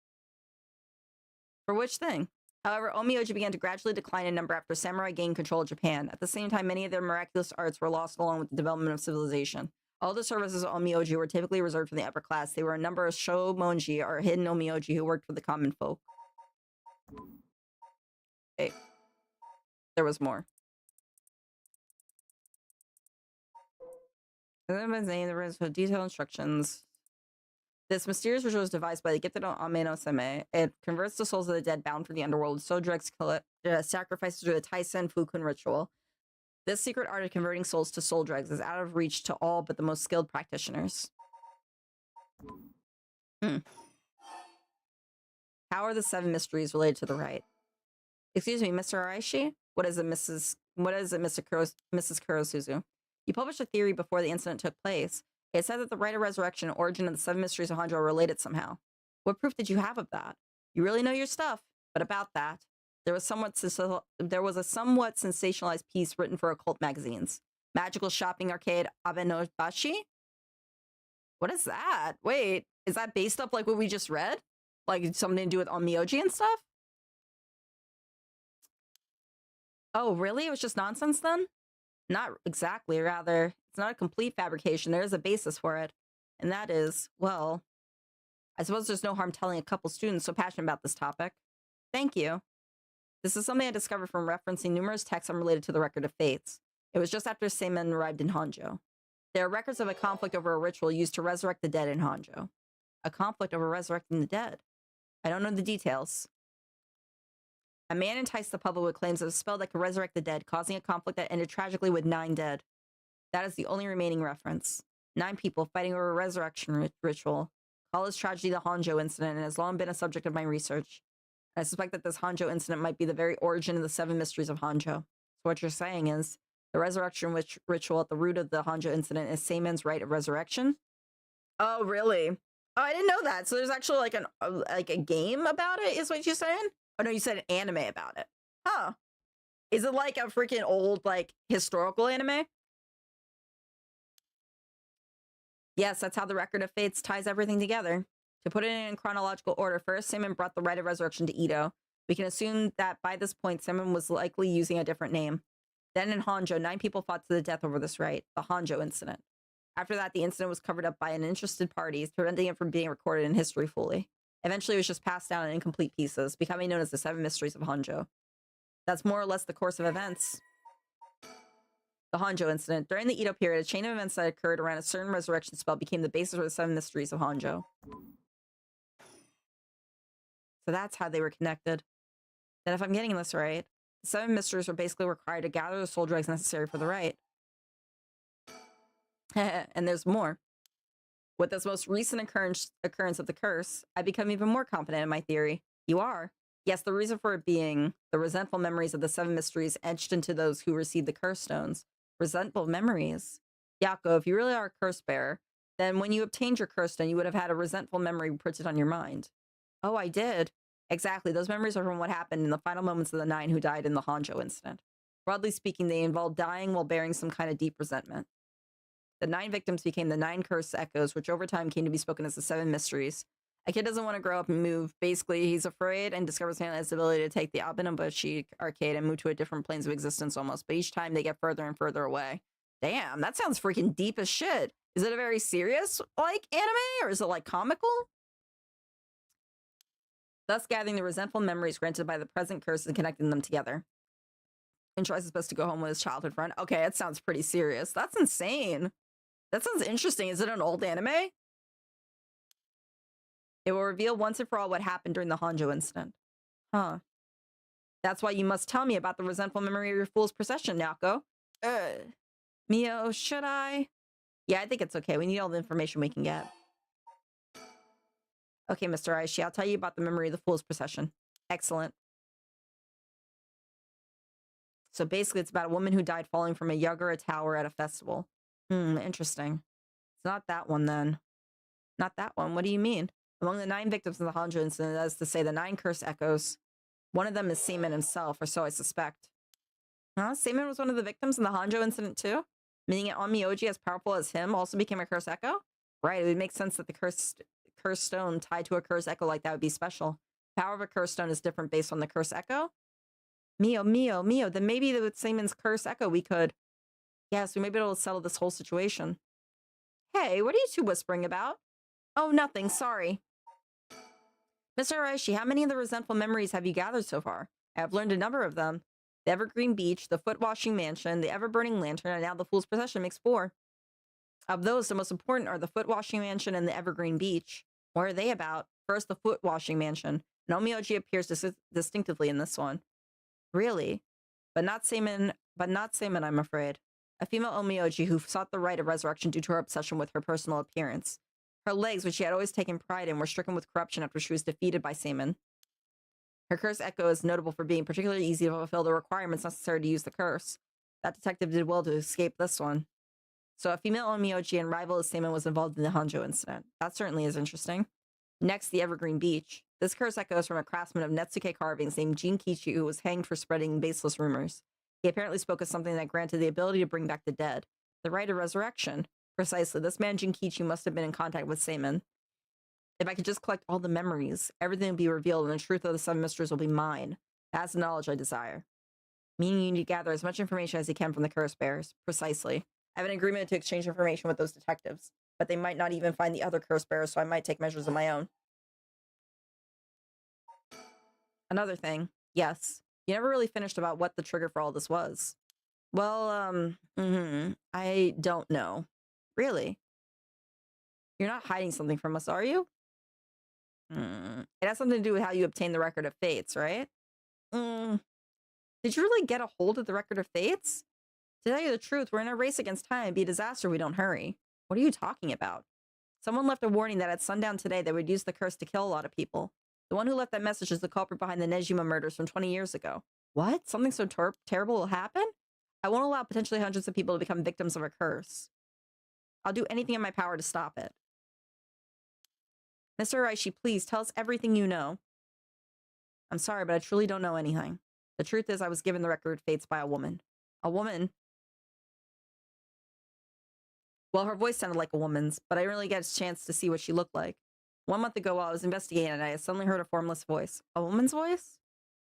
For which thing? However, Omioji began to gradually decline in number after samurai gained control of Japan. At the same time, many of their miraculous arts were lost along with the development of civilization. All the services of Omioji were typically reserved for the upper class. They were a number of shomonji, or hidden Omioji, who worked for the common folk. Okay. There was more. There was detailed instructions. This mysterious ritual was devised by the gifted Ame no Seme. It converts the souls of the dead bound for the underworld. So drugs sacrifices through the Taisen Fukun ritual. This secret art of converting souls to soul drugs is out of reach to all but the most skilled practitioners. How are the 7 mysteries related to the rite? Excuse me, Mr. Araishi? What is it, Mrs. Kurosuzu? You published a theory before the incident took place. It said that the Rite of Resurrection and origin of the 7 mysteries of Hanjo are related somehow. What proof did you have of that? You really know your stuff. But about that, there was a somewhat sensationalized piece written for occult magazines. Magical shopping arcade Abenobashi? What is that? Wait, is that based up like what we just read? Like something to do with Onmyoji and stuff? Oh, really? It was just nonsense then? Not exactly, rather. It's not a complete fabrication. There is a basis for it. And that is, well, I suppose there's no harm telling a couple students so passionate about this topic. Thank you. This is something I discovered from referencing numerous texts unrelated to the Record of Fates. It was just after Seimen arrived in Honjo. There are records of a conflict over a ritual used to resurrect the dead in Honjo. A conflict over resurrecting the dead. I don't know the details. A man enticed the public with claims of a spell that could resurrect the dead, causing a conflict that ended tragically with 9 dead. That is the only remaining reference. 9 people fighting over a resurrection ritual. Call this tragedy the Honjo incident and has long been a subject of my research. I suspect that this Honjo incident might be the very origin of the 7 mysteries of Honjo. So what you're saying is, the resurrection ritual at the root of the Honjo incident is Seimen's Rite of Resurrection? Oh, really? Oh, I didn't know that. So there's actually like a game about it, is what you're saying? Oh no, you said an anime about it. Huh. Is it like a freaking old, like, historical anime? Yes, that's how the Record of Fates ties everything together. To put it in chronological order, first, Simon brought the rite of resurrection to Ito. We can assume that by this point, Simon was likely using a different name. Then in Honjo, 9 people fought to the death over this rite, the Honjo incident. After that, the incident was covered up by uninterested parties, preventing it from being recorded in history fully. Eventually, it was just passed down in incomplete pieces, becoming known as the 7 Mysteries of Honjo. That's more or less the course of events. The Honjo incident. During the Edo period, a chain of events that occurred around a certain resurrection spell became the basis for the 7 Mysteries of Honjo. So that's how they were connected. Then if I'm getting this right, the 7 mysteries were basically required to gather the soul drugs necessary for the rite. And there's more. With this most recent occurrence of the curse, I become even more confident in my theory. You are? Yes, the reason for it being the resentful memories of the 7 mysteries etched into those who received the curse stones. Resentful memories? Yako, if you really are a curse bearer, then when you obtained your curse stone, you would have had a resentful memory printed on your mind. Oh, I did. Exactly. Those memories are from what happened in the final moments of the 9 who died in the Honjo incident. Broadly speaking, they involved dying while bearing some kind of deep resentment. The 9 victims became the 9 cursed echoes, which over time came to be spoken as the 7 mysteries. A kid doesn't want to grow up and move. Basically, he's afraid and discovers his ability to take the Abenobushi arcade and move to a different planes of existence almost. But each time they get further and further away. Damn, that sounds freaking deep as shit. Is it a very serious, anime? Or is it, comical? Thus gathering the resentful memories granted by the present curse and connecting them together. And Troy's supposed to go home with his childhood friend. Okay, it sounds pretty serious. That's insane. That sounds interesting. Is it an old anime? It will reveal once and for all what happened during the Honjo incident. Huh. That's why you must tell me about the resentful memory of your fool's procession, Naoko. Mio, should I? Yeah, I think it's okay. We need all the information we can get. Okay, Mr. Aishi, I'll tell you about the memory of the fool's procession. Excellent. So basically, it's about a woman who died falling from a Yagura tower at a festival. Interesting. It's not that one, then. Not that one. What do you mean? Among the 9 victims of the Honjo incident, that is to say the 9 cursed echoes, one of them is Seaman himself, or so I suspect. Huh? Seaman was one of the victims in the Honjo incident, too? Meaning Onmyoji, as powerful as him, also became a cursed echo? Right, it would make sense that the cursed stone tied to a cursed echo like that would be special. Power of a cursed stone is different based on the cursed echo? Mio, then maybe with Seaman's cursed echo we could... Yes, we may be able to settle this whole situation. Hey, what are you two whispering about? Oh, nothing, sorry. Mr. Araishi, how many of the resentful memories have you gathered so far? I have learned a number of them. The Evergreen Beach, the Foot-Washing Mansion, the Ever-Burning Lantern, and now the Fool's Procession makes 4. Of those, the most important are the Foot-Washing Mansion and the Evergreen Beach. What are they about? First, the Foot-Washing Mansion. Nomyoji appears distinctively in this one. Really? But not Seaman, I'm afraid. A female Omyoji who sought the rite of resurrection due to her obsession with her personal appearance. Her legs, which she had always taken pride in, were stricken with corruption after she was defeated by Seaman. Her curse echo is notable for being particularly easy to fulfill the requirements necessary to use the curse. That detective did well to escape this one. So a female Omyoji and rival of Seaman was involved in the Honjo incident. That certainly is interesting. Next, the Evergreen Beach. This curse echoes from a craftsman of Netsuke carvings named Jinkichi who was hanged for spreading baseless rumors. He apparently spoke of something that granted the ability to bring back the dead. The rite of resurrection. Precisely, this man Jinkichi must have been in contact with Seaman. If I could just collect all the memories, everything will be revealed and the truth of the 7 mysteries will be mine. That's the knowledge I desire. Meaning you need to gather as much information as you can from the curse bearers. Precisely. I have an agreement to exchange information with those detectives, but they might not even find the other curse bearers, so I might take measures of my own. Another thing. Yes. You never really finished about what the trigger for all this was. Well, I don't know. Really? You're not hiding something from us, are you? It has something to do with how you obtained the Record of Fates, right? Did you really get a hold of the Record of Fates? To tell you the truth, we're in a race against time. It'd be a disaster if we don't hurry. What are you talking about? Someone left a warning that at sundown today they would use the curse to kill a lot of people. The one who left that message is the culprit behind the Nejima murders from 20 years ago. What? Something so terrible will happen? I won't allow potentially hundreds of people to become victims of a curse. I'll do anything in my power to stop it. Mr. Araishi, please tell us everything you know. I'm sorry, but I truly don't know anything. The truth is I was given the Record of Fates by a woman. A woman? Well, her voice sounded like a woman's, but I didn't really get a chance to see what she looked like. 1 month ago, while I was investigating it, I suddenly heard a formless voice. A woman's voice?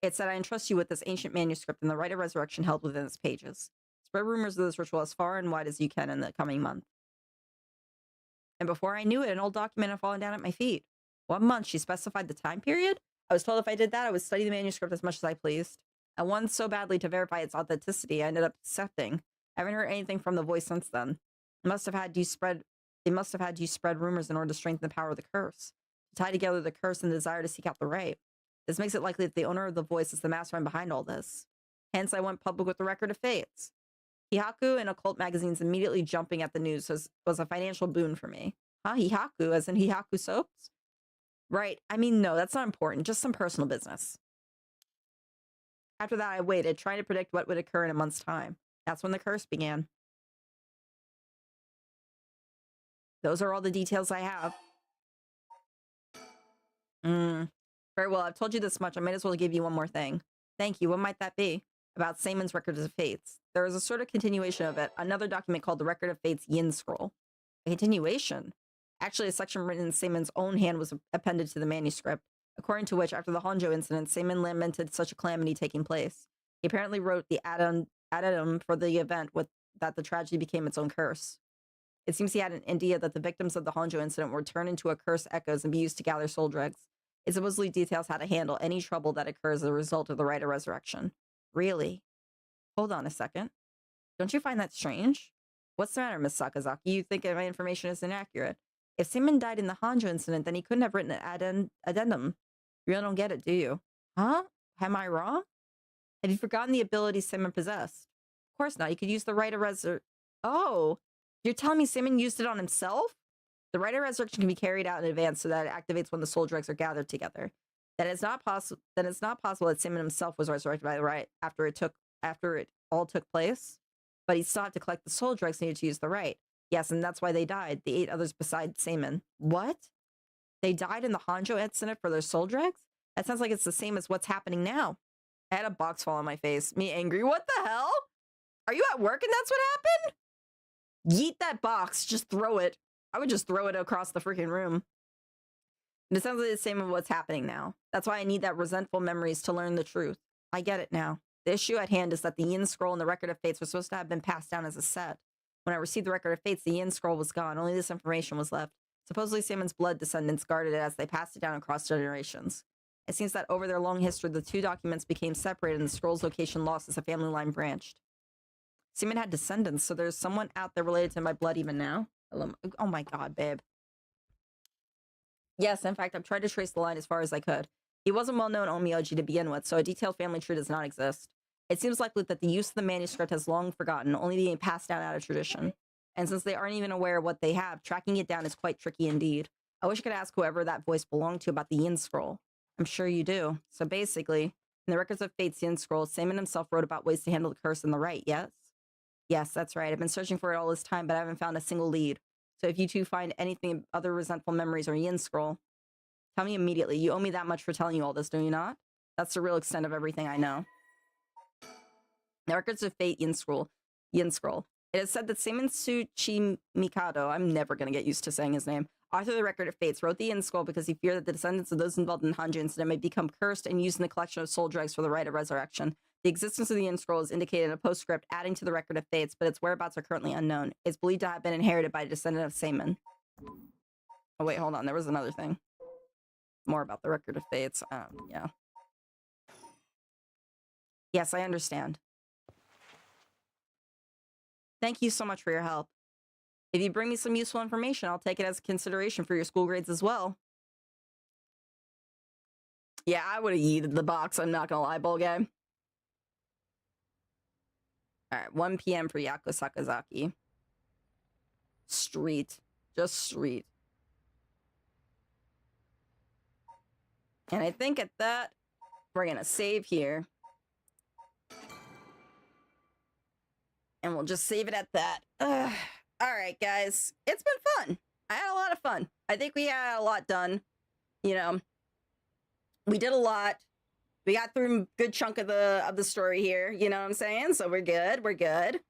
It said, I entrust you with this ancient manuscript and the rite of resurrection held within its pages. Spread rumors of this ritual as far and wide as you can in the coming month. And before I knew it, an old document had fallen down at my feet. 1 month, she specified the time period? I was told if I did that, I would study the manuscript as much as I pleased. I wanted so badly to verify its authenticity, I ended up accepting. I haven't heard anything from the voice since then. It must have had you spread rumors in order to strengthen the power of the curse. To tie together the curse and the desire to seek out the right. This makes it likely that the owner of the voice is the mastermind behind all this. Hence, I went public with the record of fates. Hihaku and occult magazines immediately jumping at the news was a financial boon for me. Huh? Hihaku, as in Hihaku soaps? Right. I mean, no, that's not important. Just some personal business. After that, I waited, trying to predict what would occur in a month's time. That's when the curse began. Those are all the details I have. Very well, I've told you this much. I might as well give you one more thing. Thank you. What might that be? About Saemon's Record of Fates. There is a sort of continuation of it. Another document called the Record of Fates Yin Scroll. A continuation? Actually, a section written in Saemon's own hand was appended to the manuscript, according to which, after the Honjo incident, Saemon lamented such a calamity taking place. He apparently wrote the addendum for the event that the tragedy became its own curse. It seems he had an idea that the victims of the Honjo incident were turned into accursed echoes and be used to gather soul dregs. It supposedly details how to handle any trouble that occurs as a result of the rite of resurrection. Really? Hold on a second. Don't you find that strange? What's the matter, Miss Sakazaki? You think my information is inaccurate? If Saemon died in the Honjo incident, then he couldn't have written an addendum. You really don't get it, do you? Huh? Am I wrong? Have you forgotten the ability Saemon possessed? Of course not. He could use the rite of resurrection. Oh, you're telling me Saemon used it on himself? The rite of resurrection can be carried out in advance so that it activates when the soul dregs are gathered together. That it's not possible that Saemon himself was resurrected by the rite after it all took place, but he sought to collect the soul dregs needed to use the rite. Yes, and that's why they died. The 8 others besides Saemon. What? They died in the Honjo incident for their soul dregs? That sounds like it's the same as what's happening now. I had a box fall on my face. Me angry. What the hell? Are you at work and that's what happened? Yeet that box. Just throw it. I would just throw it across the freaking room. And it sounds like the same as what's happening now. That's why I need that resentful memories to learn the truth. I get it now. The issue at hand is that the Yin Scroll and the Record of Fates were supposed to have been passed down as a set. When I received the Record of Fates, the Yin Scroll was gone. Only this information was left. Supposedly, Saemon's blood descendants guarded it as they passed it down across generations. It seems that over their long history, the 2 documents became separated and the scroll's location lost as the family line branched. Saemon had descendants, so there's someone out there related to my blood even now. Oh my god, babe. Yes, in fact, I've tried to trace the line as far as I could. He wasn't well-known Omyoji to begin with, so a detailed family tree does not exist. It seems likely that the use of the manuscript has long forgotten, only being passed down out of tradition. And since they aren't even aware of what they have, tracking it down is quite tricky indeed. I wish I could ask whoever that voice belonged to about the Yin Scroll. I'm sure you do. So basically, in the Records of Fate's Yin Scroll, Saemon himself wrote about ways to handle the curse and the rite, yes? Yes, that's right. I've been searching for it all this time, but I haven't found a single lead. So if you two find anything other resentful memories or Yin Scroll, tell me immediately. You owe me that much for telling you all this, do you not? That's the real extent of everything I know. The Records of Fate Yin Scroll. It is said that Saemon Tsuchi Mikado, I'm never going to get used to saying his name, author of the Record of Fates, wrote the Yin Scroll because he feared that the descendants of those involved in the Hanju incident may become cursed and used in the collection of soul dregs for the rite of resurrection. The existence of the Yin Scroll is indicated in a postscript adding to the Record of Fates, but its whereabouts are currently unknown. It's believed to have been inherited by a descendant of Saemon. Oh wait, hold on, there was another thing. More about the Record of Fates. Yeah. Yes, I understand. Thank you so much for your help. If you bring me some useful information, I'll take it as a consideration for your school grades as well. Yeah, I would have yeeted the box, I'm not gonna lie, ball game. Alright, 1 p.m. for Yako Sakazaki. Street. Just street. And I think at that, we're gonna save here. And we'll just save it at that. Alright, guys. It's been fun. I had a lot of fun. I think we had a lot done. You know, we did a lot. We got through a good chunk of the story here. You know what I'm saying? So we're good. We're good.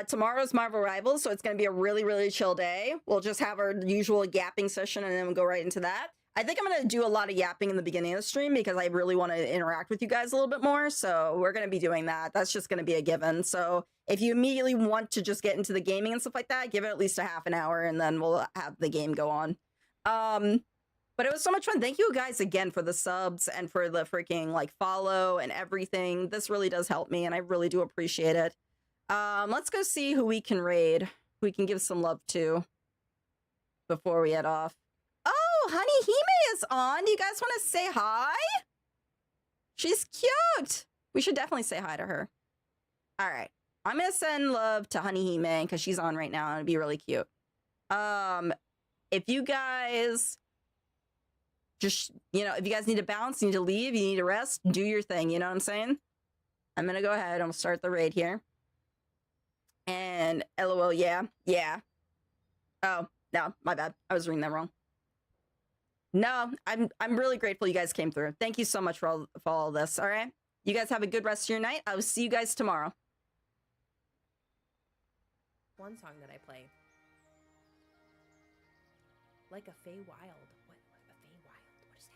Tomorrow's Marvel Rivals, so it's going to be a really, really chill day. We'll just have our usual yapping session and then we'll go right into that. I think I'm going to do a lot of yapping in the beginning of the stream because I really want to interact with you guys a little bit more. So we're going to be doing that. That's just going to be a given. So if you immediately want to just get into the gaming and stuff like that, give it at least a half an hour and then we'll have the game go on. But it was so much fun. Thank you guys again for the subs and for the freaking like follow and everything. This really does help me and I really do appreciate it. Let's go see who we can raid, who we can give some love to before we head off. Oh, Honey Hime is on. Do you guys want to say hi? She's cute. We should definitely say hi to her. All right. I'm going to send love to Honey Hime because she's on right now and it'd be really cute. If you guys just, you know, if you guys need to bounce, you need to leave, you need to rest, do your thing. You know what I'm saying? I'm going to go ahead. I'm going to start the raid here. And LOL, yeah. Oh, no, my bad. I was reading that wrong. No, I'm really grateful you guys came through. Thank you so much for all this, all right? You guys have a good rest of your night. I will see you guys tomorrow. One song that I play. Like a Fey Wild. What a Fey Wild? What is that?